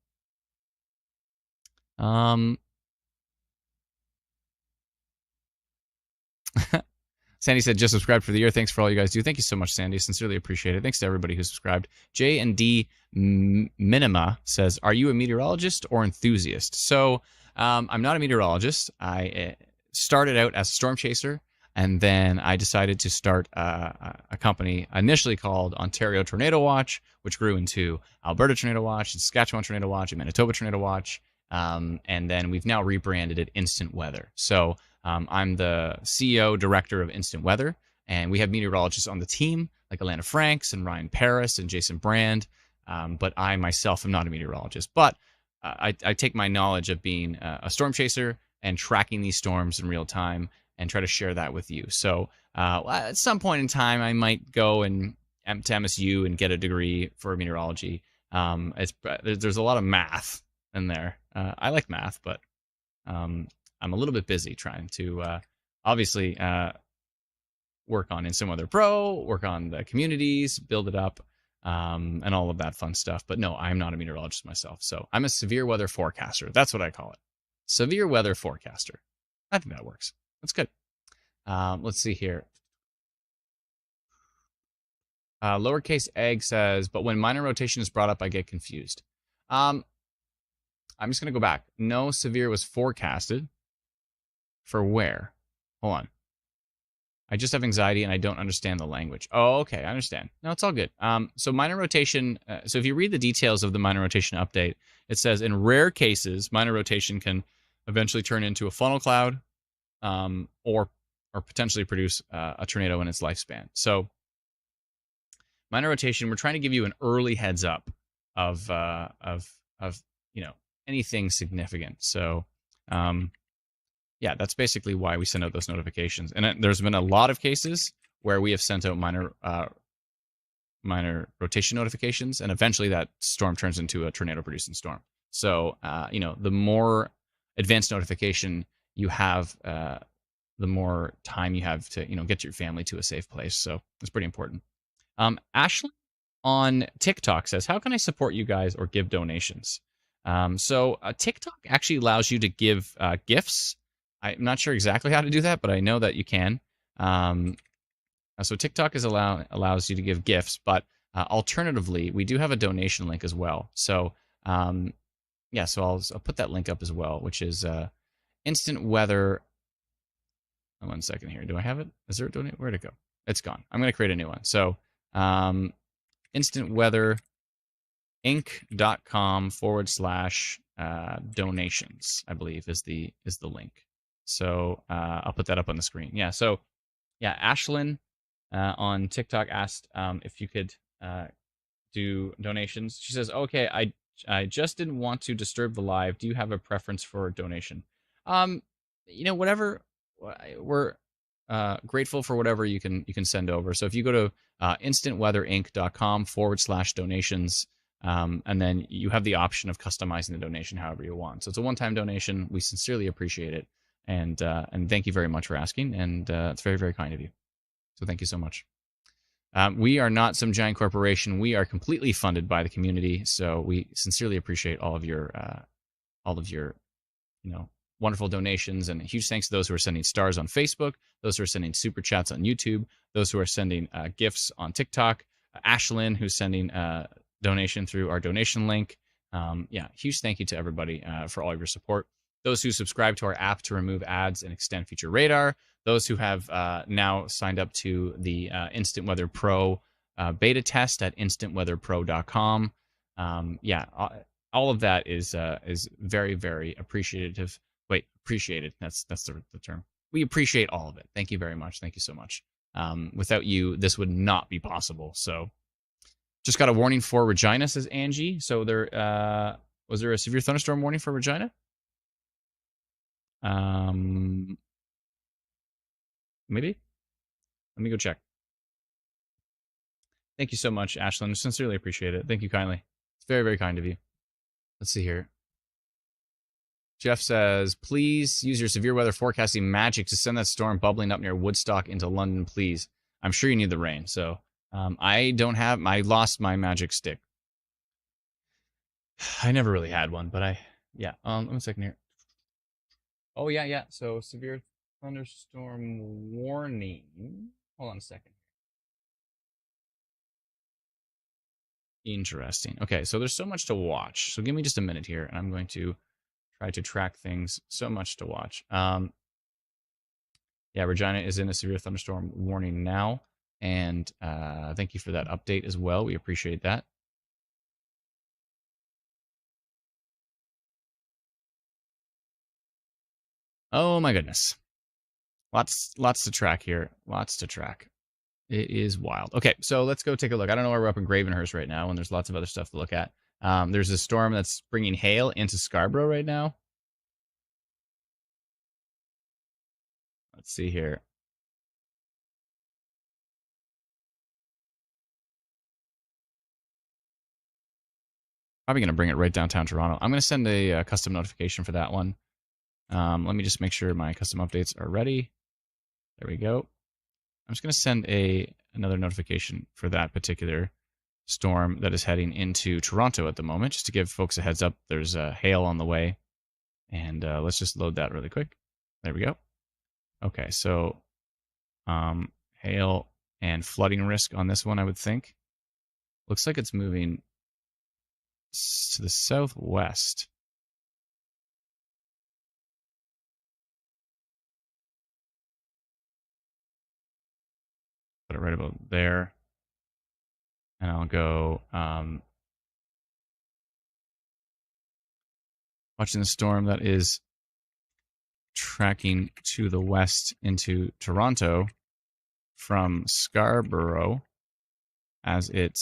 Sandy said, just subscribed for the year. Thanks for all you guys do. Thank you so much, Sandy. Sincerely appreciate it. Thanks to everybody who subscribed. J and D Minima says, are you a meteorologist or enthusiast? So I'm not a meteorologist. I started out as a storm chaser, and then I decided to start a company initially called Ontario Tornado Watch, which grew into Alberta Tornado Watch, and Saskatchewan Tornado Watch, and Manitoba Tornado Watch. And then we've now rebranded it Instant Weather. So I'm the CEO, director of Instant Weather, and we have meteorologists on the team, like Alana Franks and Ryan Paris and Jason Brand. But I myself am not a meteorologist. But I take my knowledge of being a storm chaser and tracking these storms in real time and try to share that with you. So at some point in time, I might go to MSU and get a degree for meteorology. There's a lot of math in there. I like math, but I'm a little bit busy trying to obviously work on Instant Weather Pro, work on the communities, build it up, and all of that fun stuff. But no, I'm not a meteorologist myself. So I'm a severe weather forecaster. That's what I call it. Severe weather forecaster. I think that works. That's good. Let's see here. Lowercase egg says, but when minor rotation is brought up, I get confused. I'm just going to go back. No severe was forecasted. For where? Hold on. I just have anxiety and I don't understand the language. Oh, okay. I understand. No, it's all good. So minor rotation. So if you read the details of the minor rotation update, it says in rare cases, minor rotation can eventually turn into a funnel cloud, or potentially produce a tornado in its lifespan. So minor rotation, we're trying to give you an early heads up of anything significant. So yeah, that's basically why we send out those notifications. And there's been a lot of cases where we have sent out minor rotation notifications, and eventually that storm turns into a tornado-producing storm. So, the more advanced notification you have, the more time you have to, get your family to a safe place. So it's pretty important. Ashley on TikTok says, how can I support you guys or give donations? So TikTok actually allows you to give gifts. I'm not sure exactly how to do that, but I know that you can. So TikTok allows you to give gifts, but alternatively, we do have a donation link as well. So yeah, so I'll put that link up as well, which is Instant Weather. Oh, 1 second here. Do I have it? Is there a donate? Where'd it go? It's gone. I'm going to create a new one. So Instant Weather inc.com/donations, I believe is the link. So I'll put that up on the screen. Yeah. So yeah, Ashlyn on TikTok asked if you could do donations. She says, okay, I just didn't want to disturb the live. Do you have a preference for a donation? Whatever. We're grateful for whatever you can send over. So if you go to instantweatherinc.com/donations, and then you have the option of customizing the donation however you want. So it's a one-time donation. We sincerely appreciate it. And thank you very much for asking. And it's very, very kind of you. So thank you so much. We are not some giant corporation. We are completely funded by the community. So we sincerely appreciate all of your wonderful donations. And a huge thanks to those who are sending stars on Facebook, those who are sending super chats on YouTube, those who are sending gifts on TikTok, Ashlyn, who's sending donation through our donation link. Huge thank you to everybody for all of your support. Those who subscribe to our app to remove ads and extend feature radar. Those who have now signed up to the Instant Weather Pro beta test at instantweatherpro.com. All of that is very, very appreciative. Appreciated. That's the term. We appreciate all of it. Thank you very much. Thank you so much. Without you, this would not be possible. So, just got a warning for Regina, says Angie. So there was there a severe thunderstorm warning for Regina? Maybe. Let me go check. Thank you so much, Ashlyn. Sincerely appreciate it. Thank you kindly. It's very, very kind of you. Let's see here. Jeff says, please use your severe weather forecasting magic to send that storm bubbling up near Woodstock into London, please. I'm sure you need the rain. So I lost my magic stick. I never really had one, but 1 second here. Oh, yeah. So severe thunderstorm warning. Hold on a second. Interesting. Okay, so there's so much to watch. So give me just a minute here, and I'm going to try to track things. So much to watch. Yeah, Regina is in a severe thunderstorm warning now, and thank you for that update as well. We appreciate that. Oh my goodness, lots to track here. Lots to track. It is wild. Okay, so let's go take a look. I don't know where we're up in Gravenhurst right now, and there's lots of other stuff to look at. There's a storm that's bringing hail into Scarborough right now. Let's see here. Probably going to bring it right downtown Toronto. I'm going to send a custom notification for that one. Let me just make sure my custom updates are ready. There we go. I'm just going to send another notification for that particular storm that is heading into Toronto at the moment, just to give folks a heads up. There's hail on the way. And let's just load that really quick. There we go. Okay, so hail and flooding risk on this one, I would think. Looks like it's moving to the southwest. Put it right about there. And I'll go watching the storm that is tracking to the west into Toronto from Scarborough, as it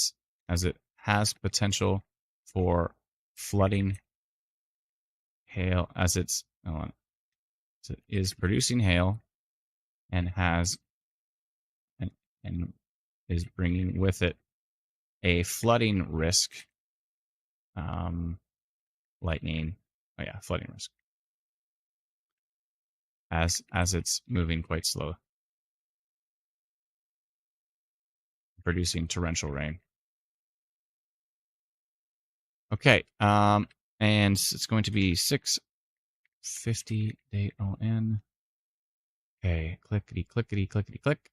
has potential for flooding hail, as it is producing hail and has and is bringing with it a flooding risk. Lightning. Oh yeah, flooding risk. As it's moving quite slow, producing torrential rain. Okay, and it's going to be 6:50 date ON. Okay, clickety clickety clickety click.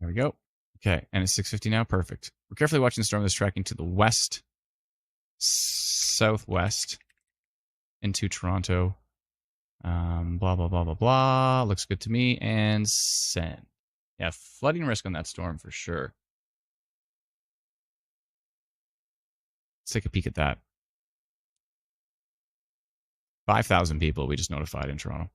There we go. Okay, and it's 6:50 now. Perfect. We're carefully watching the storm that's tracking to the west, southwest, into Toronto. Blah blah blah blah blah. Looks good to me. And send. Yeah, flooding risk on that storm for sure. Let's take a peek at that. 5,000 people we just notified in Toronto.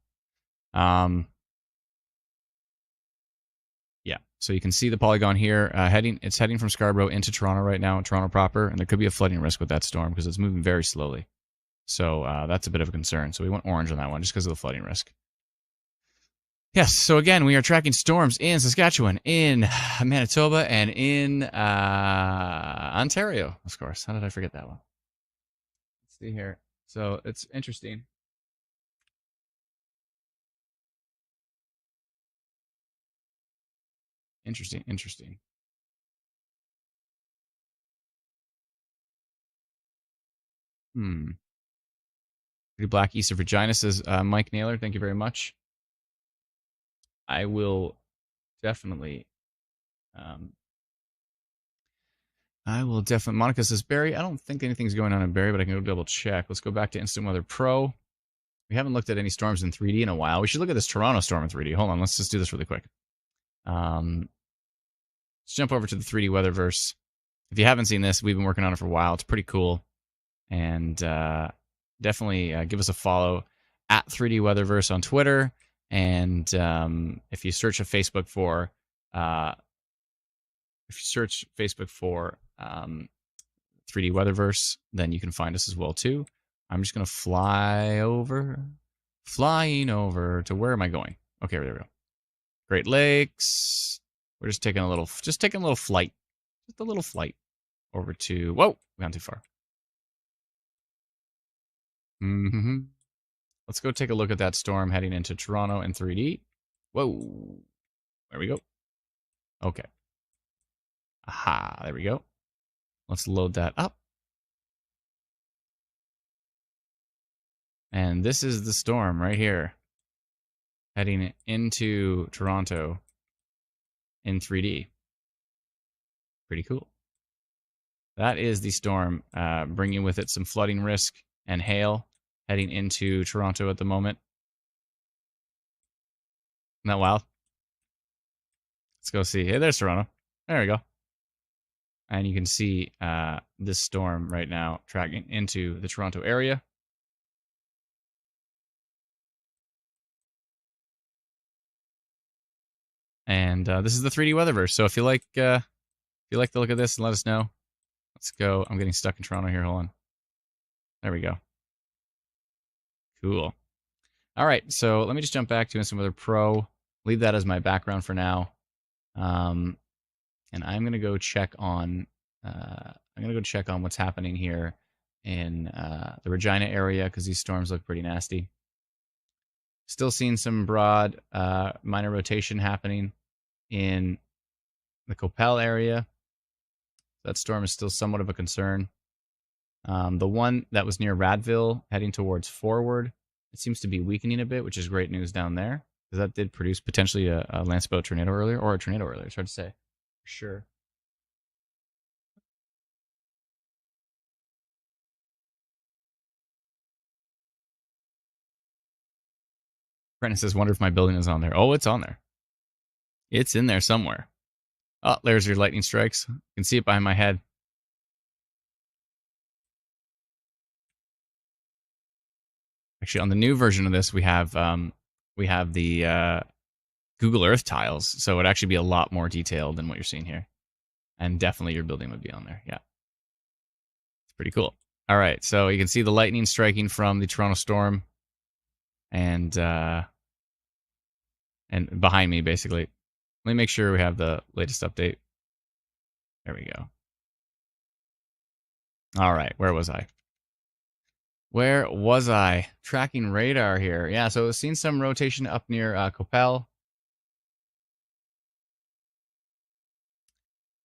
Yeah, so you can see the polygon here it's heading from Scarborough into Toronto right now, Toronto proper, and there could be a flooding risk with that storm because it's moving very slowly. So that's a bit of a concern. So we went orange on that one just because of the flooding risk. Yes, so again, we are tracking storms in Saskatchewan, in Manitoba, and in Ontario, of course. How did I forget that one? Let's see here. So it's interesting. Interesting. Pretty black east of Regina, says Mike Naylor. Thank you very much. I will definitely. Monica says, Barrie, I don't think anything's going on in Barrie, but I can go double check. Let's go back to Instant Weather Pro. We haven't looked at any storms in 3D in a while. We should look at this Toronto storm in 3D. Hold on, let's just do this really quick. Let's jump over to the 3D Weatherverse. If you haven't seen this, we've been working on it for a while. It's pretty cool. And definitely give us a follow at 3D Weatherverse on Twitter. And if you search a Facebook for 3D Weatherverse, then you can find us as well too. I'm just gonna flying over to, where am I going? Okay, there we go. Great Lakes. We're just taking a little flight, just a little flight over to. Whoa, we gone too far. Let's go take a look at that storm heading into Toronto in 3D. Whoa, there we go. Okay. Aha, there we go. Let's load that up. And this is the storm right here, heading into Toronto in 3D. Pretty cool. That is the storm, bringing with it some flooding risk and hail heading into Toronto at the moment. Isn't that wild? Let's go see. Hey, there's Toronto. There we go. And you can see this storm right now tracking into the Toronto area. And this is the 3D Weatherverse. So if you like to look at this, let us know. Let's go. I'm getting stuck in Toronto here. Hold on. There we go. Cool. All right. So let me just jump back to Instant Weather Pro. Leave that as my background for now. And I'm gonna go check on. What's happening here in the Regina area because these storms look pretty nasty. Still seeing some broad minor rotation happening in the Coppell area. That storm is still somewhat of a concern. The one that was near Radville heading towards forward, it seems to be weakening a bit, which is great news down there because that did produce potentially a landspell tornado earlier or a tornado earlier. It's hard to say for sure. Brennan says, wonder if my building is on there. Oh, it's on there. It's in there somewhere. Oh, there's your lightning strikes. You can see it behind my head. Actually, on the new version of this, we have the Google Earth tiles, so it would actually be a lot more detailed than what you're seeing here. And definitely your building would be on there. Yeah. It's pretty cool. All right, so you can see the lightning striking from the Toronto storm and behind me, basically. Let me make sure we have the latest update. There we go. All right, where was I? Where was I? Tracking radar here. Yeah, so I've seen some rotation up near Coppell.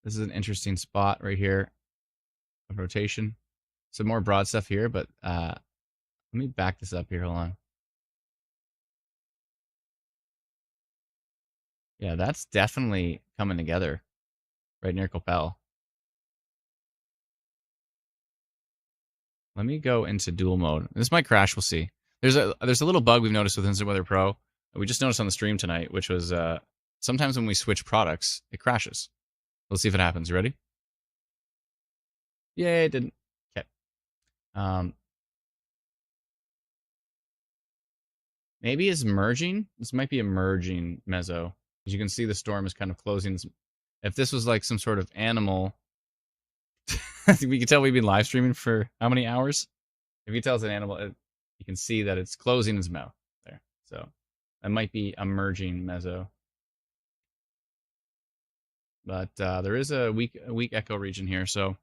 This is an interesting spot right here of rotation. Some more broad stuff here, but let me back this up here. Hold on. Yeah, that's definitely coming together right near Coppell. Let me go into dual mode. This might crash. We'll see. There's a little bug we've noticed with Instant Weather Pro that we just noticed on the stream tonight, which was sometimes when we switch products, it crashes. Let's see if it happens. You ready? Yay, it didn't. Okay. Maybe it's merging. This might be a merging meso. As you can see, the storm is kind of closing. If this was like some sort of animal, we can tell we've been live streaming for how many hours? If you tell it's an animal, you can see that it's closing its mouth there. So that might be a merging meso. But there is a weak echo region here, so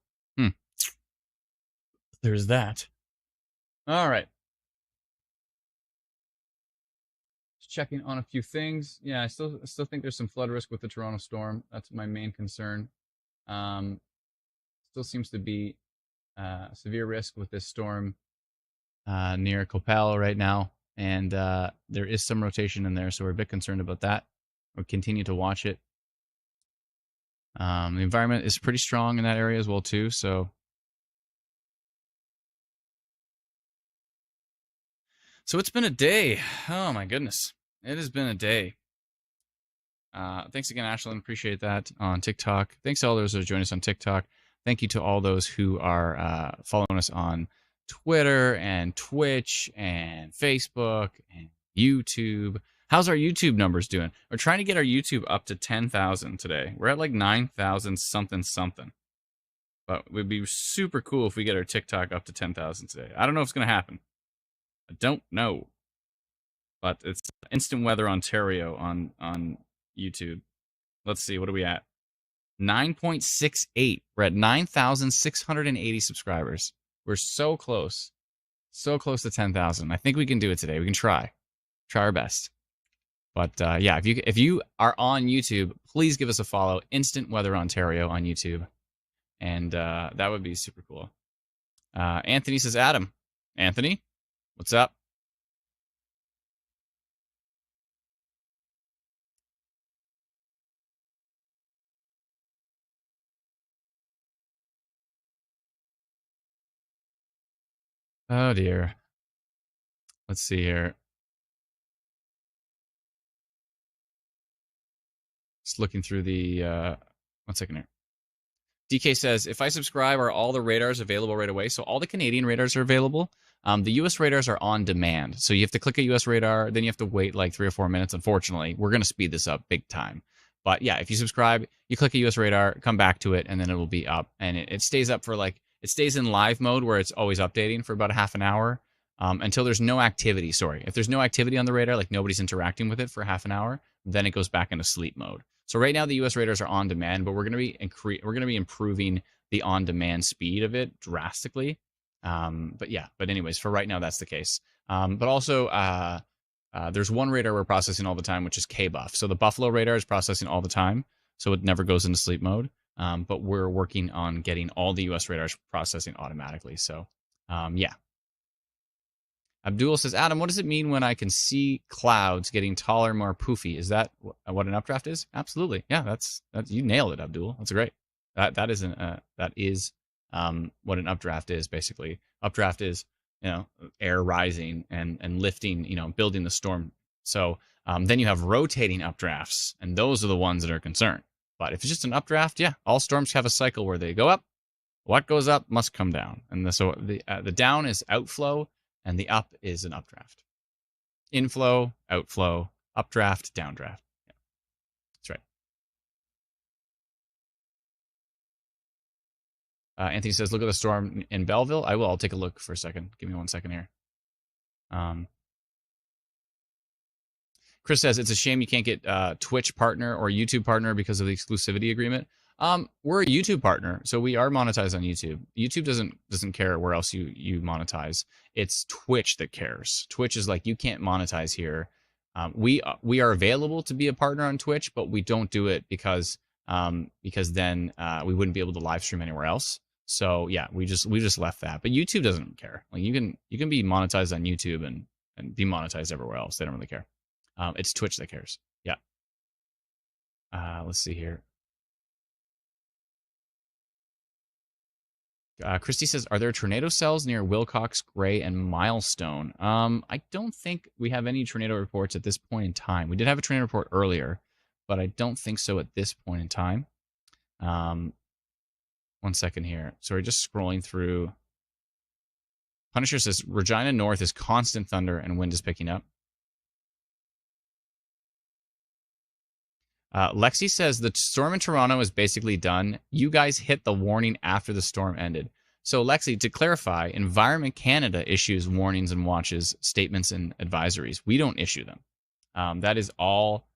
there's that. All right. Just checking on a few things. Yeah, I still think there's some flood risk with the Toronto storm. That's my main concern. Still seems to be severe risk with this storm near Coppell right now, and there is some rotation in there, so we're a bit concerned about that. We'll continue to watch it. The environment is pretty strong in that area as well too, so it's been a day. Oh my goodness, it has been a day. Thanks again, Ashlyn. Appreciate that on TikTok. Thanks to all those who joined us on TikTok. Thank you to all those who are following us on Twitter and Twitch and Facebook and YouTube. How's our YouTube numbers doing? We're trying to get our YouTube up to 10,000 today. We're at like 9,000 something. But it would be super cool if we get our TikTok up to 10,000 today. I don't know if it's going to happen. I don't know. But it's Instant Weather Ontario on YouTube. Let's see, what are we at? 9.68. We're at 9,680 subscribers. We're so close. So close to 10,000. I think we can do it today. We can try. Try our best. But yeah, if you are on YouTube, please give us a follow. Instant Weather Ontario on YouTube, and that would be super cool. Anthony says, Adam. Anthony, what's up? Oh dear. Let's see here. Just looking through the 1 second here. DK says, if I subscribe, are all the radars available right away? So all the Canadian radars are available. The US radars are on demand. So you have to click a US radar, then you have to wait like 3 or 4 minutes. Unfortunately, we're going to speed this up big time. But yeah, if you subscribe, you click a US radar, come back to it, and then it will be up. And it stays up for like, it stays in live mode where it's always updating for about a half an hour until there's no activity. Sorry. If there's no activity on the radar, like nobody's interacting with it for half an hour, then it goes back into sleep mode. So right now the US radars are on demand, but we're going to be improving the on-demand speed of it drastically. But yeah, but anyways, for right now that's the case. But also there's one radar we're processing all the time, which is KBuff. So the Buffalo radar is processing all the time, so it never goes into sleep mode. But we're working on getting all the US radars processing automatically. So yeah. Abdul says, Adam, what does it mean when I can see clouds getting taller, more poofy? Is that what an updraft is? Absolutely. Yeah, that's you nailed it, Abdul. That's great. That is what an updraft is basically. Updraft is, air rising and lifting, building the storm. So then you have rotating updrafts, and those are the ones that are concerned. But if it's just an updraft, yeah, all storms have a cycle where they go up. What goes up must come down, and so the down is outflow. And the up is an updraft. Inflow, outflow, updraft, downdraft. Yeah, that's right. Anthony says, look at the storm in Belleville. I will. I'll take a look for a second. Give me 1 second here. Chris says, it's a shame you can't get Twitch partner or YouTube partner because of the exclusivity agreement. We're a YouTube partner, so we are monetized on YouTube. YouTube doesn't care where else you monetize. It's Twitch that cares. Twitch is like, you can't monetize here. We are available to be a partner on Twitch, but we don't do it because then we wouldn't be able to live stream anywhere else. So yeah, we just left that. But YouTube doesn't care. Like you can be monetized on YouTube and be monetized everywhere else. They don't really care. It's Twitch that cares. Yeah. Let's see here. Christy says, are there tornado cells near Wilcox, Gray, and Milestone? I don't think we have any tornado reports at this point in time. We did have a tornado report earlier, but I don't think so at this point in time. 1 second here. Sorry, just scrolling through. Punisher says, Regina North is constant thunder and wind is picking up. Lexi says, the storm in Toronto is basically done. You guys hit the warning after the storm ended. So, Lexi, to clarify, Environment Canada issues warnings and watches, statements, and advisories. We don't issue them. That is all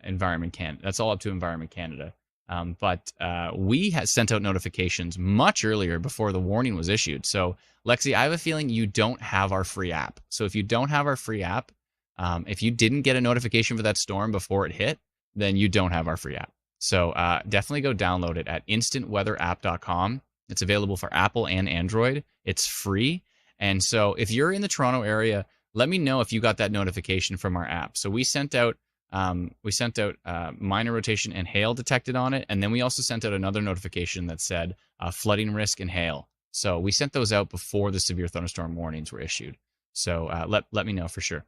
Environment Canada. That's all up to Environment Canada. But we had sent out notifications much earlier before the warning was issued. So, Lexi, I have a feeling you don't have our free app. So, if you don't have our free app, if you didn't get a notification for that storm before it hit, then you don't have our free app. So definitely go download it at instantweatherapp.com. It's available for Apple and Android. It's free. And so if you're in the Toronto area, let me know if you got that notification from our app. So we sent out minor rotation and hail detected on it. And then we also sent out another notification that said flooding risk and hail. So we sent those out before the severe thunderstorm warnings were issued. So let me know for sure.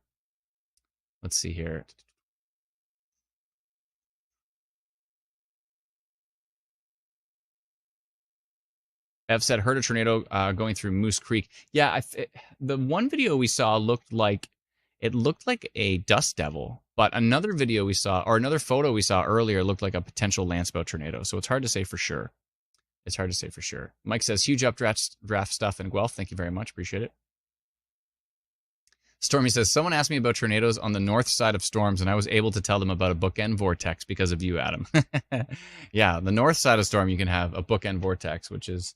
Let's see here. Ev said, heard a tornado going through Moose Creek. Yeah, the one video we saw looked like a dust devil, but another video we saw, or another photo we saw earlier, looked like a potential landspout tornado. So it's hard to say for sure. Mike says, huge updraft stuff in Guelph. Thank you very much. Appreciate it. Stormy says, someone asked me about tornadoes on the north side of storms, and I was able to tell them about a bookend vortex because of you, Adam. Yeah, the north side of storm, you can have a bookend vortex, which is,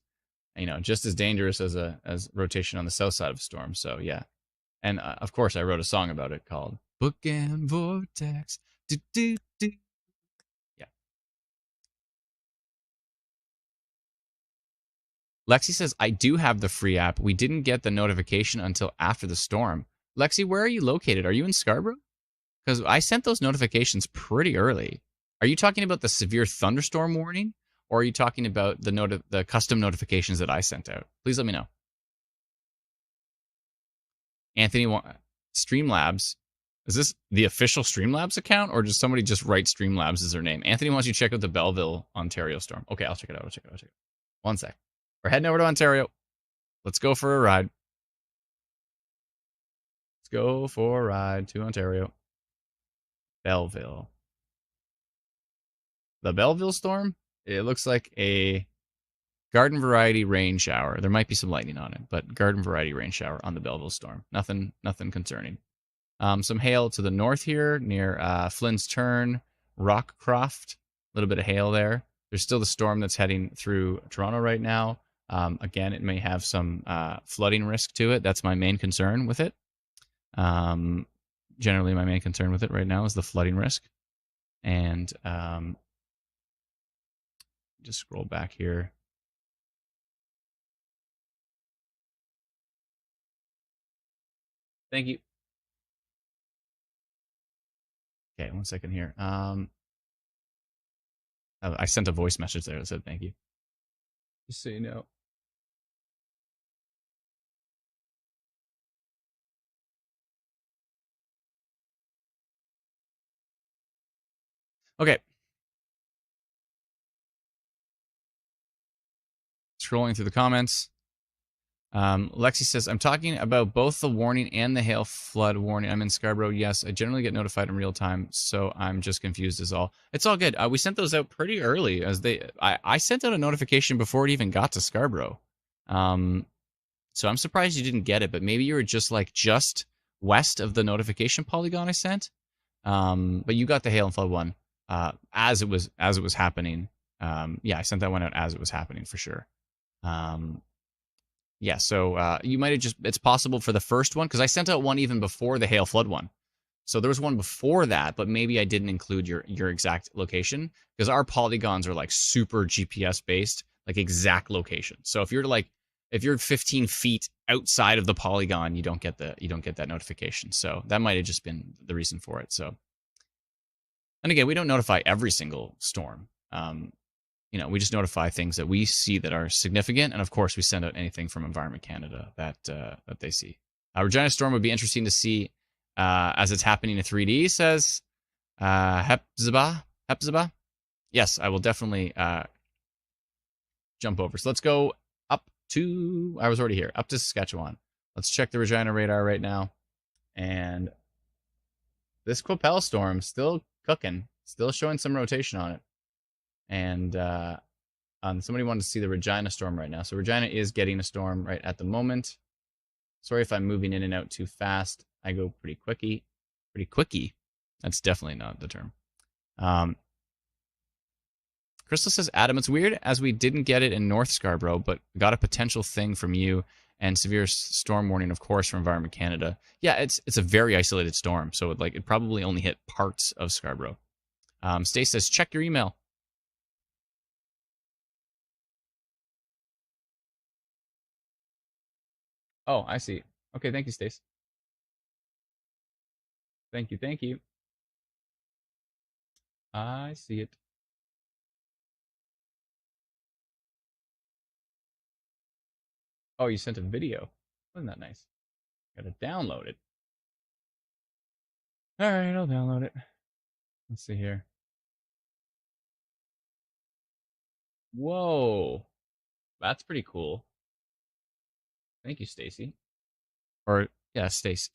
just as dangerous as rotation on the south side of a storm. So yeah, and of course I wrote a song about it called Book and vortex. Do, do, do. Yeah. Lexi says, I do have the free app. We didn't get the notification until after the storm. Lexi, where are you located? Are you in Scarborough? Because I sent those notifications pretty early. Are you talking about the severe thunderstorm warning? Or are you talking about the custom notifications that I sent out? Please let me know. Anthony, Streamlabs. Is this the official Streamlabs account, or does somebody just write Streamlabs as their name? Anthony wants you to check out the Belleville, Ontario storm. Okay, I'll check it out. I'll check it out. One sec. We're heading over to Ontario. Let's go for a ride. Let's go for a ride to Ontario. Belleville. The Belleville storm? It looks like a garden variety rain shower. There might be some lightning on it, but garden variety rain shower on the Belleville storm. Nothing concerning. Some hail to the north here near Flynn's Turn, Rockcroft. A little bit of hail there. There's still the storm that's heading through Toronto right now. Again, it may have some flooding risk to it. That's my main concern with it. Generally, my main concern with it right now is the flooding risk. And just scroll back here. Thank you. Okay, one second here. I sent a voice message there that said thank you. Just so you know. Okay. Scrolling through the comments. Lexi says, I'm talking about both the warning and the hail flood warning. I'm in Scarborough. Yes, I generally get notified in real time, so I'm just confused as all. It's all good. We sent those out pretty early. I sent out a notification before it even got to Scarborough. So I'm surprised you didn't get it, but maybe you were just west of the notification polygon I sent. But you got the hail and flood one as it was happening. Yeah, I sent that one out as it was happening for sure. Yeah, so you might have it's possible for the first one, because I sent out one even before the hail flood one. So there was one before that, but maybe I didn't include your exact location, because our polygons are super GPS based, exact location. So if you're 15 feet outside of the polygon, you don't get that notification. So that might have just been the reason for it. So, and again, we don't notify every single storm. We just notify things that we see that are significant, and of course, we send out anything from Environment Canada that they see. Regina storm would be interesting to see as it's happening in 3D. Says Hepzibah. Yes, I will definitely jump over. So let's go up to. I was already here. Up to Saskatchewan. Let's check the Regina radar right now, and this Quappel storm still cooking, still showing some rotation on it. And somebody wanted to see the Regina storm right now. So Regina is getting a storm right at the moment. Sorry if I'm moving in and out too fast. I go pretty quickie. That's definitely not the term. Crystal says, Adam, it's weird as we didn't get it in North Scarborough, but got a potential thing from you and severe storm warning, of course, from Environment Canada. Yeah, it's a very isolated storm. So it probably only hit parts of Scarborough. Stace says, check your email. Oh, I see. Okay, thank you, Stace. Thank you. I see it. Oh, you sent a video. Wasn't that nice? Gotta download it. All right, I'll download it. Let's see here. Whoa, that's pretty cool. Thank you, Stacy. Or yeah, Stace.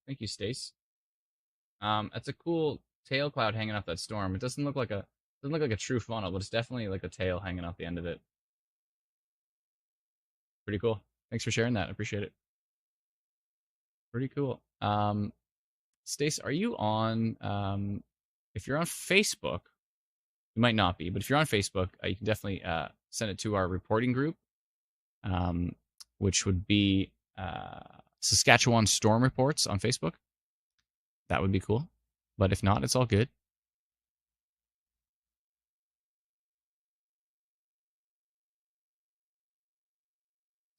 Thank you, Stace. That's a cool tail cloud hanging off that storm. It doesn't look like a true funnel, but it's definitely like a tail hanging off the end of it. Pretty cool. Thanks for sharing that. I appreciate it. Pretty cool. Stace, are you on? If you're on Facebook, you might not be, but if you're on Facebook, you can definitely send it to our reporting group, which would be Saskatchewan Storm Reports on Facebook. That would be cool. But if not, it's all good.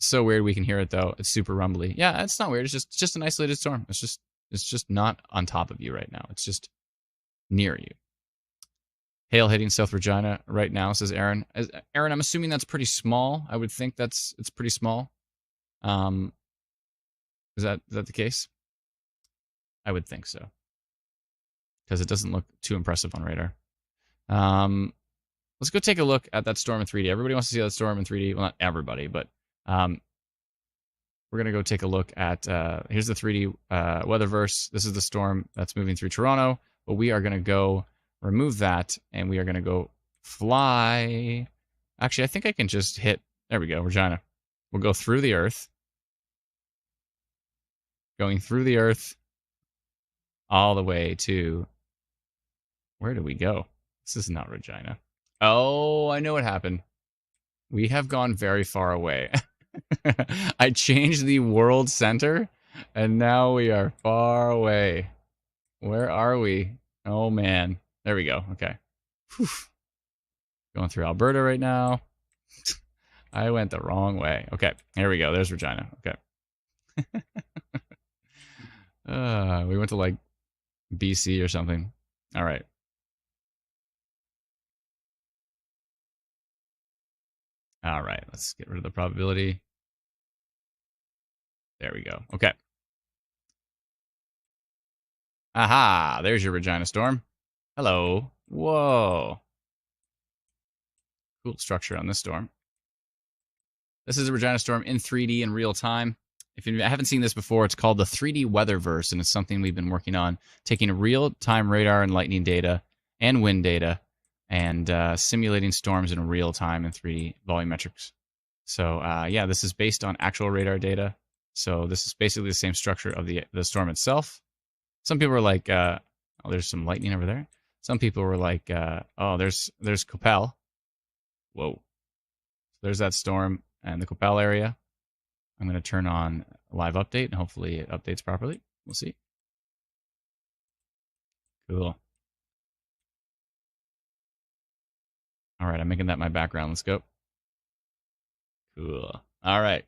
So weird we can hear it though. It's super rumbly. Yeah, it's not weird. It's just an isolated storm. It's just not on top of you right now. It's just near you. Hail hitting South Regina right now, says Aaron. Aaron, I'm assuming that's pretty small. I would think it's pretty small. Is that the case? I would think so. Because it doesn't look too impressive on radar. Let's go take a look at that storm in 3D. Everybody wants to see that storm in 3D. Well, not everybody, but we're going to go take a look at, here's the 3D weatherverse. This is the storm that's moving through Toronto. But we are going to go remove that, and we are going to go fly. Actually, I think I can just hit, there we go, Regina. We'll go through the Earth. Going through the Earth all the way to, where do we go? This is not Regina. Oh, I know what happened. We have gone very far away. I changed the world center, and now we are far away. Where are we? Oh, man. There we go. Okay. Whew. Going through Alberta right now. I went the wrong way. Okay. Here we go. There's Regina. Okay. We went to, like, BC or something. All right. All right. Let's get rid of the probability. There we go. Okay. Aha. There's your Regina storm. Hello. Whoa. Cool structure on this storm. This is a Regina storm in 3D in real time. If you haven't seen this before, it's called the 3D weatherverse, and it's something we've been working on, taking real-time radar and lightning data and wind data and simulating storms in real time in 3D volumetrics. So, yeah, this is based on actual radar data. So this is basically the same structure of the storm itself. Some people are like, oh, there's some lightning over there. Some people were like, oh, there's Coppell. Whoa. There's that storm and the Coppell area. I'm going to turn on live update, and hopefully it updates properly. We'll see. Cool. All right, I'm making that my background. Let's go. Cool. All right.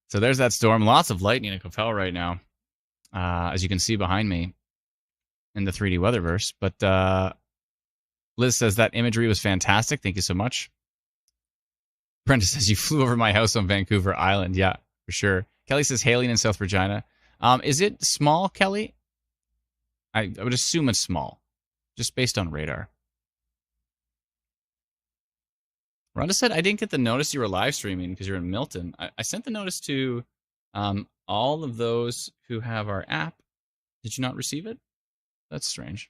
So there's that storm. Lots of lightning in Coppell right now, as you can see behind me in the 3D weatherverse. But Liz says that imagery was fantastic. Thank you so much. Brenda says you flew over my house on Vancouver Island. Yeah, for sure. Kelly says hailing in South Regina. Is it small, Kelly? I would assume it's small, just based on radar. Rhonda said, I didn't get the notice you were live streaming because you're in Milton. I sent the notice to all of those who have our app. Did you not receive it? That's strange.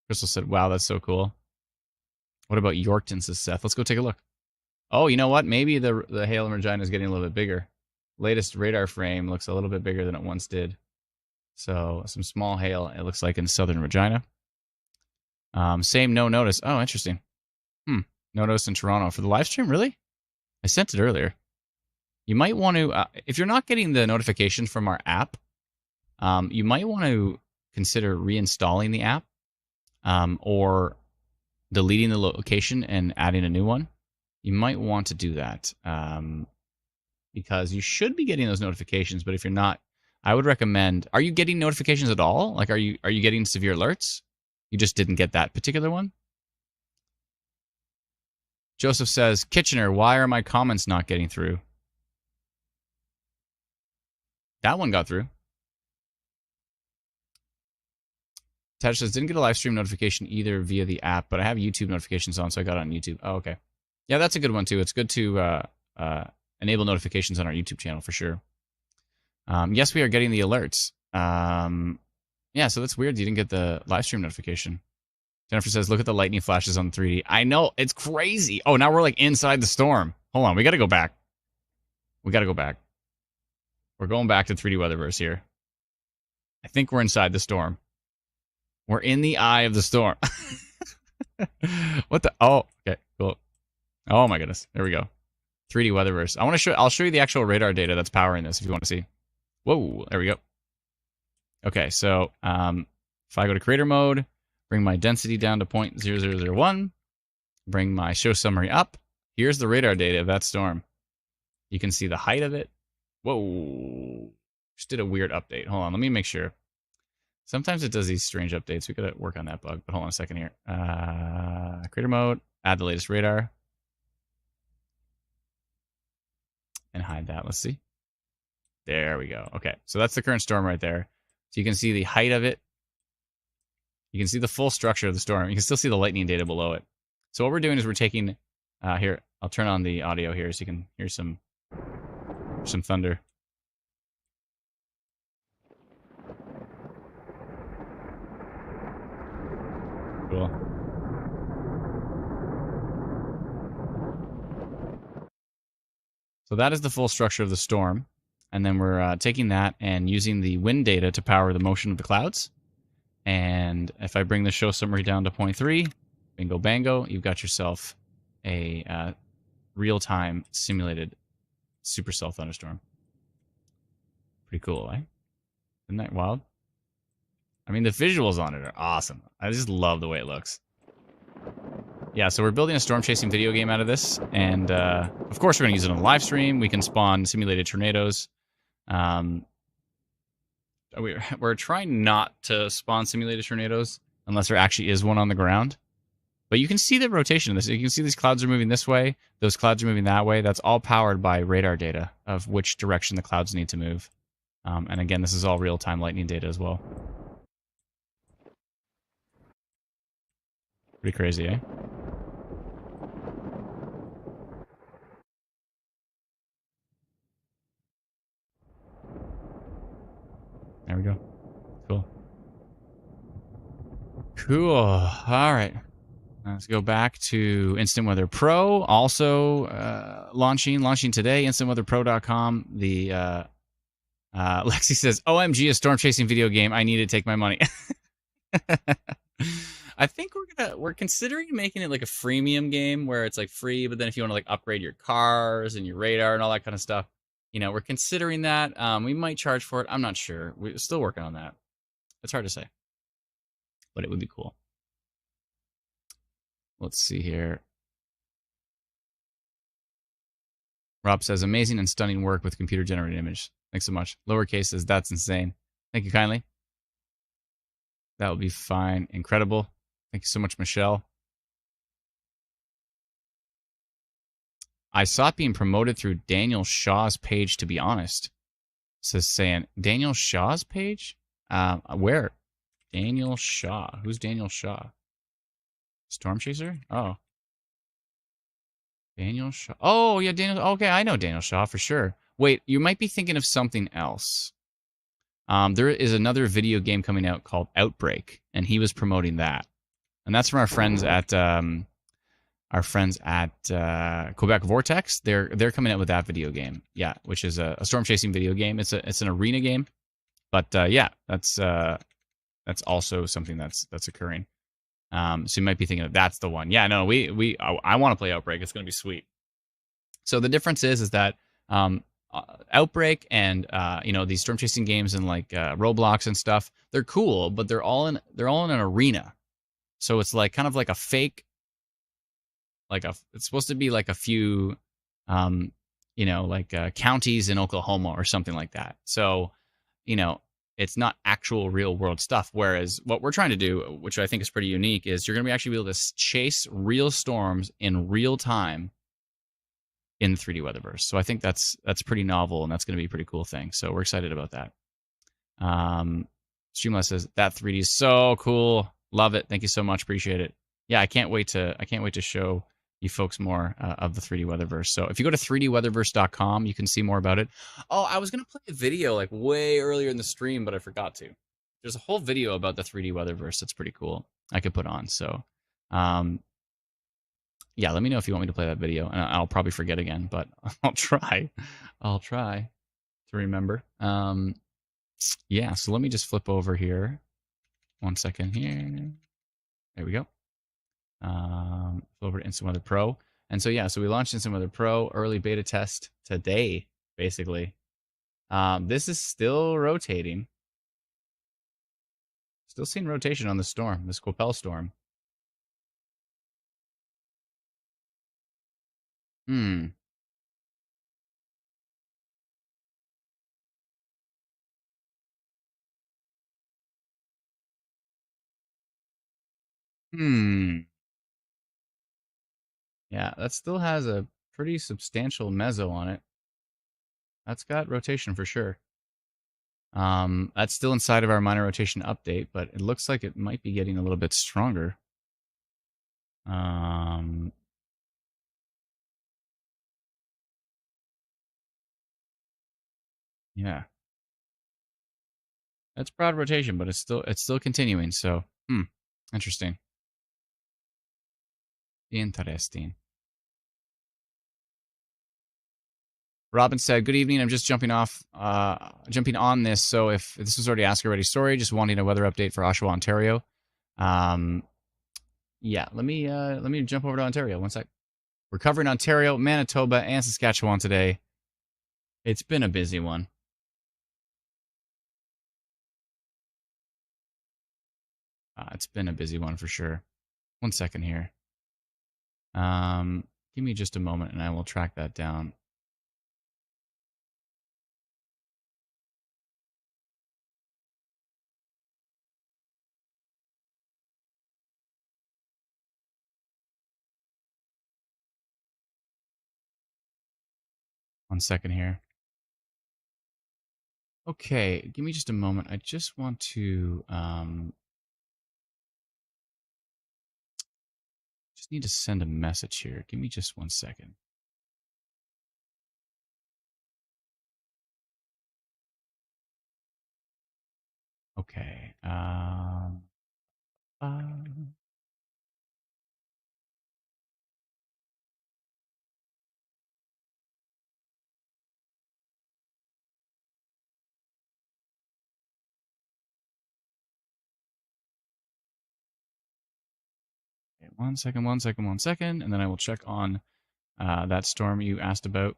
Crystal said, wow, that's so cool. What about Yorkton, says Seth. Let's go take a look. Oh, you know what? Maybe the hail in Regina is getting a little bit bigger. Latest radar frame looks a little bit bigger than it once did. So some small hail, it looks like, in southern Regina. Same no notice. Oh, interesting. No notice in Toronto. For the live stream, really? I sent it earlier. You might want to, if you're not getting the notification from our app, you might want to consider reinstalling the app or deleting the location and adding a new one. You might want to do that because you should be getting those notifications. But if you're not, I would recommend. Are you getting notifications at all? Like, are you getting severe alerts? You just didn't get that particular one. Joseph says, Kitchener, why are my comments not getting through? That one got through. Taj says, didn't get a live stream notification either via the app, but I have YouTube notifications on, so I got it on YouTube. Oh, okay. Yeah, that's a good one, too. It's good to enable notifications on our YouTube channel, for sure. Yes, we are getting the alerts. Yeah, so that's weird you didn't get the live stream notification. Jennifer says, look at the lightning flashes on 3D. I know, it's crazy. Oh, now we're like inside the storm. Hold on, we got to go back. We got to go back. We're going back to 3D weatherverse here. I think we're inside the storm. We're in the eye of the storm. What the? Oh, okay, cool. Oh my goodness, there we go. 3D weatherverse. I'll show you the actual radar data that's powering this if you want to see. Whoa, there we go. Okay, so if I go to creator mode, bring my density down to 0.0001, bring my show summary up. Here's the radar data of that storm. You can see the height of it. Whoa. Just did a weird update. Hold on, let me make sure. Sometimes it does these strange updates. We gotta work on that bug, but hold on a second here. Creator mode, add the latest radar. And hide that. Let's see. There we go. Okay, so that's the current storm right there. So you can see the height of it. You can see the full structure of the storm. You can still see the lightning data below it. So what we're doing is we're taking, here, I'll turn on the audio here so you can hear some thunder. Cool. So that is the full structure of the storm. And then we're taking that and using the wind data to power the motion of the clouds. And if I bring the show summary down to 0.3, bingo bango, you've got yourself a real-time simulated supercell thunderstorm. Pretty cool, eh? Isn't that wild? I mean, the visuals on it are awesome. I just love the way it looks. Yeah, so we're building a storm chasing video game out of this, and of course we're going to use it on the live stream. We can spawn simulated tornadoes. We're trying not to spawn simulated tornadoes unless there actually is one on the ground. But you can see the rotation of this. You can see these clouds are moving this way. Those clouds are moving that way. That's all powered by radar data of which direction the clouds need to move. And again, this is all real-time lightning data as well. Pretty crazy, eh? There we go. Cool. Cool. All right. Let's go back to Instant Weather Pro. Also launching today, instantweatherpro.com. The Lexi says, "OMG, a storm chasing video game. I need to take my money." I think we're considering making it like a freemium game where it's like free, but then if you want to like upgrade your cars and your radar and all that kind of stuff, you know, we're considering that. We might charge for it. I'm not sure. We're still working on that. It's hard to say, but it would be cool. Let's see here. Rob says, "Amazing and stunning work with computer-generated image. Thanks so much." Lowercase says, "That's insane. Thank you kindly." That will be fine. Incredible. Thank you so much, Michelle. I saw it being promoted through Daniel Shaw's page, to be honest. Says saying, Daniel Shaw's page? Where? Daniel Shaw. Who's Daniel Shaw? Storm Chaser? Oh. Daniel Shaw. Oh, yeah, Daniel. Okay, I know Daniel Shaw for sure. Wait, you might be thinking of something else. There is another video game coming out called Outbreak, and he was promoting that. And that's from our friends at Quebec Vortex. They're coming out with that video game. Yeah, which is a storm chasing video game. It's an arena game. But yeah, that's also something that's occurring. So you might be thinking of that's the one. Yeah, no, I want to play Outbreak. It's going to be sweet. So the difference is that Outbreak and these storm chasing games and like Roblox and stuff, they're cool, but they're all in an arena. So it's like kind of like a fake, it's supposed to be like a few, counties in Oklahoma or something like that. So, it's not actual real world stuff. Whereas what we're trying to do, which I think is pretty unique, is you're going to actually be able to chase real storms in real time in the 3D Weatherverse. So I think that's pretty novel, and that's going to be a pretty cool thing. So we're excited about that. Streamless says that 3D is so cool. Love it. Thank you so much. Appreciate it. Yeah, I can't wait to show you folks more of the 3D Weatherverse. So if you go to 3dweatherverse.com, you can see more about it. Oh, I was going to play a video like way earlier in the stream, but I forgot to. There's a whole video about the 3D Weatherverse that's pretty cool I could put on. So yeah, let me know if you want me to play that video, and I'll probably forget again, but I'll try to remember. Yeah, so let me just flip over here. 1 second here. There we go. Over to Instant Weather Pro. And so, yeah, so we launched Instant Weather Pro early beta test today, basically. This is still rotating. Still seeing rotation on the storm, this Quapel storm. Hmm. Hmm. Yeah, that still has a pretty substantial mezzo on it. That's got rotation for sure. That's still inside of our minor rotation update, but it looks like it might be getting a little bit stronger. Um, yeah, that's broad rotation, but it's still continuing. So, interesting, interesting. Robin said, "Good evening. I'm just jumping on this. So if this was already asked already, sorry. Just wanting a weather update for Oshawa, Ontario. Um, yeah, let me jump over to Ontario. One sec. We're covering Ontario, Manitoba, and Saskatchewan today. It's been a busy one. It's been a busy one for sure. One second here. Give me just a moment, and I will track that down. One second here. Okay, give me just a moment. I just want to just need to send a message here. Give me just 1 second. Okay. Uh, 1 second, 1 second, 1 second, and then I will check on that storm you asked about.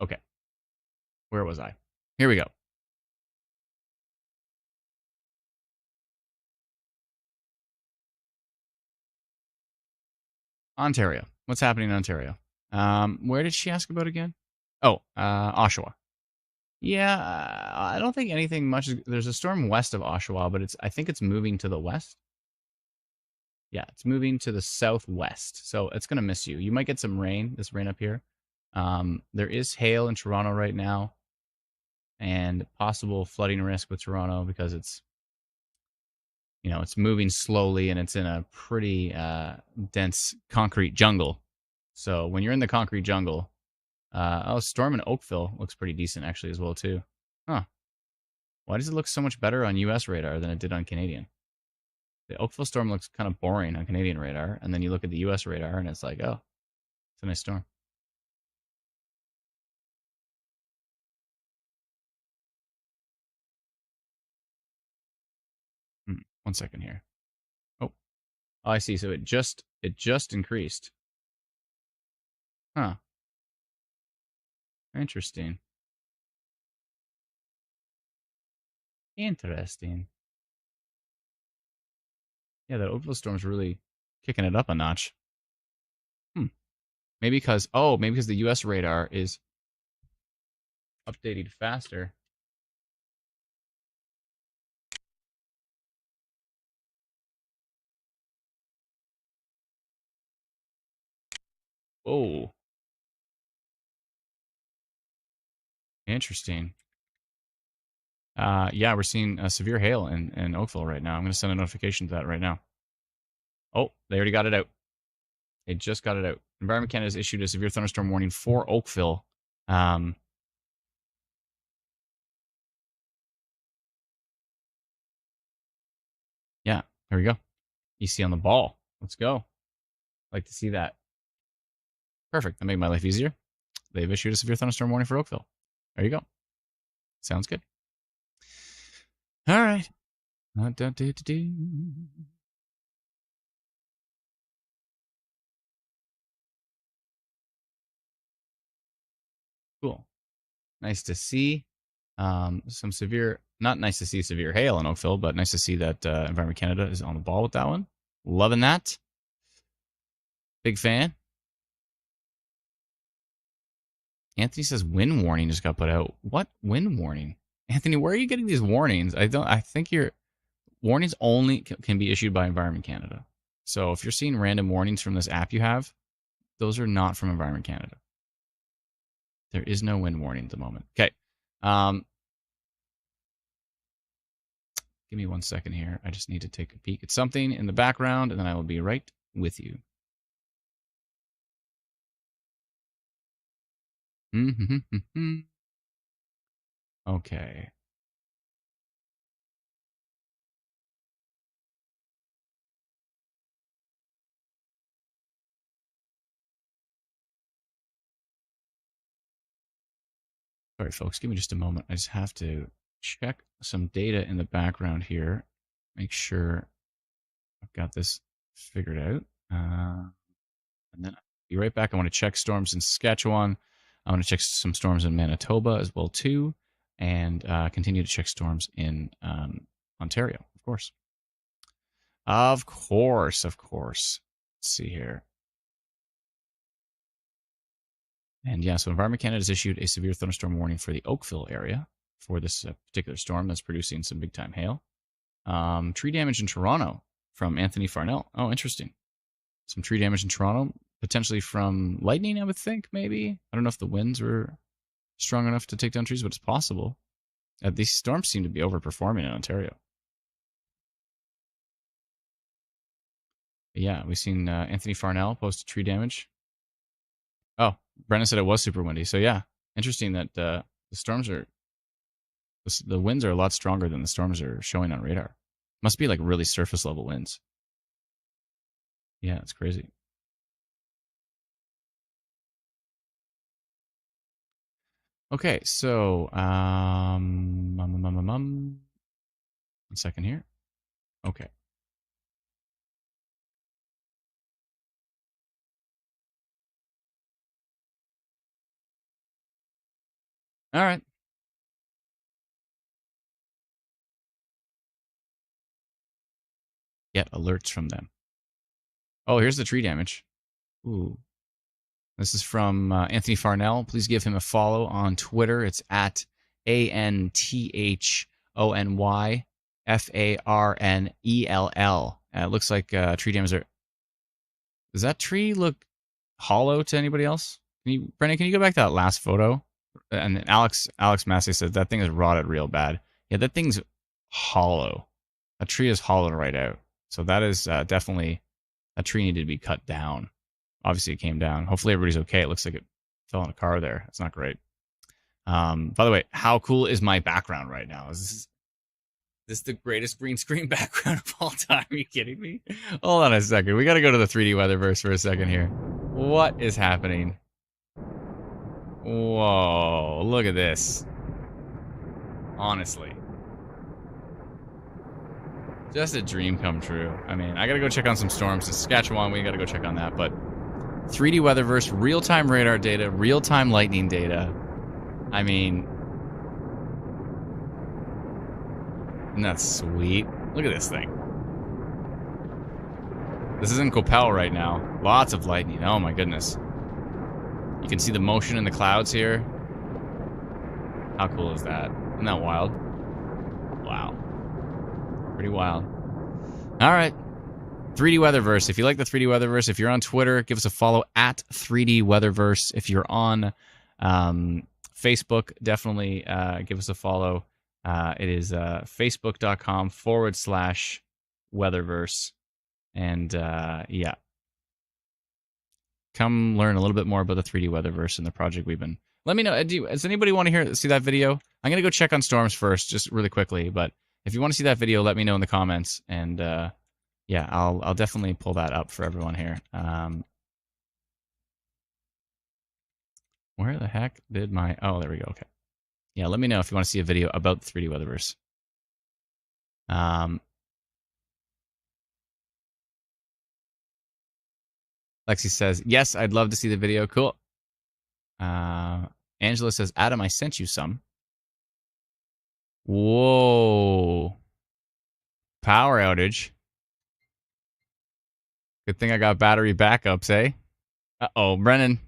Okay, where was I? Here we go. Ontario. What's happening in Ontario? Where did she ask about again? Oh, Oshawa. Yeah, I don't think anything much. There's a storm west of Oshawa, but I think it's moving to the west. Yeah, it's moving to the southwest, so it's gonna miss you. You might get some rain. This rain up here. There is hail in Toronto right now, and possible flooding risk with Toronto because it's moving slowly and it's in a pretty dense concrete jungle. So when you're in the concrete jungle, storm in Oakville looks pretty decent actually as well too. Huh? Why does it look so much better on U.S. radar than it did on Canadian? The Oakville storm looks kind of boring on Canadian radar, and then you look at the U.S. radar and it's like, oh, it's a nice storm. 1 second here. Oh, I see. So it just increased. Huh? Interesting. Interesting. Yeah, that Oakville storm's really kicking it up a notch. Hmm. Maybe because the U.S. radar is updating faster. Oh, interesting. Yeah, we're seeing severe hail in Oakville right now. I'm going to send a notification to that right now. Oh, they already got it out. They just got it out. Environment Canada has issued a severe thunderstorm warning for Oakville. Um, yeah, there we go. EC on the ball. Let's go. Like to see that. Perfect. That made my life easier. They've issued a severe thunderstorm warning for Oakville. There you go. Sounds good. All right. Cool. Nice to see. Some severe, not nice to see severe hail in Oakville, but nice to see that Environment Canada is on the ball with that one. Loving that. Big fan. Anthony says wind warning just got put out. What wind warning? Anthony, where are you getting these warnings? I think your warnings only can be issued by Environment Canada. So if you're seeing random warnings from this app you have, those are not from Environment Canada. There is no wind warning at the moment. Okay. Give me 1 second here. I just need to take a peek at something in the background, and then I will be right with you. Okay. Sorry, folks. Give me just a moment. I just have to check some data in the background here. Make sure I've got this figured out. And then I'll be right back. I want to check storms in Saskatchewan. I want to check some storms in Manitoba as well, too. And continue to check storms in Ontario, of course. Of course, of course. Let's see here. And yeah, so Environment Canada has issued a severe thunderstorm warning for the Oakville area for this particular storm that's producing some big time hail. Tree damage in Toronto from Anthony Farnell. Oh, interesting. Some tree damage in Toronto, potentially from lightning, I would think, maybe. I don't know if the winds were strong enough to take down trees, but it's possible. These storms seem to be overperforming in Ontario. But yeah, we've seen Anthony Farnell post tree damage. Oh, Brennan said it was super windy. So yeah, interesting that the storms are, the winds are a lot stronger than the storms are showing on radar. Must be like really surface level winds. Yeah, it's crazy. Okay, so 1 second here. Okay. All right. Get alerts from them. Oh, here's the tree damage. Ooh. This is from Anthony Farnell. Please give him a follow on Twitter. It's at ANTHONYFARNELL. It looks like tree damage are. Does that tree look hollow to anybody else? Brennan, can you go back to that last photo? And then Alex Massey said that thing is rotted real bad. Yeah, that thing's hollow. That tree is hollowed right out. So that is definitely a tree needed to be cut down. Obviously, it came down. Hopefully, everybody's okay. It looks like it fell in a car there. It's not great. By the way, how cool is my background right now? Is this the greatest green screen background of all time? Are you kidding me? Hold on a second. We got to go to the 3D Weatherverse for a second here. What is happening? Whoa, look at this. Honestly. Just a dream come true. I mean, I got to go check on some storms in Saskatchewan. We got to go check on that. But 3D Weatherverse, real-time radar data, real-time lightning data. I mean, isn't that sweet? Look at this thing. This is in Coppell right now. Lots of lightning. Oh my goodness. You can see the motion in the clouds here. How cool is that? Isn't that wild? Wow. Pretty wild. All right. 3D Weatherverse. If you like the 3D Weatherverse, if you're on Twitter, give us a follow at 3D Weatherverse. If you're on Facebook, definitely give us a follow. It is facebook.com/Weatherverse. And yeah. Come learn a little bit more about the 3D Weatherverse and the project we've been. Let me know. Does anybody want to see that video? I'm going to go check on storms first, just really quickly. But if you want to see that video, let me know in the comments. And yeah, I'll definitely pull that up for everyone here. Where the heck did my... Oh, there we go. Okay. Yeah, let me know if you want to see a video about the 3D Weatherverse. Lexi says, yes, I'd love to see the video. Cool. Angela says, Adam, I sent you some. Whoa. Power outage. Good thing I got battery backups, eh? Uh-oh, Brennan.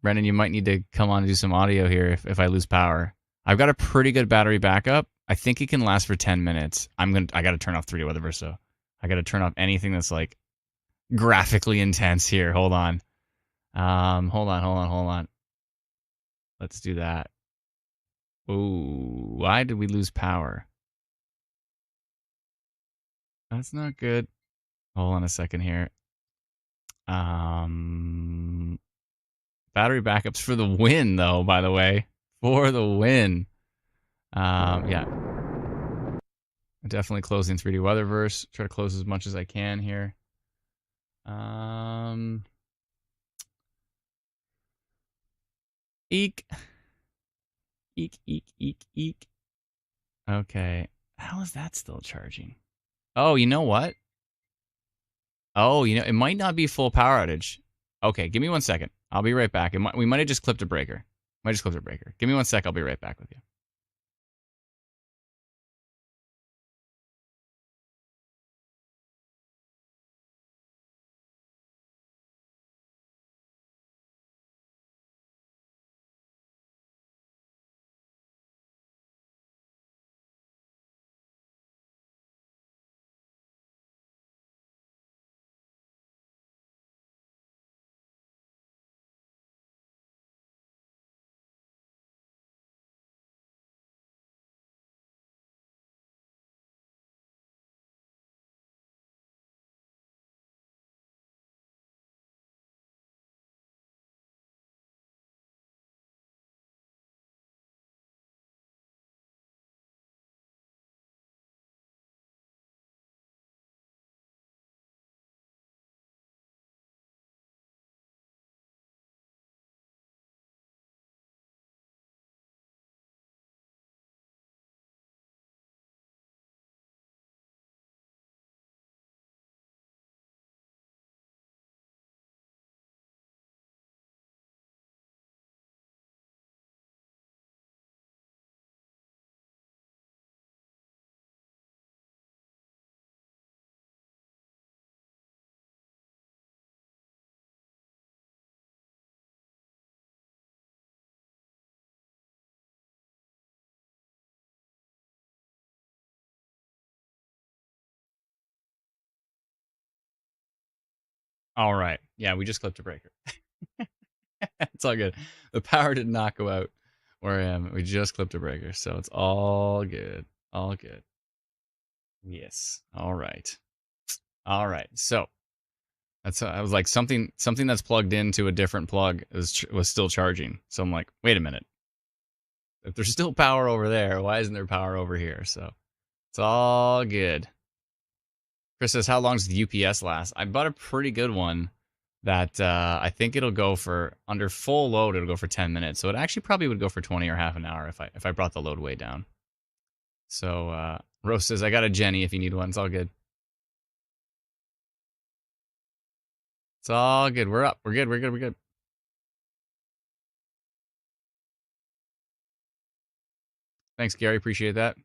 Brennan, you might need to come on and do some audio here if I lose power. I've got a pretty good battery backup. I think it can last for 10 minutes. I got to turn off 3D weather, so I got to turn off anything that's like graphically intense here. Hold on. Hold on. Let's do that. Ooh, why did we lose power? That's not good. Hold on a second here. Battery backups for the win, though, by the way. For the win. Yeah. Definitely closing 3D Weatherverse. Try to close as much as I can here. Eek. Eek. Okay. How is that still charging? Oh, you know what? Oh, it might not be full power outage. Okay, give me 1 second. I'll be right back. We might have just clipped a breaker. Give me 1 sec. I'll be right back with you. All right. Yeah, we just clipped a breaker. It's all good. The power did not go out where I am. We just clipped a breaker, so it's all good. All good. Yes. All right. All right. So I was like something that's plugged into a different plug was still charging. So I'm like, wait a minute. If there's still power over there, why isn't there power over here? So it's all good. Chris says, how long does the UPS last? I bought a pretty good one that I think it'll go for, under full load, it'll go for 10 minutes. So it actually probably would go for 20 or half an hour if I brought the load way down. So Rose says, I got a Jenny if you need one. It's all good. It's all good. We're up. We're good. Thanks, Gary. Appreciate that.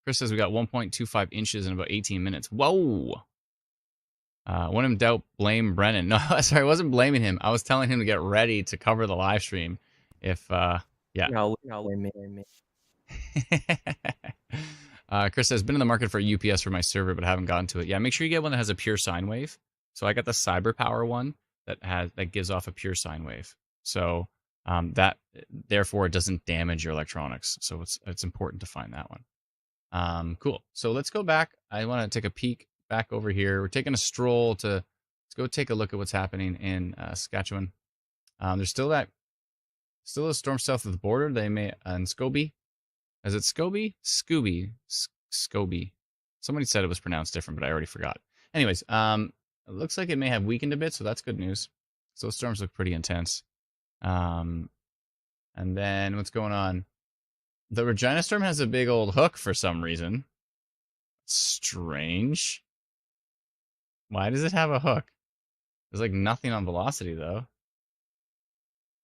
Chris says we got 1.25 inches in about 18 minutes. Whoa. When in doubt, blame Brennan. No, sorry, I wasn't blaming him. I was telling him to get ready to cover the live stream. Yeah. No. Chris says, been in the market for a UPS for my server, but haven't gotten to it. Yeah, make sure you get one that has a pure sine wave. So I got the CyberPower one that gives off a pure sine wave. So that therefore it doesn't damage your electronics. So it's important to find that one. Cool. So let's go back. I want to take a peek back over here. We're taking a stroll let's go take a look at what's happening in Saskatchewan. There's still a storm south of the border. They may in Scobie. Is it Scobie? Scobie. Somebody said it was pronounced different, but I already forgot. Anyways, it looks like it may have weakened a bit, so that's good news. So those storms look pretty intense. And then what's going on? The Regina storm has a big old hook for some reason. Strange. Why does it have a hook? There's like nothing on velocity though.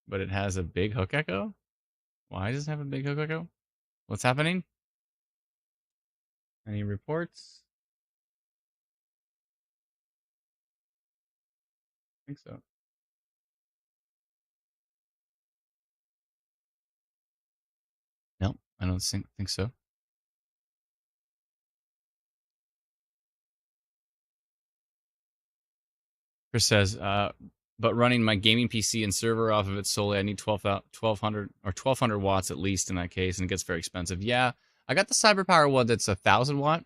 but it has a big hook echo. Why does it have a big hook echo? What's happening? Any reports? I think so. No, I don't think so. Chris says, but running my gaming PC and server off of it solely, I need 1200 or 1200 watts at least in that case, and it gets very expensive. Yeah, I got the CyberPower one that's 1000 watt.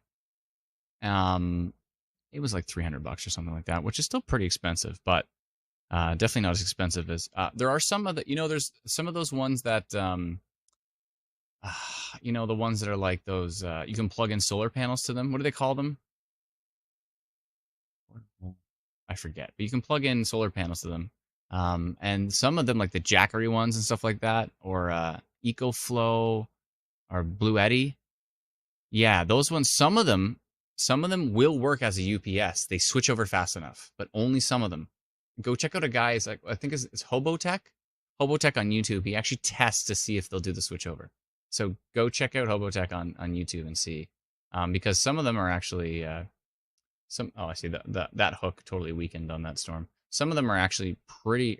It was like $300 or something like that, which is still pretty expensive, but definitely not as expensive as there are some of the, there's some of those ones that the ones that are like those you can plug in solar panels to them. What do they call them? I forget, but you can plug in solar panels to them. And some of them, like the Jackery ones and stuff like that, or EcoFlow or Blue Eddy. Yeah, those ones. Some of them will work as a UPS. They switch over fast enough, but only some of them. Go check out a guy. Like I think it's Hobotech. Hobotech on YouTube. He actually tests to see if they'll do the switch over. So go check out Hobotech on YouTube and see, because some of them are actually I see that hook totally weakened on that storm. Some of them are actually pretty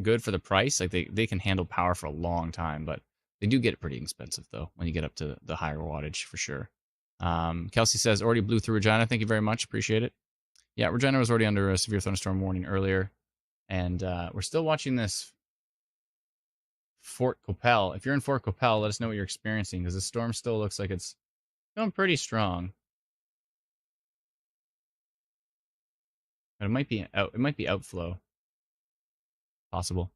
good for the price. Like they can handle power for a long time, but they do get pretty expensive though when you get up to the higher wattage for sure. Kelsey says already blew through Regina. Thank you very much. Appreciate it. Yeah, Regina was already under a severe thunderstorm warning earlier, and we're still watching this Fort Coppell. If you're in Fort Coppell, let us know what you're experiencing because the storm still looks like it's going pretty strong. But it might be out. It might be outflow. Possible.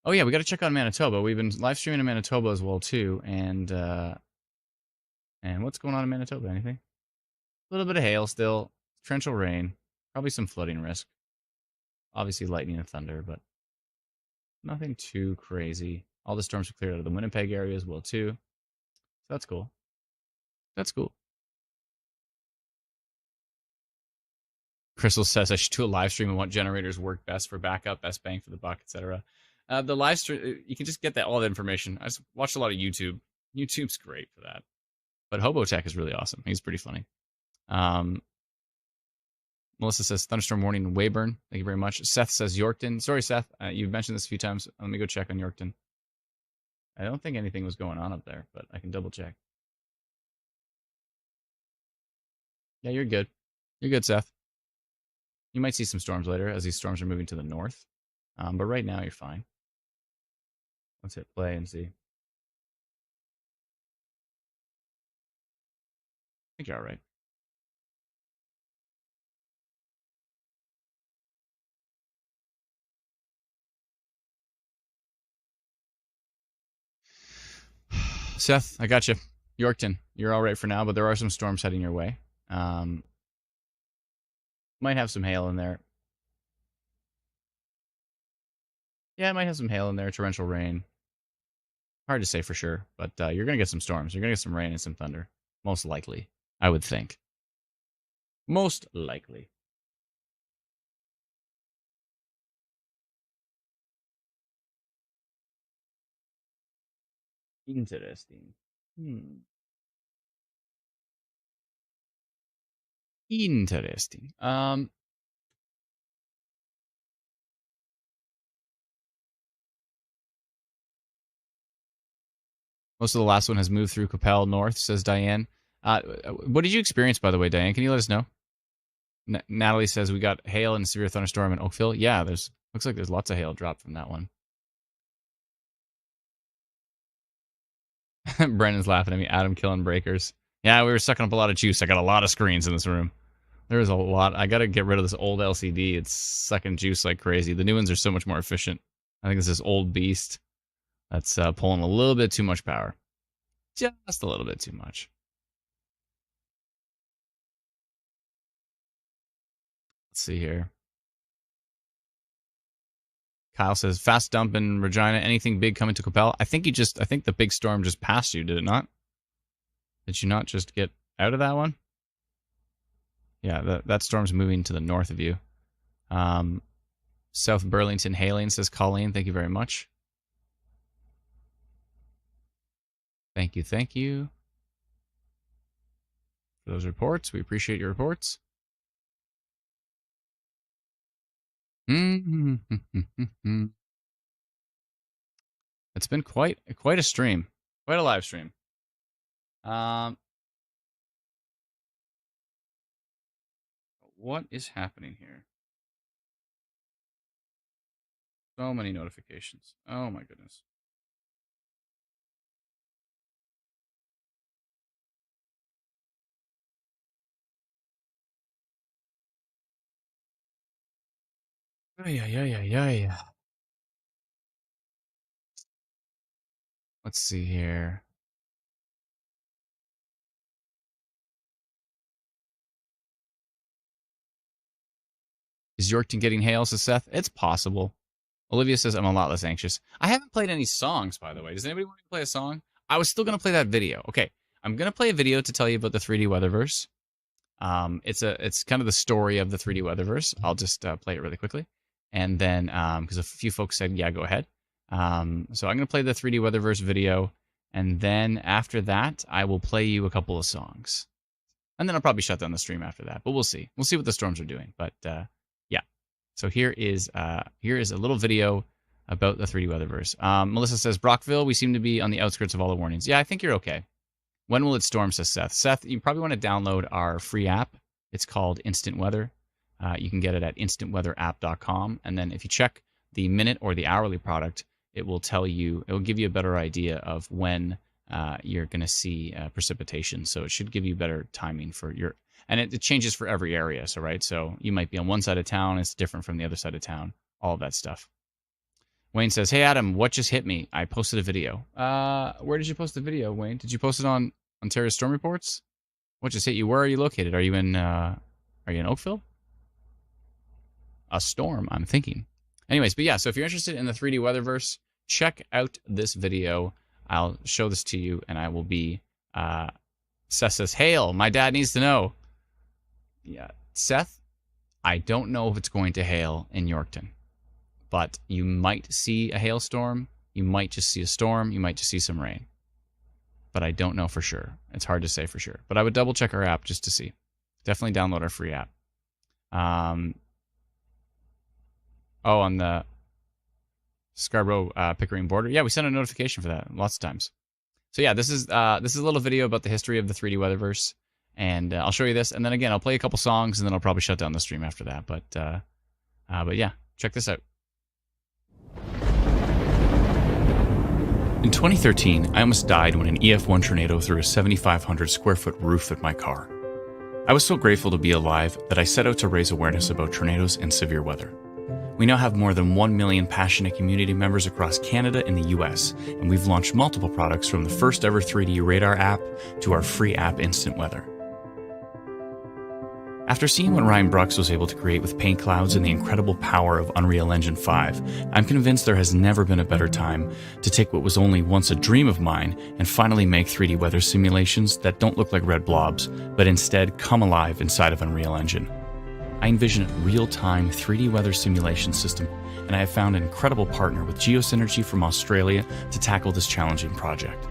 Oh yeah, we got to check on Manitoba. We've been live streaming in Manitoba as well too, and what's going on in Manitoba? Anything? A little bit of hail still, torrential rain, probably some flooding risk. Obviously lightning and thunder, but nothing too crazy. All the storms are cleared out of the Winnipeg area as well too. So that's cool. That's cool. Crystal says I should do a live stream on what generators work best for backup, best bang for the buck, etc. The live stream, you can just get all that information. I just watched a lot of YouTube. YouTube's great for that. But Hobotech is really awesome. He's pretty funny. Melissa says thunderstorm warning in Weyburn. Thank you very much. Seth says Yorkton. Sorry, Seth. You've mentioned this a few times. Let me go check on Yorkton. I don't think anything was going on up there, but I can double check. Yeah, you're good. You're good, Seth. You might see some storms later as these storms are moving to the north. But right now, you're fine. Let's hit play and see. I think you're all right. Seth, I got you. Yorkton, you're all right for now, but there are some storms heading your way. Might have some hail in there. Yeah, it might have some hail in there, torrential rain. Hard to say for sure, but you're going to get some storms. You're going to get some rain and some thunder. Most likely, I would think. Most likely. Interesting. Interesting. Most of the last one has moved through Capel North, says Diane. What did you experience, by the way, Diane? Can you let us know? Natalie says we got hail and severe thunderstorm in Oakville. Yeah, looks like there's lots of hail dropped from that one. Brennan's laughing at me. Adam killing breakers. Yeah, we were sucking up a lot of juice. I got a lot of screens in this room. There is a lot. I got to get rid of this old LCD. It's sucking juice like crazy. The new ones are so much more efficient. I think it's this old beast that's pulling a little bit too much power. Just a little bit too much. Let's see here. Kyle says, fast dump in Regina. Anything big coming to Coppell? I think the big storm just passed you, did it not? Did you not just get out of that one? Yeah, that storm's moving to the north of you. South Burlington hailing, says Colleen. Thank you very much. Thank you, thank you for those reports. We appreciate your reports. Mm-hmm. It's been quite a stream, quite a live stream. What is happening here? So many notifications. Oh my goodness. Yeah. Let's see here. Is Yorkton getting hail, says Seth? It's possible. Olivia says, I'm a lot less anxious. I haven't played any songs, by the way. Does anybody want me to play a song? I was still going to play that video. Okay, I'm going to play a video to tell you about the 3D Weatherverse. It's kind of the story of the 3D Weatherverse. I'll just play it really quickly. And then, because a few folks said, yeah, go ahead. So I'm going to play the 3D Weatherverse video. And then after that, I will play you a couple of songs. And then I'll probably shut down the stream after that. But we'll see. We'll see what the storms are doing. But yeah. So here is a little video about the 3D Weatherverse. Melissa says, Brockville, we seem to be on the outskirts of all the warnings. Yeah, I think you're okay. When will it storm, says Seth. Seth, you probably want to download our free app. It's called Instant Weather. You can get it at instantweatherapp.com. And then if you check the minute or the hourly product, it will tell you, it will give you a better idea of when you're going to see precipitation. So it should give you better timing for your, and it changes for every area. So, right. So you might be on one side of town. It's different from the other side of town. All of that stuff. Wayne says, hey, Adam, what just hit me? I posted a video. Where did you post the video, Wayne? Did you post it on Ontario Storm Reports? What just hit you? Where are you located? Are you in Oakville? A storm, I'm thinking. Anyways, but yeah, so if you're interested in the 3D Weatherverse, check out this video. I'll show this to you, and I will be... Seth says, hail, my dad needs to know. Yeah, Seth, I don't know if it's going to hail in Yorkton. But you might see a hailstorm, you might just see a storm, you might just see some rain. But I don't know for sure. It's hard to say for sure. But I would double check our app just to see. Definitely download our free app. On the Scarborough Pickering border. Yeah, we sent a notification for that lots of times. So yeah, this is a little video about the history of the 3D Weatherverse. And I'll show you this. And then again, I'll play a couple songs, and then I'll probably shut down the stream after that. But yeah, check this out. In 2013, I almost died when an EF1 tornado threw a 7,500 square foot roof at my car. I was so grateful to be alive that I set out to raise awareness about tornadoes and severe weather. We now have more than 1 million passionate community members across Canada and the US, and we've launched multiple products from the first ever 3D radar app to our free app Instant Weather. After seeing what Ryan Brooks was able to create with paint clouds and the incredible power of Unreal Engine 5, I'm convinced there has never been a better time to take what was only once a dream of mine and finally make 3D weather simulations that don't look like red blobs, but instead come alive inside of Unreal Engine. I envision a real-time 3D weather simulation system, and I have found an incredible partner with Geosynergy from Australia to tackle this challenging project.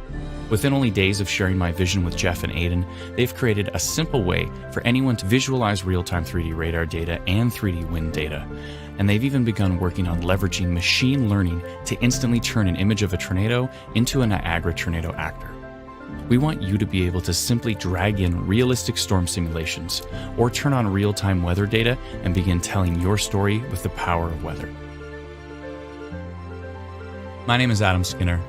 Within only days of sharing my vision with Jeff and Aiden, they've created a simple way for anyone to visualize real-time 3D radar data and 3D wind data. And they've even begun working on leveraging machine learning to instantly turn an image of a tornado into a Niagara tornado actor. We want you to be able to simply drag in realistic storm simulations or turn on real-time weather data and begin telling your story with the power of weather. My name is Adam Skinner,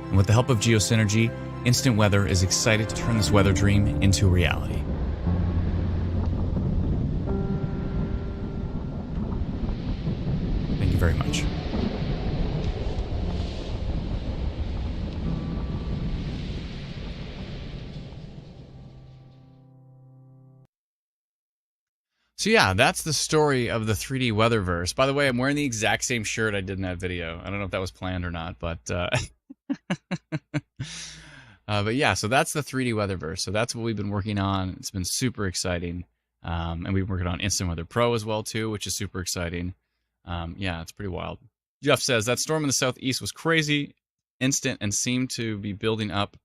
and with the help of Geosynergy, Instant Weather is excited to turn this weather dream into reality. Thank you very much. So yeah, that's the story of the 3D Weatherverse. By the way, I'm wearing the exact same shirt I did in that video. I don't know if that was planned or not, but but yeah, so that's the 3D Weatherverse. So that's what we've been working on. It's been super exciting. And we've been working on Instant Weather Pro as well too, which is super exciting. Yeah, it's pretty wild. Jeff says that storm in the southeast was crazy, instant, and seemed to be building up.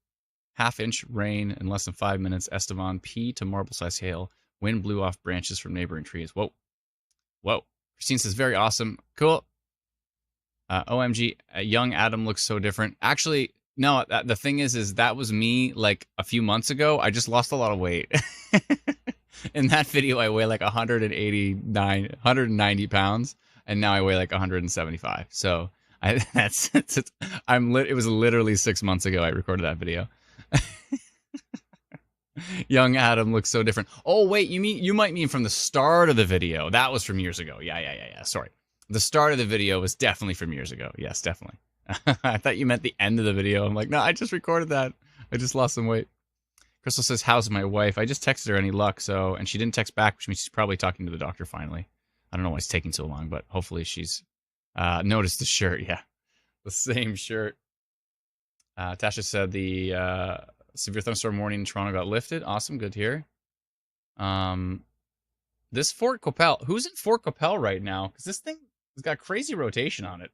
Half-inch rain in less than 5 minutes. Estevan P to marble-sized hail. Wind blew off branches from neighboring trees. Whoa, whoa. Christine says very awesome. Cool. OMG, young Adam looks so different. Actually, no. The thing is that was me like a few months ago. I just lost a lot of weight. In that video, I weigh like 190 pounds, and now I weigh like 175. So it was literally 6 months ago I recorded that video. Young Adam looks so different. Oh wait, you might mean from the start of the video. That was from years ago. Yeah. Sorry. The start of the video was definitely from years ago. Yes, definitely. I thought you meant the end of the video. I'm like, no, I just recorded that. I just lost some weight. Crystal says, how's my wife? I just texted her any luck, and she didn't text back, which means she's probably talking to the doctor finally. I don't know why it's taking so long, but hopefully she's noticed the shirt. Yeah, the same shirt. Tasha said the severe thunderstorm warning in Toronto got lifted. Awesome, good to hear. This Fort Qu'Appelle, who's in Fort Qu'Appelle right now? Because this thing has got crazy rotation on it.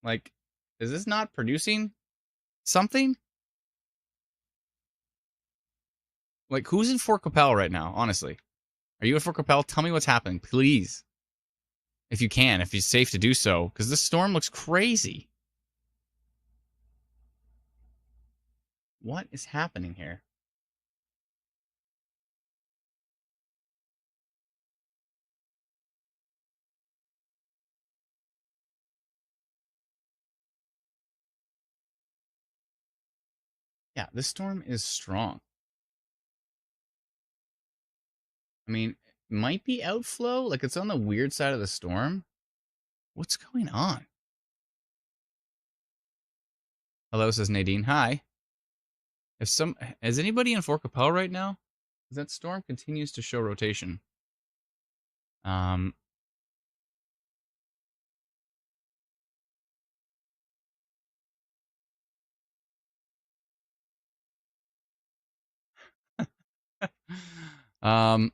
Like, is this not producing something? Like, who's in Fort Qu'Appelle right now, honestly? Are you in Fort Qu'Appelle? Tell me what's happening, please. If you can, if it's safe to do so, because this storm looks crazy. What is happening here? Yeah, this storm is strong. I mean, it might be outflow. Like, it's on the weird side of the storm. What's going on? Hello, says Nadine. Hi. Is anybody in Fort Qu'Appelle right now? That storm continues to show rotation. Um. um.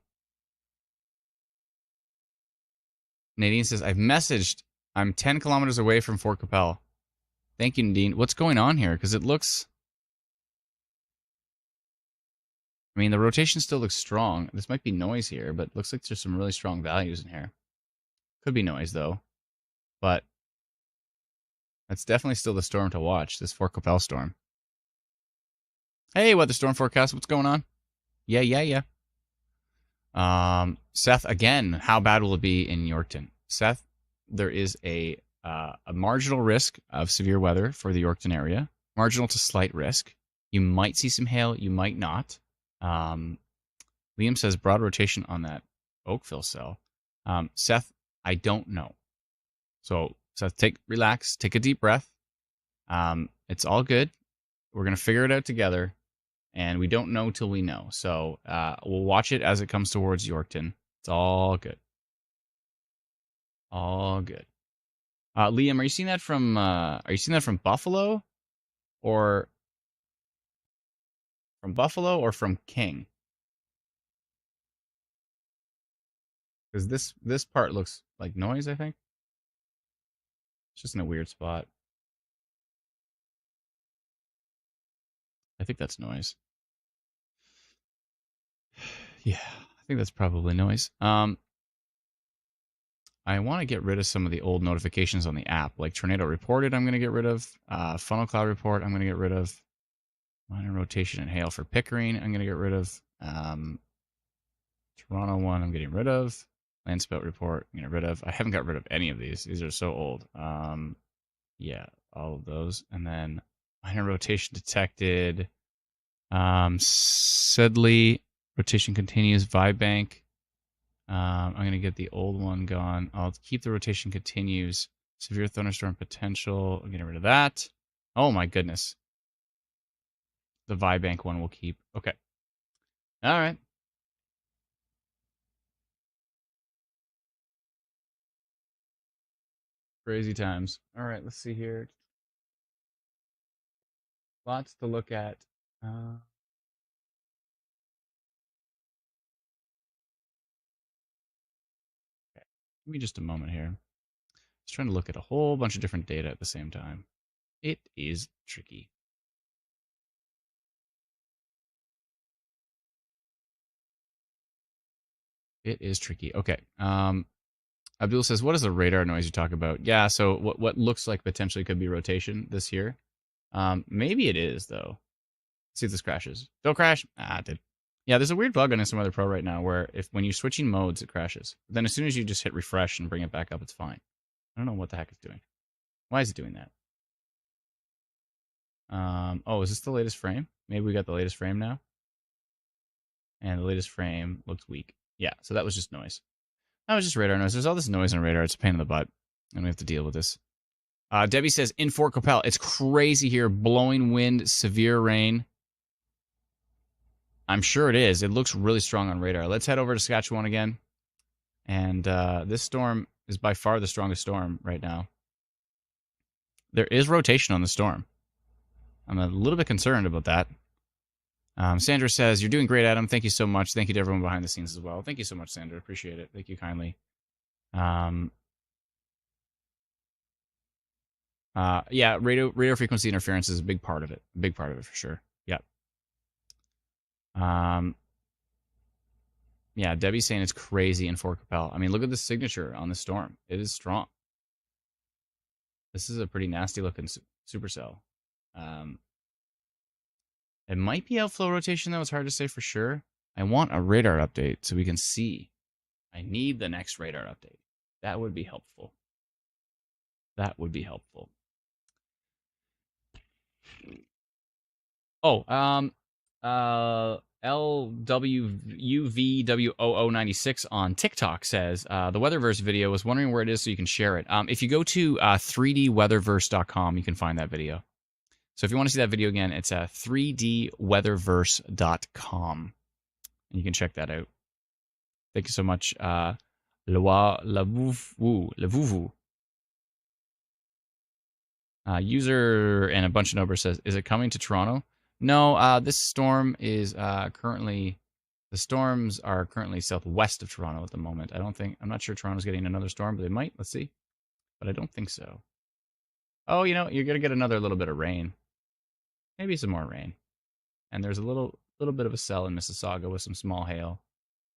Nadine says, I've messaged. I'm 10 kilometers away from Fort Qu'Appelle. Thank you, Nadine. What's going on here? Because it looks... I mean, the rotation still looks strong. This might be noise here, but it looks like there's some really strong values in here. Could be noise, though. But that's definitely still the storm to watch, this Fort Qu'Appelle storm. Hey, weather storm forecast. What's going on? Yeah. Seth, again, how bad will it be in Yorkton? Seth, there is a marginal risk of severe weather for the Yorkton area. Marginal to slight risk. You might see some hail. You might not. Liam says broad rotation on that Oakville cell. Seth, I don't know. So Seth, relax, take a deep breath. It's all good. We're gonna figure it out together, and we don't know till we know. So we'll watch it as it comes towards Yorkton. It's all good. All good. Liam, are you seeing that from Buffalo, or from King? Because this part looks like noise, I think. It's just in a weird spot. I think that's noise. Yeah, I think that's probably noise. I want to get rid of some of the old notifications on the app, like Tornado Reported. I'm going to get rid of Funnel Cloud Report. I'm going to get rid of minor rotation and hail for Pickering. I'm going to get rid of Toronto one. I'm getting rid of Landspout Report. I'm getting rid of. I haven't got rid of any of these. These are so old. Yeah, all of those, and then minor rotation detected. Sedley rotation continues. Vibank. I'm going to get the old one gone. I'll keep the rotation continues. Severe thunderstorm potential. I'm getting rid of that. Oh my goodness. The Vibank one will keep. Okay. All right. Crazy times. All right. Let's see here. Lots to look at. Okay. Give me just a moment here. Just trying to look at a whole bunch of different data at the same time. It is tricky. It is tricky. Okay. Abdul says, what is the radar noise you talk about? Yeah, so what looks like potentially could be rotation this here. Maybe it is, though. Let's see if this crashes. Don't crash. Ah, it did. Yeah, there's a weird bug on some other Pro right now where when you're switching modes, it crashes. But then as soon as you just hit refresh and bring it back up, it's fine. I don't know what the heck it's doing. Why is it doing that? Oh, is this the latest frame? Maybe we got the latest frame now. And the latest frame looks weak. Yeah, so that was just noise. That was just radar noise. There's all this noise on radar. It's a pain in the butt. And we have to deal with this. Debbie says, in Fort Capel, it's crazy here. Blowing wind, severe rain. I'm sure it is. It looks really strong on radar. Let's head over to Saskatchewan again. And this storm is by far the strongest storm right now. There is rotation on the storm. I'm a little bit concerned about that. Sandra says, you're doing great, Adam. Thank you so much. Thank you to everyone behind the scenes as well. Thank you so much, Sandra. Appreciate it. Thank you kindly. Yeah, radio frequency interference is a big part of it. A big part of it for sure. Yep. Yeah, Debbie's saying it's crazy in Fort Capel. I mean, look at the signature on the storm. It is strong. This is a pretty nasty looking supercell. It might be outflow rotation, though. It's hard to say for sure. I want a radar update so we can see. I need the next radar update. That would be helpful. That would be helpful. Oh, LWUVWOO96 on TikTok says, the Weatherverse video, was wondering where it is so you can share it. If you go to 3dweatherverse.com, you can find that video. So if you want to see that video again, it's 3dweatherverse.com. And you can check that out. Thank you so much. Lavuvu. User and a bunch of numbers says, is it coming to Toronto? No, this storm is currently, the storms are currently southwest of Toronto at the moment. I'm not sure Toronto's getting another storm, but they might. Let's see. But I don't think so. Oh, you know, you're going to get another little bit of rain. Maybe some more rain. And there's a little bit of a cell in Mississauga with some small hail.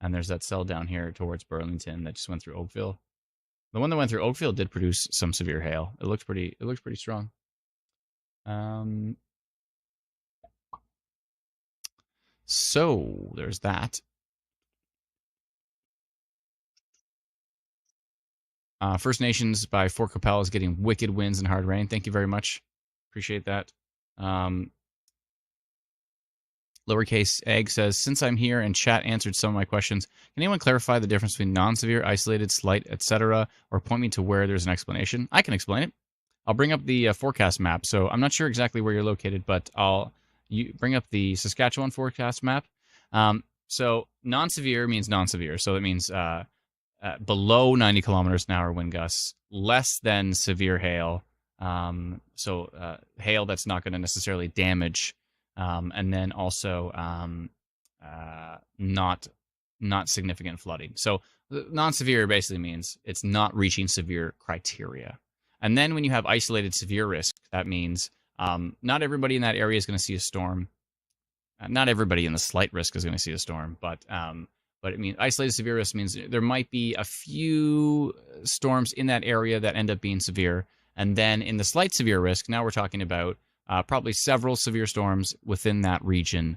And there's that cell down here towards Burlington that just went through Oakville. The one that went through Oakville did produce some severe hail. It looks pretty strong. So there's that. First Nations by Fort Capel is getting wicked winds and hard rain. Thank you very much. Appreciate that. Lowercase Egg says, since I'm here and chat answered some of my questions, can anyone clarify the difference between non-severe, isolated, slight, etc., or point me to where there's an explanation? I can explain it. I'll bring up the forecast map. So I'm not sure exactly where you're located, but you bring up the Saskatchewan forecast map. So non-severe means non-severe. So it means below 90 kilometers an hour wind gusts, less than severe hail. So hail that's not going to necessarily damage. And then also not significant flooding. So non-severe basically means it's not reaching severe criteria. And then when you have isolated severe risk, that means not everybody in that area is going to see a storm. Not everybody in the slight risk is going to see a storm, but it means isolated severe risk means there might be a few storms in that area that end up being severe. And then in the slight severe risk, now we're talking about probably several severe storms within that region,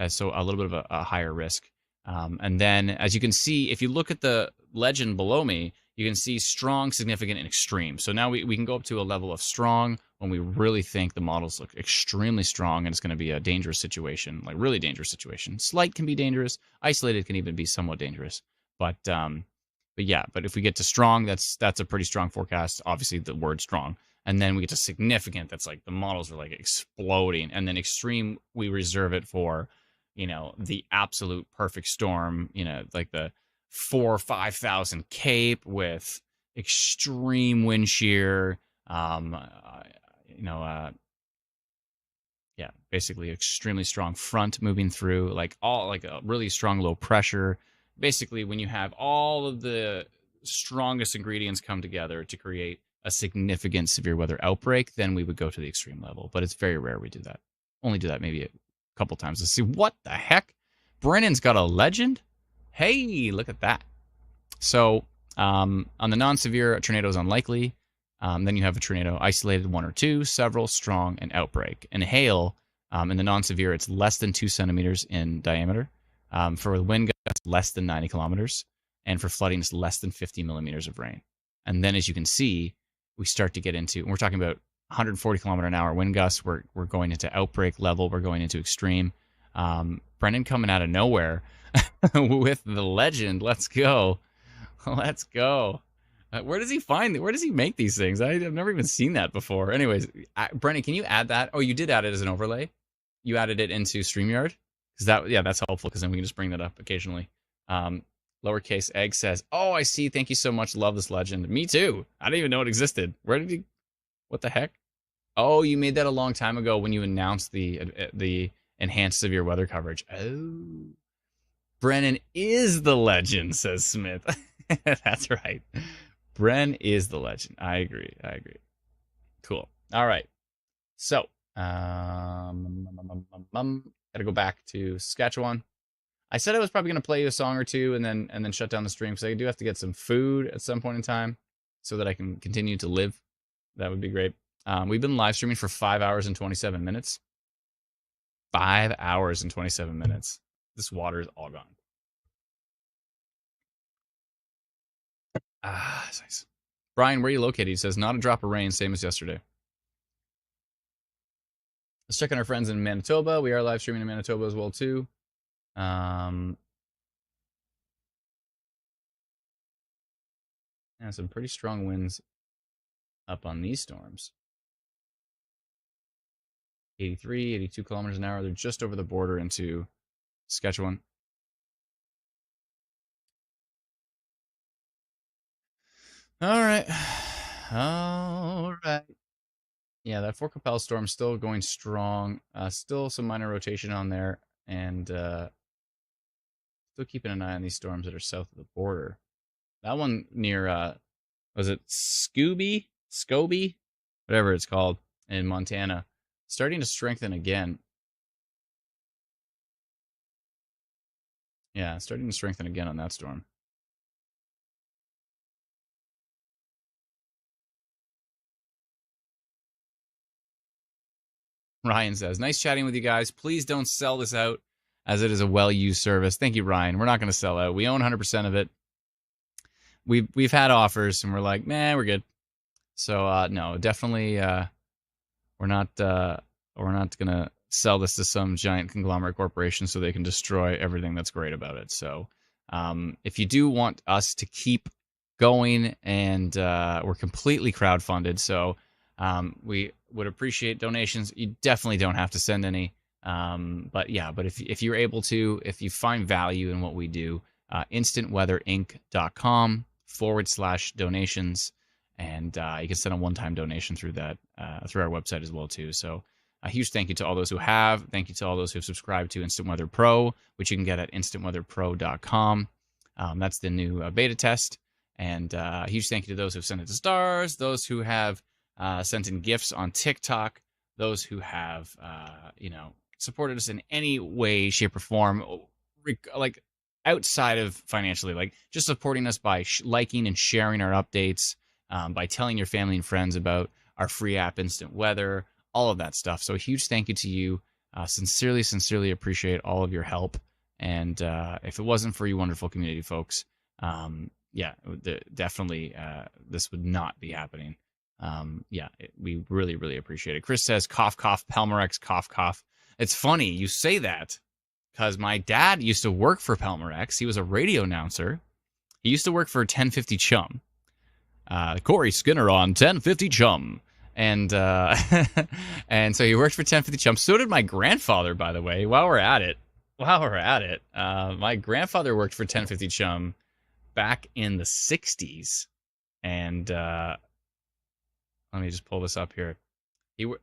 so a little bit of a higher risk. And then, as you can see, if you look at the legend below me, you can see strong, significant, and extreme. So now we can go up to a level of strong when we really think the models look extremely strong and it's going to be a dangerous situation, like really dangerous situation. Slight can be dangerous. Isolated can even be somewhat dangerous. But if we get to strong, that's a pretty strong forecast. Obviously, the word strong. And then we get to significant. That's like the models are like exploding. And then extreme, we reserve it for, the absolute perfect storm, like the 4,000 or 5,000 Cape with extreme wind shear, basically extremely strong front moving through, like a really strong low pressure. Basically, when you have all of the strongest ingredients come together to create a significant severe weather outbreak, then we would go to the extreme level. But it's very rare we do that. Only do that maybe a couple times. Let's see. What the heck? Brennan's got a legend? Hey, look at that. So on the non-severe, a tornado is unlikely. Then you have a tornado isolated, 1 or 2, several, strong, and outbreak. And hail, in the non-severe, it's less than 2 centimeters in diameter. For wind gusts, less than 90 kilometers. And for flooding, it's less than 50 millimeters of rain. And then, as you can see, we start to get into, and we're talking about 140 kilometer an hour wind gusts. We're going into outbreak level. We're going into extreme. Brendan coming out of nowhere with the legend. Let's go. Let's go. Where does he make these things? I've never even seen that before. Anyways, Brendan, can you add that? Oh, you did add it as an overlay. You added it into StreamYard? That's helpful, because then we can just bring that up occasionally. Lowercase egg says, "Oh, I see. Thank you so much. Love this legend." Me too. I didn't even know it existed. What the heck? Oh, you made that a long time ago when you announced the enhanced severe weather coverage. Oh, Brennan is the legend, says Smith. That's right. Bren is the legend. I agree. Cool. All right. So, gotta go back to Saskatchewan. I said I was probably going to play you a song or two and then shut down the stream, because I do have to get some food at some point in time so that I can continue to live. That would be great. We've been live streaming for 5 hours and 27 minutes. 5 hours and 27 minutes. This water is all gone. That's nice. Brian, where are you located? He says, not a drop of rain, same as yesterday. Let's check on our friends in Manitoba. We are live streaming in Manitoba as well, too. Yeah, some pretty strong winds up on these storms. 83, 82 kilometers an hour. They're just over the border into Saskatchewan. All right. Yeah, that Fort Capel storm still going strong. Still some minor rotation on there, and still keeping an eye on these storms that are south of the border. That one near, was it Scobie, whatever it's called, in Montana, starting to strengthen again. Yeah, starting to strengthen again on that storm. Ryan says, nice chatting with you guys. Please don't sell this out, as it is a well-used service. Thank you, Ryan. We're not going to sell out. We own 100% of it. We've had offers, and we're like, we're good. So no, definitely, we're not gonna sell this to some giant conglomerate corporation so they can destroy everything that's great about it. So if you do want us to keep going, and we're completely crowdfunded, so we would appreciate donations. You definitely don't have to send any, but if you're able to, if you find value in what we do, instantweatherinc.com/donations, and you can send a one-time donation through that, through our website as well too. So a huge thank you to all those who have. Thank you to all those who have subscribed to Instant Weather Pro, which you can get at instantweatherpro.com. That's the new beta test. And a huge thank you to those who have sent it to stars, those who have sent in gifts on TikTok, those who have supported us in any way, shape, or form, like outside of financially, like just supporting us by liking and sharing our updates, by telling your family and friends about our free app, Instant Weather, all of that stuff. So a huge thank you to you. Sincerely appreciate all of your help. And if it wasn't for you wonderful community folks, definitely this would not be happening. We really appreciate it. Chris says, cough, Palmerex, cough. It's funny you say that, because my dad used to work for Palmerex. He was a radio announcer. He used to work for 1050 Chum. Corey Skinner on 1050 Chum. And and so he worked for 1050 Chum. So did my grandfather, by the way, while we're at it. My grandfather worked for 1050 Chum back in the 60s. And let me just pull this up here.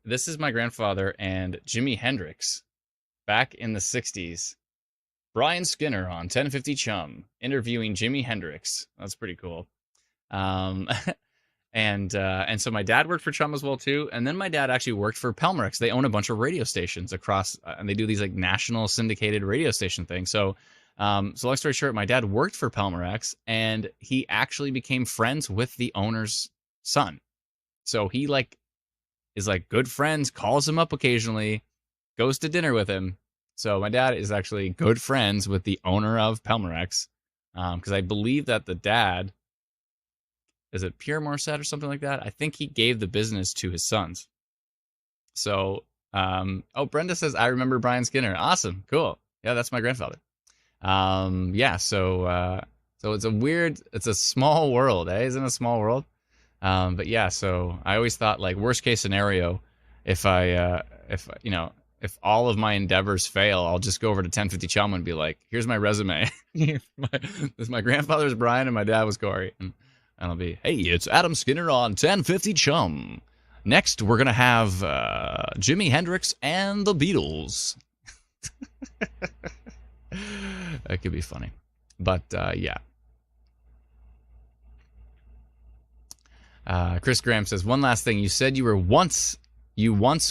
This is my grandfather and Jimi Hendrix back in the 60s. Brian Skinner on 1050 Chum interviewing Jimi Hendrix. That's pretty cool. And so my dad worked for Chum as well too, and then my dad actually worked for Pelmerex. They own a bunch of radio stations across, and they do these like national syndicated radio station things. So, so long story short, my dad worked for Pelmerex, and he actually became friends with the owner's son. So he like is like good friends, calls him up occasionally, goes to dinner with him. So my dad is actually good friends with the owner of Pelmerex, because I believe that the dad, is it Pierre Morissette or something like that? I think he gave the business to his sons. So, oh, Brenda says, I remember Brian Skinner. Awesome. Cool. Yeah, that's my grandfather. Yeah, so it's a small world, eh? Isn't it a small world? But yeah, so I always thought like worst case scenario, if all of my endeavors fail, I'll just go over to 1050 Chum and be like, here's my resume. My grandfather's Brian and my dad was Corey. And I'll be, hey, it's Adam Skinner on 1050 Chum. Next, we're going to have Jimi Hendrix and the Beatles. That could be funny. But, yeah. Chris Graham says, one last thing. You said you once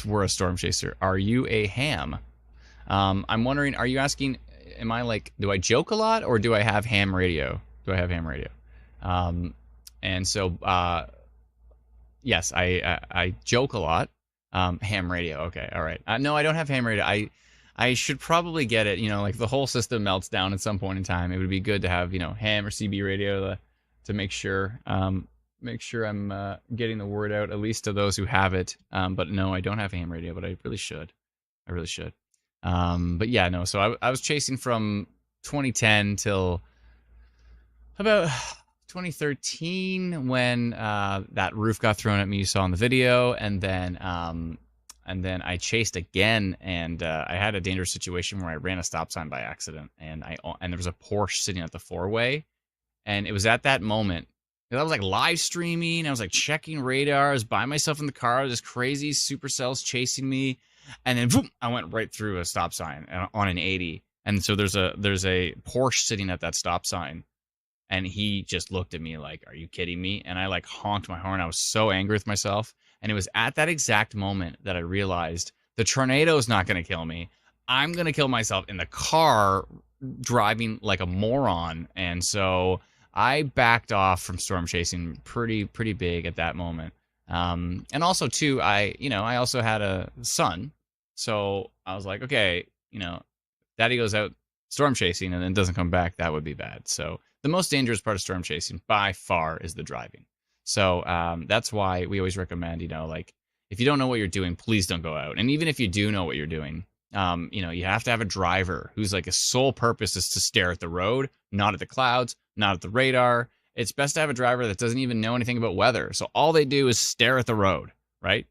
were a storm chaser. Are you a ham? I'm wondering, are you asking, am I like, do I joke a lot or do I have ham radio? And so, yes, I joke a lot. Ham radio. Okay. All right. No, I don't have ham radio. I should probably get it. You know, like the whole system melts down at some point in time. It would be good to have, you know, ham or CB radio to make sure I'm getting the word out, at least to those who have it. But no, I don't have ham radio, but I really should. But yeah, no. So I was chasing from 2010 till about 2013 when that roof got thrown at me, you saw in the video, and then I chased again, and I had a dangerous situation where I ran a stop sign by accident, and there was a Porsche sitting at the four-way, and it was at that moment. I was like live streaming, I was like checking radar, I was by myself in the car, this crazy supercells chasing me, and then boom, I went right through a stop sign on an 80, and so there's a Porsche sitting at that stop sign. And he just looked at me like, are you kidding me? And I like honked my horn. I was so angry with myself. And it was at that exact moment that I realized the tornado is not going to kill me. I'm going to kill myself in the car driving like a moron. And so I backed off from storm chasing pretty big at that moment. And also too, I also had a son. So I was like, okay, you know, daddy goes out storm chasing and then doesn't come back. That would be bad. So the most dangerous part of storm chasing by far is the driving. So that's why we always recommend, you know, like if you don't know what you're doing, please don't go out. And even if you do know what you're doing, you know, you have to have a driver who's like a sole purpose is to stare at the road, not at the clouds, not at the radar. It's best to have a driver that doesn't even know anything about weather. So all they do is stare at the road, right?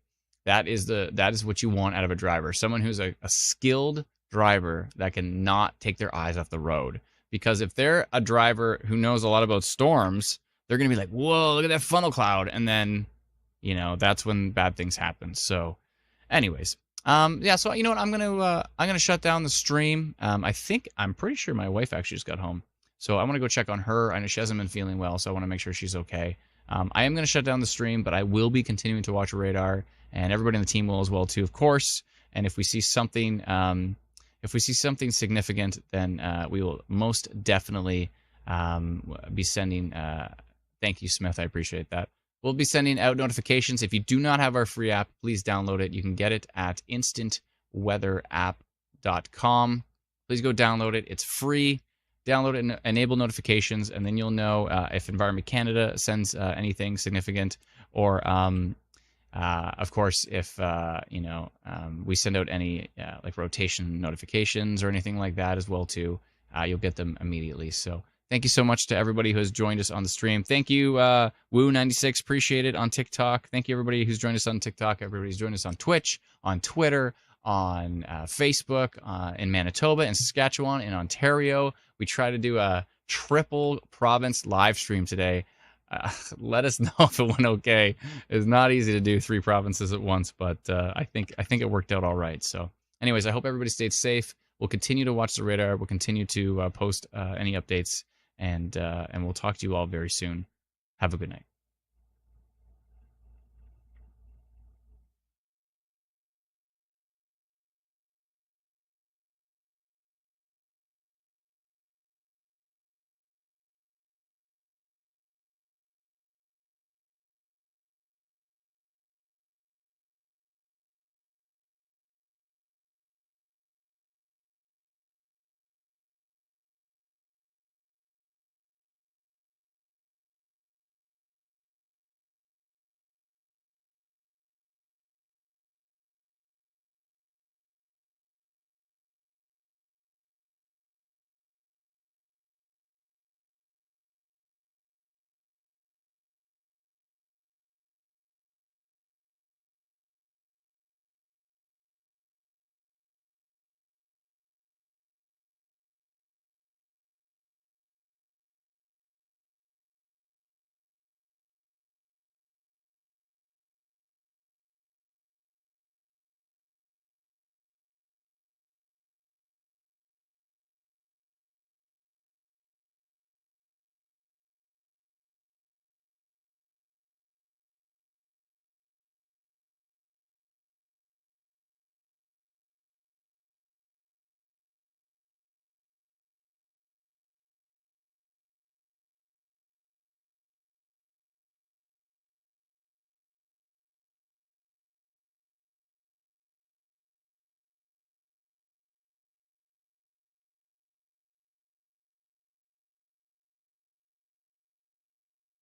That is what you want out of a driver. Someone who's a skilled driver that can not take their eyes off the road. Because if they're a driver who knows a lot about storms, they're going to be like, whoa, look at that funnel cloud. And then, you know, that's when bad things happen. So anyways, yeah, so you know what? I'm going to shut down the stream. I'm pretty sure my wife actually just got home. So I want to go check on her. I know she hasn't been feeling well, so I want to make sure she's okay. I am going to shut down the stream, but I will be continuing to watch radar, and everybody on the team will as well too, of course. And if we see something, significant, then we will most definitely be sending. Thank you, Smith. I appreciate that. We'll be sending out notifications. If you do not have our free app, please download it. You can get it at instantweatherapp.com. Please go download it. It's free. Download it and enable notifications, and then you'll know if Environment Canada sends anything significant, or of course, if we send out any like rotation notifications or anything like that as well too, you'll get them immediately. So thank you so much to everybody who has joined us on the stream. Thank you, Woo96, appreciate it, on TikTok. Thank you everybody who's joined us on TikTok. Everybody's joined us on Twitch, on Twitter, on Facebook, in Manitoba, in Saskatchewan, in Ontario. We try to do a triple province live stream today. Let us know if it went okay. It's not easy to do 3 provinces at once, but I think it worked out all right. So anyways, I hope everybody stayed safe. We'll continue to watch the radar. We'll continue to post any updates, and we'll talk to you all very soon. Have a good night.